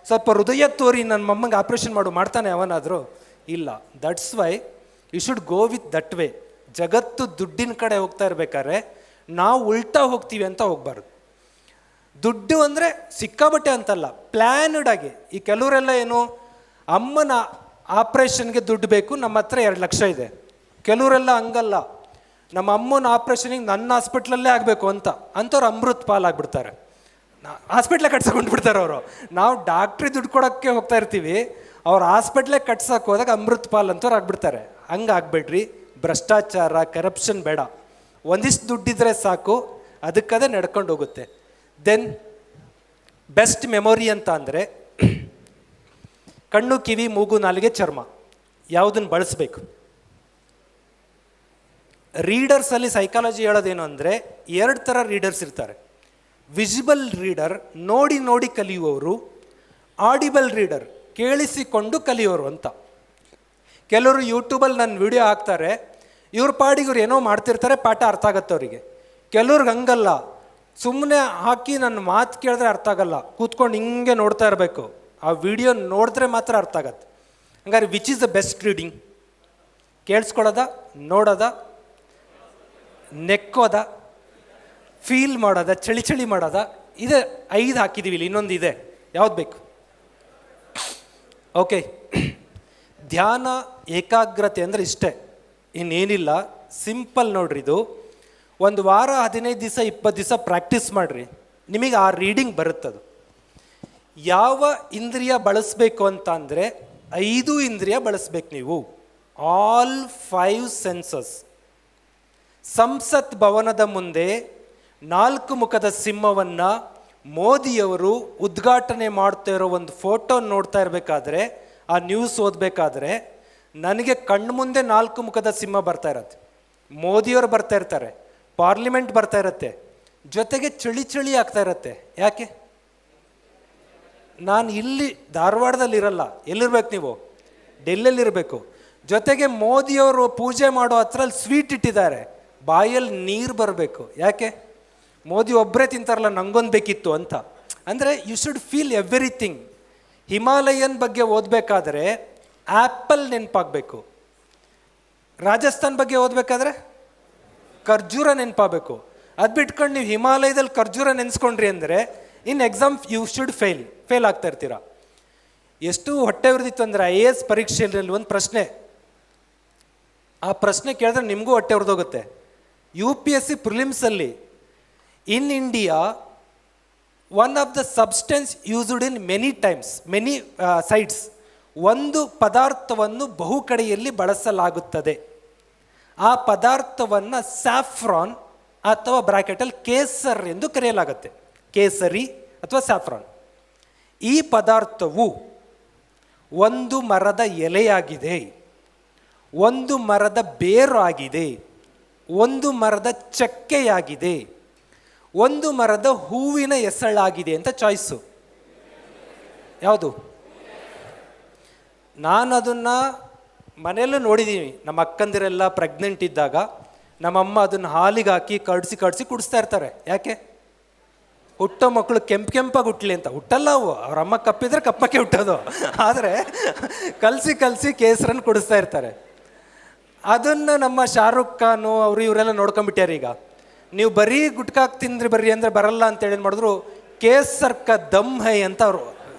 ಸ್ವಲ್ಪ ಹೃದಯ ತೋರಿ ನನ್ನ ಮಮ್ಮಂಗೆ ಆಪ್ರೇಷನ್ ಮಾಡ್ತಾನೆ ಅವನಾದರೂ? ಇಲ್ಲ. That's why you should go with that way. ಜಗತ್ತು ದುಡ್ಡಿನ ಕಡೆ ಹೋಗ್ತಾ ಇರ್ಬೇಕಾದ್ರೆ ನಾವು ಉಲ್ಟಾ ಹೋಗ್ತೀವಿ ಅಂತ ಹೋಗ್ಬಾರ್ದು. ದುಡ್ಡು ಅಂದರೆ ಸಿಕ್ಕಾಬಟ್ಟೆ ಅಂತಲ್ಲ, ಪ್ಲ್ಯಾನ್ಡ್ ಆಗಿ. ಈ ಕೆಲವರೆಲ್ಲ ಏನು, ಅಮ್ಮನ ಆಪ್ರೇಷನ್ಗೆ ದುಡ್ಡು ಬೇಕು, ನಮ್ಮ ಹತ್ರ 2 ಲಕ್ಷ ಇದೆ. ಕೆಲವರೆಲ್ಲ ಹಂಗಲ್ಲ, ನಮ್ಮ ಅಮ್ಮನ ಆಪ್ರೇಷನಿಗೆ ನನ್ನ ಹಾಸ್ಪಿಟ್ಲಲ್ಲೇ ಆಗಬೇಕು ಅಂಥವ್ರು ಅಮೃತ್ ಪಾಲಾಗ್ಬಿಡ್ತಾರೆ. ಹಾಸ್ಪಿಟ್ಲೇ ಕಟ್ಸ್ಕೊಂಡು ಬಿಡ್ತಾರೆ ಅವರು. ನಾವು ಡಾಕ್ಟ್ರಿಗೆ ದುಡ್ಡು ಕೊಡೋಕ್ಕೆ ಹೋಗ್ತಾ ಇರ್ತೀವಿ, ಅವ್ರು ಹಾಸ್ಪಿಟ್ಲೇ ಕಟ್ಸೋಕೆ ಹೋದಾಗ ಅಮೃತ್ ಪಾಲ್ ಅಂತವ್ರು ಆಗ್ಬಿಡ್ತಾರೆ. ಹಂಗೆ ಆಗಬೇಡ್ರಿ. ಭ್ರಷ್ಟಾಚಾರ, ಕರಪ್ಷನ್ ಬೇಡ. ಒಂದಿಷ್ಟು ದುಡ್ಡಿದ್ರೆ ಸಾಕು, ಅದಕ್ಕದೇ ನಡ್ಕೊಂಡು ಹೋಗುತ್ತೆ. ದೆನ್ ಬೆಸ್ಟ್ ಮೆಮೊರಿ ಅಂತ ಅಂದರೆ ಕಣ್ಣು, ಕಿವಿ, ಮೂಗು, ನಾಲಿಗೆ, ಚರ್ಮ, ಯಾವುದನ್ನು ಬಳಸಬೇಕು? ರೀಡರ್ಸಲ್ಲಿ ಸೈಕಾಲಜಿ ಹೇಳೋದೇನು ಅಂದರೆ 2 ಥರ ರೀಡರ್ಸ್ ಇರ್ತಾರೆ. ವಿಸಿಬಲ್ ರೀಡರ್, ನೋಡಿ ನೋಡಿ ಕಲಿಯುವವರು. ಆಡಿಬಲ್ ರೀಡರ್, ಕೇಳಿಸಿಕೊಂಡು ಕಲಿಯೋರು ಅಂತ. ಕೆಲವರು ಯೂಟ್ಯೂಬಲ್ಲಿ ನನ್ನ ವಿಡಿಯೋ ಹಾಕ್ತಾರೆ, ಇವ್ರ ಪಾಡಿಗೆ ಇವ್ರು ಏನೋ ಮಾಡ್ತಿರ್ತಾರೆ, ಪಾಠ ಅರ್ಥ ಆಗತ್ತೆ ಅವರಿಗೆ. ಕೆಲವ್ರಿಗೆ ಹಂಗಲ್ಲ, ಸುಮ್ಮನೆ ಹಾಕಿ ನನ್ನ ಮಾತು ಕೇಳಿದ್ರೆ ಅರ್ಥ ಆಗಲ್ಲ, ಕೂತ್ಕೊಂಡು ಹಿಂಗೆ ನೋಡ್ತಾ ಇರಬೇಕು. ಆ ವಿಡಿಯೋ ನೋಡಿದ್ರೆ ಮಾತ್ರ ಅರ್ಥ ಆಗತ್ತೆ. ಹಂಗಾರೆ which is the best reading? ಕೇಳಿಸ್ಕೊಳ್ಳೋದ, ನೋಡೋದ, ನೆಕ್ಕೋದ, ಫೀಲ್ ಮಾಡೋದ, ಚಳಿ ಮಾಡೋದ? ಇದೆ 5 ಹಾಕಿದ್ದೀವಿ, ಇಲ್ಲಿ ಇನ್ನೊಂದು ಇದೆ, ಯಾವ್ದು ಬೇಕು? ಓಕೆ, ಧ್ಯಾನ, ಏಕಾಗ್ರತೆ ಅಂದರೆ ಇಷ್ಟೇ, ಇನ್ನೇನಿಲ್ಲ. ಸಿಂಪಲ್ ನೋಡ್ರಿ. ಇದು 1 ವಾರ, 15 ದಿವಸ, 20 ದಿವಸ ಪ್ರಾಕ್ಟೀಸ್ ಮಾಡಿರಿ, ನಿಮಗೆ ಆ ರೀಡಿಂಗ್ ಬರುತ್ತದು. ಯಾವ ಇಂದ್ರಿಯ ಬಳಸಬೇಕು ಅಂತ ಅಂದರೆ 5 ಇಂದ್ರಿಯ ಬಳಸ್ಬೇಕು ನೀವು. All 5 senses. ಸಂಸತ್ ಭವನದ ಮುಂದೆ 4 ಮುಖದ ಸಿಂಹವನ್ನು ಮೋದಿಯವರು ಉದ್ಘಾಟನೆ ಮಾಡ್ತಾ ಇರೋ ಒಂದು ಫೋಟೋ ನೋಡ್ತಾ ಇರಬೇಕಾದ್ರೆ, ಆ ನ್ಯೂಸ್ ಓದಬೇಕಾದ್ರೆ ನನಗೆ ಕಣ್ಣು ಮುಂದೆ 4 ಮುಖದ ಸಿಂಹ ಬರ್ತಾ ಇರತ್ತೆ. ಮೋದಿಯವರು ಬರ್ತಾ ಇರ್ತಾರೆ, ಪಾರ್ಲಿಮೆಂಟ್ ಬರ್ತಾ ಇರತ್ತೆ, ಜೊತೆಗೆ ಚಳಿ ಆಗ್ತಾ ಇರತ್ತೆ. ಯಾಕೆ? ನಾನು ಇಲ್ಲಿ ಧಾರವಾಡದಲ್ಲಿ ಇರಲ್ಲ, ಎಲ್ಲಿರ್ಬೇಕು ನೀವು? ಡೆಲ್ಲಿಯಲ್ಲಿರಬೇಕು. ಜೊತೆಗೆ ಮೋದಿಯವರು ಪೂಜೆ ಮಾಡೋ ಹತ್ರ ಸ್ವೀಟ್ ಇಟ್ಟಿದ್ದಾರೆ, ಬಾಯಲ್ಲಿ ನೀರು ಬರಬೇಕು. ಯಾಕೆ? ಮೋದಿ ಒಬ್ಬರೇ ತಿಂತಾರಲ್ಲ, ನಂಗೊಂದು ಬೇಕಿತ್ತು ಅಂತ. ಅಂದರೆ you should feel everything. Himalayan ಬಗ್ಗೆ ಓದಬೇಕಾದ್ರೆ ಆ್ಯಪಲ್ ನೆನಪಾಗಬೇಕು. ರಾಜಸ್ಥಾನ್ ಬಗ್ಗೆ ಓದಬೇಕಾದ್ರೆ ಖರ್ಜೂರ ನೆನಪಾಗಬೇಕು. ಅದು ಬಿಟ್ಕೊಂಡು ನೀವು ಹಿಮಾಲಯದಲ್ಲಿ ಖರ್ಜೂರ ನೆನೆಸ್ಕೊಂಡ್ರಿ ಅಂದರೆ in exam you should fail ಆಗ್ತಾ ಇರ್ತೀರ. ಎಷ್ಟು ಹೊಟ್ಟೆ ಉರಿದಿತ್ತು ಅಂದರೆ IAS ಪರೀಕ್ಷೆಯಲ್ಲಿ ಒಂದು ಪ್ರಶ್ನೆ, ಆ ಪ್ರಶ್ನೆ ಕೇಳಿದ್ರೆ ನಿಮಗೂ ಹೊಟ್ಟೆ ಹೊಡೆದೋಗುತ್ತೆ. UPSC ಪ್ರಿಲಿಮ್ಸಲ್ಲಿ in India one of the substance used in many sites, ಒಂದು ಪದಾರ್ಥವನ್ನು ಬಹು ಕಡೆಯಲ್ಲಿ ಬಳಸಲಾಗುತ್ತದೆ. ಆ ಪದಾರ್ಥವನ್ನು ಸ್ಯಾಫ್ರಾನ್ ಅಥವಾ ಬ್ರಾಕೆಟಲ್ಲಿ ಕೇಸರ್ ಎಂದು ಕರೆಯಲಾಗುತ್ತೆ. ಕೇಸರಿ ಅಥವಾ ಸ್ಯಾಫ್ರಾನ್. ಈ ಪದಾರ್ಥವು ಒಂದು ಮರದ ಎಲೆಯಾಗಿದೆ, ಒಂದು ಮರದ ಬೇರು ಆಗಿದೆ, ಒಂದು ಮರದ ಚಕ್ಕೆಯಾಗಿದೆ, ಒಂದು ಮರದ ಹೂವಿನ ಎಸಳಾಗಿದೆ ಅಂತ ಚಾಯ್ಸು. ಯಾವುದು? ನಾನು ಅದನ್ನು ಮನೆಯಲ್ಲೂ ನೋಡಿದ್ದೀನಿ. ನಮ್ಮ ಅಕ್ಕಂದಿರೆಲ್ಲ ಪ್ರೆಗ್ನೆಂಟ್ ಇದ್ದಾಗ ನಮ್ಮಮ್ಮ ಅದನ್ನು ಹಾಲಿಗೆ ಹಾಕಿ ಕಡಿಸಿ ಕುಡಿಸ್ತಾ ಇರ್ತಾರೆ. ಯಾಕೆ? ಹುಟ್ಟೋ ಮಕ್ಕಳು ಕೆಂಪಾಗಿ ಹುಟ್ಟಲಿ ಅಂತ. ಹುಟ್ಟಲ್ಲ ಅವು, ಅವ್ರ ಅಮ್ಮ ಕಪ್ಪಿದ್ರೆ ಕಪ್ಪಕ್ಕೆ ಹುಟ್ಟೋದು. ಆದರೆ ಕಲಸಿ ಕೇಸರನ್ನು ಕುಡಿಸ್ತಾ ಇರ್ತಾರೆ. ಅದನ್ನು ನಮ್ಮ ಶಾರುಖ್ ಖಾನು ಅವರು ಇವರೆಲ್ಲ ನೋಡ್ಕೊಂಬಿಟ್ಟಾರೆ. ಈಗ ನೀವು ಬರೀ ಗುಟ್ಕಾಕ್ ತಿಂದ್ರಿ ಬರ್ರಿ ಅಂದರೆ ಬರಲ್ಲ ಅಂತೇಳಿ ಏನು ಮಾಡಿದ್ರು, ಕೇಸರ್ ಕ ದಮ್ ಹೈ ಅಂತ ಅವರು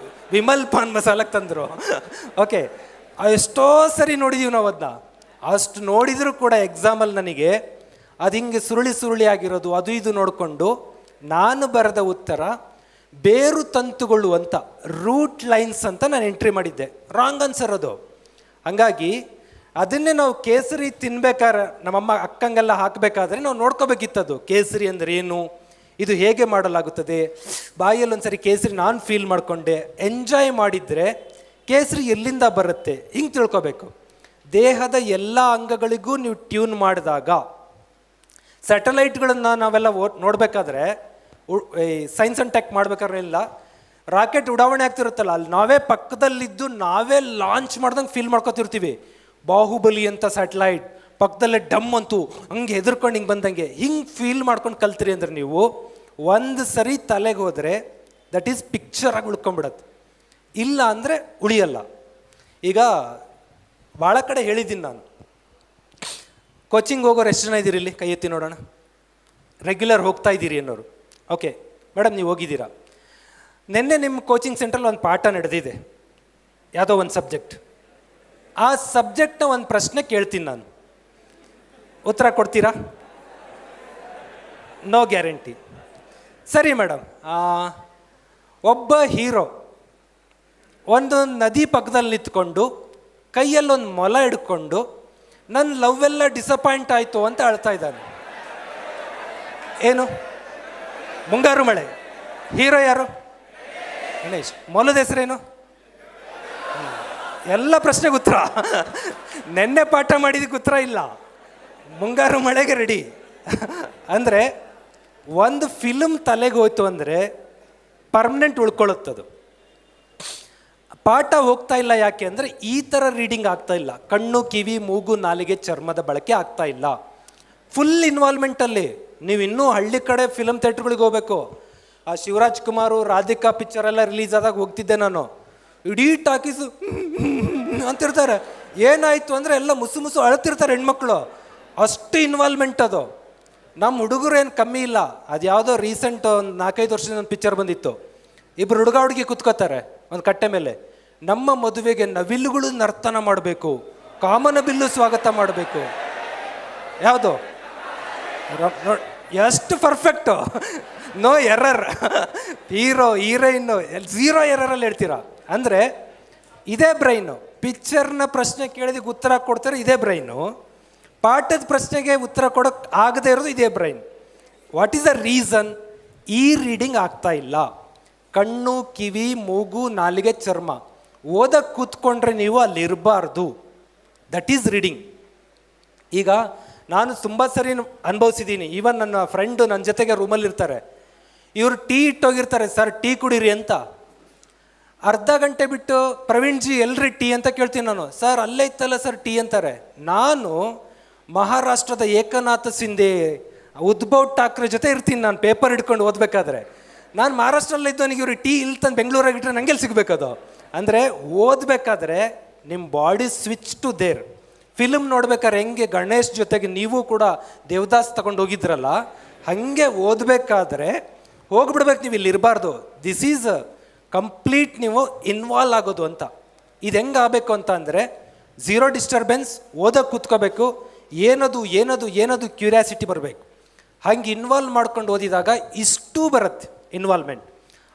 ವಿಮಲ್ ಪಾನ್ ಮಸಾಲಕ್ಕೆ ತಂದರು. ಓಕೆ, ಎಷ್ಟೋ ಸರಿ ನೋಡಿದೀವಿ ನಾವು ಅದನ್ನ. ಅಷ್ಟು ನೋಡಿದರೂ ಕೂಡ ಎಕ್ಸಾಮಲ್ಲಿ ನನಗೆ ಅದು ಹಿಂಗೆ ಸುರುಳಿ ಆಗಿರೋದು ಅದು ಇದು ನೋಡಿಕೊಂಡು ನಾನು ಬರೆದ ಉತ್ತರ ಬೇರು ತಂತುಗಳು ಅಂತ, ರೂಟ್ ಲೈನ್ಸ್ ಅಂತ ನಾನು ಎಂಟ್ರಿ ಮಾಡಿದ್ದೆ. ರಾಂಗ್ ಆನ್ಸರ್ ಅದು. ಹಾಗಾಗಿ ಅದನ್ನೇ ನಾವು ಕೇಸರಿ ತಿನ್ಬೇಕಾದ್ರೆ ನಮ್ಮಮ್ಮ ಅಕ್ಕಂಗೆಲ್ಲ ಹಾಕಬೇಕಾದ್ರೆ ನಾವು ನೋಡ್ಕೋಬೇಕಿತ್ತದು. ಕೇಸರಿ ಅಂದರೆ ಏನು, ಇದು ಹೇಗೆ ಮಾಡಲಾಗುತ್ತದೆ, ಬಾಯಲ್ಲಿ ಒಂದ್ಸರಿ ಕೇಸರಿ ನಾನು ಫೀಲ್ ಮಾಡಿಕೊಂಡೆ, ಎಂಜಾಯ್ ಮಾಡಿದರೆ ಕೇಸರಿ ಎಲ್ಲಿಂದ ಬರುತ್ತೆ ಹಿಂಗೆ ತಿಳ್ಕೊಬೇಕು. ದೇಹದ ಎಲ್ಲ ಅಂಗಗಳಿಗೂ ನೀವು ಟ್ಯೂನ್ ಮಾಡಿದಾಗ, ಸ್ಯಾಟಲೈಟ್ಗಳನ್ನು ನಾವೆಲ್ಲ ನೋಡಬೇಕಾದ್ರೆ ಈ ಸೈನ್ಸ್ ಆ್ಯಂಡ್ ಟೆಕ್ ಮಾಡ್ಬೇಕಾದ್ರೆ ಇಲ್ಲ, ರಾಕೆಟ್ ಉಡಾವಣೆ ಆಗ್ತಿರುತ್ತಲ್ಲ, ಅಲ್ಲಿ ನಾವೇ ಪಕ್ಕದಲ್ಲಿದ್ದು ನಾವೇ ಲಾಂಚ್ ಮಾಡ್ದಂಗೆ ಫೀಲ್ ಮಾಡ್ಕೊತಿರ್ತೀವಿ. ಬಾಹುಬಲಿ ಅಂತ ಸ್ಯಾಟಲೈಟ್ ಪಕ್ಕದಲ್ಲೇ ಡಮ್ ಅಂತೂ ಹಂಗೆ ಹೆದರ್ಕೊಂಡು ಹಿಂಗೆ ಬಂದಂಗೆ ಹಿಂಗೆ ಫೀಲ್ ಮಾಡ್ಕೊಂಡು ಕಲ್ತಿರಿ ಅಂದ್ರೆ ನೀವು ಒಂದು ಸರಿ ತಲೆಗೆ ಹೋದರೆ ದಟ್ ಈಸ್ ಪಿಕ್ಚರಾಗಿ ಉಳ್ಕೊಂಬಿಡತ್ತೆ. ಇಲ್ಲ ಅಂದರೆ ಉಳಿಯಲ್ಲ. ಈಗ ಭಾಳ ಕಡೆ ಹೇಳಿದ್ದೀನಿ ನಾನು, ಕೋಚಿಂಗ್ ಹೋಗೋರು ಎಷ್ಟು ಜನ ಇದ್ದೀರಿ ಇಲ್ಲಿ? ಕೈ ಎತ್ತಿ ನೋಡೋಣ. ರೆಗ್ಯುಲರ್ ಹೋಗ್ತಾ ಇದ್ದೀರಿ ಅನ್ನೋರು. ಓಕೆ ಮೇಡಮ್, ನೀವು ಹೋಗಿದ್ದೀರಾ. ನಿನ್ನೆ ನಿಮ್ಮ ಕೋಚಿಂಗ್ ಸೆಂಟ್ರಲ್ಲಿ ಒಂದು ಪಾಠ ನಡೆದಿದೆ, ಯಾವುದೋ ಒಂದು ಸಬ್ಜೆಕ್ಟ್. ಆ ಸಬ್ಜೆಕ್ಟ್ನ ಒಂದು ಪ್ರಶ್ನೆ ಕೇಳ್ತೀನಿ ನಾನು, ಉತ್ತರ ಕೊಡ್ತೀರಾ? No guarantee. ಸರಿ ಮೇಡಮ್, ಒಬ್ಬ ಹೀರೋ ಒಂದು ನದಿ ಪಕ್ಕದಲ್ಲಿ ನಿಂತ್ಕೊಂಡು ಕೈಯಲ್ಲೊಂದು ಮೊಲ ಹಿಡ್ಕೊಂಡು ನನ್ನ ಲವ್ ಎಲ್ಲ ಡಿಸಪಾಯಿಂಟ್ ಆಯಿತು ಅಂತ ಅಳ್ತಾ ಇದ್ದಾನೆ. ಏನು? ಮುಂಗಾರು ಮಳೆ. ಹೀರೋ ಯಾರು? ಗಣೇಶ್. ಮೊಲದ ಹೆಸರೇನು? ಎಲ್ಲ ಪ್ರಶ್ನೆಗೆ ಉತ್ತರ. ನೆನ್ನೆ ಪಾಠ ಮಾಡಿದಕ್ಕೆ ಉತ್ತರ ಇಲ್ಲ, ಮುಂಗಾರು ಮಳೆಗೆ ರೆಡಿ. ಅಂದರೆ ಒಂದು ಫಿಲ್ಮ್ ತಲೆಗೆ ಹೋಯ್ತು ಅಂದರೆ ಪರ್ಮನೆಂಟ್ ಉಳ್ಕೊಳ್ಳುತ್ತದು. ಪಾಠ ಹೋಗ್ತಾ ಇಲ್ಲ. ಯಾಕೆ ಅಂದರೆ ಈ ಥರ ರೀಡಿಂಗ್ ಆಗ್ತಾ ಇಲ್ಲ. ಕಣ್ಣು, ಕಿವಿ, ಮೂಗು, ನಾಲಿಗೆ, ಚರ್ಮದ ಬಳಕೆ ಆಗ್ತಾ ಇಲ್ಲ. ಫುಲ್ ಇನ್ವಾಲ್ವ್ಮೆಂಟಲ್ಲಿ. ನೀವು ಇನ್ನೂ ಹಳ್ಳಿ ಕಡೆ ಫಿಲಮ್ ಥಿಯೇಟ್ರ್ಗಳಿಗೆ ಹೋಗ್ಬೇಕು. ಆ ಶಿವರಾಜ್ ಕುಮಾರು, ರಾಧಿಕಾ ಪಿಕ್ಚರೆಲ್ಲ ರಿಲೀಸ್ ಆದಾಗ ಹೋಗ್ತಿದ್ದೆ ನಾನು. ಇಡೀ ಟಾಕೀಸು ಅಂತಿರ್ತಾರೆ. ಏನಾಯಿತು ಅಂದರೆ ಎಲ್ಲ ಮುಸು ಅಳ್ತಿರ್ತಾರೆ ಹೆಣ್ಮಕ್ಳು. ಅಷ್ಟು ಇನ್ವಾಲ್ವ್ಮೆಂಟ್ ಅದು. ನಮ್ಮ ಹುಡುಗರು ಏನು ಕಮ್ಮಿ ಇಲ್ಲ. ಅದು ಯಾವುದೋ ರೀಸೆಂಟ್ ಒಂದು 4-5 ವರ್ಷದ ಒಂದು ಪಿಕ್ಚರ್ ಬಂದಿತ್ತು. ಇಬ್ಬರು ಹುಡುಗಿ ಕೂತ್ಕೋತಾರೆ ಒಂದು ಕಟ್ಟೆ ಮೇಲೆ. ನಮ್ಮ ಮದುವೆಗೆ ನವಿಲುಗಳು ನರ್ತನ ಮಾಡಬೇಕು, ಕಾಮನ ಬಿಲ್ಲು ಸ್ವಾಗತ ಮಾಡಬೇಕು. ಯಾವುದು? ಎಷ್ಟು ಪರ್ಫೆಕ್ಟು, ನೋ ಎರರ್. ಹೀರೋಯಿನ್ನು 0 ಎರರಲ್ಲಿ ಹೇಳ್ತೀರಾ. ಅಂದರೆ ಇದೇ ಬ್ರೈನು. ಪಿಕ್ಚರ್ನ ಪ್ರಶ್ನೆ ಕೇಳಿದಕ್ಕೆ ಉತ್ತರ ಕೊಡ್ತಾರೆ ಇದೇ ಬ್ರೈನು. ಪಾಠದ ಪ್ರಶ್ನೆಗೆ ಉತ್ತರ ಕೊಡೋಕ್ಕೆ ಆಗದೇ ಇರೋದು ಇದೇ brain. What is the reason? ಈ ರೀಡಿಂಗ್ ಆಗ್ತಾ ಇಲ್ಲ. ಕಣ್ಣು, ಕಿವಿ, ಮೂಗು, ನಾಲಿಗೆ, ಚರ್ಮ ಓದಕ್ಕೆ ಕೂತ್ಕೊಂಡ್ರೆ ನೀವು ಅಲ್ಲಿ ಇರಬಾರ್ದು. That is reading. ಈಗ ನಾನು ತುಂಬ ಸರಿ ಅನುಭವಿಸಿದ್ದೀನಿ. ಈವನ್ ನನ್ನ ಫ್ರೆಂಡು ನನ್ನ ಜೊತೆಗೆ ರೂಮಲ್ಲಿರ್ತಾರೆ. ಇವರು ಟೀ ಇಟ್ಟೋಗಿರ್ತಾರೆ, ಸರ್ ಟೀ ಕುಡೀರಿ ಅಂತ. ಅರ್ಧ ಗಂಟೆ ಬಿಟ್ಟು ಪ್ರವೀಣ್ ಜಿ ಎಲ್ರಿ ಟೀ ಅಂತ ಕೇಳ್ತೀನಿ ನಾನು. ಸರ್ ಅಲ್ಲೇ ಇತ್ತಲ್ಲ ಸರ್ ಟೀ ಅಂತಾರೆ. ನಾನು ಮಹಾರಾಷ್ಟ್ರದ ಏಕನಾಥ ಸಿಂಧೆ, ಉದ್ಭವ್ ಠಾಕ್ರೆ ಜೊತೆ ಇರ್ತೀನಿ ನಾನು ಪೇಪರ್ ಹಿಡ್ಕೊಂಡು ಓದಬೇಕಾದ್ರೆ. ನಾನು ಮಹಾರಾಷ್ಟ್ರದಲ್ಲಿ ಇದ್ದವನಿಗೆ ಇವ್ರಿಗೆ ಟೀ ಇಲ್ಲಿ ತಂದು ಬೆಂಗಳೂರಾಗ ಇಟ್ಟರೆ ನಂಗೆಲ್ಲಿ ಸಿಗಬೇಕದು? ಅಂದರೆ ಓದಬೇಕಾದ್ರೆ ನಿಮ್ಮ body switch to there. Film ನೋಡ್ಬೇಕಾದ್ರೆ ಹೆಂಗೆ ಗಣೇಶ್ ಜೊತೆಗೆ ನೀವು ಕೂಡ ದೇವದಾಸ್ ತಗೊಂಡು ಹೋಗಿದ್ರಲ್ಲ, ಹಾಗೆ ಓದಬೇಕಾದ್ರೆ ಹೋಗ್ಬಿಡ್ಬೇಕು, ನೀವು ಇಲ್ಲಿ ಇರಬಾರ್ದು. ದಿಸ್ ಈಸ್ ಕಂಪ್ಲೀಟ್ ನೀವು ಇನ್ವಾಲ್ವ್ ಆಗೋದು ಅಂತ. ಇದು ಹೆಂಗೆ ಆಗಬೇಕು ಅಂತ ಅಂದರೆ 0 ಡಿಸ್ಟರ್ಬೆನ್ಸ್, ಓದೋಕ್ಕೆ ಕೂತ್ಕೋಬೇಕು. ಏನದು ಏನದು ಏನದು ಕ್ಯೂರಿಯಾಸಿಟಿ ಬರಬೇಕು. ಹಂಗೆ ಇನ್ವಾಲ್ವ್ ಮಾಡ್ಕೊಂಡು ಓದಿದಾಗ ಇಷ್ಟು ಬರುತ್ತೆ ಇನ್ವಾಲ್ವ್ಮೆಂಟ್.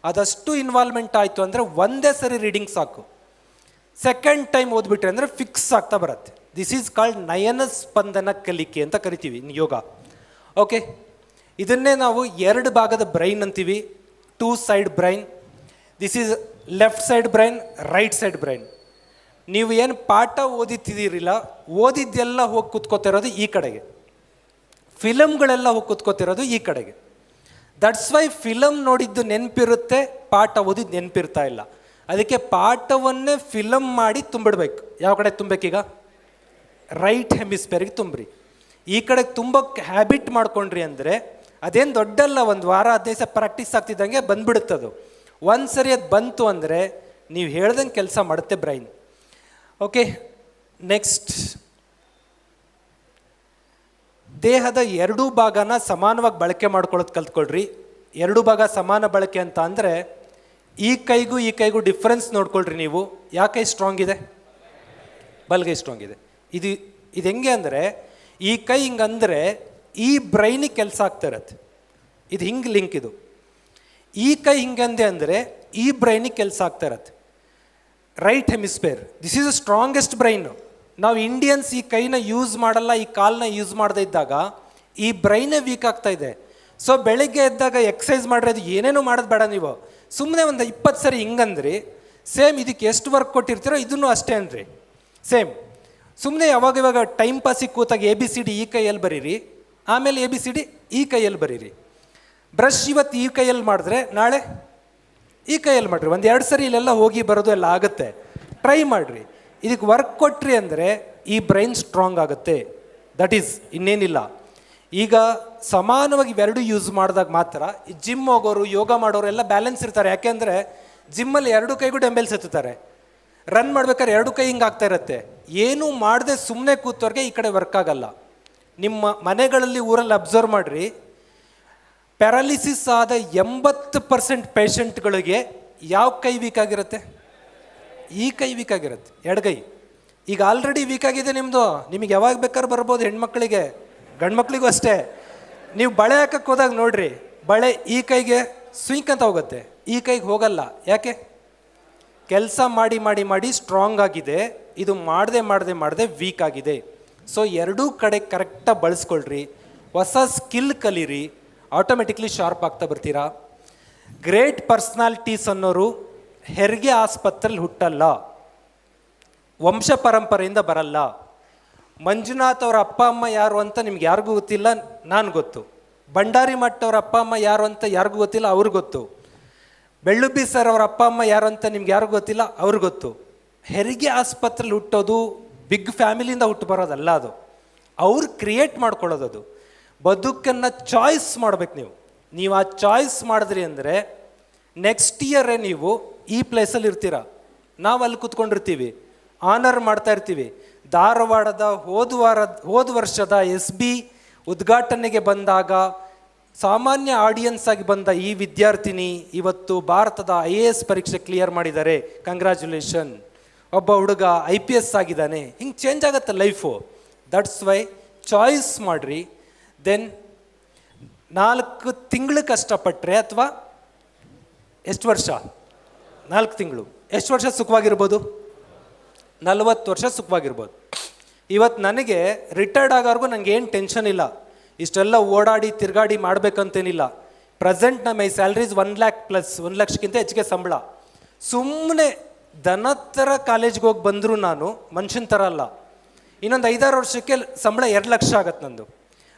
ಅದಷ್ಟು ಇನ್ವಾಲ್ವ್ಮೆಂಟ್ ಆಯಿತು ಅಂದರೆ ಒಂದೇ ಸರಿ ರೀಡಿಂಗ್ ಸಾಕು. ಸೆಕೆಂಡ್ ಟೈಮ್ ಓದ್ಬಿಟ್ರೆ ಅಂದರೆ ಫಿಕ್ಸ್ ಆಗ್ತಾ ಬರುತ್ತೆ. ದಿಸ್ ಈಸ್ ಕಾಲ್ಡ್ ನಯನ ಸ್ಪಂದನ ಕಲಿಕೆ ಅಂತ ಕರಿತೀವಿ ಇನ್ ಯೋಗ. ಓಕೆ, ಇದನ್ನೇ ನಾವು 2 ಭಾಗದ ಬ್ರೈನ್ ಅಂತೀವಿ, 2 side brain. This is left side brain, right side brain. ನೀವು ಏನು ಪಾಠ ಓದಿತಿದ್ದೀರಿಲ್ಲ, ಓದಿದ್ದೆಲ್ಲ ಹೋಗಿ ಕೂತ್ಕೋತಿರೋದು ಈ ಕಡೆಗೆ, ಫಿಲಮ್ಗಳೆಲ್ಲ ಹೋಗಿ ಕೂತ್ಕೋತಿರೋದು ಈ ಕಡೆಗೆ. ದಟ್ಸ್ ವೈ ಫಿಲಮ್ ನೋಡಿದ್ದು ನೆನಪಿರುತ್ತೆ, ಪಾಠ ಓದಿದ್ದು ನೆನಪಿರ್ತಾ ಇಲ್ಲ. ಅದಕ್ಕೆ ಪಾಠವನ್ನೇ ಫಿಲಮ್ ಮಾಡಿ ತುಂಬಿಡ್ಬೇಕು. ಯಾವ ಕಡೆ ತುಂಬಬೇಕೀಗ? ರೈಟ್ ಹೆಮಿಸ್ಫಿಯರ್ಗೆ ತುಂಬ್ರಿ. ಈ ಕಡೆಗೆ ತುಂಬಕ್ಕೆ ಹ್ಯಾಬಿಟ್ ಮಾಡ್ಕೊಂಡ್ರಿ ಅಂದರೆ ಅದೇನು ದೊಡ್ಡಲ್ಲ, 1 ವಾರ 15 ದಿವಸ ಪ್ರಾಕ್ಟೀಸ್ ಆಗ್ತಿದ್ದಂಗೆ ಬಂದ್ಬಿಡುತ್ತದು. ಒಂದು ಸರಿ ಅದು ಬಂತು ಅಂದರೆ ನೀವು ಹೇಳ್ದಂಗೆ ಕೆಲಸ ಮಾಡುತ್ತೆ ಬ್ರೈನ್. ಓಕೆ, ನೆಕ್ಸ್ಟ್, ದೇಹದ 2 ಭಾಗನ ಸಮಾನವಾಗಿ ಬಳಕೆ ಮಾಡ್ಕೊಳ್ಳೋದು ಕಲ್ತ್ಕೊಳ್ರಿ. 2 ಭಾಗ ಸಮಾನ ಬಳಕೆ ಅಂತ ಅಂದರೆ ಈ ಕೈಗೂ ಡಿಫ್ರೆನ್ಸ್ ನೋಡ್ಕೊಳ್ರಿ ನೀವು. ಯಾಕೆ ಸ್ಟ್ರಾಂಗ್ ಇದೆ? ಬಲಗೈ ಸ್ಟ್ರಾಂಗ್ ಇದೆ. ಇದು ಹೆಂಗೆ ಅಂದರೆ ಈ ಕೈ ಹಿಂಗಂದರೆ ಈ ಬ್ರೈನಿಗೆ ಕೆಲಸ ಆಗ್ತಾ ಇರತ್ತೆ. ಇದು ಹಿಂಗೆ ಲಿಂಕ್. ಇದು ಈ ಕೈ ಹಿಂಗಂದೆ ಅಂದರೆ ಈ ಬ್ರೈನಿಗೆ ಕೆಲಸ ಆಗ್ತಾ ಇರತ್ತೆ. Right hemisphere, this is the strongest brain. ನಾವು ಇಂಡಿಯನ್ಸ್ ಈ ಕೈನ ಯೂಸ್ ಮಾಡಲ್ಲ, ಈ ಕಾಲನ್ನ ಯೂಸ್ ಮಾಡದೇ ಇದ್ದಾಗ ಈ ಬ್ರೈನೇ ವೀಕ್ ಆಗ್ತಾ ಇದೆ. ಸೊ ಬೆಳಿಗ್ಗೆ ಎದ್ದಾಗ ಎಕ್ಸಸೈಸ್ ಮಾಡ್ರಿ, ಅದು ಏನೇನೋ ಮಾಡೋದು ಬೇಡ. ನೀವು ಸುಮ್ಮನೆ ಒಂದು 20 ಸರಿ ಹಿಂಗಂದ್ರಿ, ಸೇಮ್ ಇದಕ್ಕೆ ಎಷ್ಟು ವರ್ಕ್ ಕೊಟ್ಟಿರ್ತೀರೋ ಇದನ್ನು ಅಷ್ಟೇ ಅನ್ರಿ. ಸೇಮ್ ಸುಮ್ಮನೆ ಯಾವಾಗ ಟೈಮ್ ಪಾಸಿಗೆ ಕೂತಾಗ ABCD ಈ ಕೈಯಲ್ಲಿ ಬರೀರಿ, ಆಮೇಲೆ ABCD ಈ ಕೈಯಲ್ಲಿ ಬರೀರಿ. ಬ್ರಷ್ ಇವತ್ತು ಈ ಕೈಯಲ್ಲಿ ಮಾಡಿದ್ರೆ ನಾಳೆ ಈ ಕೈಯಲ್ಲಿ ಮಾಡಿರಿ. 1-2 ಸರಿ ಇಲ್ಲೆಲ್ಲ ಹೋಗಿ ಬರೋದು ಎಲ್ಲ ಆಗುತ್ತೆ. ಟ್ರೈ ಮಾಡಿರಿ. ಇದಕ್ಕೆ ವರ್ಕ್ ಕೊಟ್ರಿ ಅಂದರೆ ಈ ಬ್ರೈನ್ ಸ್ಟ್ರಾಂಗ್ ಆಗುತ್ತೆ. ದಟ್ ಈಸ್, ಇನ್ನೇನಿಲ್ಲ. ಈಗ ಸಮಾನವಾಗಿ ಇವೆರಡು ಯೂಸ್ ಮಾಡಿದಾಗ ಮಾತ್ರ ಈ ಜಿಮ್ ಹೋಗೋರು, ಯೋಗ ಮಾಡೋರು ಎಲ್ಲ ಬ್ಯಾಲೆನ್ಸ್ ಇರ್ತಾರೆ. ಯಾಕೆಂದರೆ ಜಿಮ್ಮಲ್ಲಿ 2 ಕೈಗೂ ಡಂಬೆಲ್ಸ್ ಎತ್ತುತ್ತಾರೆ. ರನ್ ಮಾಡ್ಬೇಕಾದ್ರೆ 2 ಕೈ ಹಿಂಗೆ ಆಗ್ತಾ ಇರುತ್ತೆ. ಏನೂ ಮಾಡದೆ ಸುಮ್ಮನೆ ಕೂತವ್ರಿಗೆ ಈ ಕಡೆ ವರ್ಕ್ ಆಗಲ್ಲ. ನಿಮ್ಮ ಮನೆಗಳಲ್ಲಿ, ಊರಲ್ಲಿ ಅಬ್ಸರ್ವ್ ಮಾಡಿರಿ, ಪ್ಯಾರಾಲಿಸಿಸ್ ಆದ 80% ಪೇಷಂಟ್ಗಳಿಗೆ ಯಾವ ಕೈ ವೀಕ್ ಆಗಿರುತ್ತೆ? ಈ ಕೈ ವೀಕ್ ಆಗಿರುತ್ತೆ, ಎಡಗೈ. ಈಗ ಆಲ್ರೆಡಿ ವೀಕ್ ಆಗಿದೆ ನಿಮ್ಮದು. ನಿಮಗೆ ಯಾವಾಗ ಬೇಕಾದ್ರೂ ಬರ್ಬೋದು, ಹೆಣ್ಮಕ್ಳಿಗೆ, ಗಂಡು ಮಕ್ಳಿಗೂ ಅಷ್ಟೇ. ನೀವು ಬಳೆ ಹಾಕಕ್ಕೆ ಹೋದಾಗ ನೋಡ್ರಿ, ಬಳೆ ಈ ಕೈಗೆ ಸ್ವಿಂಕ್ ಅಂತ ಹೋಗುತ್ತೆ, ಈ ಕೈಗೆ ಹೋಗಲ್ಲ. ಯಾಕೆ? ಕೆಲಸ ಮಾಡಿ ಮಾಡಿ ಮಾಡಿ ಸ್ಟ್ರಾಂಗ್ ಆಗಿದೆ, ಇದು ಮಾಡದೆ ವೀಕ್ ಆಗಿದೆ. ಸೊ 2 ಕಡೆ ಕರೆಕ್ಟಾಗಿ ಬಳಸ್ಕೊಳ್ರಿ. ಹೊಸ ಸ್ಕಿಲ್ ಕಲೀರಿ, ಆಟೋಮೆಟಿಕ್ಲಿ ಶಾರ್ಪ್ ಆಗ್ತಾ ಬರ್ತೀರಾ. ಗ್ರೇಟ್ ಪರ್ಸ್ನಾಲಿಟೀಸ್ ಅನ್ನೋರು ಹೆರಿಗೆ ಆಸ್ಪತ್ರೆಯಲ್ಲಿ ಹುಟ್ಟಲ್ಲ, ವಂಶ ಪರಂಪರೆಯಿಂದ ಬರಲ್ಲ. ಮಂಜುನಾಥ್ ಅವರ ಅಪ್ಪ ಅಮ್ಮ ಯಾರು ಅಂತ ನಿಮ್ಗೆ ಯಾರಿಗೂ ಗೊತ್ತಿಲ್ಲ, ನಾನು ಗೊತ್ತು. ಭಂಡಾರಿ ಮಠ್ ಅವರ ಅಪ್ಪ ಅಮ್ಮ ಯಾರು ಅಂತ ಯಾರಿಗೂ ಗೊತ್ತಿಲ್ಲ, ಅವ್ರಿಗೆ ಗೊತ್ತು. ಬೆಳ್ಳುಬ್ಬಿ ಸರ್ ಅವರ ಅಪ್ಪ ಅಮ್ಮ ಯಾರು ಅಂತ ನಿಮ್ಗೆ ಯಾರಿಗೂ ಗೊತ್ತಿಲ್ಲ, ಅವ್ರಿಗೆ ಗೊತ್ತು. ಹೆರಿಗೆ ಆಸ್ಪತ್ರೆಯಲ್ಲಿ ಹುಟ್ಟೋದು ಬಿಗ್ ಫ್ಯಾಮಿಲಿಯಿಂದ ಹುಟ್ಟು ಬರೋದಲ್ಲ, ಅದು ಅವ್ರು ಕ್ರಿಯೇಟ್ ಮಾಡ್ಕೊಳ್ಳೋದು. ಅದು ಬದುಕನ್ನು ಚಾಯ್ಸ್ ಮಾಡ್ಬೇಕು ನೀವು ಆ ಚಾಯ್ಸ್ ಮಾಡಿದ್ರಿ ಅಂದರೆ ನೆಕ್ಸ್ಟ್ ಇಯರೇ ನೀವು ಈ ಪ್ಲೇಸಲ್ಲಿ ಇರ್ತೀರ. ನಾವು ಅಲ್ಲಿ ಕೂತ್ಕೊಂಡಿರ್ತೀವಿ, ಆನರ್ ಮಾಡ್ತಾ ಇರ್ತೀವಿ. ಧಾರವಾಡದ ಹೋದ ವರ್ಷದ SB ಉದ್ಘಾಟನೆಗೆ ಬಂದಾಗ ಸಾಮಾನ್ಯ ಆಡಿಯನ್ಸ್ ಆಗಿ ಬಂದ ಈ ವಿದ್ಯಾರ್ಥಿನಿ ಇವತ್ತು ಭಾರತದ IAS ಪರೀಕ್ಷೆ ಕ್ಲಿಯರ್ ಮಾಡಿದ್ದಾರೆ, ಕಂಗ್ರ್ಯಾಚುಲೇಷನ್. ಒಬ್ಬ ಹುಡುಗ IPS ಆಗಿದ್ದಾನೆ. ಹಿಂಗೆ ಚೇಂಜ್ ಆಗುತ್ತೆ ಲೈಫು. ದಟ್ಸ್ ವೈ ಚಾಯ್ಸ್ ಮಾಡಿರಿ. ದೆನ್ 4 ತಿಂಗಳು ಕಷ್ಟಪಟ್ಟರೆ, ಅಥವಾ ಎಷ್ಟು ವರ್ಷ? 4 ತಿಂಗಳು. ಎಷ್ಟು ವರ್ಷ ಸುಖವಾಗಿರ್ಬೋದು? 40 ವರ್ಷ ಸುಖವಾಗಿರ್ಬೋದು. ಇವತ್ತು ನನಗೆ ರಿಟೈರ್ಡ್ ಆಗೋರ್ಗೂ ನನಗೆ ಏನು ಟೆನ್ಷನ್ ಇಲ್ಲ. ಇಷ್ಟೆಲ್ಲ ಓಡಾಡಿ ತಿರುಗಾಡಿ ಮಾಡಬೇಕಂತೇನಿಲ್ಲ. ಪ್ರೆಸೆಂಟ್ ಮೈ ಸ್ಯಾಲ್ರೀಸ್ 1 lakh ಪ್ಲಸ್, 1 ಲಕ್ಷಕ್ಕಿಂತ ಹೆಚ್ಚಿಗೆ ಸಂಬಳ. ಸುಮ್ಮನೆ ದನ ಥರ ಕಾಲೇಜ್ಗೆ ಹೋಗಿ ಬಂದರೂ ನಾನು ಮನುಷ್ಯನ ಥರ ಅಲ್ಲ. ಇನ್ನೊಂದು 5-6 ವರ್ಷಕ್ಕೆ ಸಂಬಳ 2 ಲಕ್ಷ ಆಗತ್ತೆ ನಂದು.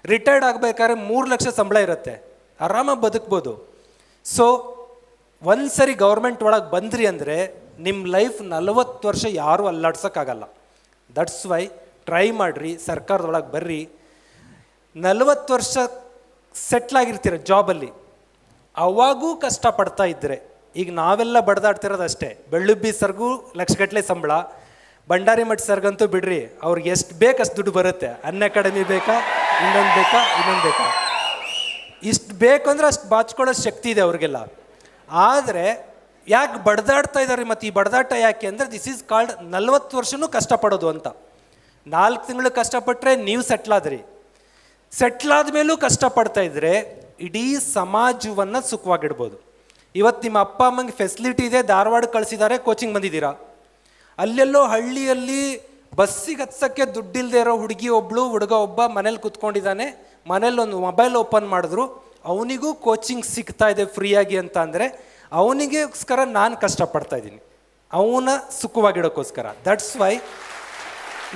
ರಿಟೈರ್ಡ್ ಆಗಬೇಕಾದ್ರೆ 3 ಲಕ್ಷ ಸಂಬಳ ಇರುತ್ತೆ, ಆರಾಮಾಗಿ ಬದುಕ್ಬೋದು. ಸೊ ಒಂದು ಸರಿ ಗೌರ್ಮೆಂಟ್ ಒಳಗೆ ಬಂದ್ರಿ ಅಂದರೆ ನಿಮ್ಮ ಲೈಫ್ 40 ವರ್ಷ ಯಾರೂ ಅಲ್ಲಾಡ್ಸೋಕ್ಕಾಗಲ್ಲ. ದಟ್ಸ್ ವೈ ಟ್ರೈ ಮಾಡಿರಿ, ಸರ್ಕಾರದೊಳಗೆ ಬರ್ರಿ. 40 ವರ್ಷ ಸೆಟ್ಲಾಗಿರ್ತೀರ ಜಾಬಲ್ಲಿ, ಅವಾಗೂ ಕಷ್ಟಪಡ್ತಾ ಇದ್ದರೆ. ಈಗ ನಾವೆಲ್ಲ ಬಡ್ದಾಡ್ತಿರೋದು ಅಷ್ಟೇ. ಬೆಳ್ಳುಬ್ಬಿ ಸರ್ಗೂ ಲಕ್ಷಗಟ್ಟಲೆ ಸಂಬಳ, ಭಂಡಾರಿ ಮಠ್ ಸರ್ಗಂತೂ ಬಿಡ್ರಿ, ಅವ್ರಿಗೆ ಎಷ್ಟು ಬೇಕು ಅಷ್ಟು ದುಡ್ಡು ಬರುತ್ತೆ. ಅನ್ಅಕಾಡೆಮಿ ಬೇಕಾ, ಇನ್ನೊಂದು ಬೇಕಾ, ಇಷ್ಟು ಬೇಕು ಅಂದರೆ ಅಷ್ಟು ಬಾಚ್ಕೊಳ್ಳೋ ಶಕ್ತಿ ಇದೆ ಅವ್ರಿಗೆಲ್ಲ. ಆದರೆ ಯಾಕೆ ಬಡ್ದಾಡ್ತಾ ಇದ್ದಾರೆ? ಮತ್ತು ಈ ಬಡ್ದಾಟ ಯಾಕೆ ಅಂದರೆ ದಿಸ್ ಈಸ್ ಕಾಲ್ಡ್ 40 ವರ್ಷನೂ ಕಷ್ಟಪಡೋದು ಅಂತ. 4 ತಿಂಗಳು ಕಷ್ಟಪಟ್ಟರೆ ನೀವು ಸೆಟ್ಲಾದ್ರಿ. ಸೆಟ್ಲಾದ ಮೇಲೂ ಕಷ್ಟಪಡ್ತಾ ಇದ್ರೆ ಇಡೀ ಸಮಾಜವನ್ನು ಸುಖವಾಗಿಡ್ಬೋದು. ಇವತ್ತು ನಿಮ್ಮ ಅಪ್ಪ ಅಮ್ಮಂಗೆ ಫೆಸಿಲಿಟಿ ಇದೆ, ಧಾರವಾಡ ಕಳಿಸಿದ್ದಾರೆ, ಕೋಚಿಂಗ್ ಬಂದಿದ್ದೀರಾ. ಅಲ್ಲೆಲ್ಲೋ ಹಳ್ಳಿಯಲ್ಲಿ ಬಸ್ಸಿಗೆ ಹತ್ಸೋಕ್ಕೆ ದುಡ್ಡಿಲ್ಲದೆ ಇರೋ ಹುಡುಗ ಒಬ್ಬ ಮನೇಲಿ ಕೂತ್ಕೊಂಡಿದ್ದಾನೆ, ಮನೇಲಿ ಒಂದು ಮೊಬೈಲ್ ಓಪನ್ ಮಾಡಿದ್ರು, ಅವನಿಗೂ ಕೋಚಿಂಗ್ ಸಿಗ್ತಾ ಇದೆ ಫ್ರೀಯಾಗಿ ಅಂತ ಅಂದರೆ ಅವನಿಗೋಸ್ಕರ ನಾನು ಕಷ್ಟಪಡ್ತಾ ಇದ್ದೀನಿ, ಅವನ ಸುಖವಾಗಿಡೋಕ್ಕೋಸ್ಕರ. ದಟ್ಸ್ ವೈ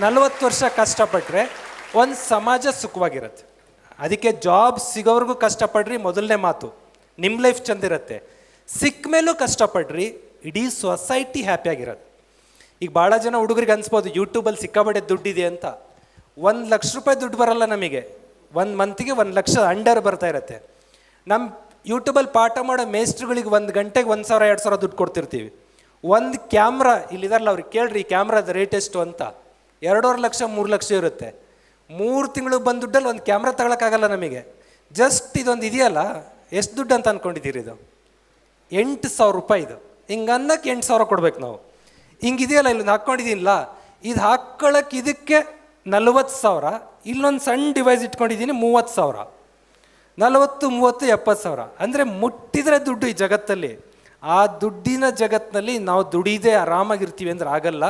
40 ವರ್ಷ ಕಷ್ಟಪಟ್ಟರೆ ಒಂದು ಸಮಾಜ ಸುಖವಾಗಿರುತ್ತೆ. ಅದಕ್ಕೆ ಜಾಬ್ ಸಿಗೋವರೆಗೂ ಕಷ್ಟಪಡ್ರಿ, ಮೊದಲನೇ ಮಾತು. ನಿಮ್ಮ ಲೈಫ್ ಚಂದಿರುತ್ತೆ. ಸಿಕ್ಕ ಮೇಲೂ ಕಷ್ಟಪಡ್ರಿ, ಇಡೀ ಸೊಸೈಟಿ ಹ್ಯಾಪಿಯಾಗಿರುತ್ತೆ. ಈಗ ಭಾಳ ಜನ ಹುಡುಗರಿಗೆ ಅನ್ಸ್ಬೋದು ಯೂಟ್ಯೂಬಲ್ಲಿ ಸಿಕ್ಕಾಬಟ್ಟೆ ದುಡ್ಡಿದೆ ಅಂತ. 1 ಲಕ್ಷ ರೂಪಾಯಿ ದುಡ್ಡು ಬರಲ್ಲ ನಮಗೆ, 1 ಮಂತಿಗೆ 1 ಲಕ್ಷ ಅಂಡರ್ ಬರ್ತಾ ಇರುತ್ತೆ. ನಮ್ಮ ಯೂಟ್ಯೂಬಲ್ಲಿ ಪಾಠ ಮಾಡೋ ಮೇಸ್ಟ್ರುಗಳಿಗೆ 1 ಗಂಟೆಗೆ 1,000 2,000 ದುಡ್ಡು ಕೊಡ್ತಿರ್ತೀವಿ. ಒಂದು ಕ್ಯಾಮ್ರಾ ಇಲ್ಲಿದಾರಲ್ಲ ಅವ್ರಿಗೆ ಕೇಳ್ರಿ, ಈ ಕ್ಯಾಮ್ರಾದ ರೇಟ್ ಎಷ್ಟು ಅಂತ. 2.5 ಲಕ್ಷ 3 ಲಕ್ಷ ಇರುತ್ತೆ. 3 ತಿಂಗಳು ಬಂದು ದುಡ್ಡಲ್ಲಿ ಒಂದು ಕ್ಯಾಮ್ರಾ ತಗೊಳಕ್ಕಾಗಲ್ಲ ನಮಗೆ. ಜಸ್ಟ್ ಇದೊಂದು ಇದೆಯಲ್ಲ, ಎಷ್ಟು ದುಡ್ಡು ಅಂತ ಅಂದ್ಕೊಂಡಿದ್ದೀರಿ? ಇದು 8,000 ರೂಪಾಯಿ. ಇದು ಹಿಂಗೆ ಅನ್ನಕ್ಕೆ 8,000 ಕೊಡ್ಬೇಕು ನಾವು. ಹಿಂಗಿದೆಯಲ್ಲ, ಇಲ್ಲೊಂದು ಹಾಕ್ಕೊಂಡಿದ್ದೀನಿಲ್ಲ, ಇದು ಹಾಕ್ಕೊಳಕ್ಕೆ ಇದಕ್ಕೆ 40,000. ಇಲ್ಲೊಂದು ಸಣ್ಣ ಡಿವೈಸ್ ಇಟ್ಕೊಂಡಿದ್ದೀನಿ 30,000. 40, 30, 70,000 ಅಂದರೆ ಮುಟ್ಟಿದ್ರೆ ದುಡ್ಡು ಈ ಜಗತ್ತಲ್ಲಿ. ಆ ದುಡ್ಡಿನ ಜಗತ್ತಿನಲ್ಲಿ ನಾವು ದುಡಿದೇ ಆರಾಮಾಗಿರ್ತೀವಿ ಅಂದ್ರೆ ಆಗಲ್ಲ.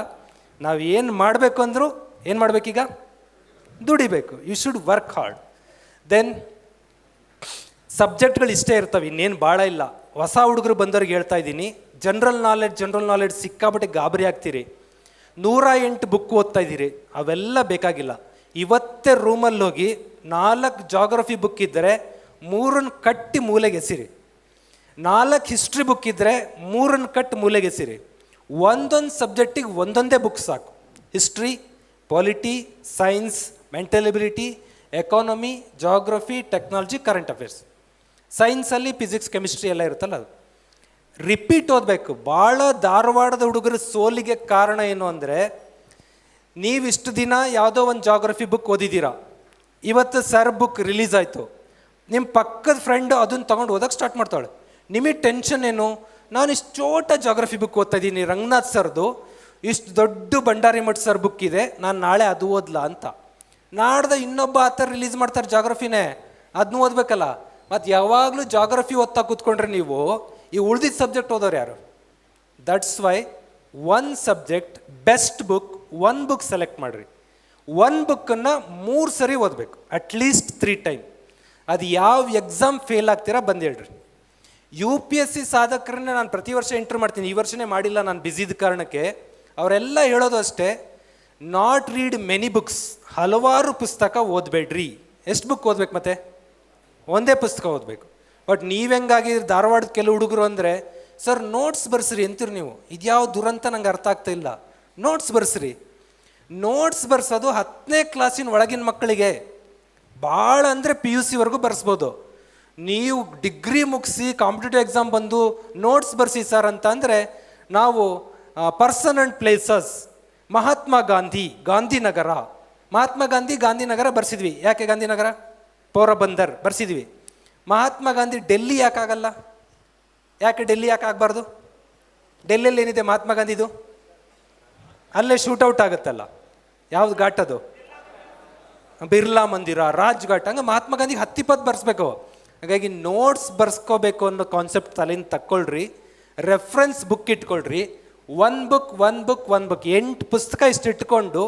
ನಾವು ಏನು ಮಾಡಬೇಕು ಅಂದರೂ ಏನು ಮಾಡಬೇಕೀಗ? ದುಡಿಬೇಕು. You should work hard. Then ಸಬ್ಜೆಕ್ಟ್ಗಳು ಇಷ್ಟೇ ಇರ್ತವೆ, ಇನ್ನೇನು ಭಾಳ ಇಲ್ಲ. ಹೊಸ ಹುಡುಗರು ಬಂದವ್ರಿಗೆ ಹೇಳ್ತಾ ಇದ್ದೀನಿ, ಜನರಲ್ ನಾಲೆಡ್ಜ್ ಸಿಕ್ಕಾಬಟ್ಟೆ ಗಾಬರಿ ಆಗ್ತೀರಿ. 108 ಬುಕ್ ಓದ್ತಾ ಇದ್ದೀರಿ, ಅವೆಲ್ಲ ಬೇಕಾಗಿಲ್ಲ. ಇವತ್ತೇ ರೂಮಲ್ಲಿ ಹೋಗಿ 4 ಜಾಗ್ರಫಿ ಬುಕ್ ಇದ್ದರೆ 3 ಕಟ್ಟಿ ಮೂಲೆಗೆ ಎಸಿರಿ. 4 ಹಿಸ್ಟ್ರಿ ಬುಕ್ ಇದ್ದರೆ 3 ಕಟ್ಟಿ ಮೂಲೆಗೆ ಎಸಿರಿ. ಒಂದೊಂದು ಸಬ್ಜೆಕ್ಟಿಗೆ ಒಂದೊಂದೇ ಬುಕ್ ಸಾಕು. History, polity, science, mental ability, economy, geography, technology, current affairs. ಸೈನ್ಸಲ್ಲಿ ಫಿಸಿಕ್ಸ್, ಕೆಮಿಸ್ಟ್ರಿ ಎಲ್ಲ ಇರುತ್ತಲ್ಲ, ಅದು ರಿಪೀಟ್ ಓದಬೇಕು. ಭಾಳ ಧಾರವಾಡದ ಹುಡುಗರ ಸೋಲಿಗೆ ಕಾರಣ ಏನು ಅಂದರೆ, ನೀವಿಷ್ಟು ದಿನ ಯಾವುದೋ ಒಂದು ಜಾಗ್ರಫಿ ಬುಕ್ ಓದಿದ್ದೀರಾ, ಇವತ್ತು ಸರ್ ಬುಕ್ ರಿಲೀಸ್ ಆಯಿತು, ನಿಮ್ಮ ಪಕ್ಕದ ಫ್ರೆಂಡು ಅದನ್ನು ತೊಗೊಂಡು ಓದೋಕ್ಕೆ ಸ್ಟಾರ್ಟ್ ಮಾಡ್ತಾಳೆ. ನಿಮಗೆ ಟೆನ್ಷನ್ ಏನು? ನಾನು ಇಷ್ಟು ಚೋಟ ಜಾಗ್ರಫಿ ಬುಕ್ ಓದ್ತಾ ಇದ್ದೀನಿ, ರಂಗನಾಥ್ ಸರ್ದು ಇಷ್ಟು ದೊಡ್ಡ ಭಂಡಾರಿ ಮಠ ಸರ್ ಬುಕ್ ಇದೆ, ನಾನು ನಾಳೆ ಅದು ಓದ್ಲಾ ಅಂತ. ನಾಡ್ದ ಇನ್ನೊಬ್ಬ ಆ ಥರ ರಿಲೀಸ್ ಮಾಡ್ತಾರೆ ಜಾಗ್ರಫಿನೇ, ಅದನ್ನೂ ಓದಬೇಕಲ್ಲ. ಮತ್ತು ಯಾವಾಗಲೂ ಜಾಗ್ರಫಿ ಓದ್ತಾ ಕೂತ್ಕೊಂಡ್ರೆ ನೀವು ಈ ಉಳಿದಿದ್ದ ಸಬ್ಜೆಕ್ಟ್ ಓದೋರು ಯಾರು? That's why 1 subject best book, 1 book select ಮಾಡಿರಿ. 1 ಬುಕ್ಕನ್ನು 3 ಸರಿ ಓದಬೇಕು, ಅಟ್ಲೀಸ್ಟ್ 3 ಟೈಮ್. ಅದು ಯಾವ ಎಕ್ಸಾಮ್ ಫೇಲ್ ಆಗ್ತೀರಾ ಬಂದು ಹೇಳ್ರಿ. UPSC ಸಾಧಕರನ್ನೇ ನಾನು ಪ್ರತಿ ವರ್ಷ ಇಂಟರ್ವ್ಯೂ ಮಾಡ್ತೀನಿ, ಈ ವರ್ಷನೇ ಮಾಡಿಲ್ಲ ನಾನು ಬ್ಯುಸಿದ ಕಾರಣಕ್ಕೆ. ಅವರೆಲ್ಲ ಹೇಳೋದು ಅಷ್ಟೇ, ನಾಟ್ ರೀಡ್ ಮೆನಿ ಬುಕ್ಸ್, ಹಲವಾರು ಪುಸ್ತಕ ಓದಬೇಡ್ರಿ. ಎಷ್ಟು ಬುಕ್ ಓದ್ಬೇಕು? ಮತ್ತೆ ಒಂದೇ ಪುಸ್ತಕ ಓದಬೇಕು. ಬಟ್ ನೀವೆಂಗಾಗಿದ್ರೆ ಧಾರವಾಡದ ಕೆಲವು ಹುಡುಗರು ಅಂದರೆ, ಸರ್ ನೋಟ್ಸ್ ಬರ್ಸ್ರಿ ಅಂತೀರಿ ನೀವು. ಇದ್ಯಾವ ದುರಂತ ನಂಗೆ ಅರ್ಥ ಆಗ್ತಾ ಇಲ್ಲ. ನೋಟ್ಸ್ ಬರ್ಸ್ರಿ. ನೋಟ್ಸ್ ಬರ್ಸೋದು 10ನೇ ಕ್ಲಾಸಿನ ಒಳಗಿನ ಮಕ್ಕಳಿಗೆ, ಭಾಳ ಅಂದರೆ PUC ಬರ್ಸ್ಬೋದು. ನೀವು ಡಿಗ್ರಿ ಮುಗಿಸಿ ಕಾಂಪಿಟೇಟಿವ್ ಎಕ್ಸಾಮ್ ಬಂದು ನೋಟ್ಸ್ ಬರ್ಸಿ ಸರ್ ಅಂತ ಅಂದರೆ, ನಾವು person and places, Mahatma Gandhi Gandhinagar, Mahatma Gandhi Gandhinagar ಬರ್ಸಿದ್ವಿ. ಯಾಕೆ ಗಾಂಧಿನಗರ? ಪೋರಬಂದರ್ ಬರ್ಸಿದ್ವಿ. ಮಹಾತ್ಮ ಗಾಂಧಿ ಡೆಲ್ಲಿ ಯಾಕಾಗಲ್ಲ? ಯಾಕೆ ಡೆಲ್ಲಿ ಯಾಕೆ ಆಗಬಾರ್ದು? ಡೆಲ್ಲಿಯಲ್ಲಿ ಏನಿದೆ ಮಹಾತ್ಮ ಗಾಂಧಿದು? ಅಲ್ಲೇ ಶೂಟೌಟ್ ಆಗುತ್ತಲ್ಲ, ಯಾವ್ದು ಘಾಟ್ ಅದು? ಬಿರ್ಲಾ ಮಂದಿರ, ರಾಜ್ ಘಾಟ್. ಹಂಗೆ ಮಹಾತ್ಮ ಗಾಂಧಿಗೆ 10-20 ಬರ್ಸ್ಬೇಕು. ಹಾಗಾಗಿ ನೋಟ್ಸ್ ಬರ್ಸ್ಕೋಬೇಕು ಅನ್ನೋ ಕಾನ್ಸೆಪ್ಟ್ ತಲೆಯಿಂದ ತಕ್ಕೊಳ್ರಿ. ರೆಫರೆನ್ಸ್ ಬುಕ್ ಇಟ್ಕೊಳ್ರಿ. 1 ಬುಕ್ 8 ಪುಸ್ತಕ ಇಷ್ಟು ಇಟ್ಕೊಂಡು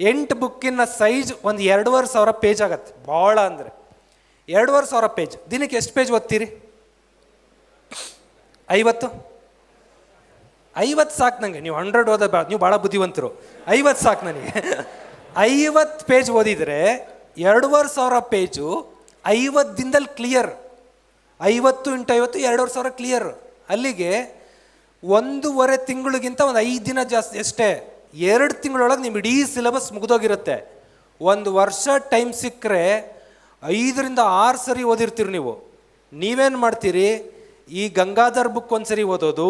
8 ಬುಕ್ಕಿನ ಸೈಜ್ ಒಂದು 2,500 ಪೇಜ್ ಆಗತ್ತೆ. ಭಾಳ ಅಂದರೆ 2,500 ಪೇಜ್. ದಿನಕ್ಕೆ ಎಷ್ಟು ಪೇಜ್ ಓದ್ತೀರಿ? 50 ಸಾಕು ನನಗೆ. ನೀವು 100 ಓದ, ನೀವು ಭಾಳ ಬುದ್ಧಿವಂತರು. 50 ಸಾಕು ನನಗೆ. 50 ಪೇಜ್ ಓದಿದರೆ 2,500 ಪೇಜು 50 ದಿನದಲ್ಲಿ ಕ್ಲಿಯರ್. 50 × 50 2,500 ಕ್ಲಿಯರ್. ಅಲ್ಲಿಗೆ 1.5 ತಿಂಗಳಿಗಿಂತ ಒಂದು 5 ದಿನ ಜಾಸ್ತಿ ಅಷ್ಟೇ. 2 ತಿಂಗಳೊಳಗೆ ನಿಮ್ಮ ಇಡೀ ಸಿಲೆಬಸ್ ಮುಗಿದೋಗಿರುತ್ತೆ. 1 ವರ್ಷ ಟೈಮ್ ಸಿಕ್ಕರೆ 5 ರಿಂದ 6 ಸರಿ ಓದಿರ್ತೀರಿ ನೀವು. ನೀವೇನು ಮಾಡ್ತೀರಿ? ಈ ಗಂಗಾಧರ್ ಬುಕ್ ಒಂದು ಸರಿ ಓದೋದು,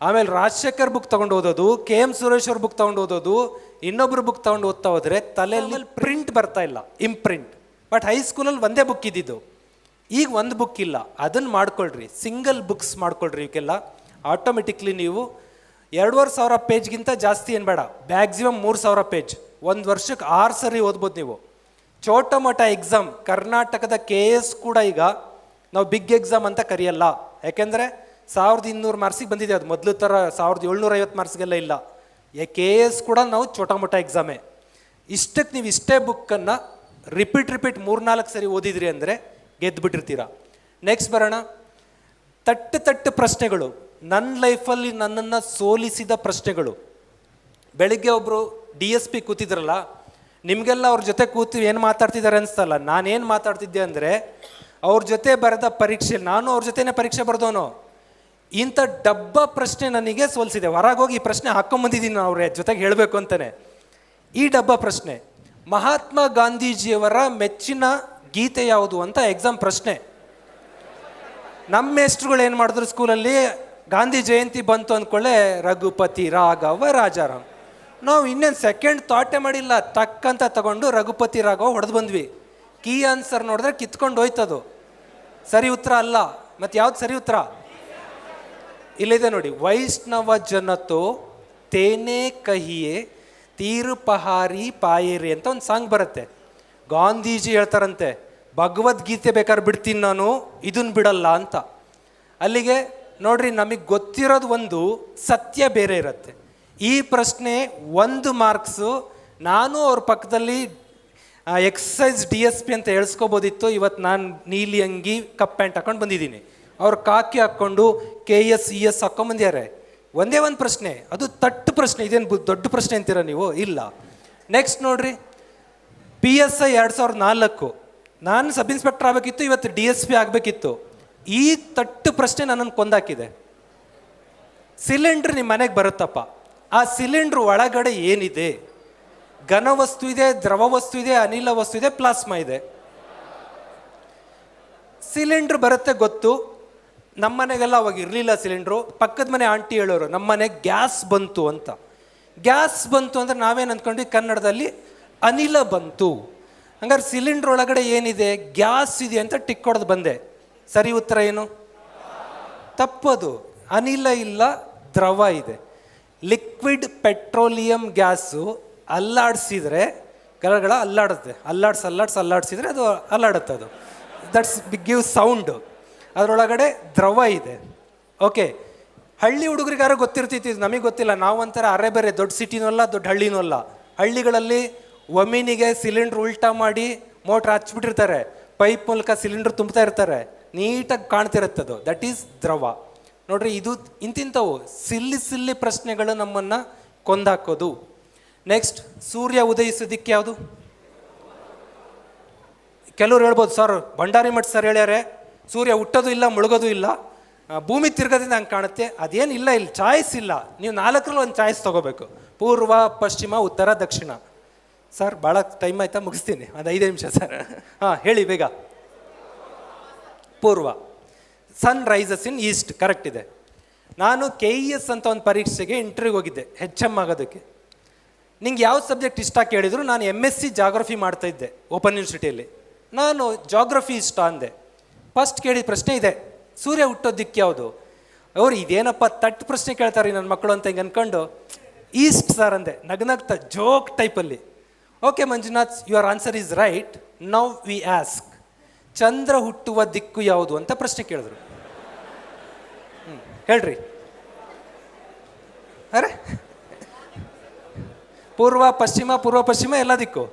ಆಮೇಲೆ ರಾಜಶೇಖರ್ ಬುಕ್ ತೊಗೊಂಡು ಓದೋದು, KM ಸುರೇಶ್ ಅವ್ರ ಬುಕ್ ತೊಗೊಂಡು ಓದೋದು, ಇನ್ನೊಬ್ರು ಬುಕ್ ತೊಗೊಂಡು ಓದ್ತಾ ಹೋದರೆ ತಲೆಯಲ್ಲಿ ಪ್ರಿಂಟ್ ಬರ್ತಾ ಇಲ್ಲ, ಇಂಪ್ರಿಂಟ್. ಬಟ್ ಹೈಸ್ಕೂಲಲ್ಲಿ ಒಂದೇ ಬುಕ್ ಇದ್ದಿದ್ದು, ಈಗ 1 ಬುಕ್ ಇಲ್ಲ. ಅದನ್ನು ಮಾಡ್ಕೊಳ್ರಿ, ಸಿಂಗಲ್ ಬುಕ್ಸ್ ಮಾಡ್ಕೊಳ್ರಿ. ಇವಕ್ಕೆಲ್ಲ ಆಟೋಮೆಟಿಕ್ಲಿ ನೀವು 2,500 ಪೇಜ್ಗಿಂತ ಜಾಸ್ತಿ ಏನು ಬೇಡ, ಮ್ಯಾಕ್ಸಿಮಮ್ 3,000 ಪೇಜ್ ಒಂದು ವರ್ಷಕ್ಕೆ 6 ಸರಿ ಓದ್ಬೋದು ನೀವು. ಚೋಟ ಮೋಟ ಎಕ್ಸಾಮ್, ಕರ್ನಾಟಕದ KS ಕೂಡ ಈಗ ನಾವು ಬಿಗ್ ಎಕ್ಸಾಮ್ ಅಂತ ಕರೆಯಲ್ಲ. ಯಾಕೆಂದರೆ 1200 ಮಾರ್ಕ್ಸಿಗೆ ಬಂದಿದೆ, ಅದು ಮೊದಲು ಥರ 1750 ಮಾರ್ಕ್ಸ್ಗೆಲ್ಲ ಇಲ್ಲ. KS ಕೂಡ ನಾವು ಚೋಟ ಮೋಟ ಎಕ್ಸಾಮೇ. ಇಷ್ಟಕ್ಕೆ ನೀವು ಇಷ್ಟೇ ಬುಕ್ಕನ್ನು ರಿಪೀಟ್ 3-4 ಸರಿ ಓದಿದ್ರಿ ಅಂದರೆ ಗೆದ್ದುಬಿಟ್ಟಿರ್ತೀರ. ನೆಕ್ಸ್ಟ್ ಬರೋಣ. ತಟ್ಟು ಪ್ರಶ್ನೆಗಳು, ನನ್ನ ಲೈಫಲ್ಲಿ ನನ್ನನ್ನು ಸೋಲಿಸಿದ ಪ್ರಶ್ನೆಗಳು. ಬೆಳಿಗ್ಗೆ ಒಬ್ಬರು DSP ಕೂತಿದ್ರಲ್ಲ, ನಿಮಗೆಲ್ಲ ಅವ್ರ ಜೊತೆ ಕೂತು ಏನು ಮಾತಾಡ್ತಿದ್ದಾರೆ ಅನಿಸ್ತಲ್ಲ. ನಾನೇನು ಮಾತಾಡ್ತಿದ್ದೆ ಅಂದರೆ ಅವ್ರ ಜೊತೆ ಬರೆದ ಪರೀಕ್ಷೆ, ನಾನು ಅವ್ರ ಜೊತೆನೇ ಪರೀಕ್ಷೆ ಬರೆದವನು. ಇಂಥ ಡಬ್ಬ ಪ್ರಶ್ನೆ ನನಗೆ ಸೋಲಿಸಿದೆ. ಹೊರಗೆ ಹೋಗಿ ಈ ಪ್ರಶ್ನೆ ಹಾಕ್ಕೊಂಬಂದಿದ್ದೀನಿ ಅವ್ರ ಜೊತೆಗೆ ಹೇಳಬೇಕು ಅಂತಲೇ. ಈ ಡಬ್ಬ ಪ್ರಶ್ನೆ, ಮಹಾತ್ಮ ಗಾಂಧೀಜಿಯವರ ಮೆಚ್ಚಿನ ಗೀತೆ ಯಾವುದು ಅಂತ ಎಕ್ಸಾಮ್ ಪ್ರಶ್ನೆ. ನಮ್ಮ ಮೇಸ್ಟ್ರುಗಳು ಏನು ಮಾಡಿದ್ರು ಸ್ಕೂಲಲ್ಲಿ, ಗಾಂಧಿ ಜಯಂತಿ ಬಂತು ಅಂದ್ಕೊಳ್ಳೆ ರಘುಪತಿ ರಾಘವ ರಾಜಾರಾಮ್. ನಾವು ಇನ್ನೇನು ಸೆಕೆಂಡ್ ಥಾಟೇ ಮಾಡಿಲ್ಲ, ಟಕ್ಕಂತ ತಗೊಂಡು ರಘುಪತಿ ರಾಘವ ಹೊಡೆದು ಬಂದ್ವಿ. ಕೀ ಆನ್ಸರ್ ನೋಡಿದ್ರೆ ಕಿತ್ಕೊಂಡು ಹೋಯ್ತದು. ಸರಿ ಉತ್ತರ ಅಲ್ಲ. ಮತ್ತು ಯಾವ್ದು ಸರಿ ಉತ್ತರ? ಇಲ್ಲಿದೆ ನೋಡಿ, ವೈಷ್ಣವ ಜನತೋ ತೇನೇ ಕಹಿಯೇ ತೀರು ಪಹಾರಿ ಪಾಯೇರಿ ಅಂತ ಒಂದು ಸಾಂಗ್ ಬರುತ್ತೆ. ಗಾಂಧೀಜಿ ಹೇಳ್ತಾರಂತೆ, ಭಗವದ್ಗೀತೆ ಬೇಕಾದ್ರೆ ಬಿಡ್ತೀನಿ ನಾನು, ಇದನ್ನು ಬಿಡಲ್ಲ ಅಂತ. ಅಲ್ಲಿಗೆ ನೋಡ್ರಿ, ನಮಗೆ ಗೊತ್ತಿರೋದು ಒಂದು, ಸತ್ಯ ಬೇರೆ ಇರುತ್ತೆ. ಈ ಪ್ರಶ್ನೆ 1 ಮಾರ್ಕ್ಸು. ನಾನು ಅವ್ರ ಪಕ್ಕದಲ್ಲಿ ಎಕ್ಸಸೈಸ್ DSP ಅಂತ ಹೇಳ್ಸ್ಕೊಬೋದಿತ್ತು. ಇವತ್ತು ನಾನು ನೀಲಿ ಅಂಗಿ ಕಪ್ ಪ್ಯಾಂಟ್ ಹಾಕೊಂಡು ಬಂದಿದ್ದೀನಿ, ಅವ್ರು ಕಾಕಿ ಹಾಕ್ಕೊಂಡು KS ES ಹಾಕ್ಕೊಂಬಂದ್ಯಾರೆ. ಒಂದೇ ಒಂದು ಪ್ರಶ್ನೆ, ಅದು ತಟ್ಟು ಪ್ರಶ್ನೆ. ಇದೇನು ದೊಡ್ಡ ಪ್ರಶ್ನೆ ಅಂತೀರ ನೀವು? ಇಲ್ಲ. ನೆಕ್ಸ್ಟ್ ನೋಡ್ರಿ, PSI 2004. ನಾನು ಸಬ್ ಇನ್ಸ್ಪೆಕ್ಟರ್ ಆಗಬೇಕಿತ್ತು, ಇವತ್ತು DSP ಆಗಬೇಕಿತ್ತು. ಈ ತಟ್ಟು ಪ್ರಶ್ನೆ ನನ್ನನ್ನು ಕೊಂದಾಕಿದೆ. ಸಿಲಿಂಡ್ರ್ ನಿಮ್ಮ ಮನೆಗೆ ಬರುತ್ತಪ್ಪ, ಆ ಸಿಲಿಂಡ್ರ್ ಒಳಗಡೆ ಏನಿದೆ? ಘನ ವಸ್ತು ಇದೆ, ದ್ರವ ವಸ್ತು ಇದೆ, ಅನಿಲ ವಸ್ತು ಇದೆ, ಪ್ಲಾಸ್ಮಾ ಇದೆ. ಸಿಲಿಂಡ್ರ್ ಬರುತ್ತೆ ಗೊತ್ತು. ನಮ್ಮ ಮನೆಗೆಲ್ಲ ಅವಾಗ ಇರಲಿಲ್ಲ ಸಿಲಿಂಡ್ರು. ಪಕ್ಕದ ಮನೆ ಆಂಟಿ ಹೇಳೋರು, ನಮ್ಮ ಮನೆಗೆ ಗ್ಯಾಸ್ ಬಂತು ಅಂತ. ಗ್ಯಾಸ್ ಬಂತು ಅಂದರೆ ನಾವೇನು ಅಂದ್ಕೊಂಡ್ವಿ ಕನ್ನಡದಲ್ಲಿ, ಅನಿಲ ಬಂತು. ಹಂಗಾರೆ ಸಿಲಿಂಡ್ರ್ ಒಳಗಡೆ ಏನಿದೆ? ಗ್ಯಾಸ್ ಇದೆ ಅಂತ ಟಿಕ್ ಹೊಡೆದು ಬಂದೆ. ಸರಿ ಉತ್ತರ ಏನು? ತಪ್ಪದು. ಅನಿಲ ಇಲ್ಲ, ದ್ರವ ಇದೆ. ಲಿಕ್ವಿಡ್ ಪೆಟ್ರೋಲಿಯಂ ಗ್ಯಾಸು ಅಲ್ಲಾಡಿಸಿದ್ರೆ ಕೆಳಗಡೆ ಅಲ್ಲಾಡುತ್ತೆ. ಅಲ್ಲಾಡಿಸಿದ್ರೆ ಅದು ಅಲ್ಲಾಡುತ್ತೆ. ಅದು ದಟ್ಸ್ ಗಿವ್ ಸೌಂಡು. ಅದರೊಳಗಡೆ ದ್ರವ ಇದೆ. ಓಕೆ, ಹಳ್ಳಿ ಹುಡುಗರಿಗಾರು ಗೊತ್ತಿರ್ತಿತ್ತು, ನಮಗೆ ಗೊತ್ತಿಲ್ಲ. ನಾವಂತರ ಅರೆ ಬೇರೆ, ದೊಡ್ಡ ಸಿಟಿನೂ ಅಲ್ಲ, ದೊಡ್ಡ ಹಳ್ಳಿನೂ ಅಲ್ಲ. ಹಳ್ಳಿಗಳಲ್ಲಿ ಒಮಿನಿಗೆ ಸಿಲಿಂಡ್ರ್ ಉಲ್ಟಾ ಮಾಡಿ ಮೋಟ್ರ್ ಹಚ್ಬಿಟ್ಟಿರ್ತಾರೆ, ಪೈಪ್ ಮೂಲಕ ಸಿಲಿಂಡ್ರ್ ತುಂಬ್ತಾ ಇರ್ತಾರೆ, ನೀಟಾಗಿ ಕಾಣ್ತಿರುತ್ತದು. ದಟ್ ಈಸ್ ದ್ರವ. ನೋಡ್ರಿ, ಇದು ಇಂತಿಂಥವು ಸಿಲ್ಲಿ ಪ್ರಶ್ನೆಗಳು ನಮ್ಮನ್ನು ಕೊಂದಾಕೋದು. ನೆಕ್ಸ್ಟ್, ಸೂರ್ಯ ಉದಯಿಸೋದಿಕ್ಕೆ ಯಾವುದು? ಕೆಲವ್ರು ಹೇಳ್ಬೋದು, ಸರ್ ಭಂಡಾರಿ ಮಠ್ ಸರ್ ಹೇಳ್ಯಾರೆ ಸೂರ್ಯ ಹುಟ್ಟೋದು ಇಲ್ಲ, ಮುಳುಗೋದು ಇಲ್ಲ, ಭೂಮಿ ತಿರ್ಗೋದಿಂದ ಹಂಗೆ ಕಾಣುತ್ತೆ. ಅದೇನಿಲ್ಲ, ಇಲ್ಲಿ ಚಾಯ್ಸ್ ಇಲ್ಲ. ನೀವು 4ರಲ್ಲಿ ಒಂದು ಚಾಯ್ಸ್ ತೊಗೋಬೇಕು, ಪೂರ್ವ, ಪಶ್ಚಿಮ, ಉತ್ತರ, ದಕ್ಷಿಣ. ಸರ್ ಭಾಳ ಟೈಮ್ ಆಯ್ತಾ? ಮುಗಿಸ್ತೀನಿ, ಒಂದು 5 ನಿಮಿಷ ಸರ್. ಹಾಂ ಹೇಳಿ ಬೇಗ. ಪೂರ್ವ. Sun rises in east, correct ಇದೆ. ನಾನು KES ಅಂತ ಒಂದು ಪರೀಕ್ಷೆಗೆ ಇಂಟರ್ವ್ಯೂಗೆ ಹೋಗಿದ್ದೆ, HM ಆಗೋದಕ್ಕೆ. ನಿಂಗೆ ಯಾವ ಸಬ್ಜೆಕ್ಟ್ ಇಷ್ಟ ಕೇಳಿದ್ರು, ನಾನು MSc ಜಾಗ್ರಫಿ ಮಾಡ್ತಾಯಿದ್ದೆ ಓಪನ್ ಯೂನಿವರ್ಸಿಟಿಯಲ್ಲಿ. ನಾನು ಜಾಗ್ರಫಿ ಇಷ್ಟ ಅಂದೆ. ಫಸ್ಟ್ ಕೇಳಿದ ಪ್ರಶ್ನೆ ಇದೆ, ಸೂರ್ಯ ಹುಟ್ಟೋದಿಕ್ಕೆ ಯಾವುದು? ಅವ್ರು ಇದೇನಪ್ಪ ತಟ್ಟು ಪ್ರಶ್ನೆ ಕೇಳ್ತಾರೆ ನನ್ನ ಮಕ್ಕಳು ಅಂತ ಹಿಂಗೆ ಅಂದ್ಕೊಂಡು ಈಸ್ಟ್ ಸರ್ ಅಂದೆ, ನಗ್ನಗ್ತಾ ಜೋಕ್ ಟೈಪಲ್ಲಿ. Okay Manjunath, your answer is right. Now we ask, ಚಂದ್ರ ಹುಟ್ಟುವ ದಿಕ್ಕು ಯಾವುದು ಅಂತ ಪ್ರಶ್ನೆ ಕೇಳಿದ್ರು. ಹೇಳ್ರಿ. ಅರೆ, ಪೂರ್ವ ಪಶ್ಚಿಮ, ಪೂರ್ವ ಪಶ್ಚಿಮ ಎಲ್ಲ ದಿಕ್ಕು.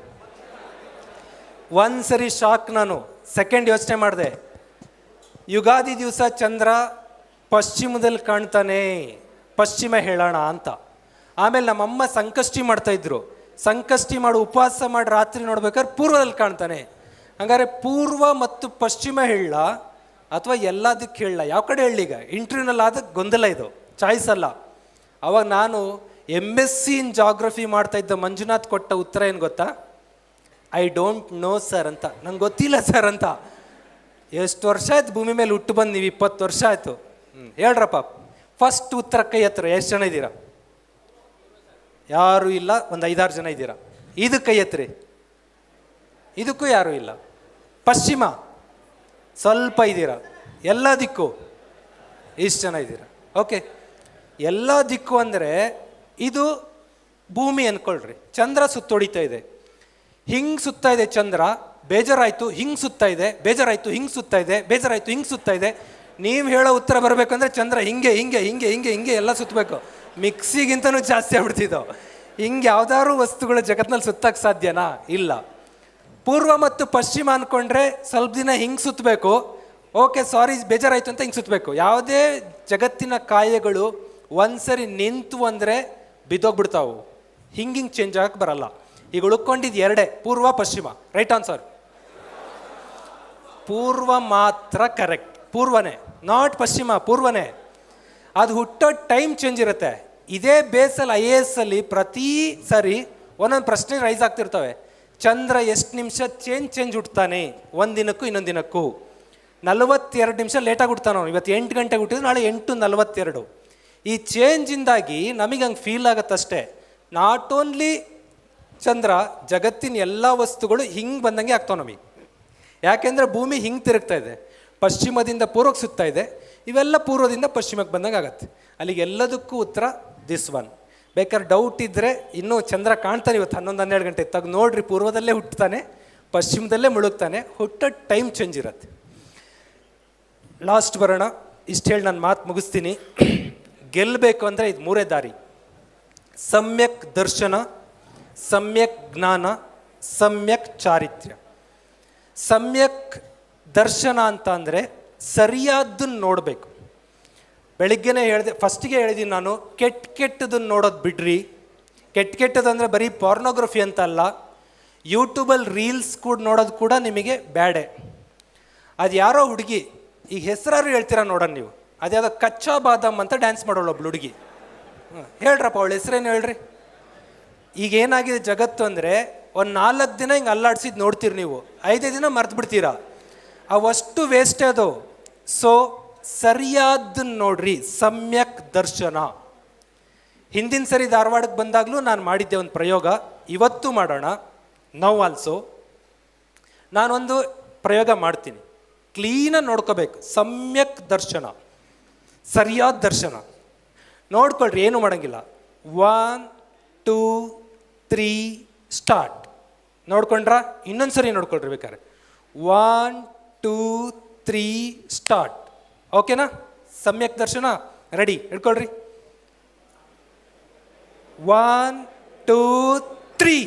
ಒಂದ್ಸರಿ ಶಾಕ್. ನಾನು ಸೆಕೆಂಡ್ ಯೋಚನೆ ಮಾಡಿದೆ, ಯುಗಾದಿ ದಿವಸ ಚಂದ್ರ ಪಶ್ಚಿಮದಲ್ಲಿ ಕಾಣ್ತಾನೆ, ಪಶ್ಚಿಮ ಹೇಳೋಣ ಅಂತ. ಆಮೇಲೆ ನಮ್ಮಮ್ಮ ಸಂಕಷ್ಟಿ ಮಾಡ್ತಾಯಿದ್ರು, ಸಂಕಷ್ಟಿ ಮಾಡಿ ಉಪವಾಸ ಮಾಡಿ ರಾತ್ರಿ ನೋಡ್ಬೇಕಾದ್ರೆ ಪೂರ್ವದಲ್ಲಿ ಕಾಣ್ತಾನೆ. ಹಂಗಾರೆ ಪೂರ್ವ ಮತ್ತು ಪಶ್ಚಿಮ ಹೇಳ ಅಥವಾ ಎಲ್ಲದಕ್ಕೆ ಹೇಳಲ್ಲ? ಯಾವ ಕಡೆ ಹೇಳೀಗ? ಇಂಟರ್ವ್ಯೂನಲ್ಲಿ ಆದ ಗೊಂದಲ ಇದು, ಚಾಯ್ಸ್ ಅಲ್ಲ. ಅವಾಗ ನಾನು MSc ಇನ್ ಜಾಗ್ರಫಿ ಮಾಡ್ತಾಯಿದ್ದ ಮಂಜುನಾಥ್ ಕೊಟ್ಟ ಉತ್ತರ ಏನು ಗೊತ್ತಾ? ಐ ಡೋಂಟ್ ನೋ ಸರ್ ಅಂತ. ನಂಗೆ ಗೊತ್ತಿಲ್ಲ ಸರ್ ಅಂತ. ಎಷ್ಟು ವರ್ಷ ಆಯ್ತು ಭೂಮಿ ಮೇಲೆ ಹುಟ್ಟು ಬಂದು? ನೀವು 20 ವರ್ಷ ಆಯಿತು. ಹೇಳ್ರಪ್ಪ, ಫಸ್ಟ್ ಉತ್ತರ ಕೈ ಹತ್ರ. ಎಷ್ಟು ಜನ ಇದ್ದೀರಾ? ಯಾರೂ ಇಲ್ಲ. ಒಂದು 5-6 ಜನ ಇದ್ದೀರಾ. ಇದು ಕೈ ಎತ್ತರಿ. ಇದಕ್ಕೂ ಯಾರೂ ಇಲ್ಲ. ಪಶ್ಚಿಮ ಸ್ವಲ್ಪ ಇದ್ದೀರಾ. ಎಲ್ಲ ದಿಕ್ಕು ಇಷ್ಟು ಜನ ಇದ್ದೀರಾ. ಓಕೆ, ಎಲ್ಲ ದಿಕ್ಕು ಅಂದರೆ ಇದು ಭೂಮಿ ಅನ್ಕೊಳ್ರಿ, ಚಂದ್ರ ಸುತ್ತೊಡಿತಾ ಇದೆ, ಹಿಂಗೆ ಸುತ್ತಾ ಇದೆ ಚಂದ್ರ, ಬೇಜಾರಾಯಿತು ಹಿಂಗೆ ಸುತ್ತಾ ಇದೆ, ಬೇಜಾರಾಯಿತು ಹಿಂಗೆ ಸುತ್ತಾ ಇದೆ, ಬೇಜಾರಾಯಿತು ಹಿಂಗೆ ಸುತ್ತಾ ಇದೆ. ನೀವು ಹೇಳೋ ಉತ್ತರ ಬರಬೇಕಂದ್ರೆ ಚಂದ್ರ ಹಿಂಗೆ ಹಿಂಗೆ ಹಿಂಗೆ ಹಿಂಗೆ ಹಿಂಗೆ ಎಲ್ಲ ಸುತ್ತಬೇಕು. ಮಿಕ್ಸಿಗಿಂತನೂ ಜಾಸ್ತಿ ಆಗ್ಬಿಡ್ತಿದ್ದವು. ಹಿಂಗೆ ಯಾವ್ದಾದ್ರು ವಸ್ತುಗಳು ಜಗತ್ತಿನಲ್ಲಿ ಸುತ್ತಕ್ಕೆ ಸಾಧ್ಯನಾ? ಇಲ್ಲ. ಪೂರ್ವ ಮತ್ತು ಪಶ್ಚಿಮ ಅಂದ್ಕೊಂಡ್ರೆ ಸ್ವಲ್ಪ ದಿನ ಹಿಂಗೆ ಸುತ್ತಬೇಕು, ಓಕೆ ಸಾರಿ ಬೇಜಾರಾಯಿತು ಅಂತ ಹಿಂಗೆ ಸುತ್ತಬೇಕು. ಯಾವುದೇ ಜಗತ್ತಿನ ಕಾಯಗಳು ಒಂದ್ಸರಿ ನಿಂತು ಅಂದರೆ ಬಿದ್ದೋಗ್ಬಿಡ್ತಾವು, ಹಿಂಗೆ ಚೇಂಜ್ ಆಗಕ್ಕೆ ಬರಲ್ಲ. ಈಗ ಉಳ್ಕೊಂಡಿದ್ದು ಎರಡೇ, ಪೂರ್ವ ಪಶ್ಚಿಮ. ರೈಟ್ ಆನ್ಸರ್ ಪೂರ್ವ ಮಾತ್ರ ಕರೆಕ್ಟ್. ಪೂರ್ವನೇ, ನಾಟ್ ಪಶ್ಚಿಮ, ಪೂರ್ವನೇ. ಅದು ಹುಟ್ಟೋ ಟೈಮ್ ಚೇಂಜ್ ಇರುತ್ತೆ. ಇದೇ ಬೇಸಲ್ಲಿ IAS ಅಲ್ಲಿ ಪ್ರತಿ ಸರಿ ಒಂದೊಂದು ಪ್ರಶ್ನೆ ರೈಸ್ ಆಗ್ತಿರ್ತವೆ. ಚಂದ್ರ ಎಷ್ಟು ನಿಮಿಷ ಚೇಂಜ್ ಹುಟ್ತಾನೆ ಒಂದು ದಿನಕ್ಕೂ ಇನ್ನೊಂದು ದಿನಕ್ಕೂ? 42 ನಿಮಿಷ ಲೇಟಾಗಿ ಹುಡ್ತಾನೆ ಅವನು. ಇವತ್ತು 8 ಗಂಟೆಗೆ ಹುಟ್ಟಿದ್ರೆ ನಾಳೆ 8:42. ಈ ಚೇಂಜಿಂದಾಗಿ ನಮಗೆ ಹಂಗೆ ಫೀಲ್ ಆಗುತ್ತಷ್ಟೇ. ನಾಟ್ ಓನ್ಲಿ ಚಂದ್ರ, ಜಗತ್ತಿನ ಎಲ್ಲ ವಸ್ತುಗಳು ಹಿಂಗೆ ಬಂದಂಗೆ ಆಗ್ತಾವೆ ನಮಗೆ. ಯಾಕೆಂದರೆ ಭೂಮಿ ಹಿಂಗೆ ತಿರುಗ್ತಾ ಇದೆ, ಪಶ್ಚಿಮದಿಂದ ಪೂರ್ವಕ್ಕೆ ಸುತ್ತಾ ಇದೆ, ಇವೆಲ್ಲ ಪೂರ್ವದಿಂದ ಪಶ್ಚಿಮಕ್ಕೆ ಬಂದಂಗೆ ಆಗತ್ತೆ. ಅಲ್ಲಿಗೆ ಎಲ್ಲದಕ್ಕೂ ಉತ್ತರ ದಿಸ್ ಒನ್. ಬೇಕಾದ್ರೆ ಡೌಟ್ ಇದ್ದರೆ ಇನ್ನೂ ಚಂದ್ರ ಕಾಣ್ತಾನೆ ಇವತ್ತು 11-12 ಗಂಟೆ ತೆಗೆದು ನೋಡ್ರಿ, ಪೂರ್ವದಲ್ಲೇ ಹುಟ್ಟುತ್ತಾನೆ, ಪಶ್ಚಿಮದಲ್ಲೇ ಮುಳುಗ್ತಾನೆ, ಹುಟ್ಟೋ ಟೈಮ್ ಚೇಂಜ್ ಇರುತ್ತೆ. ಲಾಸ್ಟ್ ಬರೋಣ, ಇಷ್ಟು ಹೇಳಿ ನಾನು ಮಾತು ಮುಗಿಸ್ತೀನಿ. ಗೆಲ್ಲಬೇಕು ಅಂದರೆ ಇದು 3 ದಾರಿ: ಸಮ್ಯಕ್ ದರ್ಶನ, ಸಮ್ಯಕ್ ಜ್ಞಾನ, ಸಮ್ಯಕ್ ಚಾರಿತ್ರ್ಯ. ಸಮ್ಯಕ್ ದರ್ಶನ ಅಂತ ಅಂದರೆ ಸರಿಯಾದ್ದನ್ನು ನೋಡಬೇಕು. ಬೆಳಿಗ್ಗೆನೇ ಹೇಳಿದೆ, ಫಸ್ಟಿಗೆ ಹೇಳಿದ್ದೀನಿ ನಾನು, ಕೆಟ್ಟದನ್ನು ನೋಡೋದು ಬಿಡ್ರಿ. ಕೆಟ್ಟದಂದರೆ ಬರೀ ಪಾರ್ನೋಗ್ರಫಿ ಅಂತ ಅಲ್ಲ, ಯೂಟ್ಯೂಬಲ್ಲಿ ರೀಲ್ಸ್ ಕೂಡ ನೋಡೋದು ಕೂಡ ನಿಮಗೆ ಬ್ಯಾಡೆ. ಅದು ಯಾರೋ ಹುಡುಗಿ, ಈಗ ಹೆಸರಾರು ಹೇಳ್ತೀರಾ ನೋಡೋಣ ನೀವು, ಅದ್ಯಾವುದೋ ಕಚ್ಚಾ ಬಾದಾಮ್ ಅಂತ ಡ್ಯಾನ್ಸ್ ಮಾಡೋಳು ಒಬ್ಳು ಹುಡುಗಿ. ಹೇಳ್ರಪ್ಪ ಅವಳ ಹೆಸರೇನು ಹೇಳ್ರಿ. ಈಗ ಏನಾಗಿದೆ ಜಗತ್ತು ಅಂದರೆ, ಒಂದು 4 ದಿನ ಹಿಂಗೆ ಅಲ್ಲಾಡ್ಸಿದ್ದು ನೋಡ್ತೀರಿ ನೀವು, 5 ದಿನ ಮರ್ತು ಬಿಡ್ತೀರಾ. ಅವಷ್ಟು ವೇಸ್ಟೇ ಅದು. ಸೊ ಸರಿಯಾದ್ದನ್ನು ನೋಡ್ರಿ, ಸಮ್ಯಕ್ ದರ್ಶನ. ಹಿಂದಿನ ಸರಿ ಧಾರವಾಡಕ್ಕೆ ಬಂದಾಗಲೂ ನಾನು ಮಾಡಿದ್ದೆ ಒಂದು ಪ್ರಯೋಗ, ಇವತ್ತು ಮಾಡೋಣ. ನೌ ಆಲ್ಸೋ ನಾನೊಂದು ಪ್ರಯೋಗ ಮಾಡ್ತೀನಿ, ಕ್ಲೀನಾಗಿ ನೋಡ್ಕೋಬೇಕು. ಸಮ್ಯಕ್ ದರ್ಶನ, ಸರಿಯಾದ ದರ್ಶನ ನೋಡ್ಕೊಳ್ರಿ, ಏನು ಮಾಡೋಂಗಿಲ್ಲ. 1 2 3 ಸ್ಟಾರ್ಟ್. ನೋಡ್ಕೊಂಡ್ರ? ಇನ್ನೊಂದು ಸರಿ ನೋಡ್ಕೊಳ್ರಿ ಬೇಕಾದ್ರೆ. 1 2 3 ಸ್ಟಾರ್ಟ್. ಓಕೆನಾ? ಸಮ್ಯಕ್ ದರ್ಶನ ರೆಡಿ, ಹಿಡ್ಕೊಳ್ರಿ. 1 2 3.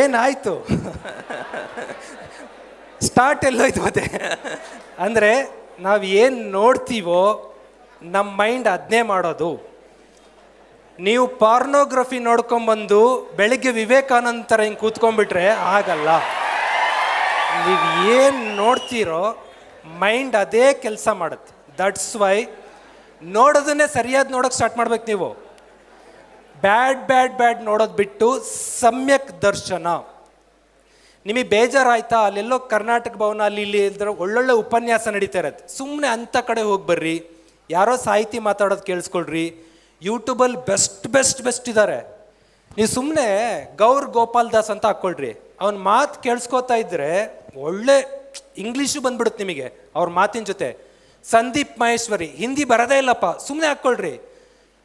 ಏನಾಯ್ತು? ಸ್ಟಾರ್ಟ್ ಎಲ್ಲೋಯ್ತು ಮತ್ತೆ? ಅಂದರೆ ನಾವು ಏನು ನೋಡ್ತೀವೋ ನಮ್ಮ ಮೈಂಡ್ ಅದನ್ನೇ ಮಾಡೋದು. ನೀವು ಪಾರ್ನೋಗ್ರಫಿ ನೋಡ್ಕೊಂಬಂದು ಬೆಳಿಗ್ಗೆ ವಿವೇಕಾನಂದ ಥರ ಹಿಂಗೆ ಕೂತ್ಕೊಂಡ್ಬಿಟ್ರೆ ಆಗಲ್ಲ. ನೀವು ಏನು ನೋಡ್ತೀರೋ ಮೈಂಡ್ ಅದೇ ಕೆಲಸ ಮಾಡುತ್ತೆ. ದಟ್ಸ್ ವೈ ನೋಡೋದನ್ನೇ ಸರಿಯಾದ ನೋಡೋಕ್ಕೆ ಸ್ಟಾರ್ಟ್ ಮಾಡ್ಬೇಕು ನೀವು. ಬ್ಯಾಡ್ ನೋಡೋದು ಬಿಟ್ಟು ಸಮ್ಯಕ್ ದರ್ಶನ. ನಿಮಗೆ ಬೇಜಾರಾಯ್ತಾ? ಅಲ್ಲೆಲ್ಲೋ ಕರ್ನಾಟಕ ಭವನ ಅಲ್ಲಿ ಇಲ್ಲಿ ಇದ್ರೆ ಒಳ್ಳೊಳ್ಳೆ ಉಪನ್ಯಾಸ ನಡೀತಾ ಇರತ್ತೆ, ಸುಮ್ಮನೆ ಅಂಥ ಕಡೆ ಹೋಗಿ ಬರ್ರಿ. ಯಾರೋ ಸಾಹಿತಿ ಮಾತಾಡೋದು ಕೇಳಿಸ್ಕೊಳ್ರಿ. ಯೂಟ್ಯೂಬಲ್ಲಿ ಬೆಸ್ಟ್ ಇದ್ದಾರೆ. ನೀವು ಸುಮ್ಮನೆ ಗೌರ್ ಗೋಪಾಲ್ ದಾಸ್ ಅಂತ ಹಾಕ್ಕೊಳ್ರಿ, ಅವನ ಮಾತು ಕೇಳಿಸ್ಕೊತಾ ಇದ್ದರೆ ಒಳ್ಳೆ ಇಂಗ್ಲೀಷು ಬಂದ್ಬಿಡುತ್ತೆ ನಿಮಗೆ ಅವ್ರ ಮಾತಿನ ಜೊತೆ. ಸಂದೀಪ್ ಮಹೇಶ್ವರಿ, ಹಿಂದಿ ಬರೋದೇ ಇಲ್ಲಪ್ಪ, ಸುಮ್ಮನೆ ಹಾಕ್ಕೊಳ್ರಿ.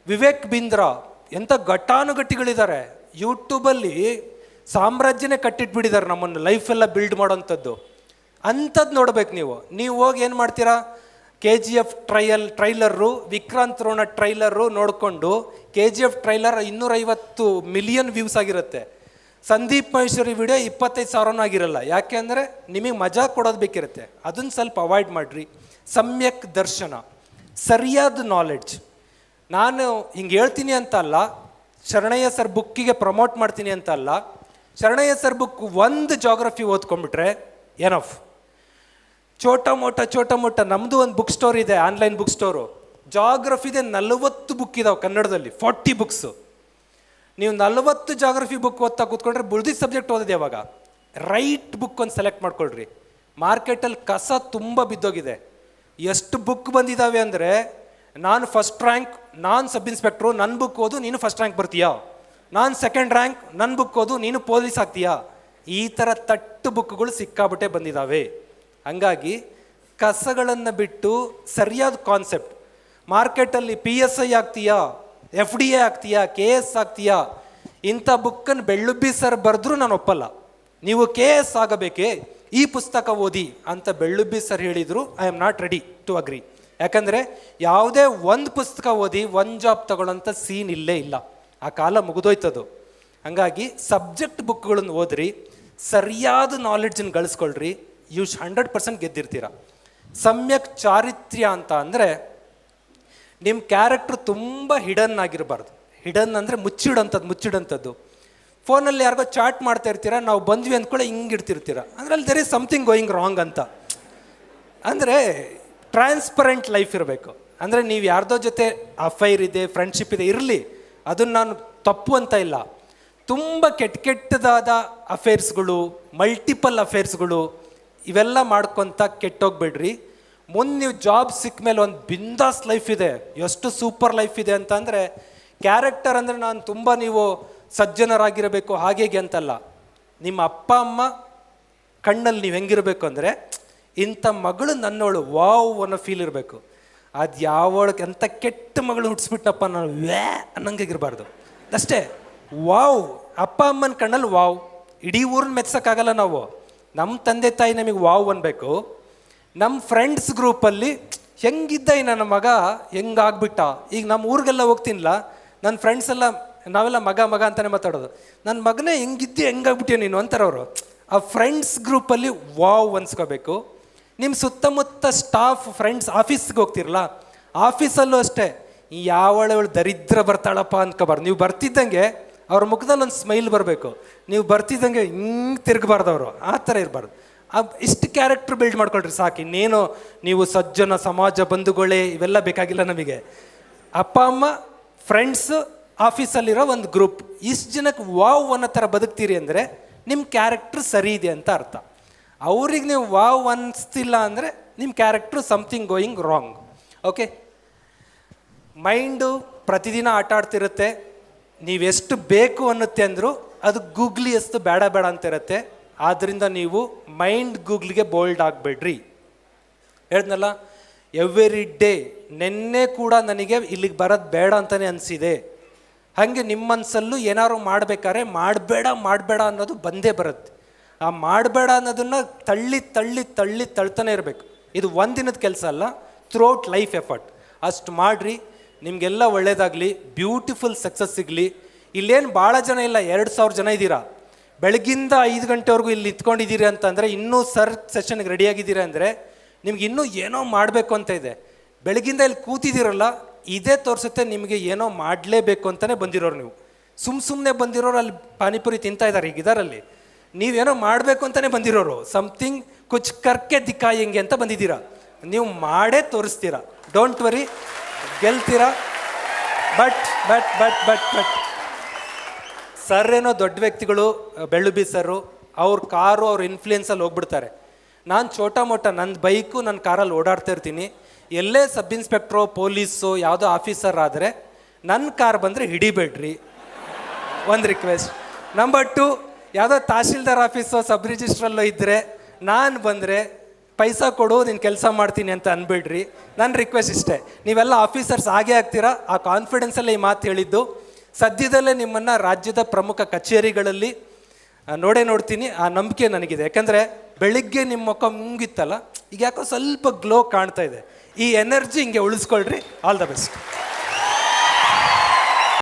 ವಿವೇಕ್ ಬಿಂದ್ರಾ, ಎಂಥ ಘಟಾನುಘಟಿಗಳಿದ್ದಾರೆ ಯೂಟ್ಯೂಬಲ್ಲಿ, ಸಾಮ್ರಾಜ್ಯನೇ ಕಟ್ಟಿಟ್ಬಿಟ್ಟಿದ್ದಾರೆ ನಮ್ಮನ್ನು ಲೈಫೆಲ್ಲ ಬಿಲ್ಡ್ ಮಾಡೋವಂಥದ್ದು. ಅಂಥದ್ದು ನೋಡ್ಬೇಕು ನೀವು. ನೀವು ಹೋಗಿ ಏನು ಮಾಡ್ತೀರಾ? KGF trailer, Vikrant Rona trailer ನೋಡಿಕೊಂಡು KGF ಟ್ರೈಲರ್ 250 ಮಿಲಿಯನ್ ವ್ಯೂಸ್ ಆಗಿರುತ್ತೆ. ಸಂದೀಪ್ ಮಹೇಶ್ವರಿ ವಿಡಿಯೋ 25,000 ಆಗಿರಲ್ಲ. ಯಾಕೆ ಅಂದರೆ ನಿಮಗೆ ಮಜಾ ಕೊಡೋದು ಬೇಕಿರುತ್ತೆ. ಅದನ್ನು ಸ್ವಲ್ಪ ಅವಾಯ್ಡ್ ಮಾಡಿರಿ. ಸಮ್ಯಕ್ ದರ್ಶನ, ಸರಿಯಾದ ನಾಲೆಡ್ಜ್. ನಾನು ಹಿಂಗೆ ಹೇಳ್ತೀನಿ ಅಂತ ಅಲ್ಲ, ಶರಣಯ್ಯ ಸರ್ ಬುಕ್ಕಿಗೆ ಪ್ರಮೋಟ್ ಮಾಡ್ತೀನಿ ಅಂತ ಅಲ್ಲ. ಶರಣಯ್ಯ ಸರ್ ಬುಕ್ ಒಂದು ಜಾಗ್ರಫಿ ಓದ್ಕೊಂಡ್ಬಿಟ್ರೆ ಎನಫ್. ಚೋಟ ಮೋಟ ನಮ್ಮದು ಒಂದು ಬುಕ್ ಸ್ಟೋರ್ ಇದೆ, ಆನ್ಲೈನ್ ಬುಕ್ ಸ್ಟೋರು. ಜಾಗ್ರಫಿದೆ 40 ಬುಕ್ ಇದಾವೆ ಕನ್ನಡದಲ್ಲಿ, 40 ಬುಕ್ಸು. ನೀವು 40 ಜಾಗ್ರಫಿ ಬುಕ್ ಓದ್ತಾ ಕೂತ್ಕೊಂಡ್ರೆ ಬುಳ್ದಿ ಸಬ್ಜೆಕ್ಟ್ ಓದಿದೆ. ಯಾವಾಗ ರೈಟ್ ಬುಕ್ ಒಂದು ಸೆಲೆಕ್ಟ್ ಮಾಡ್ಕೊಳ್ರಿ. ಮಾರ್ಕೆಟಲ್ಲಿ ಕಸ ತುಂಬ ಬಿದ್ದೋಗಿದೆ. ಎಷ್ಟು ಬುಕ್ ಬಂದಿದ್ದಾವೆ ಅಂದರೆ, ನಾನು ಫಸ್ಟ್ ರ್ಯಾಂಕ್, ನಾನು ಸಬ್ ಇನ್ಸ್ಪೆಕ್ಟ್ರು, ನನ್ನ ಬುಕ್ ಓದು ನೀನು ಫಸ್ಟ್ ರ್ಯಾಂಕ್ ಬರ್ತೀಯಾ, ನಾನು ಸೆಕೆಂಡ್ ರ್ಯಾಂಕ್, ನನ್ನ ಬುಕ್ ಓದು ನೀನು ಪೊಲೀಸ್ ಆಗ್ತೀಯಾ, ಈ ಥರ ತಟ್ಟು ಬುಕ್ಗಳು ಸಿಕ್ಕಾಬಿಟ್ಟೆ ಬಂದಿದ್ದಾವೆ. ಹಂಗಾಗಿ ಕಸಗಳನ್ನು ಬಿಟ್ಟು ಸರಿಯಾದ ಕಾನ್ಸೆಪ್ಟ್, ಮಾರ್ಕೆಟಲ್ಲಿ PSI ಆಗ್ತೀಯಾ, FDA ಆಗ್ತೀಯಾ, KS ಆಗ್ತೀಯಾ, ಇಂಥ ಬುಕ್ಕನ್ನು ಬೆಳ್ಳುಬ್ಬಿ ಸರ್ ಬರೆದ್ರೂ ನಾನು ಒಪ್ಪಲ್ಲ. ನೀವು KS ಆಗಬೇಕೇ, ಈ ಪುಸ್ತಕ ಓದಿ ಅಂತ ಬೆಳ್ಳುಬ್ಬಿ ಸರ್ ಹೇಳಿದರು, I am not ready to agree. ಯಾಕಂದರೆ ಯಾವುದೇ ಒಂದು ಪುಸ್ತಕ ಓದಿ ಒಂದು ಜಾಬ್ ತಗೊಳ್ಳೋಂಥ ಸೀನ್ ಇಲ್ಲೇ ಇಲ್ಲ, ಆ ಕಾಲ ಮುಗಿದೋಯ್ತದು. ಹಾಗಾಗಿ ಸಬ್ಜೆಕ್ಟ್ ಬುಕ್ಗಳನ್ನು ಓದ್ರಿ, ಸರಿಯಾದ ನಾಲೆಡ್ಜನ್ನು ಗಳಿಸ್ಕೊಳ್ರಿ, ಯು 100% ಗೆದ್ದಿರ್ತೀರ. ಸಮ್ಯಕ್ ಚಾರಿತ್ರ್ಯ ಅಂತ ಅಂದರೆ ನಿಮ್ಮ ಕ್ಯಾರೆಕ್ಟ್ರ್ ತುಂಬ ಹಿಡನ್ ಆಗಿರಬಾರ್ದು. ಹಿಡನ್ ಅಂದರೆ ಮುಚ್ಚಿಡಂಥದ್ದು. ಫೋನಲ್ಲಿ ಯಾರಿಗೋ ಚಾಟ್ ಮಾಡ್ತಾ ಇರ್ತೀರ, ನಾವು ಬಂದ್ವಿ ಅಂದ್ಕೊಳ್ಳಿ ಹಿಂಗೆ ಇಡ್ತಿರ್ತೀರ, ಅಂದರೆ ಅಲ್ಲಿ there is something going wrong ಅಂತ. ಅಂದರೆ ಟ್ರಾನ್ಸ್ಪರೆಂಟ್ ಲೈಫ್ ಇರಬೇಕು. ಅಂದರೆ ನೀವು ಯಾರ್ದೋ ಜೊತೆ ಅಫೈರ್ ಇದೆ, ಫ್ರೆಂಡ್ಶಿಪ್ ಇದೆ, ಇರಲಿ, ಅದನ್ನು ನಾನು ತಪ್ಪು ಅಂತ ಇಲ್ಲ. ತುಂಬ ಕೆಟ್ಟದಾದ ಅಫೇರ್ಸ್ಗಳು, ಮಲ್ಟಿಪಲ್ ಅಫೇರ್ಸ್ಗಳು ಇವೆಲ್ಲ ಮಾಡ್ಕೊತ ಕೆಟ್ಟೋಗ್ಬೇಡ್ರಿ. ಮುಂದೆ ನೀವು ಜಾಬ್ ಸಿಕ್ಕ ಮೇಲೆ ಒಂದು ಬಿಂದಾಸ್ ಲೈಫ್ ಇದೆ, ಎಷ್ಟು ಸೂಪರ್ ಲೈಫ್ ಇದೆ ಅಂತ ಅಂದರೆ, ಕ್ಯಾರೆಕ್ಟರ್ ಅಂದರೆ ನಾನು ತುಂಬ ನೀವು ಸಜ್ಜನರಾಗಿರಬೇಕು ಹಾಗೇಗೆ ಅಂತಲ್ಲ. ನಿಮ್ಮ ಅಪ್ಪ ಅಮ್ಮ ಕಣ್ಣಲ್ಲಿ ನೀವು ಹೆಂಗಿರಬೇಕು ಅಂದರೆ, ಇಂಥ ಮಗಳು ನನ್ನೋಳು ವಾವ್ ಅನ್ನೋ ಫೀಲ್ ಇರಬೇಕು. ಅದು ಯಾವೊಳಗೆ ಎಂಥ ಕೆಟ್ಟ ಮಗಳು ಹುಟ್ಟಿಸ್ಬಿಟ್ಟಪ್ಪ ನಾನು ವ್ಯಾ ಅನ್ನಂಗಿರಬಾರ್ದು ಅಷ್ಟೇ. ವಾವ್, ಅಪ್ಪ ಅಮ್ಮನ ಕಣ್ಣಲ್ಲಿ ವಾವ್, ಇಡೀ ಊರನ್ನ ಮೆಚ್ಚೋಕ್ಕಾಗಲ್ಲ ನಾವು. ನಮ್ಮ ತಂದೆ ತಾಯಿ ನಮಗೆ ವಾವ್ ಅನ್ಬೇಕು. ನಮ್ಮ ಫ್ರೆಂಡ್ಸ್ ಗ್ರೂಪಲ್ಲಿ ಹೆಂಗಿದ್ದ ಈ ನನ್ನ ಮಗ ಹೆಂಗಾಗ್ಬಿಟ್ಟ. ಈಗ ನಮ್ಮ ಊರಿಗೆಲ್ಲ ಹೋಗ್ತೀನಿಲ್ಲ, ನನ್ನ ಫ್ರೆಂಡ್ಸ್ ಎಲ್ಲ ನಾವೆಲ್ಲ ಮಗ ಅಂತಲೇ ಮಾತಾಡೋದು, ನನ್ನ ಮಗನೇ ಹೆಂಗಾಗ್ಬಿಟ್ಟೆ ನೀನು ಅಂತಾರೆ ಅವರು. ಆ ಫ್ರೆಂಡ್ಸ್ ಗ್ರೂಪಲ್ಲಿ ವಾವ್ ಅನ್ಸ್ಕೋಬೇಕು. ನಿಮ್ಮ ಸುತ್ತಮುತ್ತ ಸ್ಟಾಫ್ ಫ್ರೆಂಡ್ಸ್ ಆಫೀಸ್ಗೆ ಹೋಗ್ತಿರಲ್ಲ, ಆಫೀಸಲ್ಲೂ ಅಷ್ಟೇ ಯಾವಳು ದರಿದ್ರ ಬರ್ತಾಳಪ್ಪ ಅನ್ಕೋಬಾರ್ದು. ನೀವು ಬರ್ತಿದ್ದಂಗೆ ಅವ್ರ ಮುಖದಲ್ಲಿ ಒಂದು ಸ್ಮೈಲ್ ಬರಬೇಕು, ನೀವು ಬರ್ತಿದ್ದಂಗೆ ಹಿಂಗೆ ತಿರುಗಬಾರ್ದು ಅವರು, ಆ ಥರ ಇರಬಾರ್ದು. ಇಷ್ಟು ಕ್ಯಾರೆಕ್ಟರ್ ಬಿಲ್ಡ್ ಮಾಡ್ಕೊಳ್ರಿ ಸಾಕು. ಇನ್ನೇನು ನೀವು ಸಜ್ಜನ ಸಮಾಜ ಬಂಧುಗಳೇ ಇವೆಲ್ಲ ಬೇಕಾಗಿಲ್ಲ ನಮಗೆ. ಅಪ್ಪ ಅಮ್ಮ, ಫ್ರೆಂಡ್ಸು, ಆಫೀಸಲ್ಲಿರೋ ಒಂದು ಗ್ರೂಪ್, ಇಷ್ಟು ಜನಕ್ಕೆ ವಾವ್ ಅನ್ನೋ ಥರ ಬದುಕ್ತೀರಿ ಅಂದರೆ ನಿಮ್ಮ ಕ್ಯಾರೆಕ್ಟ್ರ್ ಸರಿ ಇದೆ ಅಂತ ಅರ್ಥ. ಅವ್ರಿಗೆ ನೀವು ವಾವ್ ಅನಿಸ್ತಿಲ್ಲ ಅಂದರೆ ನಿಮ್ಮ character something going wrong. Okay, mind ಪ್ರತಿದಿನ ಆಟ ಆಡ್ತಿರುತ್ತೆ. ನೀವೆಷ್ಟು ಬೇಕು ಅನ್ನುತ್ತೆ ಅಂದರೂ ಅದು ಗೂಗ್ಲಿಯಷ್ಟು ಬೇಡ ಅಂತ ಇರುತ್ತೆ. ಆದ್ದರಿಂದ ನೀವು ಮೈಂಡ್ ಗೂಗ್ಲಿಗೆ ಬೋಲ್ಡ್ ಆಗಬೇಡ್ರಿ. ಹೇಳಿದ್ನಲ್ಲ, ಎವ್ರಿ ಡೇ, ನೆನ್ನೆ ಕೂಡ ನನಗೆ ಇಲ್ಲಿಗೆ ಬರೋದು ಬೇಡ ಅಂತಲೇ ಅನಿಸಿದೆ. ಹಾಗೆ ನಿಮ್ಮ ಮನಸ್ಸಲ್ಲೂ ಏನಾದ್ರು ಮಾಡಬೇಕಾದ್ರೆ ಮಾಡಬೇಡ ಅನ್ನೋದು ಬಂದೇ ಬರುತ್ತೆ. ಆ ಮಾಡಬೇಡ ಅನ್ನೋದನ್ನು ತಳ್ತಾನೆ ಇರಬೇಕು. ಇದು ಒಂದಿನದ ಕೆಲಸ ಅಲ್ಲ, ಥ್ರೂಔಟ್ ಲೈಫ್ ಎಫರ್ಟ್. ಅಷ್ಟು ಮಾಡಿರಿ, ನಿಮಗೆಲ್ಲ ಒಳ್ಳೆಯದಾಗಲಿ, ಬ್ಯೂಟಿಫುಲ್ ಸಕ್ಸಸ್ ಸಿಗಲಿ. ಇಲ್ಲೇನು ಭಾಳ ಜನ ಇಲ್ಲ, 2000 ಜನ ಇದ್ದೀರಾ. ಬೆಳಗಿಂದ 5 ಗಂಟೆವರೆಗೂ ಇಲ್ಲಿ ನಿಂತ್ಕೊಂಡಿದ್ದೀರಿ ಅಂತಂದರೆ, ಇನ್ನೂ ಸೆಷನ್ಗೆ ರೆಡಿಯಾಗಿದ್ದೀರಾ ಅಂದರೆ ನಿಮ್ಗೆ ಇನ್ನೂ ಏನೋ ಮಾಡಬೇಕು ಅಂತ ಇದೆ. ಬೆಳಗಿಂದ ಇಲ್ಲಿ ಕೂತಿದ್ದೀರಲ್ಲ, ಇದೇ ತೋರಿಸುತ್ತೆ ನಿಮಗೆ ಏನೋ ಮಾಡಲೇಬೇಕು ಅಂತಲೇ ಬಂದಿರೋರು. ನೀವು ಸುಮ್ಮನೆ ಬಂದಿರೋರು ಅಲ್ಲಿ ಪಾನಿಪುರಿ ತಿಂತಾ ಇದ್ದಾರೆ, ಈಗ ಇದರಲ್ಲಿ ನೀವೇನೋ ಮಾಡಬೇಕು ಅಂತಲೇ ಬಂದಿರೋರು. ಸಮಥಿಂಗ್ ಕುಚ್ ಕರ್ಕೆ ದಿಕ್ಕಾಯಂಗೆ ಅಂತ ಬಂದಿದ್ದೀರಾ. ನೀವು ಮಾಡೇ ತೋರಿಸ್ತೀರಾ. ಡೋಂಟ್ ವರಿ, ಗೆಲ್ತೀರಾ. But but but but but sir ಏನೋ ದೊಡ್ಡ ವ್ಯಕ್ತಿಗಳು, ಬೆಳ್ಳುಬ್ಬಿ ಸರ್ರು, ಅವ್ರ ಕಾರು ಅವ್ರ ಇನ್ಫ್ಲೂಯೆನ್ಸಲ್ಲಿ ಹೋಗ್ಬಿಡ್ತಾರೆ. ನಾನು ಚೋಟಾ ಮೋಟ ನನ್ನ ಬೈಕು ನನ್ನ ಕಾರಲ್ಲಿ ಓಡಾಡ್ತಾ ಇರ್ತೀನಿ. ಎಲ್ಲೇ ಸಬ್ ಇನ್ಸ್ಪೆಕ್ಟ್ರೋ, ಪೊಲೀಸು, ಯಾವುದೋ ಆಫೀಸರ್ ಆದರೆ ನನ್ನ ಕಾರ್ ಬಂದರೆ ಹಿಡಿಬೇಡ್ರಿ, ಒಂದು ರಿಕ್ವೆಸ್ಟ್. ನಂಬರ್ 2, ಯಾವುದೋ ತಹಶೀಲ್ದಾರ್ ಆಫೀಸೋ ಸಬ್ ರಿಜಿಸ್ಟ್ರಲ್ಲೋ ಇದ್ದರೆ ನಾನು ಬಂದರೆ ಪೈಸಾ ಕೊಡು, ನೀನು ಕೆಲಸ ಮಾಡ್ತೀನಿ ಅಂತ ಅನ್ಬೇಡ್ರಿ. ನನ್ನ ರಿಕ್ವೆಸ್ಟ್ ಇಷ್ಟೇ. ನೀವೆಲ್ಲ ಆಫೀಸರ್ಸ್ ಆಗೇ ಆಗ್ತೀರಾ, ಆ ಕಾನ್ಫಿಡೆನ್ಸಲ್ಲೇ ಈ ಮಾತು ಹೇಳಿದ್ದು. ಸದ್ಯದಲ್ಲೇ ನಿಮ್ಮನ್ನು ರಾಜ್ಯದ ಪ್ರಮುಖ ಕಚೇರಿಗಳಲ್ಲಿ ನೋಡ್ತೀನಿ, ಆ ನಂಬಿಕೆ ನನಗಿದೆ. ಯಾಕಂದರೆ ಬೆಳಿಗ್ಗೆ ನಿಮ್ಮ ಮುಖ ಮುಂಗಿತ್ತಲ್ಲ, ಈಗ ಯಾಕೋ ಸ್ವಲ್ಪ ಗ್ಲೋ ಕಾಣ್ತಾ ಇದೆ. ಈ ಎನರ್ಜಿ ಹಿಂಗೆ ಉಳಿಸ್ಕೊಳ್ರಿ. All the best.